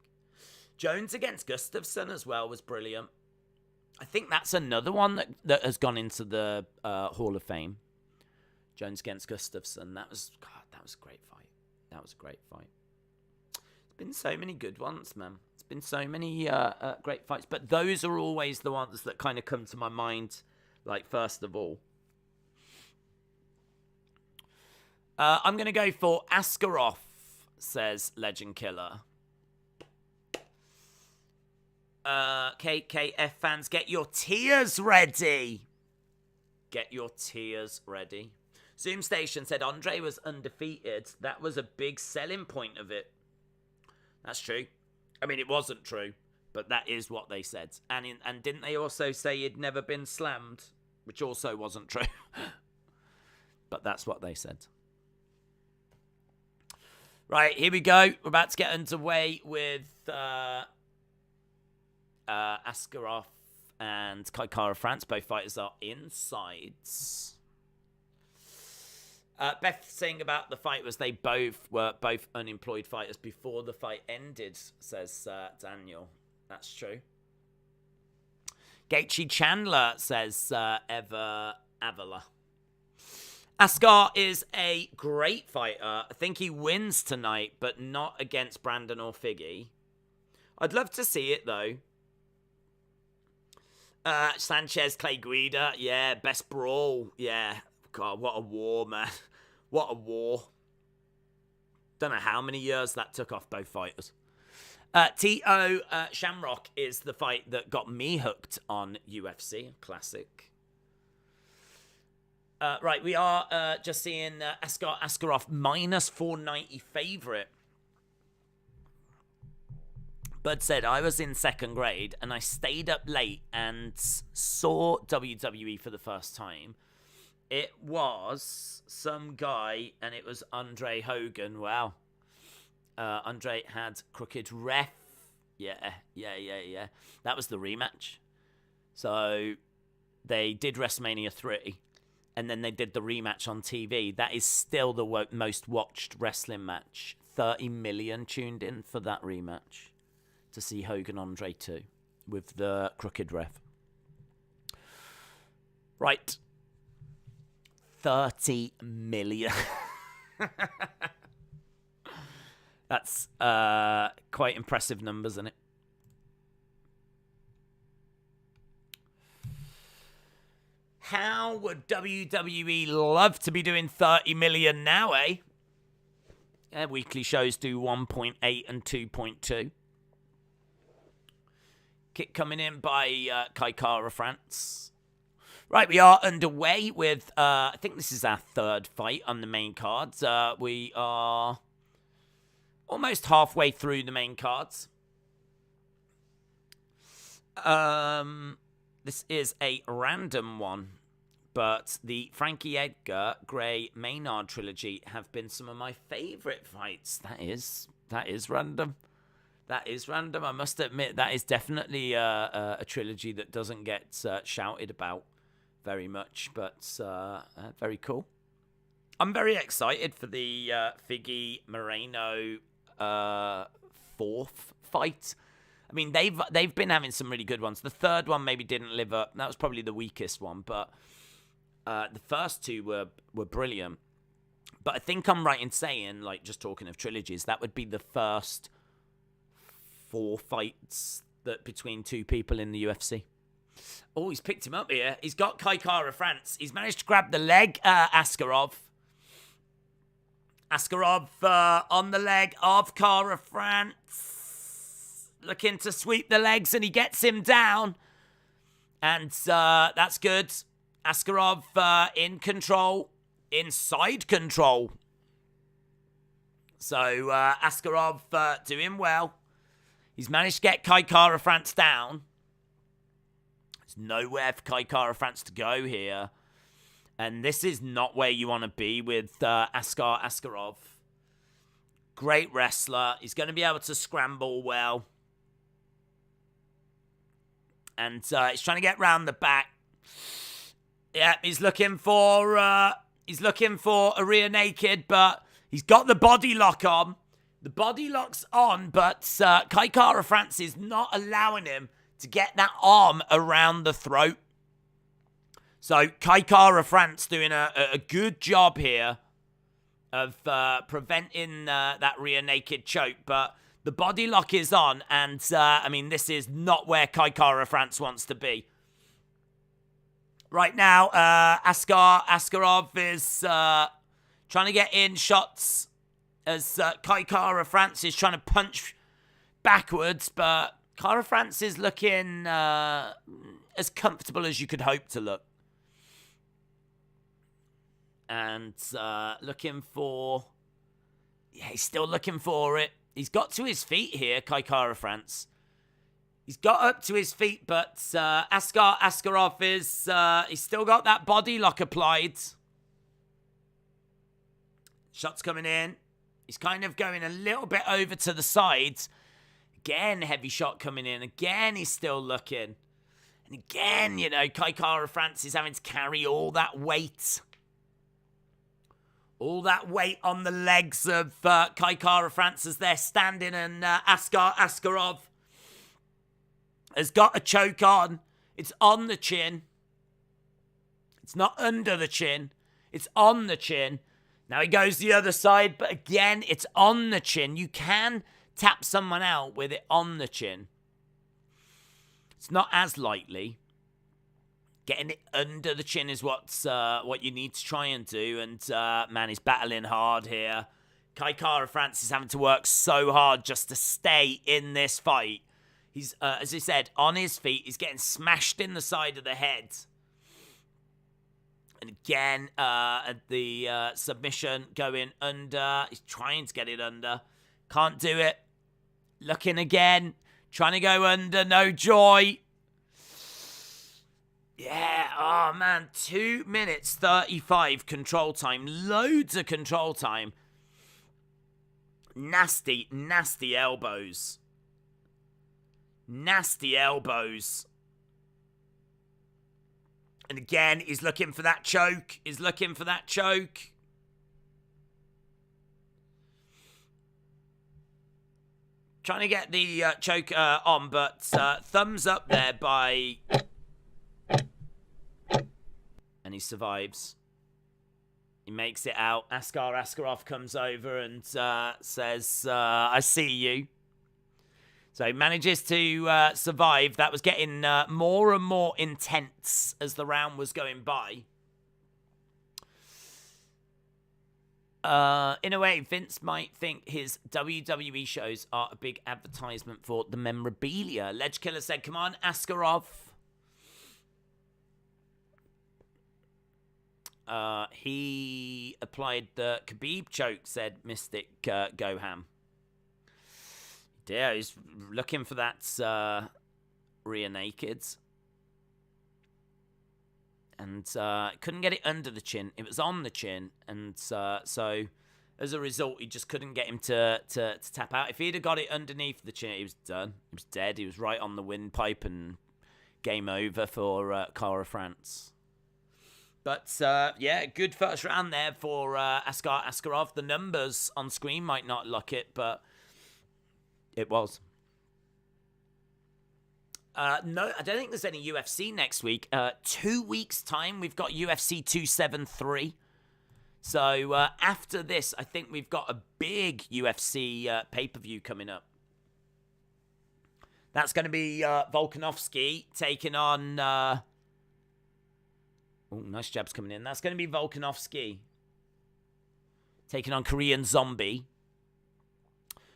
Jones against Gustafsson as well was brilliant. I think that's another one that has gone into the Hall of Fame. Jones against Gustafsson. That was a great fight. That was a great fight. There's been so many good ones, man. It's been so many great fights. But those are always the ones that kind of come to my mind, like, first of all. I'm going to go for Askarov, says Legend Killer. KKF fans, get your tears ready. Get your tears ready. Zoom Station said Andre was undefeated. That was a big selling point of it. That's true. I mean, it wasn't true, but that is what they said. And didn't they also say he'd never been slammed, which also wasn't true. But that's what they said. Right, here we go. We're about to get underway with Askarov and Kai Kara France. Both fighters are insides. Beth saying about the fight was they were both unemployed fighters before the fight ended, says Daniel. That's true. Gaethje Chandler says Eva Avila. Askar is a great fighter. I think he wins tonight, but not against Brandon or Figgy. I'd love to see it, though. Sanchez, Clay Guida. Yeah, best brawl. Yeah. God, what a war, man. What a war. Don't know how many years that took off both fighters. T.O. Shamrock is the fight that got me hooked on UFC. Classic. Right, we are just seeing Askarov minus 490 favourite. Bud said, I was in second grade and I stayed up late and saw WWE for the first time. It was some guy and it was Andre Hogan. Wow. Andre had crooked ref. Yeah. That was the rematch. So they did WrestleMania 3. And then they did the rematch on TV. That is still the most watched wrestling match. 30 million tuned in for that rematch to see Hogan Andre 2 with the crooked ref. Right. 30 million. That's quite impressive numbers, isn't it? How would WWE love to be doing 30 million now, eh? Yeah, weekly shows do 1.8 and 2.2. Kick coming in by Kai Kara France. Right, we are underway with, I think this is our third fight on the main cards. We are almost halfway through the main cards. This is a random one, but the Frankie Edgar, Gray, Maynard trilogy have been some of my favourite fights. That is random. That is random. I must admit, that is definitely a trilogy that doesn't get shouted about very much, but very cool. I'm very excited for the Figgy Moreno fourth fight. I mean, they've been having some really good ones. The third one maybe didn't live up. That was probably the weakest one, but the first two were brilliant. But I think I'm right in saying, like, just talking of trilogies, that would be the first 4 fights that between 2 people in the UFC. Oh, he's picked him up here. He's got Kai Kara France. He's managed to grab the leg, Askarov. Askarov on the leg of Kara France. Looking to sweep the legs, and he gets him down. And that's good. Askarov in control. Inside control. So Askarov doing well. He's managed to get Kai Kara France down. There's nowhere for Kai Kara France to go here. And this is not where you want to be with Askarov. Great wrestler. He's going to be able to scramble well. And he's trying to get round the back. Yeah, he's looking for a rear naked, but he's got the body lock on. The body lock's on, but Kai Kara France is not allowing him to get that arm around the throat. So Kai Kara France doing a good job here of preventing that rear naked choke, but the body lock is on, and I mean, this is not where Kai Kara France wants to be. Right now, Askarov is trying to get in shots as Kai Kara France is trying to punch backwards, but Kara France is looking as comfortable as you could hope to look. And looking for... Yeah, he's still looking for it. He's got to his feet here, Kai Kara France. He's got up to his feet, but Askarov is... he's still got that body lock applied. Shots coming in. He's kind of going a little bit over to the sides. Again, heavy shot coming in. Again, he's still looking. And again, you know, Kai Kara France is having to carry all that weight. All that weight on the legs of Kai Kara-France as they're standing, and Askarov has got a choke on. It's on the chin. It's not under the chin. It's on the chin. Now he goes the other side, but again, it's on the chin. You can tap someone out with it on the chin. It's not as likely. Getting it under the chin is what you need to try and do. And, man, he's battling hard here. Kai Kara-France is having to work so hard just to stay in this fight. He's, as I said, on his feet. He's getting smashed in the side of the head. And again, the submission going under. He's trying to get it under. Can't do it. Looking again. Trying to go under. No joy. Yeah, oh man, 2 minutes 35 control time. Loads of control time. Nasty, nasty elbows. Nasty elbows. And again, he's looking for that choke. He's looking for that choke. Trying to get the choke on, but thumbs up there by... And he survives. He makes it out. Askarov comes over and says, I see you. So he manages to survive. That was getting more and more intense as the round was going by. In a way, Vince might think his WWE shows are a big advertisement for the memorabilia. Ledge Killer said, come on, Askarov. He applied the Khabib choke, said Mystic Goham. Yeah, he's looking for that rear naked. And couldn't get it under the chin. It was on the chin. And so, as a result, he just couldn't get him to tap out. If he'd have got it underneath the chin, he was done. He was dead. He was right on the windpipe and game over for Kara-France. But, yeah, good first round there for Askarov. The numbers on screen might not look it, but it was. No, I don't think there's any UFC next week. 2 weeks' time, we've got UFC 273. So, after this, I think we've got a big UFC pay-per-view coming up. That's going to be Volkanovski taking on... Oh, nice jabs coming in. That's going to be Volkanovski taking on Korean Zombie.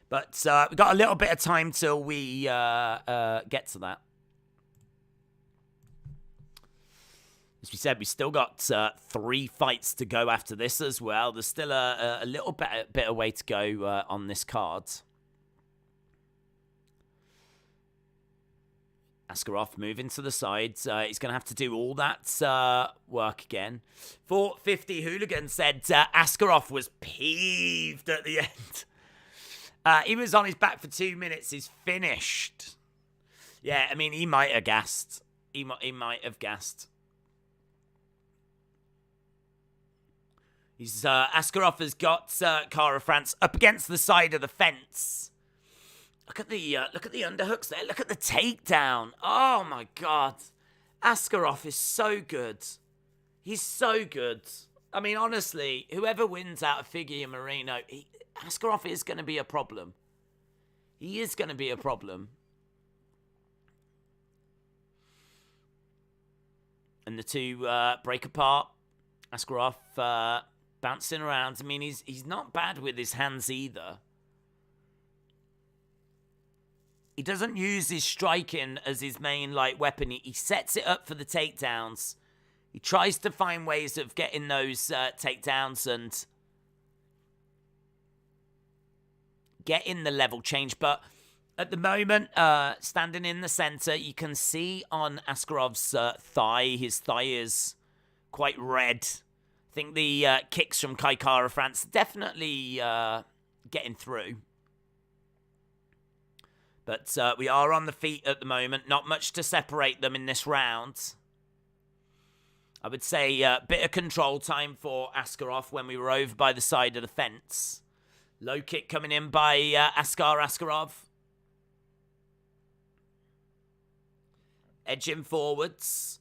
But we've got a little bit of time till we get to that. As we said, we still got 3 fights to go after this as well. There's still a little bit of way to go on this card. Askarov moving to the side. He's going to have to do all that work again. 450 Hooligan said Askarov was peeved at the end. He was on his back for 2 minutes. He's finished. Yeah, I mean, he might have gassed. He might have gassed. Askarov has got Kara-France up against the side of the fence. Look at the underhooks there. Look at the takedown. Oh my God, Askarov is so good. He's so good. I mean, honestly, whoever wins out of Figgy and Moreno, Askarov is going to be a problem. He is going to be a problem. And the two break apart. Askarov bouncing around. I mean, he's not bad with his hands either. He doesn't use his striking as his main weapon. He sets it up for the takedowns. He tries to find ways of getting those takedowns and getting the level change. But at the moment, standing in the center, you can see on Askarov's thigh, his thigh is quite red. I think the kicks from Kai Kara-France definitely getting through. But we are on the feet at the moment. Not much to separate them in this round. I would say a bit of control time for Askarov when we were over by the side of the fence. Low kick coming in by Askarov. Edging forwards.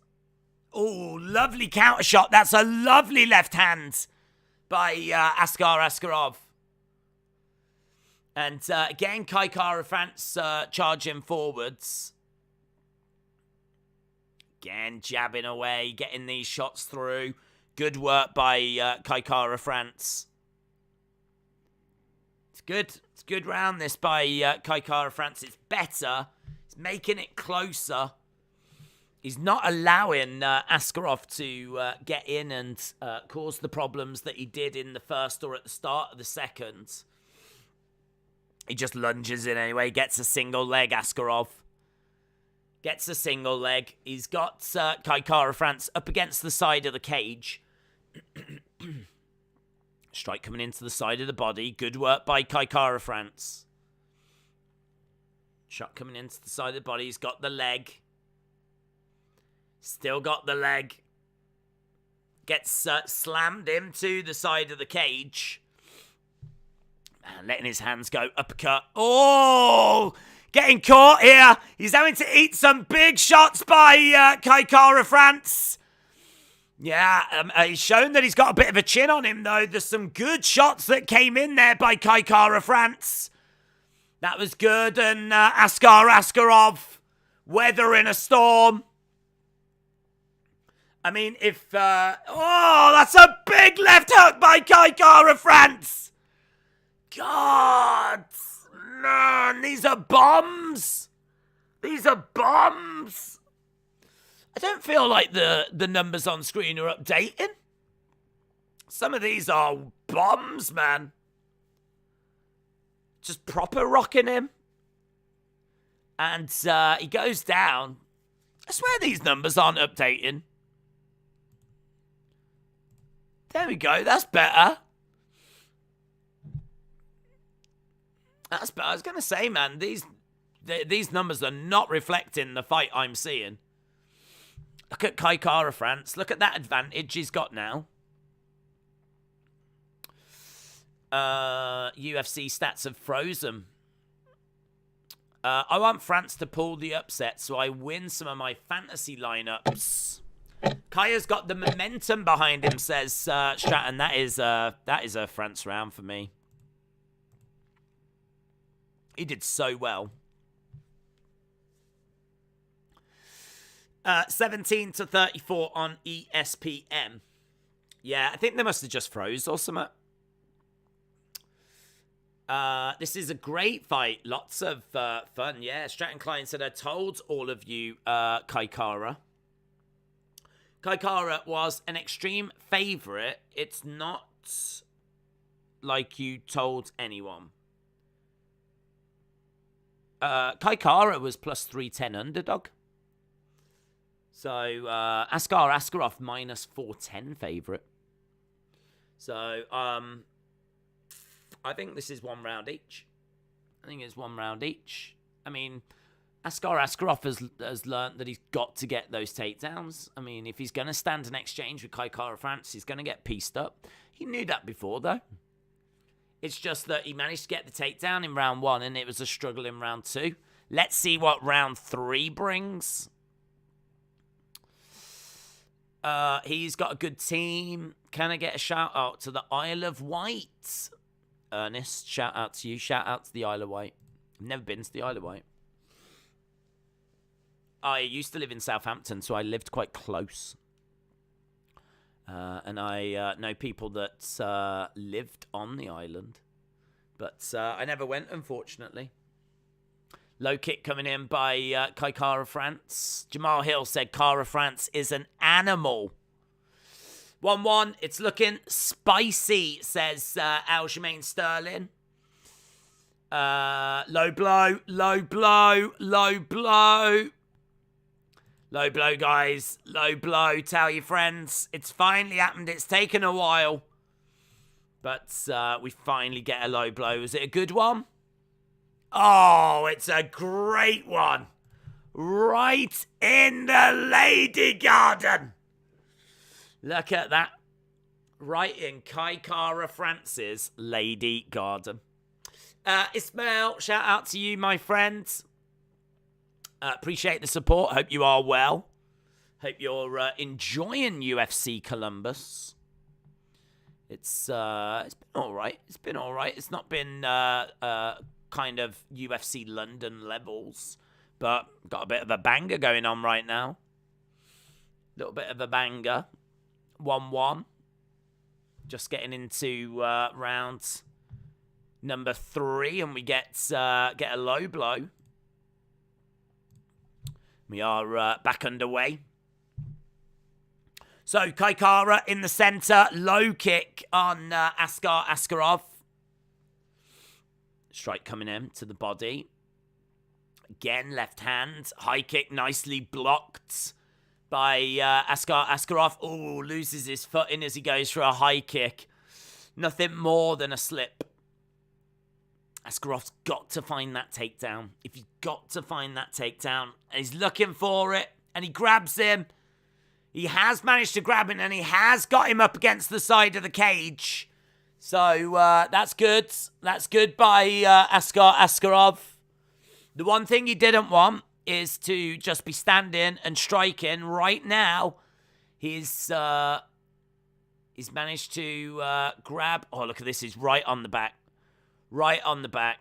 Oh, lovely counter shot. That's a lovely left hand by Askarov. And again, Kai Kara-France charging forwards. Again, jabbing away, getting these shots through. Good work by Kai Kara-France. It's good. It's a good round, this, by Kai Kara-France. It's better. It's making it closer. He's not allowing Askarov to get in and cause the problems that he did in the first or at the start of the second. He just lunges in anyway, gets a single leg, Askarov. Gets a single leg. He's got Kai Kara-France up against the side of the cage. Strike coming into the side of the body. Good work by Kai Kara-France. Shot coming into the side of the body. He's got the leg. Still got the leg. Gets slammed into the side of the cage. And letting his hands go. Uppercut. Oh! Getting caught here. He's having to eat some big shots by Kai Kara-France. Yeah, he's shown that he's got a bit of a chin on him, though. There's some good shots that came in there by Kai Kara-France. That was good. And Askarov weathering a storm. I mean, if... oh, that's a big left hook by Kai Kara-France. God, man, these are bombs. These are bombs. I don't feel like the numbers on screen are updating. Some of these are bombs, man. Just proper rocking him. And he goes down. I swear these numbers aren't updating. There we go, that's better. That's better. I was going to say, man, these numbers are not reflecting the fight I'm seeing. Look at Kai Kara-France. Look at that advantage he's got now. UFC stats have frozen. I want France to pull the upset so I win some of my fantasy lineups. Kaya's got the momentum behind him, says Stratton. That is a France round for me. He did so well. 17-34 on ESPN. Yeah, I think they must have just froze or something. This is a great fight. Lots of fun. Yeah, Stratton Klein said, I told all of you, Kai Kara. Kai Kara was an extreme favourite. It's not like you told anyone. Kai Kara was plus 310 underdog. So, Askarov minus 410 favourite. So, I think this is one round each. I think it's one round each. I mean, Askarov has learnt that he's got to get those takedowns. I mean, if he's going to stand an exchange with Kai Kara-France, he's going to get pieced up. He knew that before, though. It's just that he managed to get the takedown in round 1, and it was a struggle in round 2. Let's see what round 3 brings. He's got a good team. Can I get a shout out to the Isle of Wight? Ernest, shout out to you. Shout out to the Isle of Wight. I've never been to the Isle of Wight. I used to live in Southampton, so I lived quite close. And I know people that lived on the island. But I never went, unfortunately. Low kick coming in by Kai Kara-France. Jamal Hill said Kara-France is an animal. 1-1. It's looking spicy, says Aljamain Sterling. Low blow, low blow, low blow. Low blow, guys. Low blow. Tell your friends. It's finally happened. It's taken a while. But we finally get a low blow. Was it a good one? Oh, it's a great one. Right in the lady garden. Look at that. Right in Kai Kara France's Lady Garden. Ismail, shout out to you, my friends. Appreciate the support. Hope you are well. Hope you're enjoying UFC Columbus. It's been all right. It's been all right. It's not been kind of UFC London levels, but got a bit of a banger going on right now. Little bit of a banger. 1-1. Just getting into round number 3, and we get a low blow. We are back underway. So Kai Kara in the center, low kick on Askarov. Strike coming in to the body. Again, left hand, high kick nicely blocked by Askarov. Oh, loses his footing as he goes for a high kick. Nothing more than a slip. Askarov's got to find that takedown. If he's got to find that takedown, and he's looking for it, and he grabs him. He has managed to grab him, and he has got him up against the side of the cage. So that's good. That's good by Askarov. The one thing he didn't want is to just be standing and striking. Right now, he's managed to grab. Oh, look at this. He's right on the back. Right on the back.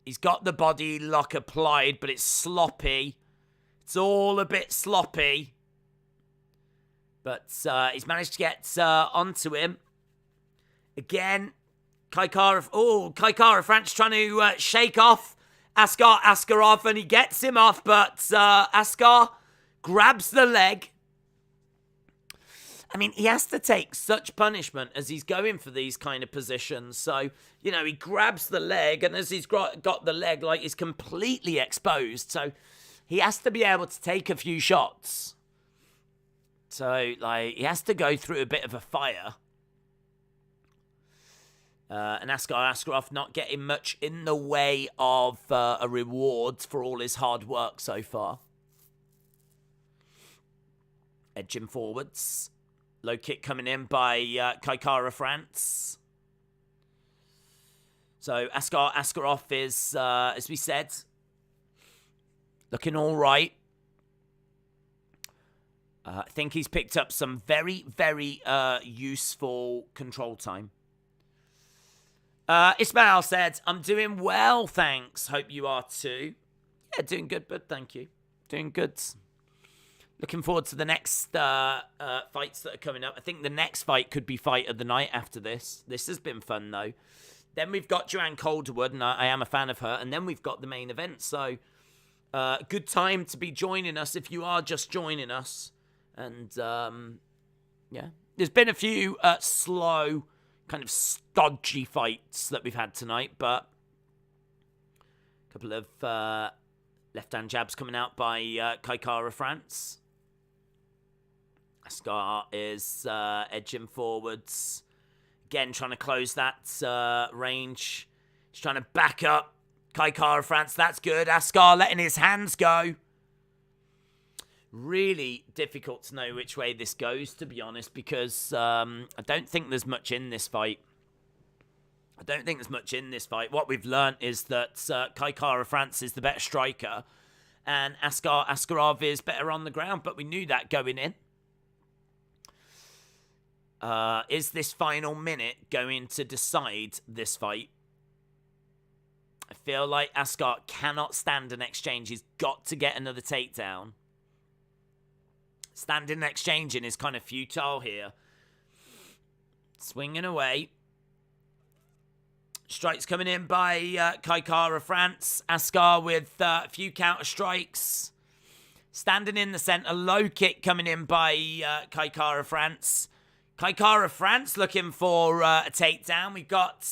He's got the body lock applied, but it's sloppy. It's all a bit sloppy. But he's managed to get onto him. Again, Kai Kara France trying to shake off Askarov, and he gets him off, but Askar grabs the leg. I mean, he has to take such punishment as he's going for these kind of positions. So, you know, he grabs the leg, and as he's got the leg, like, he's completely exposed. So he has to be able to take a few shots. So, like, he has to go through a bit of a fire. And Askarov not getting much in the way of a reward for all his hard work so far. Edging forwards. Low kick coming in by Kai Kara France. So Askarov is, as we said, looking all right. I think he's picked up some very, very useful control time. Ismail said, I'm doing well, thanks. Hope you are too. Yeah, doing good, bud. Thank you. Doing good. Looking forward to the next fights that are coming up. I think the next fight could be fight of the night after this. This has been fun, though. Then we've got Joanne Calderwood, and I am a fan of her. And then we've got the main event. So, good time to be joining us if you are just joining us. And, yeah. There's been a few slow, kind of stodgy fights that we've had tonight. But a couple of left-hand jabs coming out by Kai Kara France. Askar is edging forwards. Again, trying to close that range. He's trying to back up Kai Kara France. That's good. Askar letting his hands go. Really difficult to know which way this goes, to be honest, because I don't think there's much in this fight. What we've learnt is that Kai Kara France is the better striker, and Askarov is better on the ground, but we knew that going in. Is this final minute going to decide this fight? I feel like Askar cannot stand an exchange. He's got to get another takedown. Standing and exchanging is kind of futile here. Swinging away. Strikes coming in by Kai Kara France. Askar with a few counter strikes. Standing in the center. Low kick coming in by Kai Kara France. Kai Kara France looking for a takedown. We've got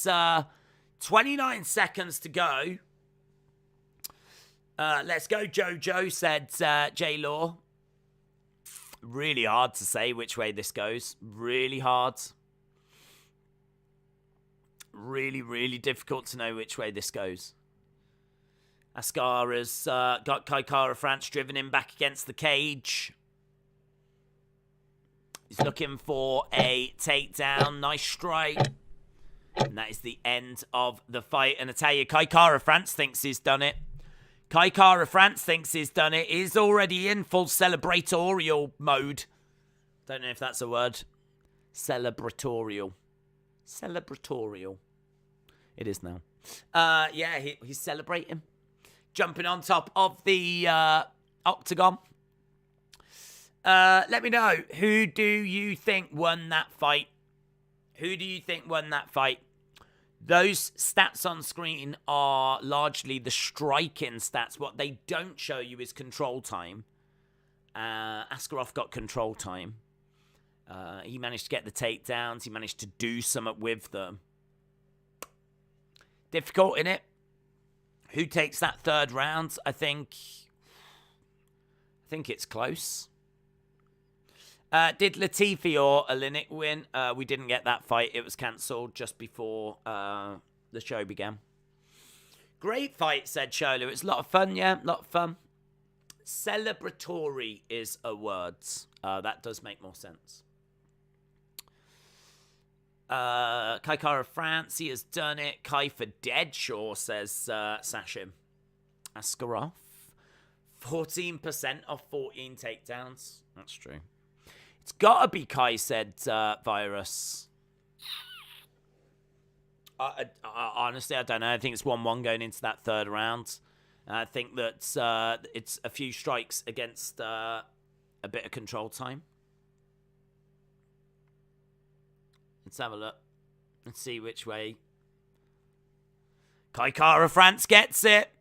29 seconds to go. Let's go, Jojo, said J-Law. Really hard to say which way this goes. Really hard. Really, really difficult to know which way this goes. Askar has got Kai Kara France driven him back against the cage. He's looking for a takedown. Nice strike. And that is the end of the fight. And I tell you, Kai Kara-France thinks he's done it. Kai Kara-France thinks he's done it. He's already in full celebratorial mode. Don't know if that's a word. Celebratorial. Celebratorial. It is now. Yeah, he's celebrating. Jumping on top of the octagon. Let me know. Who do you think won that fight? Who do you think won that fight? Those stats on screen are largely the striking stats. What they don't show you is control time. Askarov got control time. He managed to get the takedowns. He managed to do something with them. Difficult, innit? Who takes that third round? I think it's close. Did Latifi or Oleinik win? We didn't get that fight. It was cancelled just before the show began. Great fight, said Sholo. It's a lot of fun, yeah? A lot of fun. Celebratory is a word. That does make more sense. Kai Kara-France, he has done it. Kai for dead, sure, says Sashim. Askarov. 14% of 14 takedowns. That's true. It's gotta be Kai, said Virus. Honestly, I don't know. I think it's 1-1 going into that third round. I think that it's a few strikes against a bit of control time. Let's have a look. Let's see which way. Kai Kara-France gets it.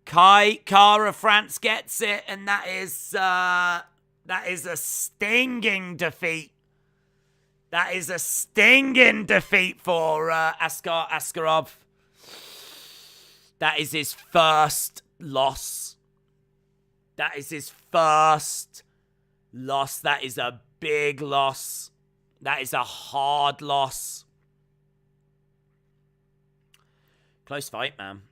Kai Kara-France gets it, and that is a stinging defeat. That is a stinging defeat for Askarov. That is his first loss. That is his first loss. That is a big loss. That is a hard loss. Close fight, man.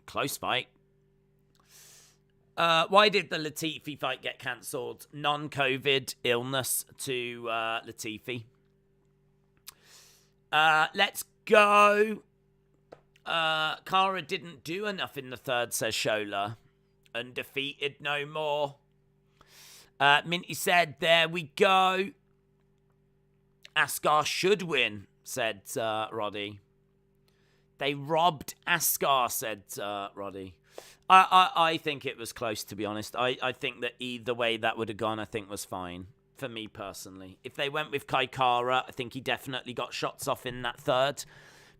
Close fight. Why did the Latifi fight get cancelled? Non-COVID illness to Latifi. Let's go. Kara didn't do enough in the third, says Shola. Undefeated no more. Minty said, there we go. Askar should win, said Roddy. They robbed Askar, said Roddy. I think it was close, to be honest. I think that either way that would have gone, I think was fine. For me personally. If they went with Kai Kara, I think he definitely got shots off in that third.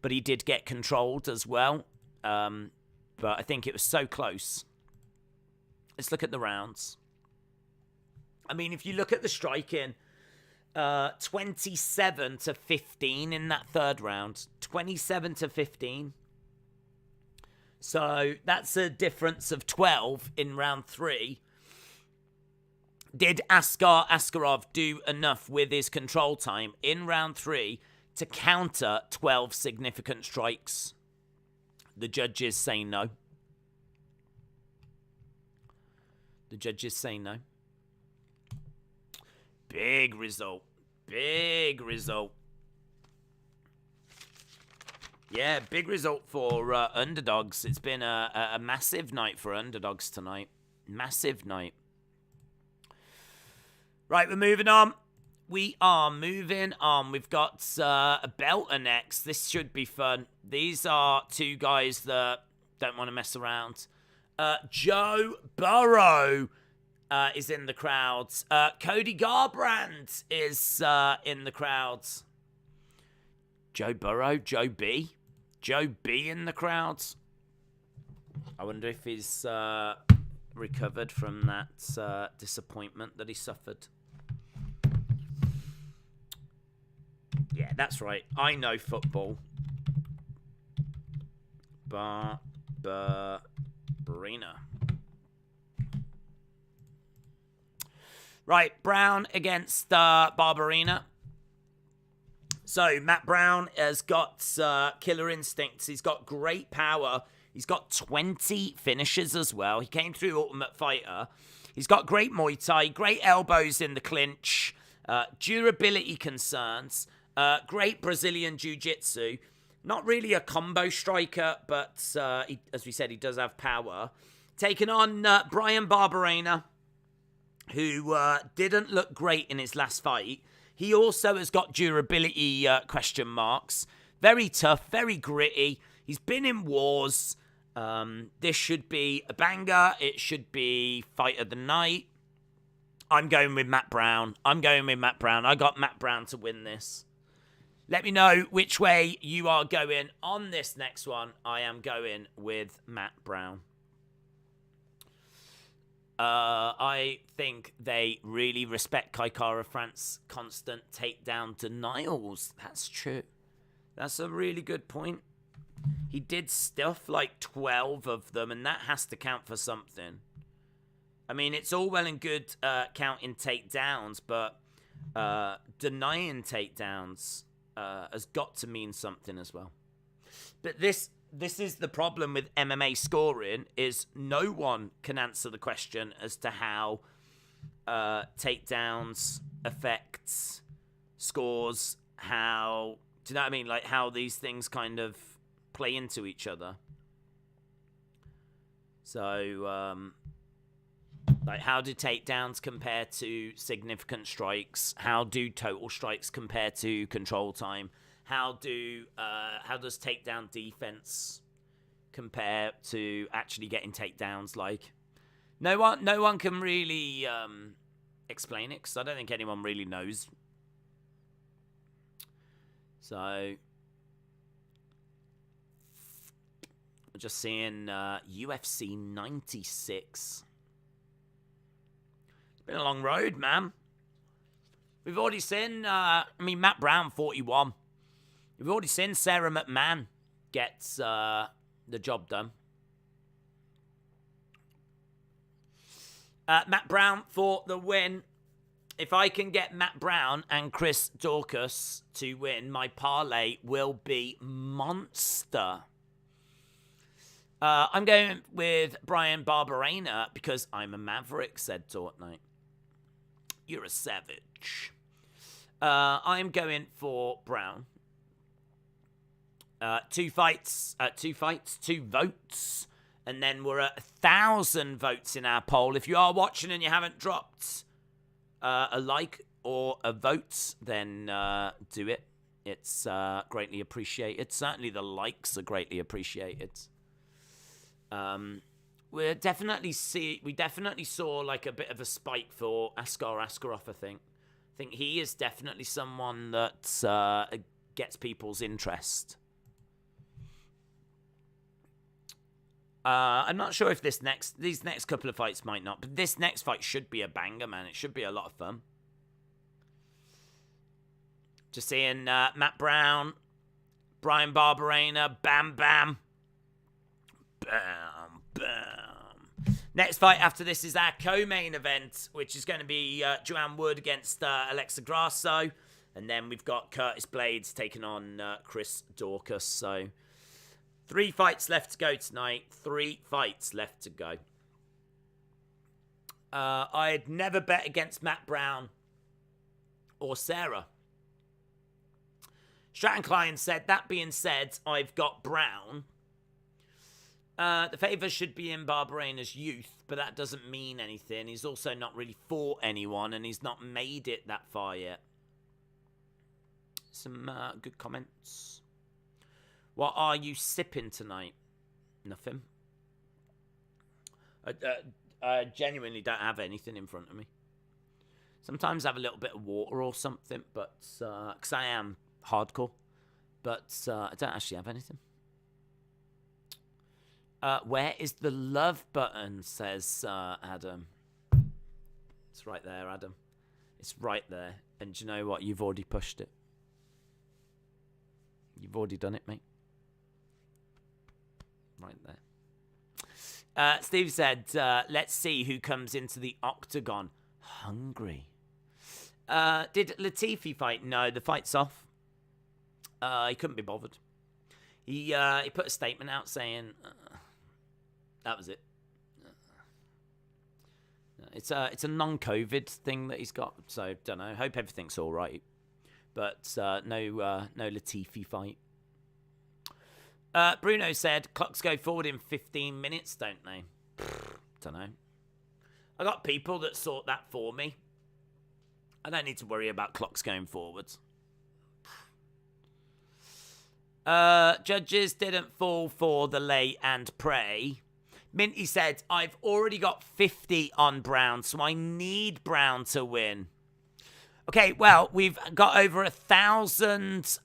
But he did get controlled as well. But I think it was so close. Let's look at the rounds. I mean, if you look at the striking, 27 to 15 in that third round. 27 to 15. So that's a difference of 12 in round 3. Did Askarov do enough with his control time in round 3 to counter 12 significant strikes? The judges say no. The judges say no. Big result. Big result. Yeah, big result for underdogs. It's been a massive night for underdogs tonight. Massive night. Right, we're moving on. We are moving on. We've got a belter next. This should be fun. These are two guys that don't want to mess around. Joe Burrow is in the crowds. Cody Garbrandt is in the crowds. Joe Burrow, Joe B. Joe B in the crowds. I wonder if he's recovered from that disappointment that he suffered. Yeah, that's right. I know football. Barbarena. Right, Brown against Barbarena. So, Matt Brown has got killer instincts. He's got great power. He's got 20 finishes as well. He came through Ultimate Fighter. He's got great Muay Thai, great elbows in the clinch, durability concerns, great Brazilian Jiu-Jitsu. Not really a combo striker, but as we said, he does have power. Taking on Bryan Barbarena, who didn't look great in his last fight. He also has got durability question marks. Very tough, very gritty. He's been in wars. This should be a banger. It should be fight of the night. I'm going with Matt Brown. I got Matt Brown to win this. Let me know which way you are going on this next one. I am going with Matt Brown. I think they really respect Kai Kara-France's constant takedown denials. That's true. That's a really good point. He did stuff like 12 of them, and that has to count for something. I mean, it's all well and good counting takedowns, but denying takedowns has got to mean something as well. But this is the problem with MMA scoring, is no one can answer the question as to how takedowns affects scores, how, do you know what I mean? Like how these things kind of play into each other. So, like, how do takedowns compare to significant strikes? How do total strikes compare to control time? How does takedown defense compare to actually getting takedowns? Like, no one can really explain it, because I don't think anyone really knows. So, I'm just seeing UFC 96. Been a long road, man. We've already seen, Matt Brown, 41. We've already seen Sarah McMahon gets the job done. Matt Brown for the win. If I can get Matt Brown and Chris Daukaus to win, my parlay will be monster. I'm going with Bryan Barbarena because I'm a maverick, said Fortnite. You're a savage. I'm going for Brown. 2 votes. And then we're at 1,000 votes in our poll. If you are watching and you haven't dropped a like or a vote, then do it. It's greatly appreciated. Certainly the likes are greatly appreciated. We definitely saw like a bit of a spike for Askarov, I think. I think he is definitely someone that gets people's interest. I'm not sure if these next couple of fights might not, but this next fight should be a banger, man. It should be a lot of fun. Just seeing Matt Brown, Bryan Barbarena, bam, bam. Bam, bam. Next fight after this is our co-main event, which is going to be Joanne Wood against Alexa Grasso. And then we've got Curtis Blaydes taking on Chris Daukaus. So 3 fights left to go tonight. 3 fights left to go. I'd never bet against Matt Brown or Sarah. Stratton Klein said, that being said, I've got Brown. The favour should be in Barbarena's youth, but that doesn't mean anything. He's also not really fought anyone, and he's not made it that far yet. Some good comments. What are you sipping tonight? Nothing. I genuinely don't have anything in front of me. Sometimes I have a little bit of water or something, but because I am hardcore, but I don't actually have anything. Where is the love button, says Adam. It's right there, Adam. It's right there. And do you know what? You've already pushed it. You've already done it, mate. Right there. Steve said, let's see who comes into the octagon hungry. Did Latifi fight? No, the fight's off. He couldn't be bothered. He put a statement out saying... that was it. It's a non-COVID thing that he's got, so don't know. Hope everything's all right. But no Latifi fight. Bruno said clocks go forward in 15 minutes, don't they? Don't know. I got people that sort that for me. I don't need to worry about clocks going forwards. Judges didn't fall for the lay and pray. Minty said, I've already got 50 on Brown, so I need Brown to win. Okay, well, we've got over 1,000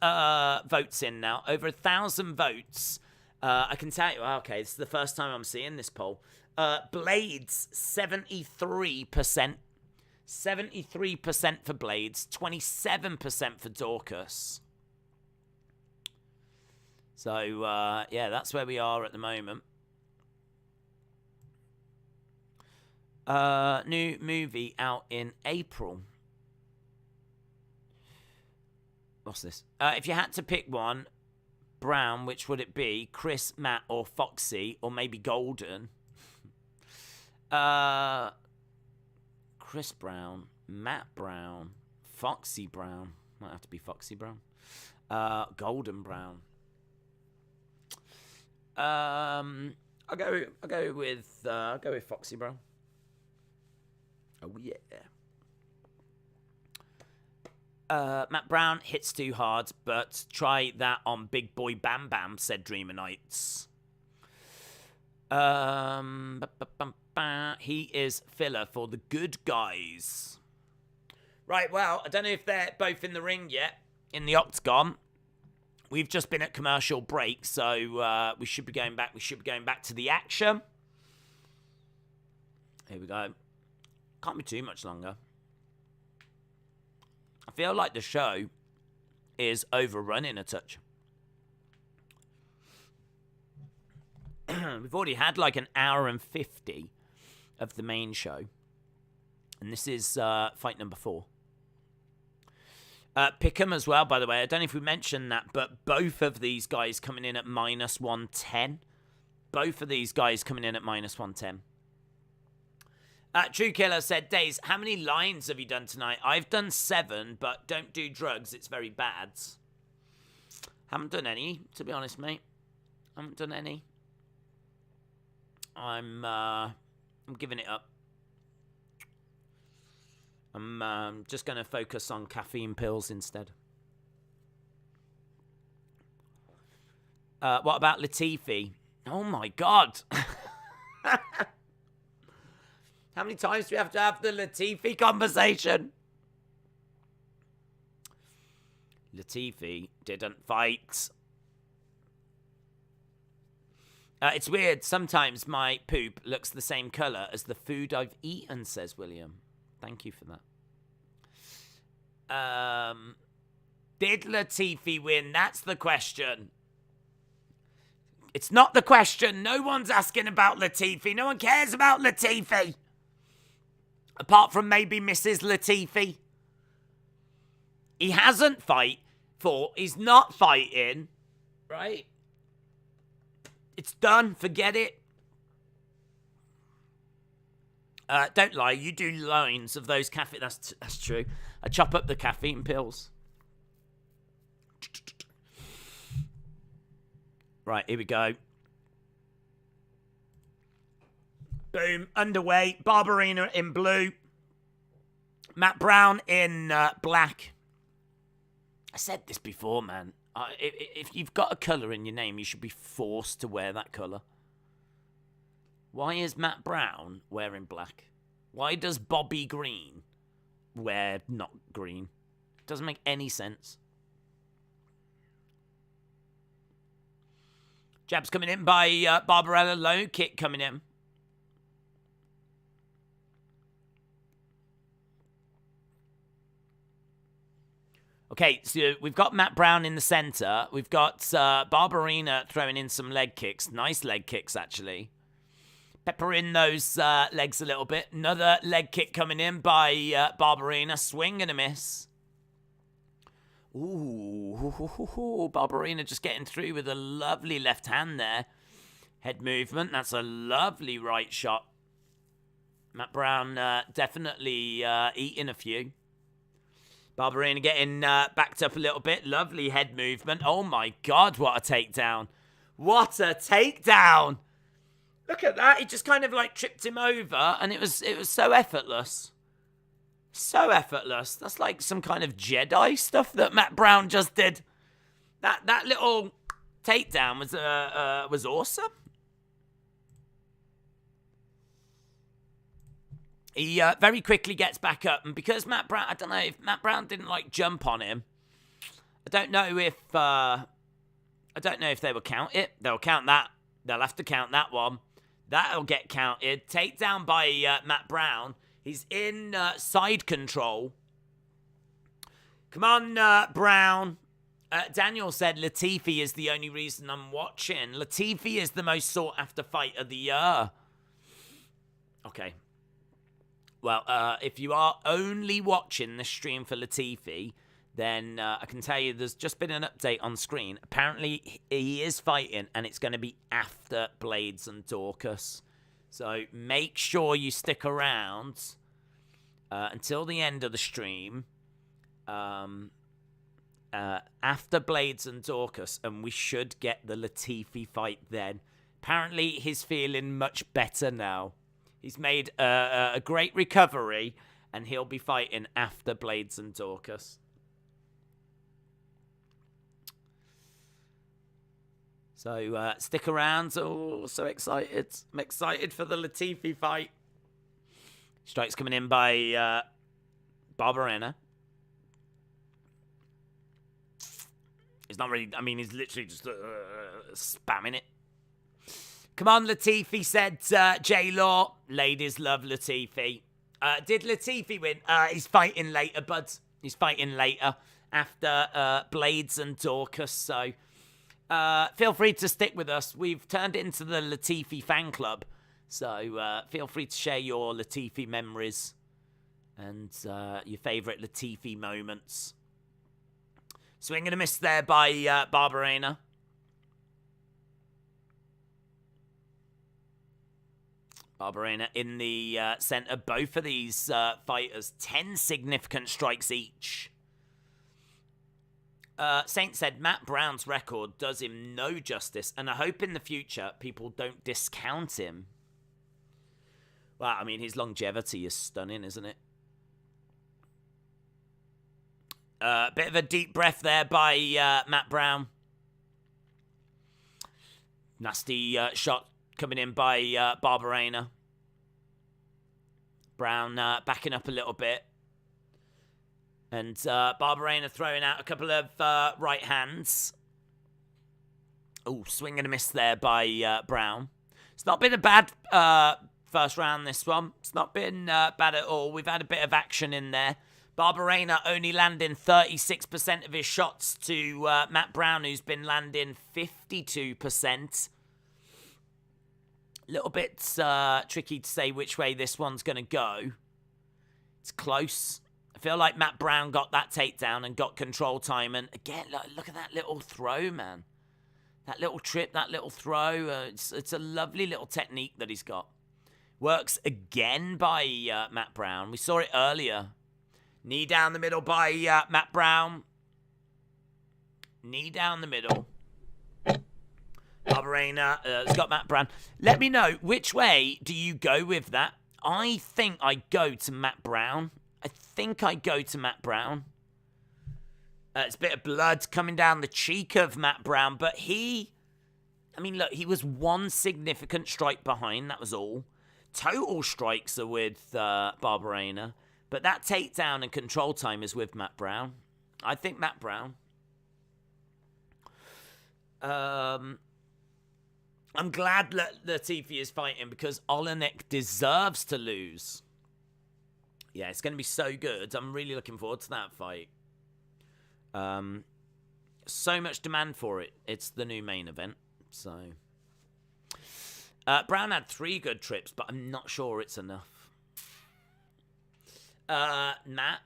votes in now. Over 1,000 votes. I can tell you, okay, this is the first time I'm seeing this poll. Blaydes, 73%. 73% for Blaydes, 27% for Daukaus. So, yeah, that's where we are at the moment. New movie out in April. What's this? If you had to pick one, Brown, which would it be? Chris, Matt, or Foxy, or maybe Golden? Chris Brown, Matt Brown, Foxy Brown. Might have to be Foxy Brown. Golden Brown. I'll go with Foxy Brown. Oh yeah. Matt Brown hits too hard, but try that on Big Boy Bam Bam, said Dreamer Knights. He is filler for the good guys. Right, well, I don't know if they're both in the ring yet, in the octagon. We've just been at commercial break, so we should be going back. We should be going back to the action. Here we go. Can't be too much longer. I feel like the show is overrunning a touch. We've already had like an hour and 50 of the main show. And this is fight number 4. Pick'em as well, by the way. I don't know if we mentioned that, but both of these guys coming in at minus 110. Both of these guys coming in at minus 110. True Killer said, Days, how many lines have you done tonight? I've done 7, but don't do drugs. It's very bad. Haven't done any, to be honest, mate. Haven't done any. I'm giving it up. I'm just going to focus on caffeine pills instead. What about Latifi? Oh, my God. How many times do we have to have the Latifi conversation? Latifi didn't fight. It's weird. Sometimes my poop looks the same colour as the food I've eaten, says William. Thank you for that. Did Latifi win? That's the question. It's not the question. No one's asking about Latifi. No one cares about Latifi. Apart from maybe Mrs. Latifi. He hasn't fought. He's not fighting. Right? It's done. Forget it. Don't lie. You do lines of those caffeine. That's true. I chop up the caffeine pills. Right, here we go. Boom. Underway. Barbarena in blue. Matt Brown in black. I said this before, man. If you've got a colour in your name, you should be forced to wear that colour. Why is Matt Brown wearing black? Why does Bobby Green wear not green? Doesn't make any sense. Jabs coming in by Barbarena. Low kick coming in. Okay, so we've got Matt Brown in the center. We've got Barbarena throwing in some leg kicks. Nice leg kicks, actually. Pepper in those legs a little bit. Another leg kick coming in by Barbarena. Swing and a miss. Ooh, Barbarena just getting through with a lovely left hand there. Head movement. That's a lovely right shot. Matt Brown definitely eating a few. Barbarena getting backed up a little bit. Lovely head movement. Oh my God, what a takedown. What a takedown. Look at that. He just kind of like tripped him over, and it was so effortless. So effortless. That's like some kind of Jedi stuff that Matt Brown just did. That little takedown was awesome. He very quickly gets back up, and because Matt Brown, I don't know if Matt Brown didn't like jump on him. I don't know if they will count it. They'll count that. They'll have to count that one. That'll get counted. Takedown by Matt Brown. He's in side control. Come on, Brown. Daniel said Latifi is the only reason I'm watching. Latifi is the most sought after fight of the year. Okay. Well, if you are only watching the stream for Latifi, then I can tell you there's just been an update on screen. Apparently, he is fighting, and it's going to be after Blaydes and Daukaus. So make sure you stick around until the end of the stream after Blaydes and Daukaus, and we should get the Latifi fight then. Apparently, he's feeling much better now. He's made a great recovery, and he'll be fighting after Blaydes and Daukaus. So stick around. Oh, so excited. I'm excited for the Latifi fight. Strikes coming in by Barbarena. He's not really, I mean, he's literally just spamming it. Come on, Latifi, said J-Law. Ladies love Latifi. Did Latifi win? He's fighting later, bud. He's fighting later after Blaydes and Daukaus. So feel free to stick with us. We've turned it into the Latifi fan club. So feel free to share your Latifi memories and your favourite Latifi moments. Swing and a miss there by Barbarena. Barbarena in the centre. Both of these fighters, 10 significant strikes each. Saint said, Matt Brown's record does him no justice, and I hope in the future people don't discount him. Well, I mean, his longevity is stunning, isn't it? Bit of a deep breath there by Matt Brown. Nasty shot coming in by Barbarena. Brown backing up a little bit. And Barbarena throwing out a couple of right hands. Oh, swing and a miss there by Brown. It's not been a bad first round, this one. It's not been bad at all. We've had a bit of action in there. Barbarena only landing 36% of his shots to Matt Brown, who's been landing 52%. A little bit tricky to say which way this one's going to go. It's close. I feel like Matt Brown got that takedown and got control time. And again, look at that little throw, man. That little trip, that little throw. It's a lovely little technique that he's got. Works again by Matt Brown. We saw it earlier. Knee down the middle by Matt Brown. Knee down the middle. Barbarena has got Matt Brown. Let me know, which way do you go with that? I think I go to Matt Brown. It's a bit of blood coming down the cheek of Matt Brown, but he was one significant strike behind, that was all. Total strikes are with Barbarena, but that takedown and control time is with Matt Brown. I think Matt Brown. I'm glad that Latifi is fighting because Olenek deserves to lose. Yeah, it's going to be so good. I'm really looking forward to that fight. So much demand for it. It's the new main event. So Brown had 3 good trips, but I'm not sure it's enough. Matt.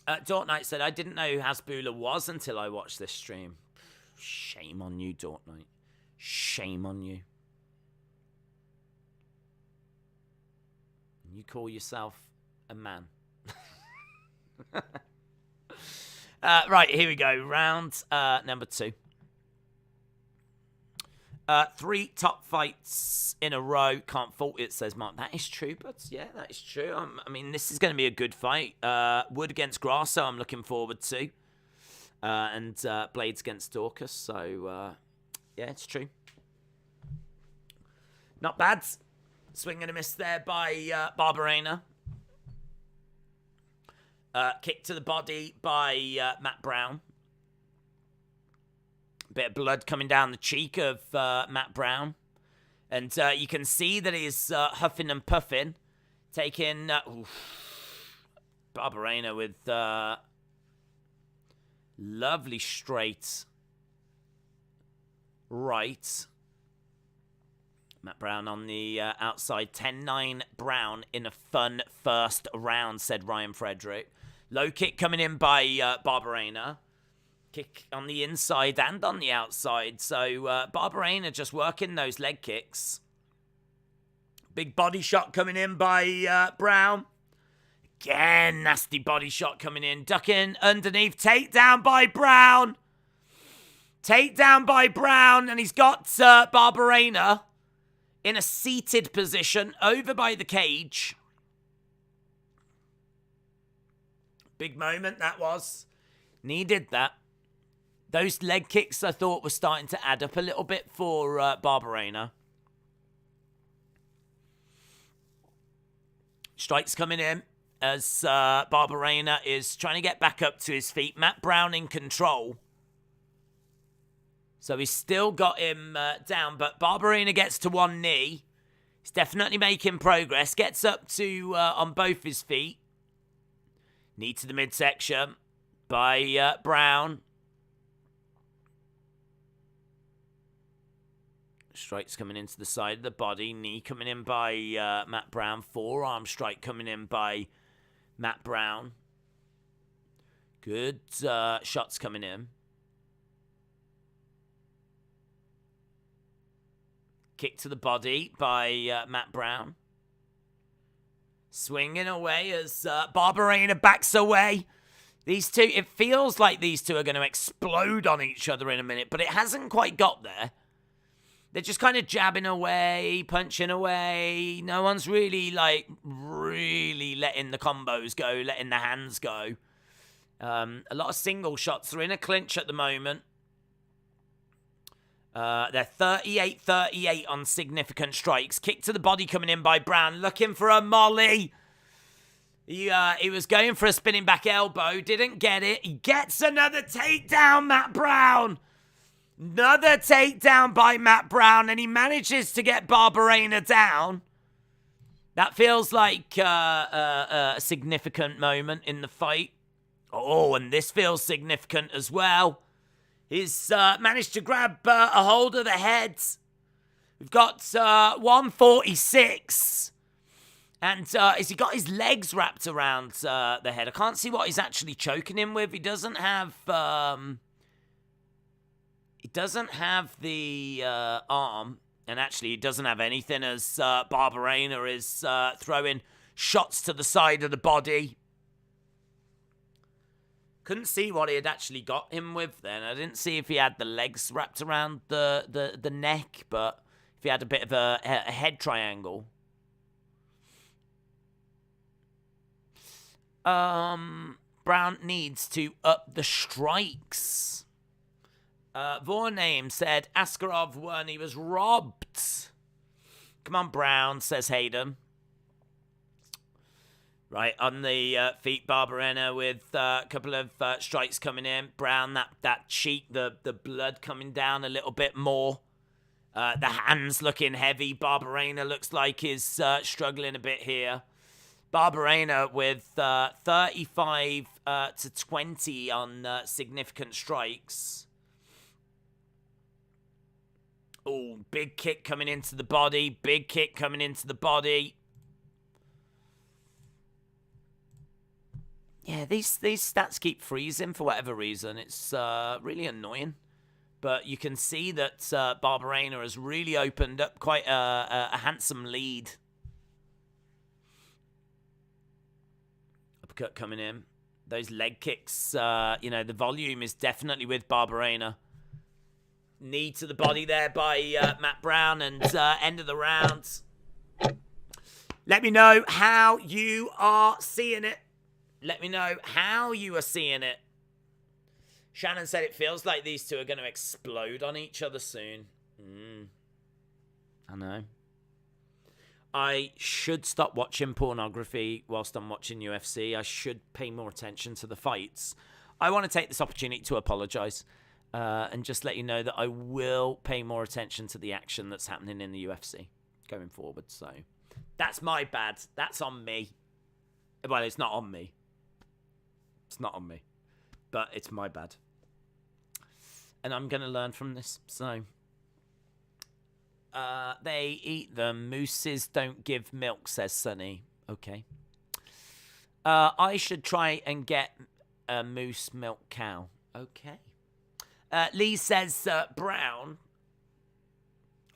Dortnight said, I didn't know who Hasbulla was until I watched this stream. Shame on you, Dortnight. Shame on you. You call yourself a man. Right, here we go. Round number 2. 3 top fights in a row. Can't fault it, says Mark. That is true, but yeah, that is true. I mean, this is going to be a good fight. Wood against Grasso, I'm looking forward to. And Blaydes against Daukaus. So, yeah, it's true. Not bad. Swing and a miss there by Barbarena. Kick to the body by Matt Brown. Bit of blood coming down the cheek of Matt Brown. And you can see that he's huffing and puffing. Taking Barbarena with lovely straight right. Matt Brown on the outside. 10-9 Brown in a fun first round, said Ryan Frederick. Low kick coming in by Barbarena. Kick on the inside and on the outside. So Barbarena just working those leg kicks. Big body shot coming in by Brown. Again, nasty body shot coming in. Ducking underneath. Takedown by Brown. Takedown by Brown. And he's got Barbarena in a seated position over by the cage. Big moment that was. Needed that. Those leg kicks I thought were starting to add up a little bit for Barbarena. Strikes coming in as Barbarena is trying to get back up to his feet. Matt Brown in control. So he's still got him down, but Barbarena gets to one knee. He's definitely making progress. Gets up to on both his feet. Knee to the midsection by Brown. Strikes coming into the side of the body. Knee coming in by Matt Brown. Forearm strike coming in by Matt Brown. Good shots coming in. Kick to the body by Matt Brown. Swinging away as Barbarena backs away. These two, it feels like these two are going to explode on each other in a minute, but it hasn't quite got there. They're just kind of jabbing away, punching away. No one's really letting the combos go, letting the hands go. A lot of single shots. They're in a clinch at the moment. They're 38-38 on significant strikes. Kick to the body coming in by Brown. Looking for a molly. He was going for a spinning back elbow. Didn't get it. He gets another takedown, Matt Brown. Another takedown by Matt Brown. And he manages to get Barbarena down. That feels like a significant moment in the fight. Oh, and this feels significant as well. He's managed to grab a hold of the head. We've got 146. And has he got his legs wrapped around the head? I can't see what he's actually choking him with. He doesn't have the arm. And actually, he doesn't have anything as Barbarena is throwing shots to the side of the body. Couldn't see what he had actually got him with then. I didn't see if he had the legs wrapped around the neck, but if he had a bit of a head triangle. Brown needs to up the strikes. Vorname said Askarov won. He was robbed. Come on, Brown, says Hayden. Right, on the feet, Barbarena with a couple of strikes coming in. Brown, that cheek, the blood coming down a little bit more. The hands looking heavy. Barbarena looks like he's struggling a bit here. Barbarena with 35 to 20 on significant strikes. Oh, big kick coming into the body. Big kick coming into the body. Yeah, these stats keep freezing for whatever reason. It's really annoying. But you can see that Barbarena has really opened up quite a handsome lead. uppercut coming in. Those leg kicks, the volume is definitely with Barbarena. Knee to the body there by Matt Brown, and end of the round. Let me know how you are seeing it. Let me know how you are seeing it. Shannon said it feels like these two are going to explode on each other soon. I know. I should stop watching pornography whilst I'm watching UFC. I should pay more attention to the fights. I want to take this opportunity to apologise and just let you know that I will pay more attention to the action that's happening in the UFC going forward. So that's my bad. That's on me. Well, it's not on me. It's not on me. But it's my bad. And I'm going to learn from this. So they eat them. Mooses don't give milk, says Sonny. Okay. I should try and get a moose milk cow. Okay. Lee says Brown.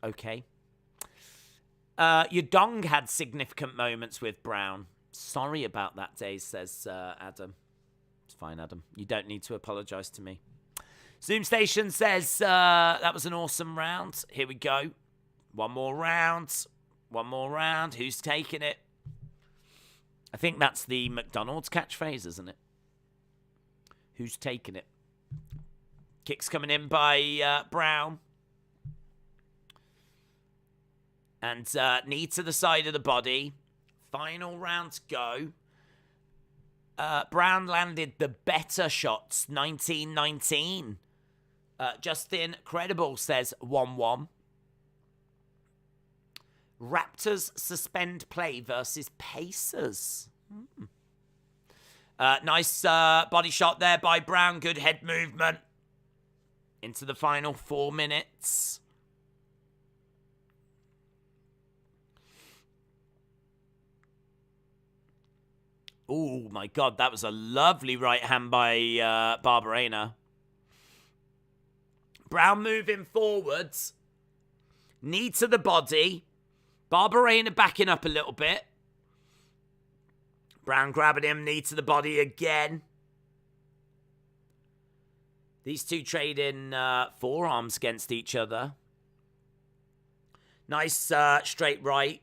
Okay. Your dong had significant moments with Brown. Sorry about that, Days, says Adam. It's fine, Adam. You don't need to apologise to me. Zoom Station says that was an awesome round. Here we go. One more round. One more round. Who's taking it? I think that's the McDonald's catchphrase, isn't it? Who's taking it? Kicks coming in by Brown. And knee to the side of the body. Final round to go. Brown landed the better shots. 19-19. Justin Credible says 1-1. Raptors suspend play versus Pacers. Nice body shot there by Brown. Good head movement. Into the final 4 minutes. Oh, my God. That was a lovely right hand by Barbarena. Brown moving forwards. Knee to the body. Barbarena backing up a little bit. Brown grabbing him. Knee to the body again. These two trading forearms against each other. Nice straight right.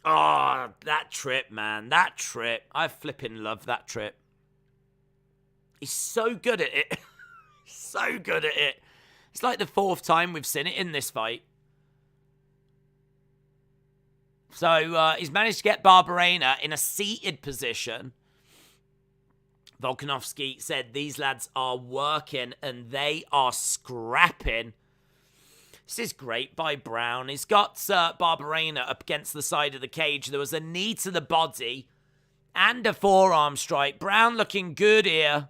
Oh, that trip, man. That trip. I flipping love that trip. He's so good at it. So good at it. It's like the 4th time we've seen it in this fight. So he's managed to get Barbarena in a seated position. Volkanovski said these lads are working and they are scrapping. This is great by Brown. He's got Barbarena up against the side of the cage. There was a knee to the body and a forearm strike. Brown looking good here.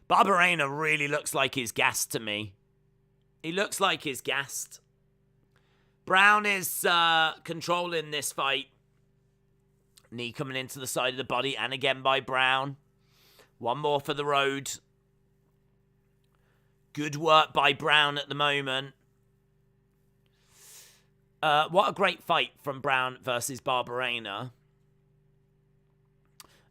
Barbarena really looks like he's gassed to me. He looks like he's gassed. Brown is controlling this fight. Knee coming into the side of the body and again by Brown. One more for the road. Good work by Brown at the moment. What a great fight from Brown versus Barbarena.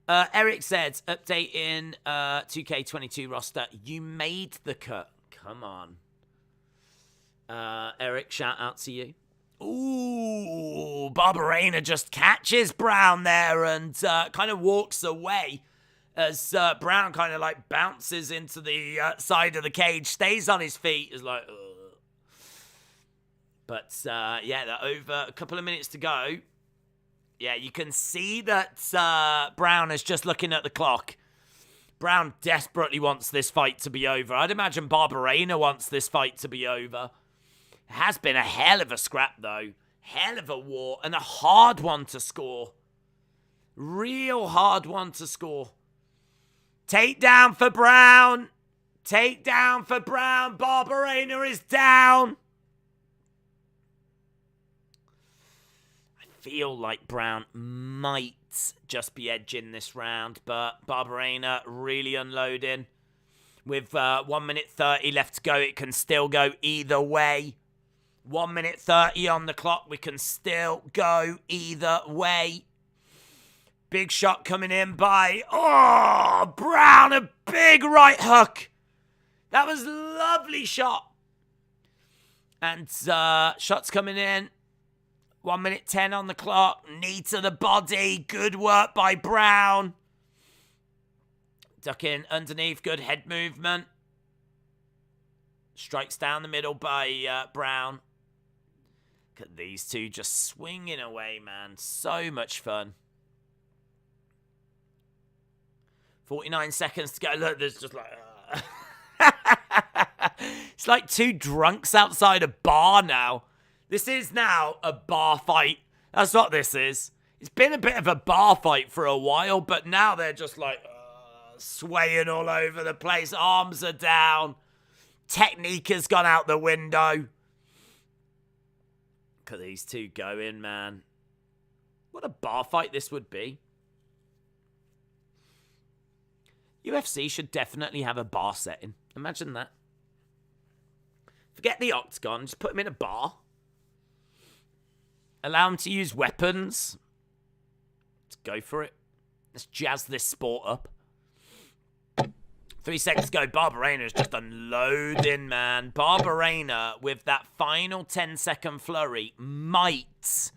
Eric said, update in 2K22 roster. You made the cut. Come on. Eric, shout out to you. Ooh, Barbarena just catches Brown there and kind of walks away as Brown kind of like bounces into the side of the cage, stays on his feet, is like, ugh. But yeah, they're over a couple of minutes to go. Yeah, you can see that Brown is just looking at the clock. Brown desperately wants this fight to be over. I'd imagine Barbarena wants this fight to be over. It has been a hell of a scrap, though. Hell of a war. And a hard one to score. Real hard one to score. Takedown for Brown. Takedown for Brown. Barbarena is down. I feel like Brown might just be edging this round, but Barbarena really unloading. With 1 minute 30 left to go, it can still go either way. 1 minute 30 on the clock, we can still go either way. Big shot coming in by, Brown, a big right hook. That was a lovely shot. And shots coming in. 1 minute 10 on the clock. Knee to the body. Good work by Brown. Ducking underneath. Good head movement. Strikes down the middle by Brown. Look at these two just swinging away, man. So much fun. 49 seconds to go. Look, there's just like... It's like two drunks outside a bar now. This is now a bar fight. That's what this is. It's been a bit of a bar fight for a while, but now they're just like swaying all over the place. Arms are down. Technique has gone out the window. Look at these two going, man. What a bar fight this would be. UFC should definitely have a bar setting. Imagine that. Forget the octagon. Just put them in a bar. Allow them to use weapons. Let's go for it. Let's jazz this sport up. 3 seconds to go. Barbarena is just unloading, man. Barbarena, with that final 10-second flurry, might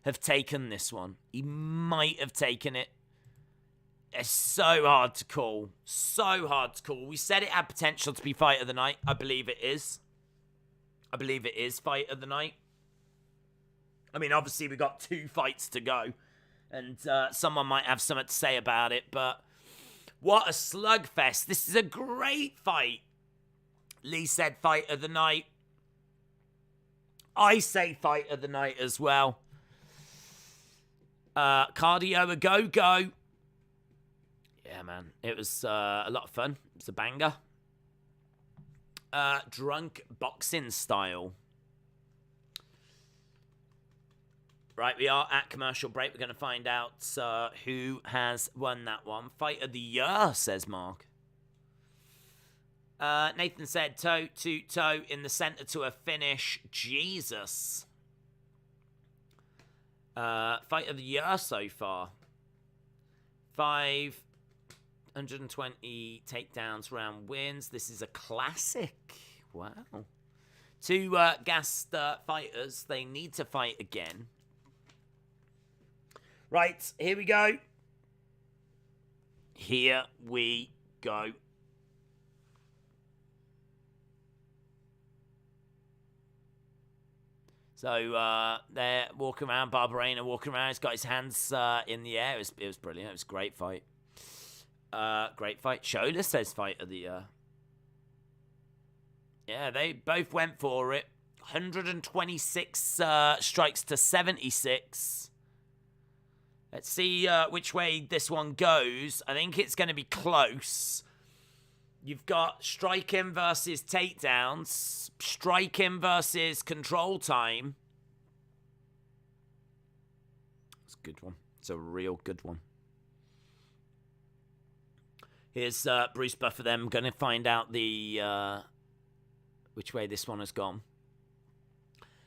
have taken this one. He might have taken it. It's so hard to call. So hard to call. We said it had potential to be fight of the night. I believe it is. I believe it is fight of the night. I mean, obviously, we got 2 fights to go. And someone might have something to say about it. But what a slugfest. This is a great fight. Lee said fight of the night. I say fight of the night as well. Cardio a go-go. Yeah, man. It was a lot of fun. It was a banger. Drunk boxing style. Right, we are at commercial break. We're going to find out who has won that one. Fight of the year, says Mark. Nathan said toe to toe in the center to a finish. Jesus. Fight of the year so far. 520 takedowns, round wins. This is a classic. Wow. 2 gassed fighters. They need to fight again. Right, here we go. Here we go. So they're walking around. Barbarena walking around. He's got his hands in the air. It was brilliant. It was a great fight. Great fight. Shola says fight of the year. Yeah, they both went for it. 126 strikes to 76. Let's see which way this one goes. I think it's going to be close. You've got striking versus takedowns. Striking versus control time. It's a good one. It's a real good one. Here's Bruce Buffer them. Going to find out the which way this one has gone.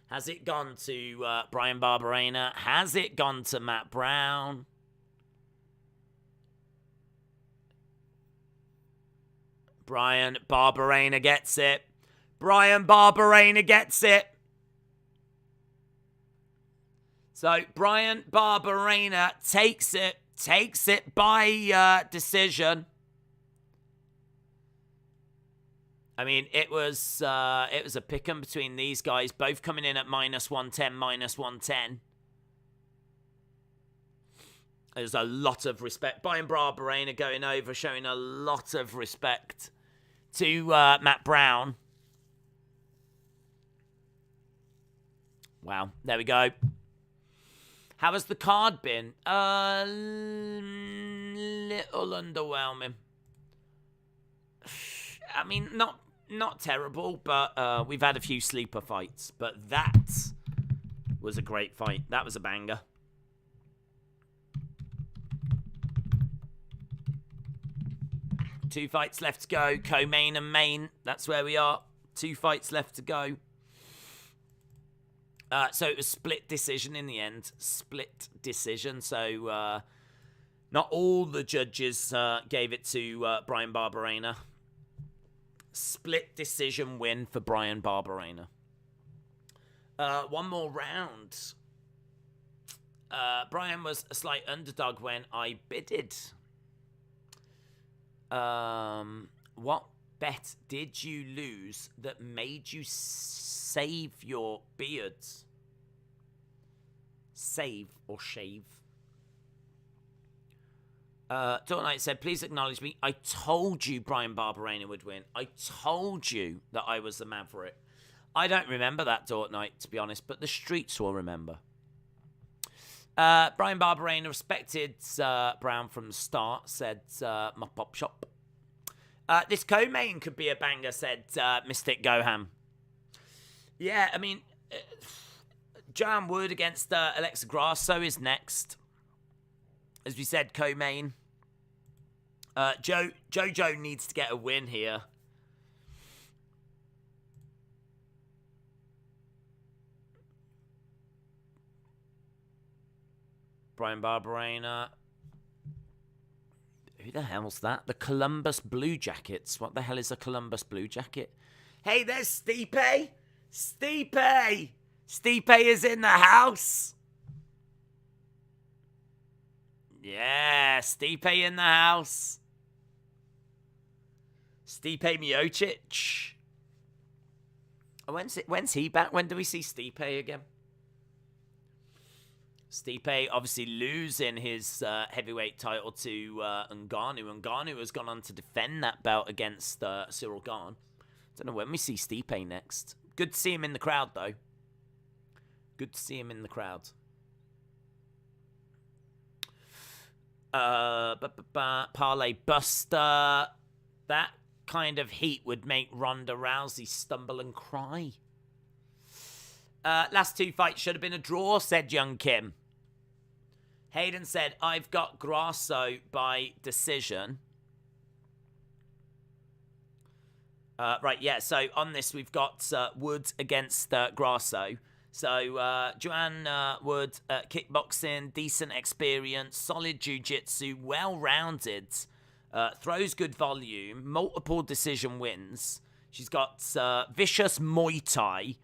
Has it gone to Brian Barbarena? Has it gone to Matt Brown? Brian Barbarena gets it. Brian Barbarena gets it. So Brian Barbarena takes it. Takes it by decision. I mean, it was a pick'em between these guys, both coming in at -110, -110. There's a lot of respect. Brian Barbarena going over, showing a lot of respect to Matt Brown. Wow, there we go. How has the card been? Little underwhelming. I mean, not terrible, but we've had a few sleeper fights. But that was a great fight. That was a banger. Two fights left to go. Co-main and main. That's where we are. 2 fights left to go. So it was split decision in the end. Split decision. So Not all the judges gave it to Brian Barbarena. Split decision win for Brian Barbarena. One more round. Brian was a slight underdog when I bidded. What bet did you lose that made you save your beards? Save or shave? Dawn Knight said, please acknowledge me. I told you Brian Barbarena would win. I told you that I was the Maverick. I don't remember that, Dawn Knight, to be honest, but the streets will remember. Brian Barbarena respected Brown from the start, said Mop Pop Shop. This co-main could be a banger, said Mystic Goham. Yeah, I mean, Joanne Wood against Alexa Grasso is next. As we said, co-main. Jojo needs to get a win here. Brian Barbarena. Who the hell's that? The Columbus Blue Jackets. What the hell is a Columbus Blue Jacket? Hey, there's Stipe. Stipe. Stipe is in the house. Yeah, Stipe in the house. Stipe Miocic. When's he back? When do we see Stipe again? Stipe obviously losing his heavyweight title to Ngannou. Ngannou has gone on to defend that belt against Cyril Gane. Don't know when we see Stipe next. Good to see him in the crowd, though. Good to see him in the crowd. Parlay Buster. That kind of heat would make Ronda Rousey stumble and cry. Last two fights should have been a draw, said Young Kim. Hayden said, I've got Grasso by decision. Right, yeah, so on this we've got Wood against Grasso. So Joanne Wood, kickboxing, decent experience, solid jiu-jitsu, well-rounded, throws good volume, multiple decision wins. She's got vicious Muay Thai.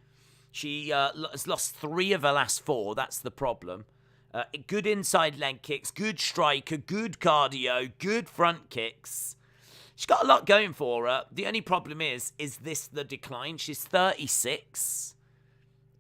She has lost 3 of her last 4, that's the problem. Good inside leg kicks, good striker, good cardio, good front kicks. She's got a lot going for her. The only problem is this the decline? She's 36.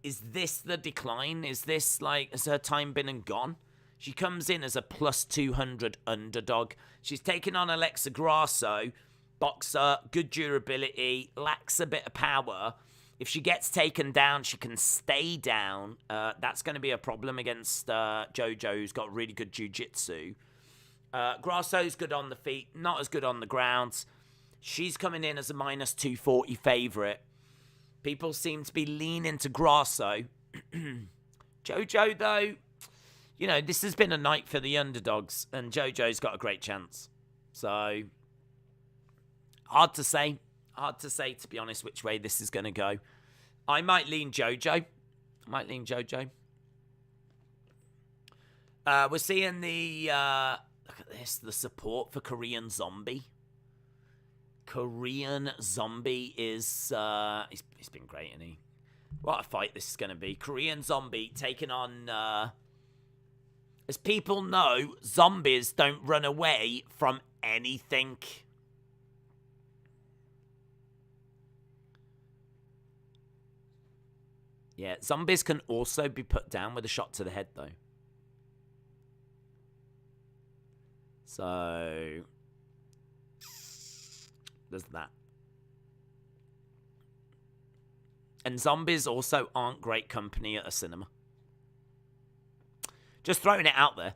Is this the decline? Is this like, has her time been and gone? She comes in as a plus 200 underdog. She's taken on Alexa Grasso, boxer, good durability, lacks a bit of power. If she gets taken down, she can stay down. That's going to be a problem against Jojo, who's got really good jiu-jitsu. Grasso's good on the feet, not as good on the ground. She's coming in as a minus 240 favourite. People seem to be leaning to Grasso. Jojo, though, you know, this has been a night for the underdogs, and Jojo's got a great chance. So, hard to say. Hard to say, to be honest, which way this is going to go. I might lean Jojo. We're seeing the... look at this. The support for Korean Zombie. Korean Zombie is... he's been great, isn't he? What a fight this is going to be. Korean Zombie taking on... as people know, zombies don't run away from anything. Yeah, zombies can also be put down with a shot to the head, though. So, there's that. And zombies also aren't great company at a cinema. Just throwing it out there.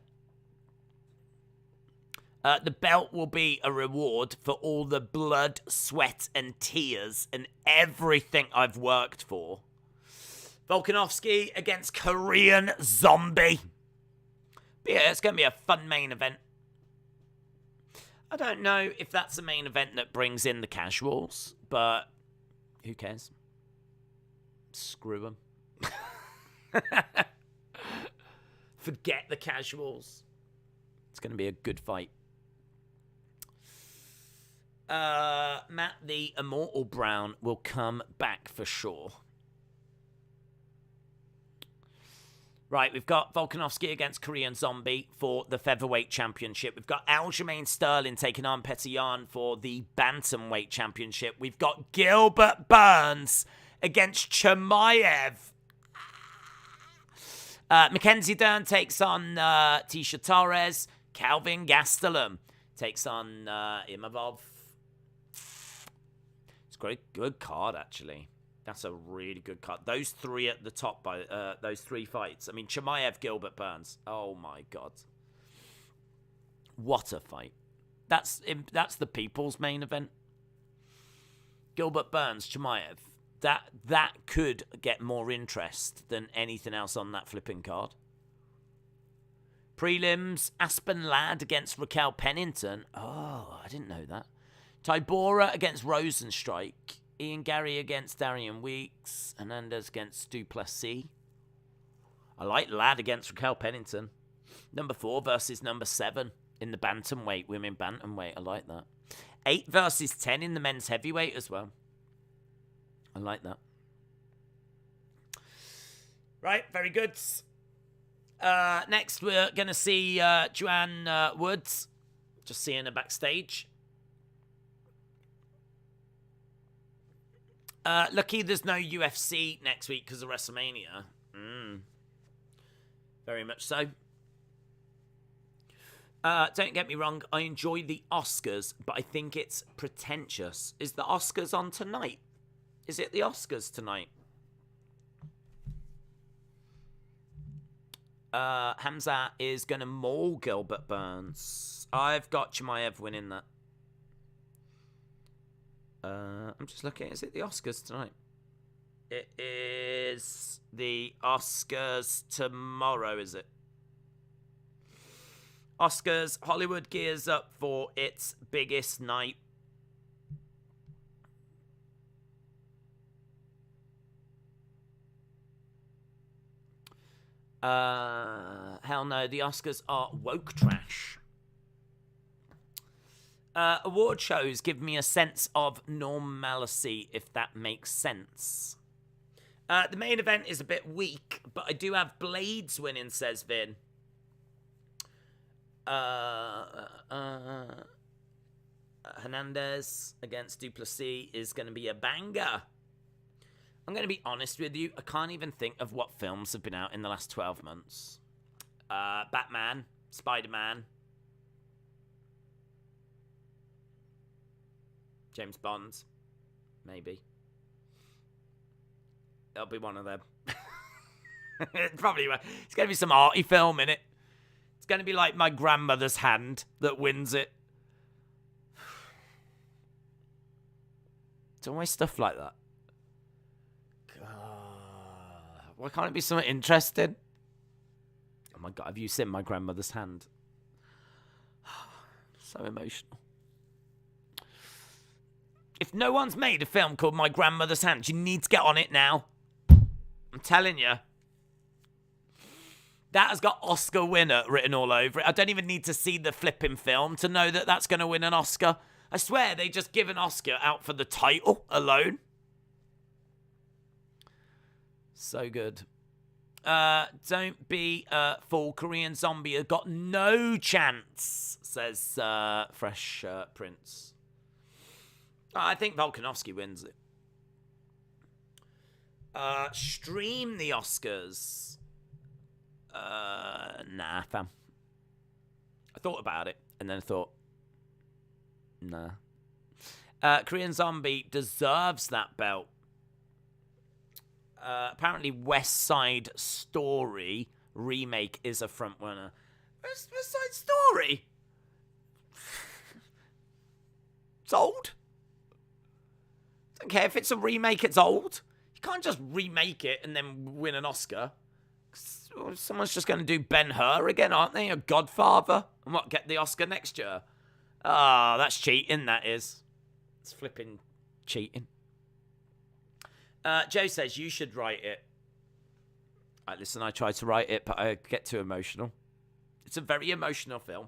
The belt will be a reward for all the blood, sweat, and tears and everything I've worked for. Volkanovski against Korean Zombie. But yeah, it's going to be a fun main event. I don't know if that's a main event that brings in the casuals, but who cares? Screw them. Forget the casuals. It's going to be a good fight. Matt the Immortal Brown will come back for sure. Right, we've got Volkanovski against Korean Zombie for the featherweight championship. We've got Aljamain Sterling taking on Petr for the bantamweight championship. We've got Gilbert Burns against Chimaev. Mackenzie Dern takes on Tisha Torres. Calvin Gastelum takes on Imavov. It's a good card, actually. That's a really good card. Those three at the top, by those three fights. I mean, Chimaev, Gilbert Burns. Oh, my God. What a fight. That's the people's main event. Gilbert Burns, Chimaev. That could get more interest than anything else on that flipping card. Prelims, Aspen Ladd against Raquel Pennington. Oh, I didn't know that. Tybura against Rosenstrike. Ian Gary against Darian Weeks. Hernandez against Duplessis. I like Ladd against Raquel Pennington. Number 4 versus number 7 in the bantamweight, women bantamweight. I like that. 8 versus 10 in the men's heavyweight as well. I like that. Right, very good. Next, we're going to see Joanne Woods. Just seeing her backstage. Lucky there's no UFC next week because of WrestleMania. Very much so. Don't get me wrong, I enjoy the Oscars, but I think it's pretentious. Is the Oscars on tonight? Is it the Oscars tonight? Hamza is going to maul Gilbert Burns. I've got Chimaev winning that. I'm just looking. Is it the Oscars tonight? It is the Oscars tomorrow, is it? Oscars, Hollywood gears up for its biggest night. Hell no, the Oscars are woke trash. Award shows give me a sense of normalcy, if that makes sense. The main event is a bit weak, but I do have Blaydes winning, says Vin. Hernandez against Duplessis is going to be a banger. I'm going to be honest with you. I can't even think of what films have been out in the last 12 months. Batman, Spider-Man, James Bond, maybe. It'll be one of them. Probably. It's going to be some arty film in it. It's going to be like My Grandmother's Hand that wins it. It's always stuff like that. God. Why can't it be something interesting? Oh my God, have you seen My Grandmother's Hand? So emotional. If no one's made a film called My Grandmother's Hand, you need to get on it now. I'm telling you. That has got Oscar winner written all over it. I don't even need to see the flipping film to know that that's going to win an Oscar. I swear they just give an Oscar out for the title alone. So good. Don't be fool. Korean Zombie has got no chance, says Fresh Prince. I think Volkanovski wins it. Stream the Oscars. Nah, fam. I thought about it, and then I thought, nah. Korean Zombie deserves that belt. Apparently, West Side Story remake is a front runner. West Side Story? It's old. Don't care if it's a remake, it's old. You can't just remake it and then win an Oscar. Someone's just going to do Ben-Hur again, aren't they? A Godfather? And what, get the Oscar next year? Ah, that's cheating, that is. It's flipping cheating. Joe says, you should write it. Listen, I tried to write it, but I get too emotional. It's a very emotional film.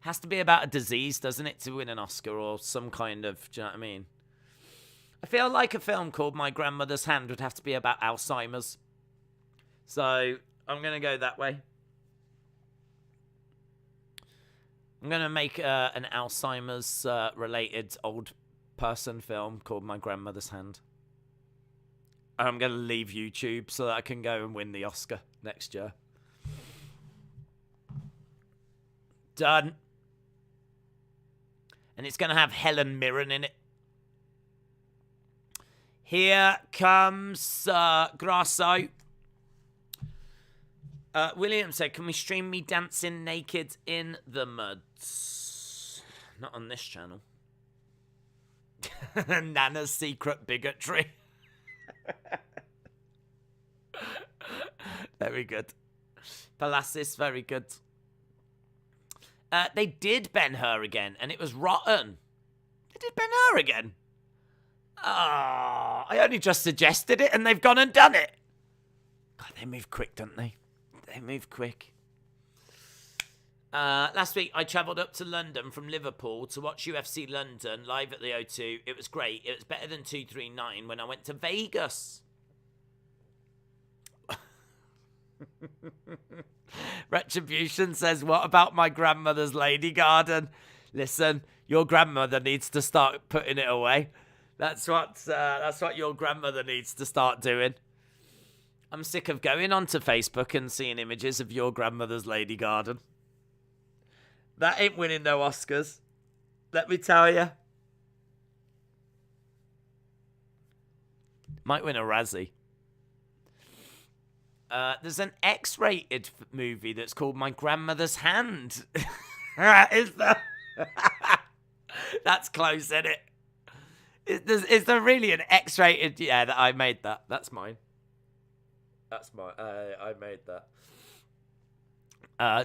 Has to be about a disease, doesn't it, to win an Oscar or some kind of, do you know what I mean? I feel like a film called My Grandmother's Hand would have to be about Alzheimer's. So I'm going to go that way. I'm going to make an Alzheimer's related old person film called My Grandmother's Hand. And I'm going to leave YouTube so that I can go and win the Oscar next year. Done. And it's going to have Helen Mirren in it. Here comes Grasso. William said, can we stream me dancing naked in the mud? Not on this channel. Nana's secret bigotry. Very good. Palacis, very good. They did Ben-Hur again, and it was rotten. They did Ben-Hur again. I only just suggested it, and they've gone and done it. God, they move quick, don't they? They move quick. Last week, I travelled up to London from Liverpool to watch UFC London live at the O2. It was great. It was better than 239 when I went to Vegas. Retribution says, what about my grandmother's lady garden? Listen, your grandmother needs to start putting it away. That's what your grandmother needs to start doing. I'm sick of going onto Facebook and seeing images of your grandmother's lady garden. That ain't winning no Oscars. Let me tell you. Might win a Razzie. There's an X-rated movie that's called My Grandmother's Hand. Is there? That's close, isn't it? Is there really an X-rated? Yeah, that I made that. That's mine. That's mine. I made that.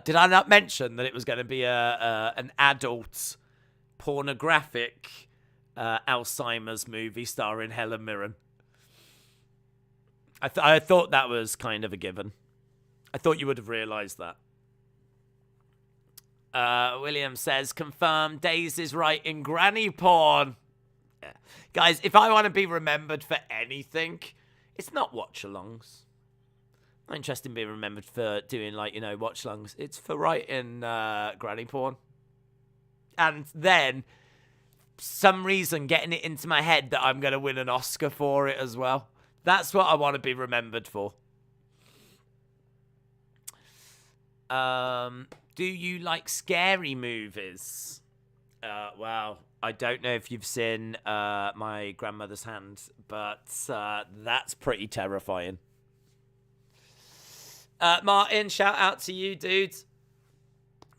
Did I not mention that it was going to be an adult pornographic Alzheimer's movie starring Helen Mirren? I thought that was kind of a given. I thought you would have realised that. William says, confirm Days is right in granny porn. Yeah. Guys, if I want to be remembered for anything, it's not watch-alongs. I'm not interested in being remembered for doing, like, you know, watch-alongs. It's for writing granny porn. And then, some reason, getting it into my head that I'm going to win an Oscar for it as well. That's what I want to be remembered for. Do you like scary movies? Well, I don't know if you've seen My Grandmother's Hand, but that's pretty terrifying. Martin, shout out to you, dude.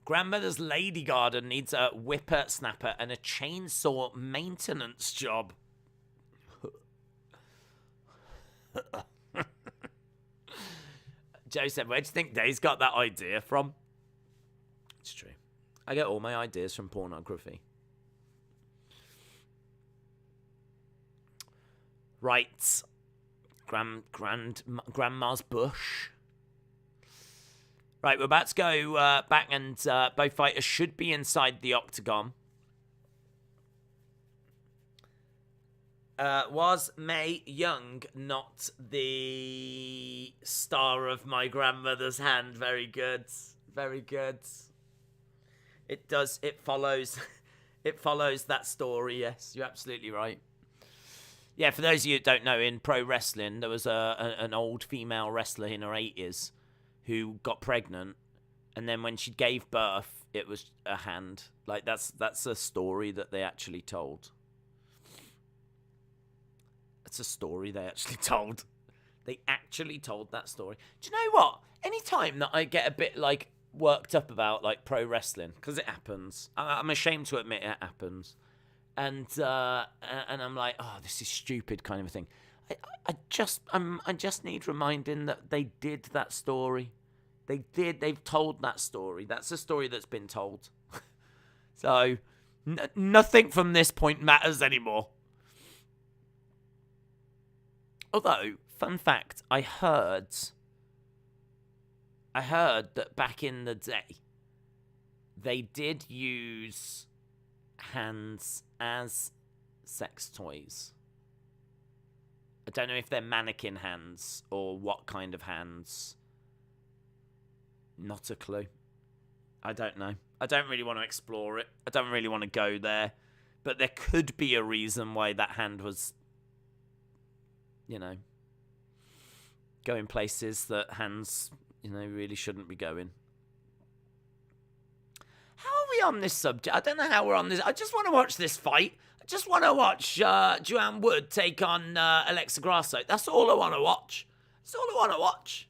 Grandmother's lady garden needs a whippersnapper and a chainsaw maintenance job. Joe said, where do you think Dave's got that idea from? It's true. I get all my ideas from pornography. Right. Grandma's bush. Right, we're about to go back, and both fighters should be inside the octagon. Was Mae Young not the star of My Grandmother's Hand? Very good. Very good. It does. It follows. It follows that story. Yes, you're absolutely right. Yeah, for those of you that don't know, in pro wrestling, there was an old female wrestler in her 80s who got pregnant, and then when she gave birth, it was a hand. Like, that's a story that they actually told. It's a story they actually told. They actually told that story. Do you know what? Any time that I get a bit, like, worked up about, like, pro wrestling, because it happens. I'm ashamed to admit it happens. And I'm like, oh, this is stupid kind of a thing. I just need reminding that they did that story. They've told that story. That's a story that's been told. So, nothing from this point matters anymore. Although, fun fact, I heard that back in the day, they did use hands as sex toys. I don't know if they're mannequin hands or what kind of hands. Not a clue. I don't know. I don't really want to explore it. I don't really want to go there. But there could be a reason why that hand was, going places that hands, really shouldn't be going. How are we on this subject? I don't know how we're on this. I just want to watch this fight. I just want to watch Joanne Wood take on Alexa Grasso. That's all I want to watch. That's all I want to watch.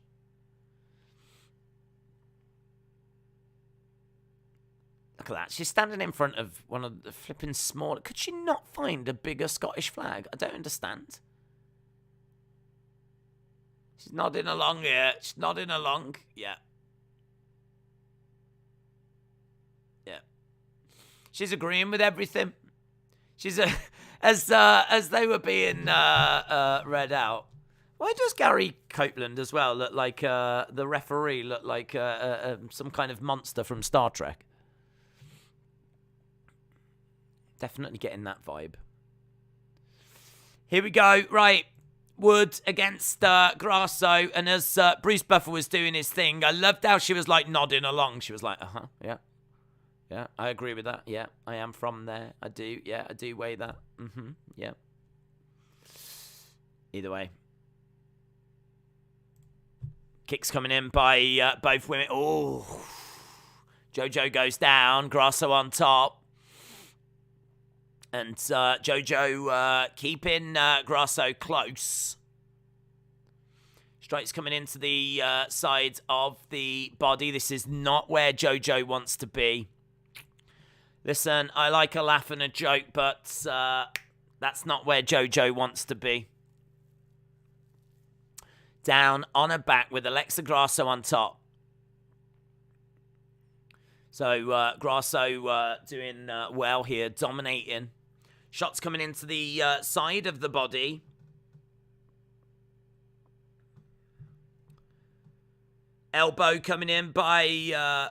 Look at that. She's standing in front of one of the flipping smaller. Could she not find a bigger Scottish flag? I don't understand. She's nodding along here. She's nodding along. Yeah. Yeah. She's agreeing with everything. She's as they were being read out. Why does Gary Copeland as well look like the referee? Look like some kind of monster from Star Trek? Definitely getting that vibe. Here we go. Right. Wood against Grasso. And as Bruce Buffer was doing his thing, I loved how she was like nodding along. She was like, yeah. Yeah, I agree with that. Yeah, I am from there. I do. Yeah, I do weigh that. Yeah. Either way. Kicks coming in by both women. Oh. Jojo goes down. Grasso on top. And Jojo keeping Grasso close. Strikes coming into the side of the body. This is not where Jojo wants to be. Listen, I like a laugh and a joke, but that's not where Jojo wants to be. Down on her back with Alexa Grasso on top. So Grasso doing well here, dominating. Shots coming into the side of the body. Elbow coming in by...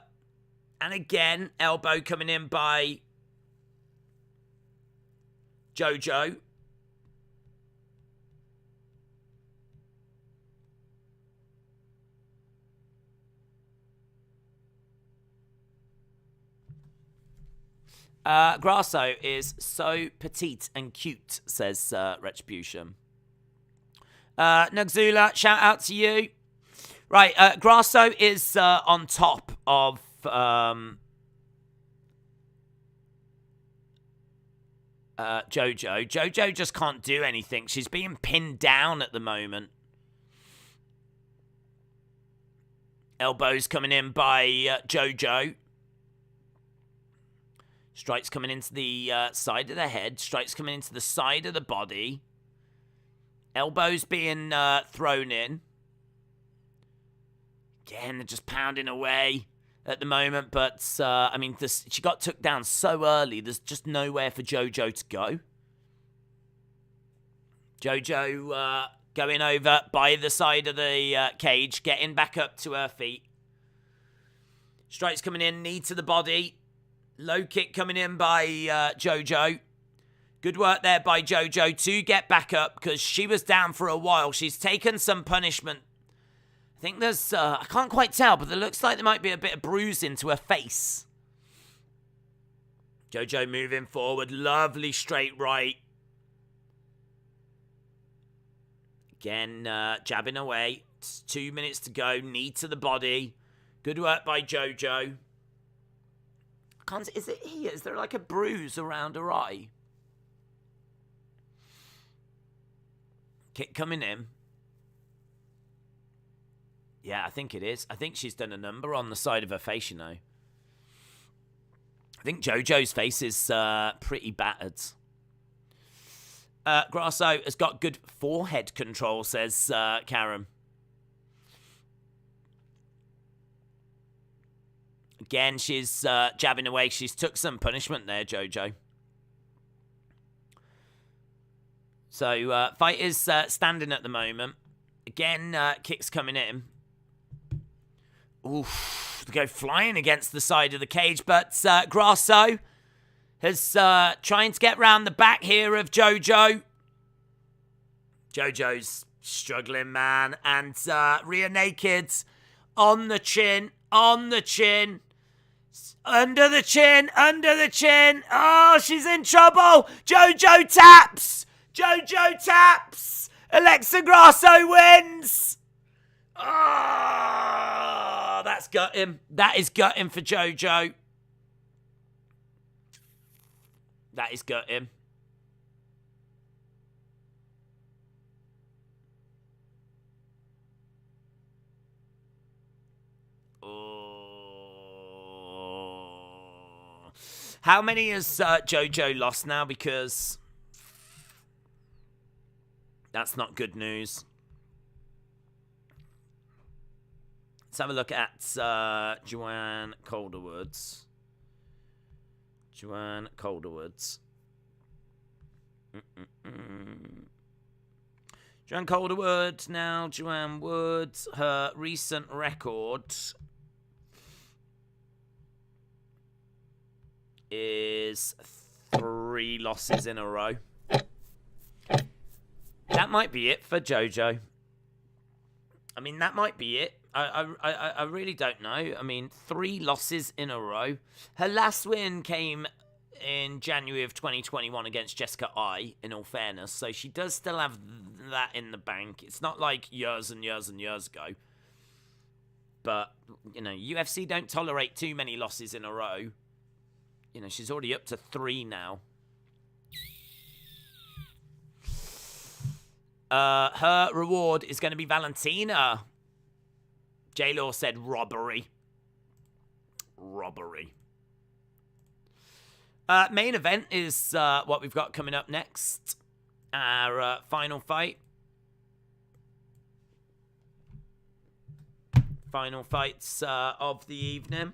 and again, elbow coming in by Jojo. Grasso is so petite and cute, says Retribution. Nugzula, shout out to you. Right, Grasso is on top of Jojo. Jojo just can't do anything. She's being pinned down at the moment. Elbows coming in by Jojo. Strikes coming into the side of the head. Strikes coming into the side of the body. Elbows being thrown in. Again, they're just pounding away at the moment. But, she got took down so early. There's just nowhere for Jojo to go. Jojo going over by the side of the cage. Getting back up to her feet. Strikes coming in. Knee to the body. Low kick coming in by Jojo. Good work there by Jojo to get back up because she was down for a while. She's taken some punishment. I think there's, I can't quite tell, but it looks like there might be a bit of bruising to her face. Jojo moving forward. Lovely straight right. Again, jabbing away. It's 2 minutes to go. Knee to the body. Good work by Jojo. Is it here? Is there like a bruise around her eye? Kick coming in. Yeah, I think it is. I think she's done a number on the side of her face, I think Jojo's face is pretty battered. Grasso has got good forehead control, says Karen. Again, she's jabbing away. She's took some punishment there, Jojo. So, fight is standing at the moment. Again, kicks coming in. Oof, go flying against the side of the cage, but Grasso has trying to get round the back here of Jojo. Jojo's struggling, man, and rear naked on the chin, under the chin. Oh, she's in trouble. Jojo taps. Alexa Grasso wins. Oh, that's gutting. That is gutting for Jojo. That is gutting. How many has Jojo lost now? Because that's not good news. Let's have a look at Joanne Calderwood's. Joanne Calderwood, now Joanne Woods, her recent record is 3 losses in a row. That might be it for Jojo. I mean, that might be it. I really don't know. I mean, 3 losses in a row. Her last win came in January of 2021 against Jessica I, in all fairness. So she does still have that in the bank. It's not like years and years and years ago. But, you know, UFC don't tolerate too many losses in a row. You know, she's already up to 3 now. Her reward is going to be Valentina. J-Law said robbery. Main event is what we've got coming up next. Our final fight. Final fights of the evening.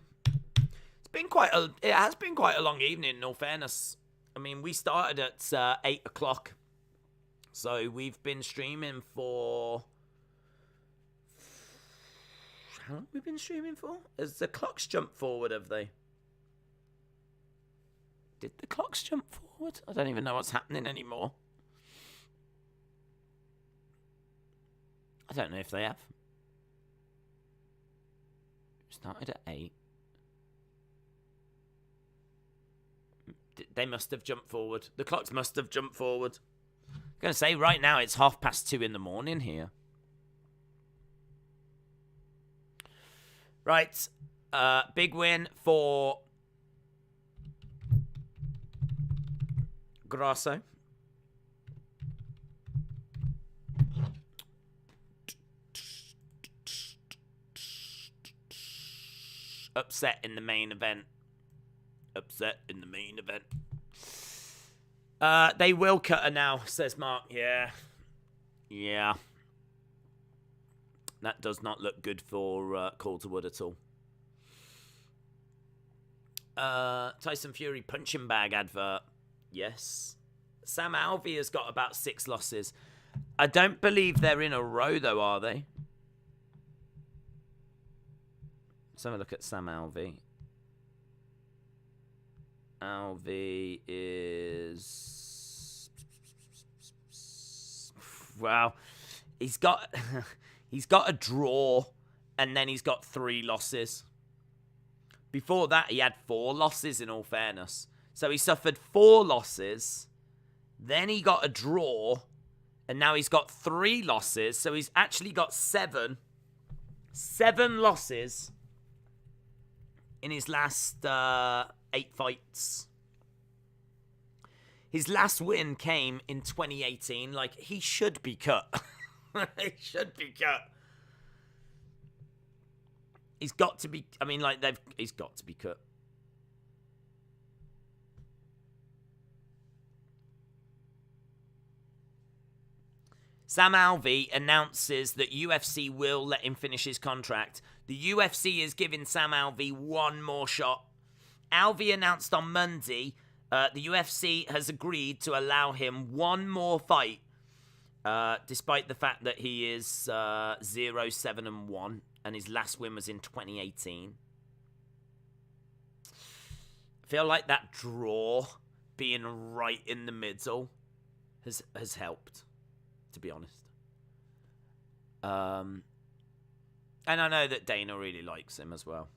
It has been quite a long evening, in all fairness. I mean, we started at 8 o'clock. So we've been streaming for... How long have we been streaming for? Has the clocks jumped forward, have they? Did the clocks jump forward? I don't even know what's happening anymore. I don't know if they have. Started at 8. They must have jumped forward. The clocks must have jumped forward. I'm going to say right now it's 2:30 in the morning here. Right. Big win for Grasso. Upset in the main event. They will cut her now, says Mark. Yeah. That does not look good for Calderwood at all. Tyson Fury punching bag advert. Yes. Sam Alvey has got about 6 losses. I don't believe they're in a row, though, are they? Let's have a look at Sam Alvey. Alvey is... Wow. He's got a draw, and then he's got 3 losses. Before that, he had 4 losses, in all fairness. So he suffered 4 losses, then he got a draw, and now he's got 3 losses. So he's actually got 7 losses in his last 8 fights. His last win came in 2018. Like, he should be cut. He should be cut. He's got to be... I mean, like, he's got to be cut. Sam Alvey announces that UFC will let him finish his contract. The UFC is giving Sam Alvey 1 more shot. Alvey announced on Monday the UFC has agreed to allow him 1 more fight, despite the fact that he is 0-7-1, and his last win was in 2018. I feel like that draw being right in the middle has helped, to be honest. And I know that Dana really likes him as well.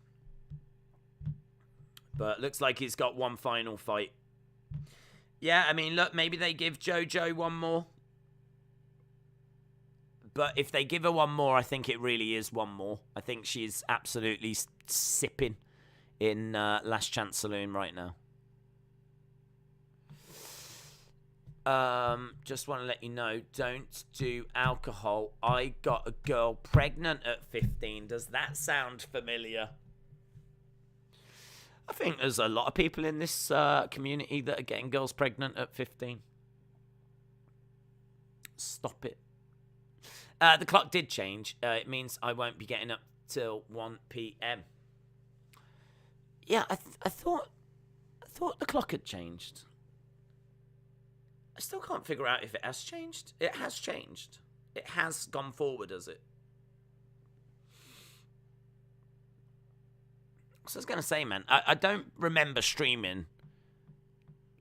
But looks like he's got one final fight. Yeah, I mean, look, maybe they give JoJo one more. But if they give her one more, I think it really is one more. I think she's absolutely sipping in Last Chance Saloon right now. Just want to let you know, don't do alcohol. I got a girl pregnant at 15. Does that sound familiar? I think there's a lot of people in this community that are getting girls pregnant at 15. Stop it. The clock did change. It means I won't be getting up till 1 p.m. Yeah, I thought the clock had changed. I still can't figure out if it has changed. It has changed. It has gone forward, has it? So I was going to say, man, I don't remember streaming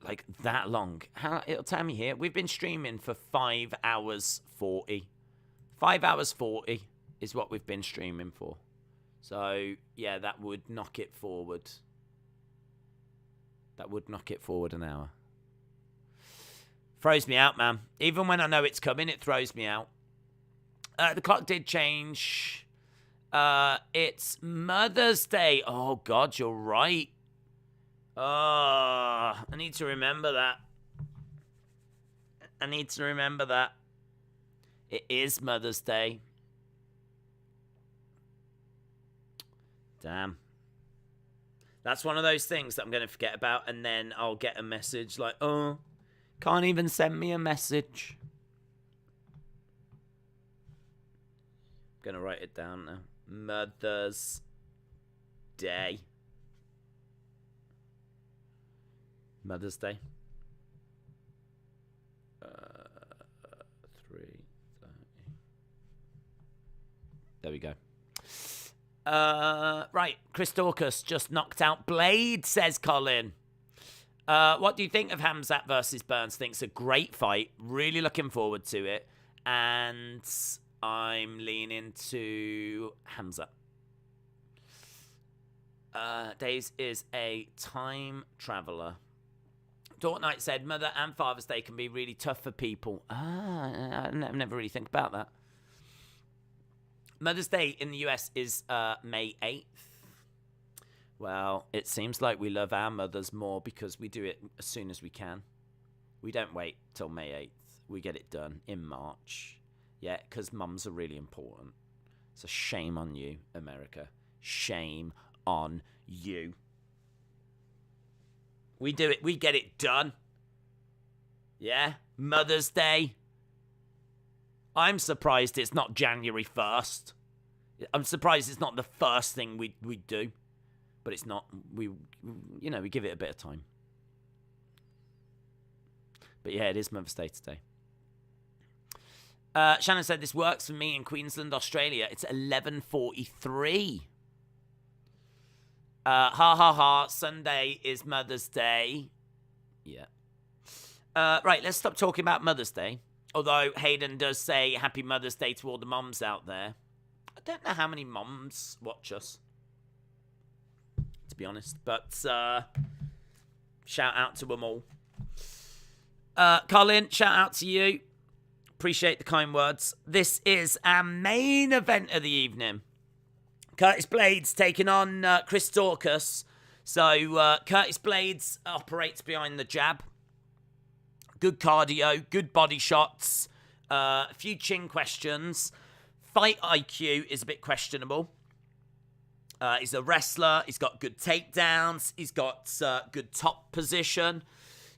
like that long. It'll tell me here. We've been streaming for 5 hours 40. 5 hours 40 is what we've been streaming for. So, yeah, that would knock it forward. That would knock it forward an hour. Throws me out, man. Even when I know it's coming, it throws me out. The clock did change. It's Mother's Day. Oh, God, you're right. Oh, I need to remember that. I need to remember that. It is Mother's Day. Damn. That's one of those things that I'm going to forget about, and then I'll get a message like, oh, can't even send me a message. I'm going to write it down now. Mother's Day. Mother's Day. 3:30. There we go. Right. Chris Daukaus just knocked out Blaydes, says Colin. What do you think of Khamzat versus Burns? Thinks a great fight. Really looking forward to it. And I'm leaning to Khamzat. Days is a time traveler. Dork Knight said, Mother and Father's Day can be really tough for people. I never really think about that. Mother's Day in the US is May 8th. Well, it seems like we love our mothers more because we do it as soon as we can. We don't wait till May 8th. We get it done in March. Yeah, because mums are really important. So shame on you, America. Shame on you. We do it. We get it done. Yeah, Mother's Day. I'm surprised it's not January 1st. I'm surprised it's not the first thing we do. But it's not. We give it a bit of time. But yeah, it is Mother's Day today. Shannon said, this works for me in Queensland, Australia. It's 11:43. Ha ha ha. Sunday is Mother's Day. Yeah. Right, let's stop talking about Mother's Day. Although Hayden does say Happy Mother's Day to all the moms out there. I don't know how many moms watch us, to be honest. But shout out to them all. Colin, shout out to you. Appreciate the kind words. This is our main event of the evening. Curtis Blaydes taking on Chris Daukaus. So Curtis Blaydes operates behind the jab. Good cardio, good body shots, a few chin questions. Fight IQ is a bit questionable. He's a wrestler. He's got good takedowns. He's got good top position.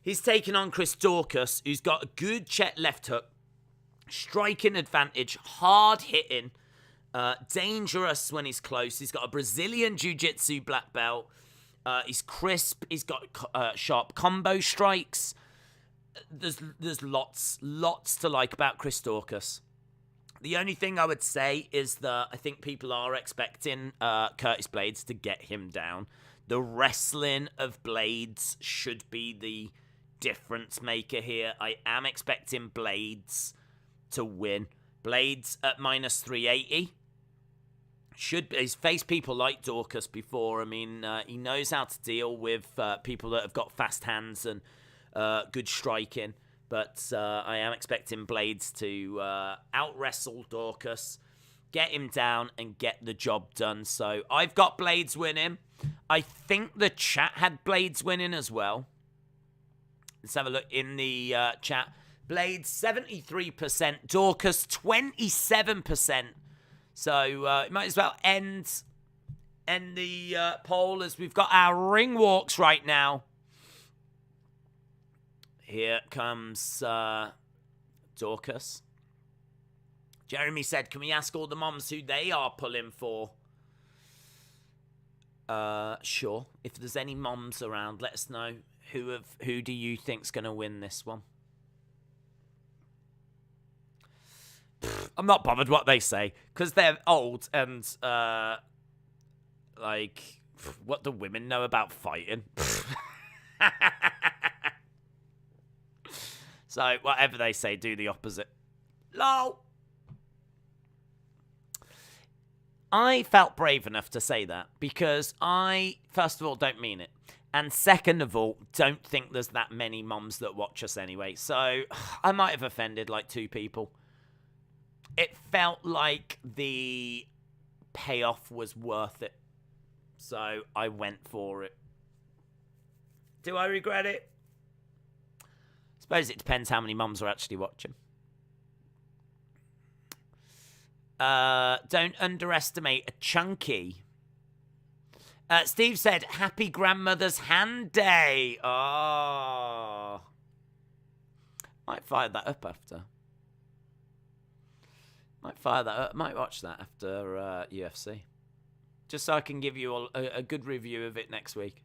He's taking on Chris Daukaus, who's got a good check left hook, striking advantage, hard hitting, dangerous when he's close. He's got a Brazilian Jiu-Jitsu black belt. He's crisp. He's got sharp combo strikes. There's lots to like about Chris Daukaus. The only thing I would say is that I think people are expecting Curtis Blaydes to get him down. The wrestling of Blaydes should be the difference maker here. I am expecting Blaydes to win. Blaydes at minus 380. He's faced people like Daukaus before. I mean, he knows how to deal with people that have got fast hands and good striking. But I am expecting Blaydes to out-wrestle Daukaus, get him down, and get the job done. So I've got Blaydes winning. I think the chat had Blaydes winning as well. Let's have a look in the chat. Blaydes 73%, Daukaus 27%. So you might as well end the poll as we've got our ring walks right now. Here comes Daukaus. Jeremy said, can we ask all the moms who they are pulling for? Sure. If there's any moms around, let us know. Who do you think's going to win this one? I'm not bothered what they say, because they're old and, what do women know about fighting? So, whatever they say, do the opposite. LOL! I felt brave enough to say that, because I, first of all, don't mean it. And second of all, don't think there's that many moms that watch us anyway. So, I might have offended, 2 people. It felt like the payoff was worth it. So I went for it. Do I regret it? Suppose it depends how many mums are actually watching. Don't underestimate a chunky. Steve said, happy grandmother's hand day. Oh. Might fire that up after. Might watch that after UFC. Just so I can give you all a good review of it next week.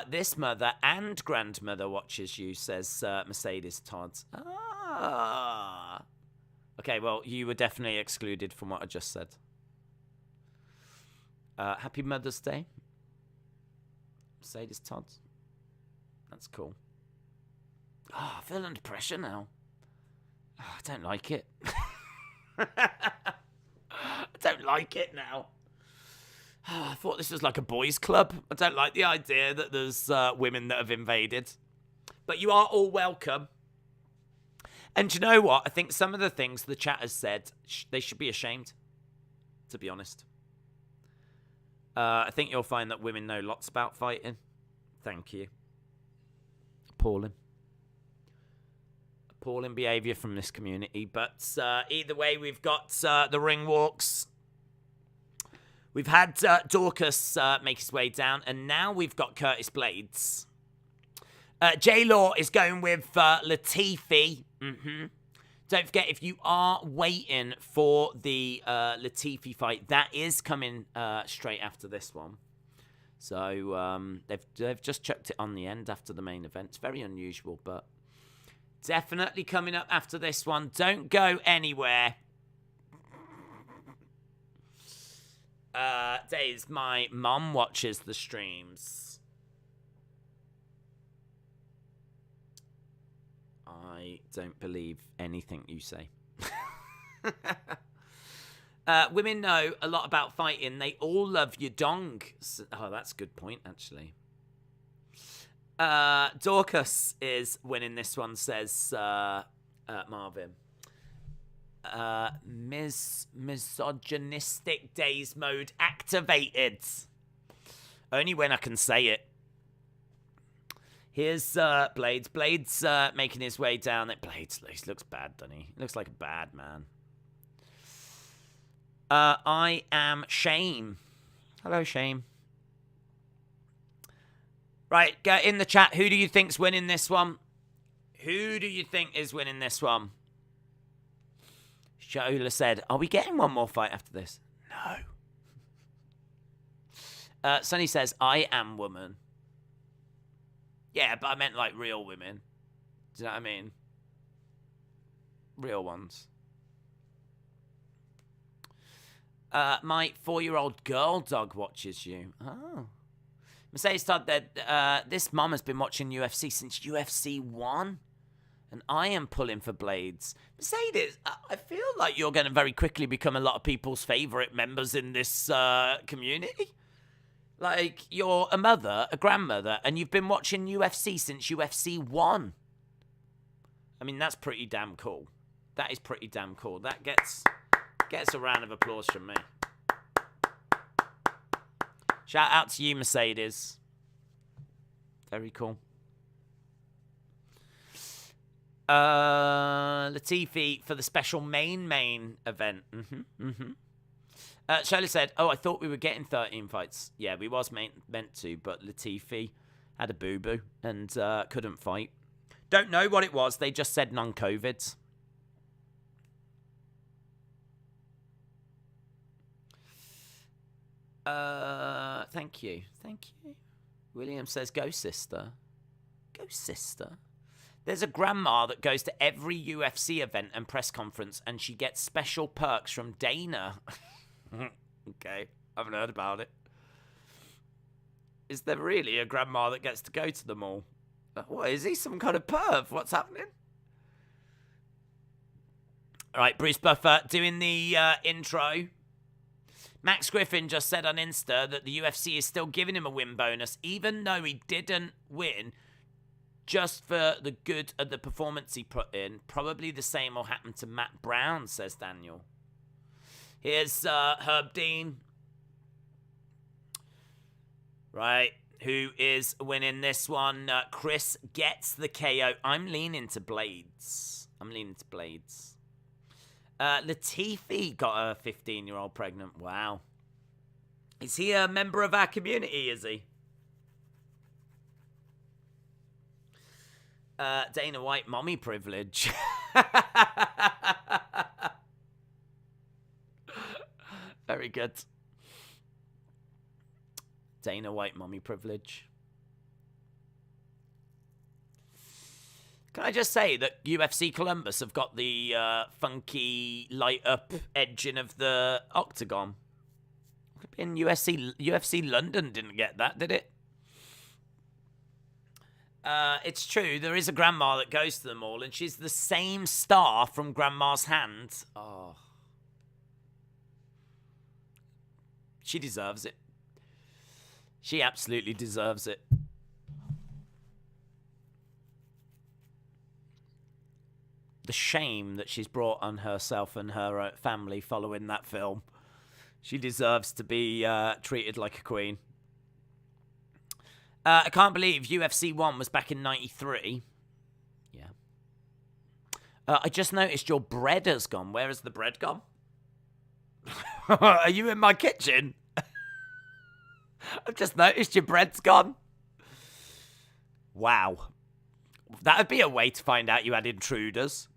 This mother and grandmother watches you, says Mercedes Todd. Ah. Okay, well, you were definitely excluded from what I just said. Happy Mother's Day. Mercedes Todd. That's cool. Oh, I feel under pressure now. Oh, I don't like it. I don't like it now. Oh, I thought this was like a boys' club. I don't like the idea that there's women that have invaded. But you are all welcome. And you know what? I think some of the things the chat has said, they should be ashamed, to be honest. I think you'll find that women know lots about fighting. Thank you. Appalling behaviour from this community. But either way, we've got the ring walks. We've had Daukaus make his way down. And now we've got Curtis Blaydes. J-Law is going with Latifi. Don't forget, if you are waiting for the Latifi fight, that is coming straight after this one. So they've just chucked it on the end after the main event. It's very unusual, but definitely coming up after this one. Don't go anywhere. Days, my mum watches the streams. I don't believe anything you say. Women know a lot about fighting. They all love your dong. Oh, that's a good point, actually. Daukaus is winning this one, says Marvin. Misogynistic days mode activated. Only when I can say it. Here's Blaydes. Blaydes making his way down. Blaydes looks bad, doesn't he? Looks like a bad man. I am Shame. Hello, Shame. Right, get in the chat. Who do you think's winning this one? Who do you think is winning this one? Shola said, are we getting one more fight after this? No. Sonny says, I am woman. Yeah, but I meant like real women. Do you know what I mean? Real ones. My 4-year-old girl dog watches you. Oh. Mercedes thought that this mum has been watching UFC since UFC 1. And I am pulling for Blaydes. Mercedes, I feel like you're going to very quickly become a lot of people's favourite members in this community. Like, you're a mother, a grandmother, and you've been watching UFC since UFC 1. I mean, that's pretty damn cool. That is pretty damn cool. That gets a round of applause from me. Shout out to you, Mercedes. Very cool. Latifi for the special main event. Shola said, I thought we were getting 13 fights. Yeah, we was meant to, but Latifi had a boo-boo and couldn't fight. Don't know what it was. They just said non-COVID. Thank you. William says, go sister. Go sister. There's a grandma that goes to every UFC event and press conference, and she gets special perks from Dana. Okay, I haven't heard about it. Is there really a grandma that gets to go to them all? What, is he some kind of perv? What's happening? All right, Bruce Buffer doing the intro. Max Griffin just said on Insta that the UFC is still giving him a win bonus, even though he didn't win, just for the good of the performance he put in. Probably the same will happen to Matt Brown, says Daniel. Here's Herb Dean. Right, who is winning this one? Chris gets the KO. I'm leaning to Blaydes. Latifi got a 15-year-old pregnant. Wow. Is he a member of our community, is he? Dana White mommy privilege. Very good. Dana White mommy privilege. Can I just say that UFC Columbus have got the funky light up edging of the octagon? In UFC London didn't get that, did it? It's true, there is a grandma that goes to them all, and she's the same star from Grandma's hand. Oh. She deserves it. She absolutely deserves it. The shame that she's brought on herself and her family following that film. She deserves to be treated like a queen. I can't believe UFC 1 was back in 93. Yeah. I just noticed your bread has gone. Where has the bread gone? Are you in my kitchen? I've just noticed your bread's gone. Wow. That would be a way to find out you had intruders.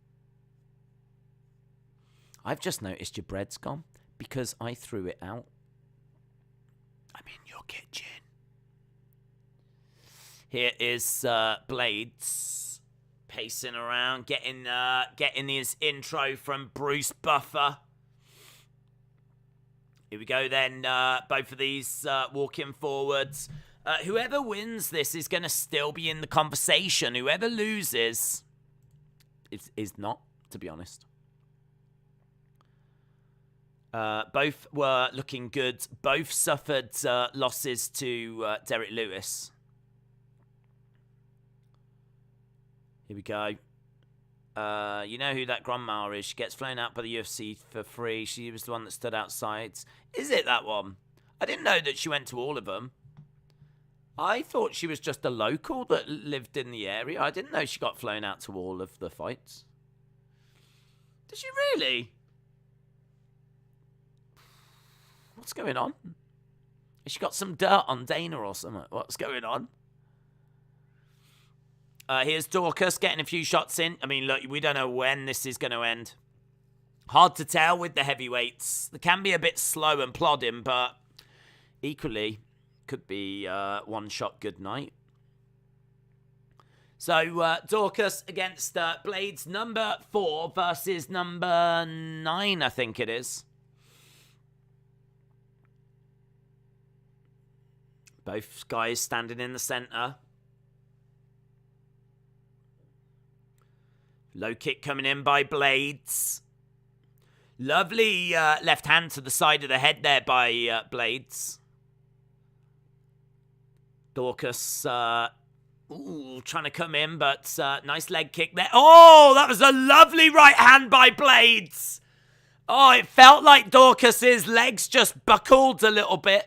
I've just noticed your bread's gone because I threw it out. I'm in your kitchen. Here is Blaydes pacing around, getting his intro from Bruce Buffer. Here we go then, both of these walking forwards. Whoever wins this is going to still be in the conversation. Whoever loses is not, to be honest. Both were looking good. Both suffered losses to Derek Lewis. Here we go. You know who that grandma is. She gets flown out by the UFC for free. She was the one that stood outside. Is it that one? I didn't know that she went to all of them. I thought she was just a local that lived in the area. I didn't know she got flown out to all of the fights. Did she really? What's going on? Has she got some dirt on Dana or something? What's going on? Here's Daukaus getting a few shots in. I mean, look, we don't know when this is going to end. Hard to tell with the heavyweights. They can be a bit slow and plodding, but equally could be one shot good night. So, Daukaus against Blaydes number 4 versus number 9, I think it is. Both guys standing in the center. Low kick coming in by Blaydes. Lovely left hand to the side of the head there by Blaydes. Daukaus, trying to come in, but nice leg kick there. Oh, that was a lovely right hand by Blaydes. Oh, it felt like Daukaus's legs just buckled a little bit.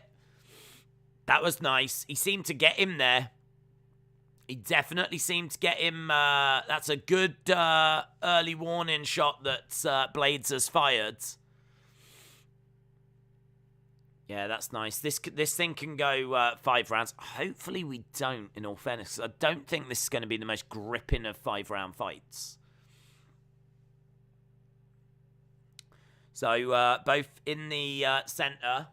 That was nice. He seemed to get him there. He definitely seemed to get him. That's a good early warning shot that Blaydes has fired. Yeah, that's nice. This thing can go 5 rounds. Hopefully we don't, in all fairness. I don't think this is going to be the most gripping of 5-round fights. So, both in the center,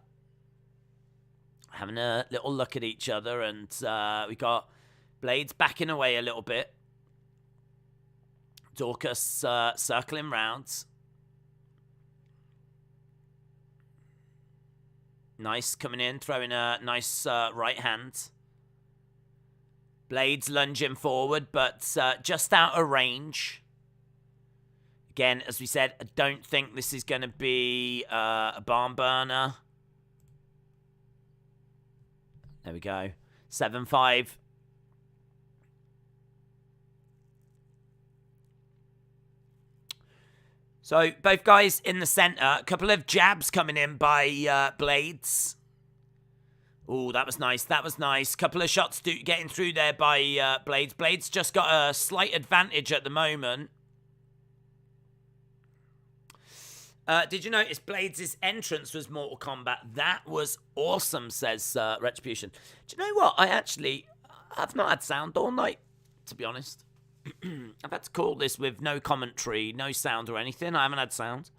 having a little look at each other, and we got Blaydes backing away a little bit. Daukaus circling round. Nice coming in, throwing a nice right hand. Blaydes lunging forward, but just out of range. Again, as we said, I don't think this is going to be a barn burner. There we go. 7-5. So, both guys in the center. A couple of jabs coming in by Blaydes. Oh, that was nice. That was nice. Couple of shots getting through there by Blaydes. Blaydes just got a slight advantage at the moment. Did you notice Blaydes' entrance was Mortal Kombat? That was awesome, says Retribution. Do you know what? I've not had sound all night, to be honest. I've had to call this with no commentary, no sound or anything. I haven't had sound.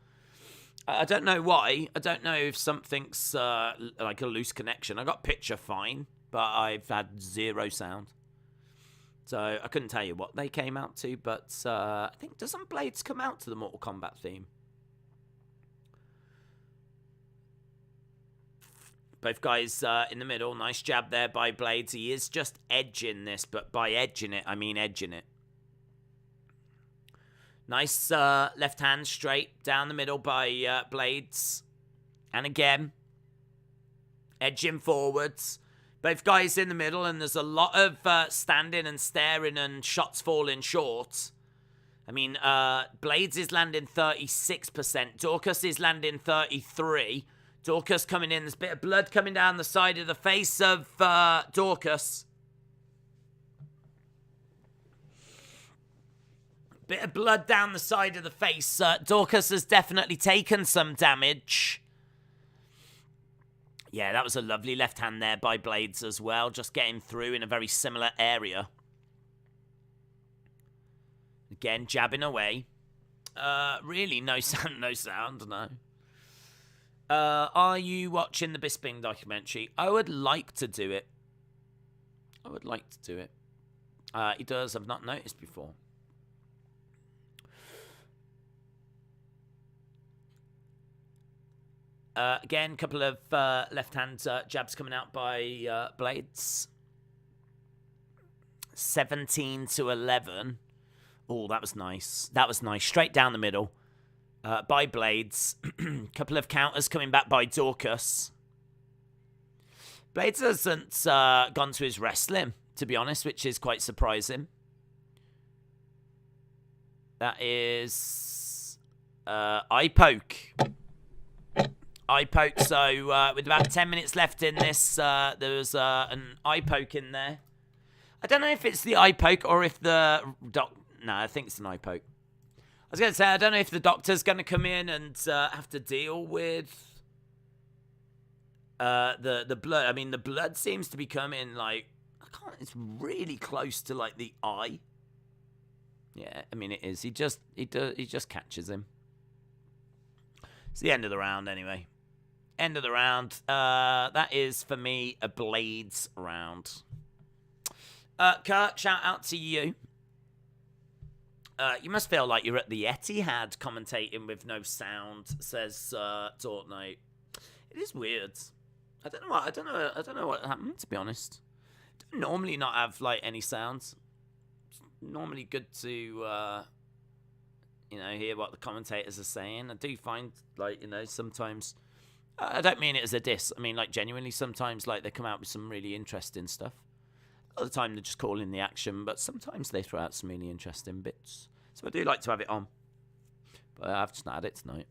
I don't know why. I don't know if something's like a loose connection. I got picture fine, but I've had 0 sound. So I couldn't tell you what they came out to, but I think, doesn't Blaydes come out to the Mortal Kombat theme? Both guys in the middle. Nice jab there by Blaydes. He is just edging this, but by edging it, I mean edging it. Nice left hand straight down the middle by Blaydes. And again, edging forwards. Both guys in the middle, and there's a lot of standing and staring and shots falling short. I mean, Blaydes is landing 36%. Daukaus is landing 33%. Daukaus coming in. There's a bit of blood coming down the side of the face of Daukaus. Bit of blood down the side of the face. Daukaus has definitely taken some damage. Yeah, that was a lovely left hand there by Blaydes as well. Just getting through in a very similar area. Again, jabbing away. Really, no sound, no. Are you watching the Bisping documentary? I would like to do it. He does. I've not noticed before. Again, a couple of left-hand jabs coming out by Blaydes. 17-11. Oh, that was nice. Straight down the middle by Blaydes. Couple of counters coming back by Daukaus. Blaydes hasn't gone to his wrestling, to be honest, which is quite surprising. That is eye poke. So with about 10 minutes left in this, there was an eye poke in there. I don't know if it's the eye poke or if the no, I think it's an eye poke. I was going to say, I don't know if the doctor's going to come in and have to deal with the blood. I mean, the blood seems to be coming like, it's really close to like the eye. Yeah, I mean it is. He just catches him. It's the end of the round anyway. End of the round. That is, for me, a Blaydes round. Kurt, shout out to you. You must feel like you're at the Etihad commentating with no sound, says Dortnight. It is weird. I don't know what happened, to be honest. I don't normally not have, like, any sounds. It's normally good to, hear what the commentators are saying. I do find, like, sometimes... I don't mean it as a diss. I mean, like, genuinely, sometimes, like, they come out with some really interesting stuff. A lot of the time, they're just calling the action, but sometimes they throw out some really interesting bits. So I do like to have it on. But I've just not had it tonight.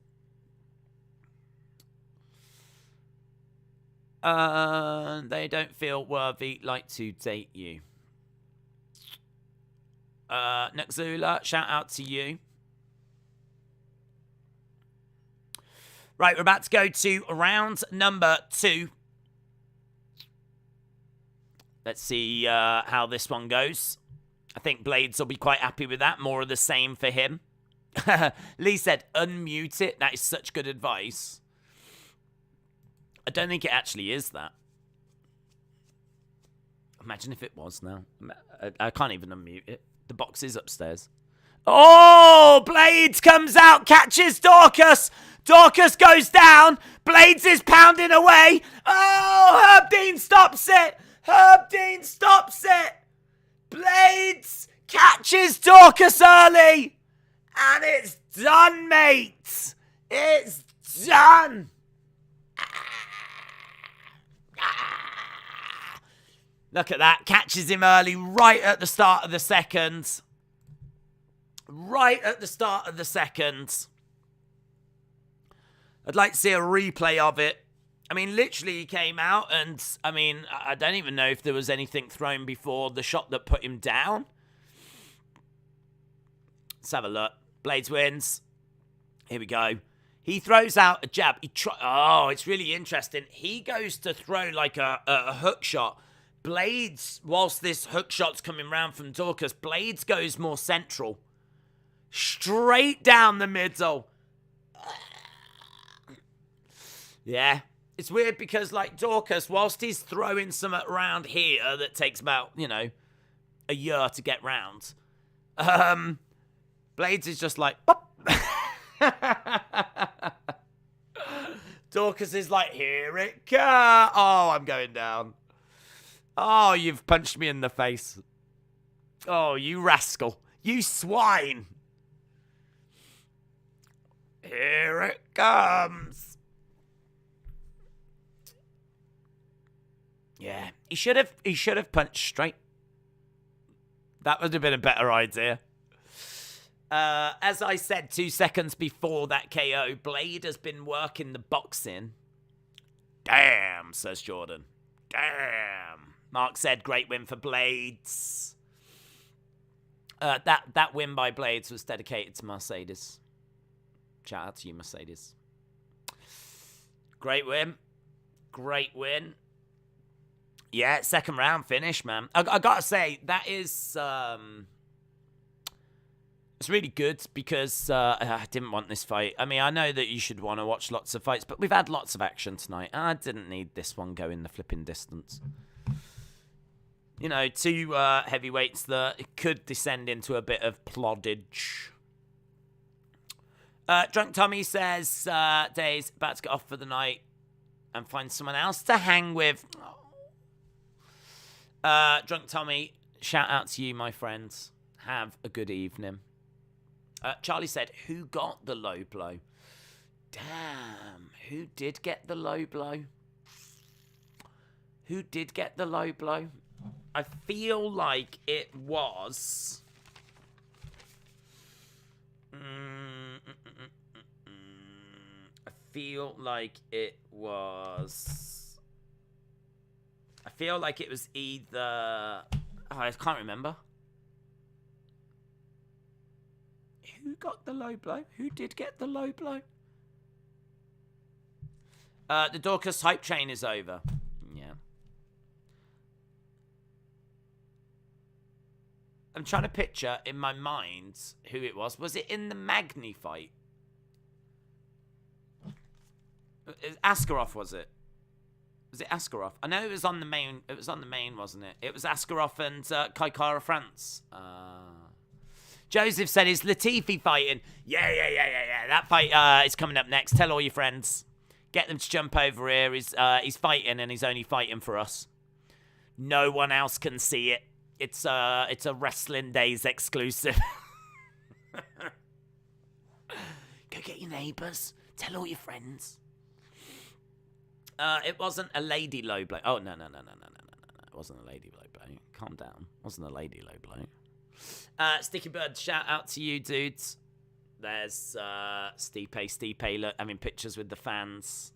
They don't feel worthy, like to date you. Nexula, shout out to you. Right, we're about to go to round number 2. Let's see how this one goes. I think Blaydes will be quite happy with that. More of the same for him. Lee said, unmute it. That is such good advice. I don't think it actually is that. Imagine if it was now. I can't even unmute it. The box is upstairs. Oh, Blaydes comes out, catches Daukaus. Daukaus goes down. Blaydes is pounding away. Oh, Herb Dean stops it. Herb Dean stops it. Blaydes catches Daukaus early. And it's done, mate. It's done. Look at that. Catches him early, right at the start of the second. Right at the start of the second. I'd like to see a replay of it. I mean, literally he came out and, I mean, I don't even know if there was anything thrown before the shot that put him down. Let's have a look. Blaydes wins. Here we go. He throws out a jab. It's really interesting. He goes to throw like a hook shot. Blaydes, whilst this hook shot's coming round from Daukaus, Blaydes goes more central. Straight down the middle. Yeah. It's weird because, like, Daukaus, whilst he's throwing something around here that takes about, a year to get round, Blaydes is just like, pop. Daukaus is like, here it comes. Oh, I'm going down. Oh, you've punched me in the face. Oh, you rascal. You swine. Here it comes. Yeah, he should have punched straight. That would have been a better idea. As I said 2 seconds before that KO, Blaydes has been working the boxing. Damn, says Jordan. Damn. Mark said, great win for Blaydes. That win by Blaydes was dedicated to Mercedes. Shout out to you, Mercedes. Great win. Great win. Yeah, second round finish, man. I gotta say, that is... it's really good because I didn't want this fight. I mean, I know that you should want to watch lots of fights, but we've had lots of action tonight. I didn't need this one going the flipping distance. 2 heavyweights that could descend into a bit of ploddage. Drunk Tommy says, Days, about to get off for the night and find someone else to hang with. Drunk Tommy, shout out to you, my friends. Have a good evening. Charlie said, who got the low blow? Damn, who did get the low blow? Who did get the low blow? I feel like it was... I feel like it was either... I can't remember. Who got the low blow? Who did get the low blow? The Daukaus hype train is over. Yeah. I'm trying to picture in my mind who it was. Was it in the Magny fight? Askarov, was it? Was it Askarov? I know it was on the main. It was on the main, wasn't it? It was Askarov and Kaikara France. Joseph said, is Latifi fighting? Yeah. That fight is coming up next. Tell all your friends. Get them to jump over here. He's fighting, and he's only fighting for us. No one else can see it. It's a Wrestling Days exclusive. Go get your neighbours. Tell all your friends. It wasn't a lady low blow. Oh, no. It wasn't a lady low blow. Calm down. It wasn't a lady low blow. Sticky Bird, shout out to you, dudes. There's Stipe, look, I'm in pictures with the fans.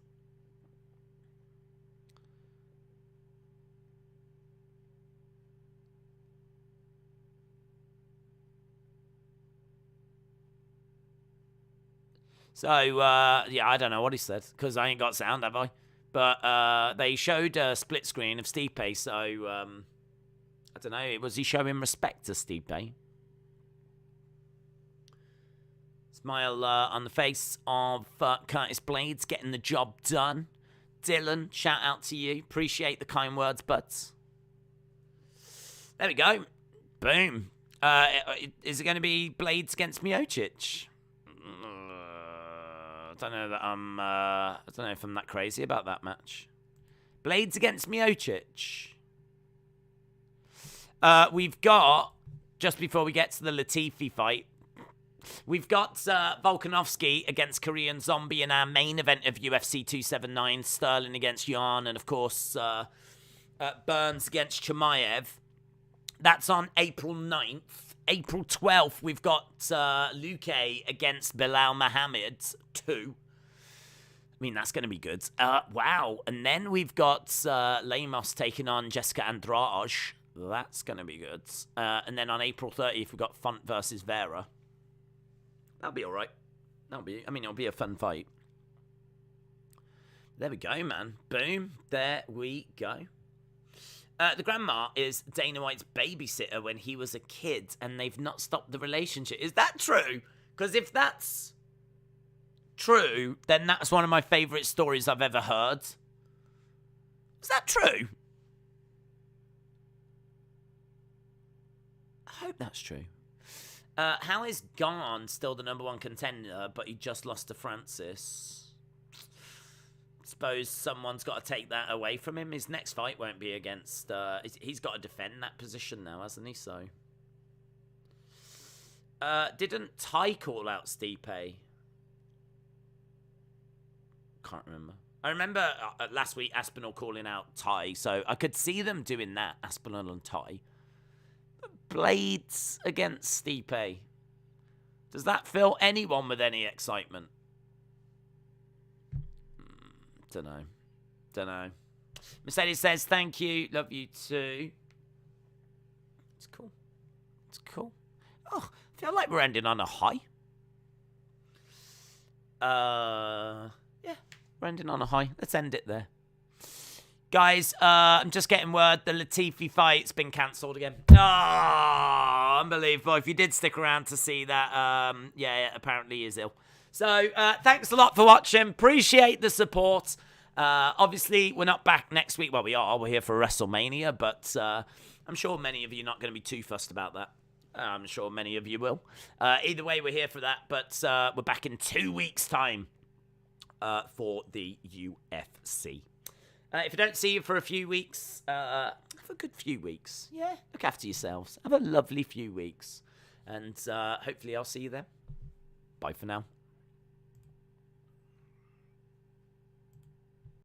So, yeah, I don't know what he said, because I ain't got sound, have I? But they showed a split screen of Stipe, so, I don't know, was he showing respect to Stipe? Smile on the face of Curtis Blaydes getting the job done. Dylan, shout out to you. Appreciate the kind words, buds. There we go. Boom. Is it going to be Blaydes against Miocic? I don't know that I don't know if I'm that crazy about that match. Blaydes against Miocic. We've got, just before we get to the Latifi fight, we've got Volkanovski against Korean Zombie in our main event of UFC 279. Sterling against Yarn, and of course Burns against Chimaev. That's on April 9th. April 12th, we've got Luque against Bilal Muhammad 2. I mean, that's going to be good. Wow. And then we've got Lemos taking on Jessica Andrade. That's going to be good. And then on April 30th, we've got Font versus Vera. That'll be all right. It'll be a fun fight. There we go, man. Boom. There we go. The grandma is Dana White's babysitter when he was a kid, and they've not stopped the relationship. Is that true? Because if that's true, then that's one of my favourite stories I've ever heard. Is that true? I hope that's true. How is Garn still the #1 contender, but he just lost to Francis? Suppose someone's got to take that away from him. His next fight won't be against... he's got to defend that position now, hasn't he? So... didn't Ty call out Stipe? Can't remember. I remember last week Aspinall calling out Ty, so I could see them doing that, Aspinall and Ty. Blaydes against Stipe. Does that fill anyone with any excitement? Don't know. Mercedes says, thank you. Love you too. It's cool. Oh, I feel like we're ending on a high. Yeah, we're ending on a high. Let's end it there. Guys, I'm just getting word the Latifi fight's been cancelled again. Oh, unbelievable. If you did stick around to see that, yeah, apparently he is ill. So, thanks a lot for watching. Appreciate the support. Obviously, we're not back next week. Well, we are. We're here for WrestleMania, but I'm sure many of you are not going to be too fussed about that. I'm sure many of you will. Either way, we're here for that, but we're back in 2 weeks' time for the UFC. If I don't see you for a few weeks, have a good few weeks. Yeah, look after yourselves. Have a lovely few weeks. And hopefully I'll see you then. Bye for now.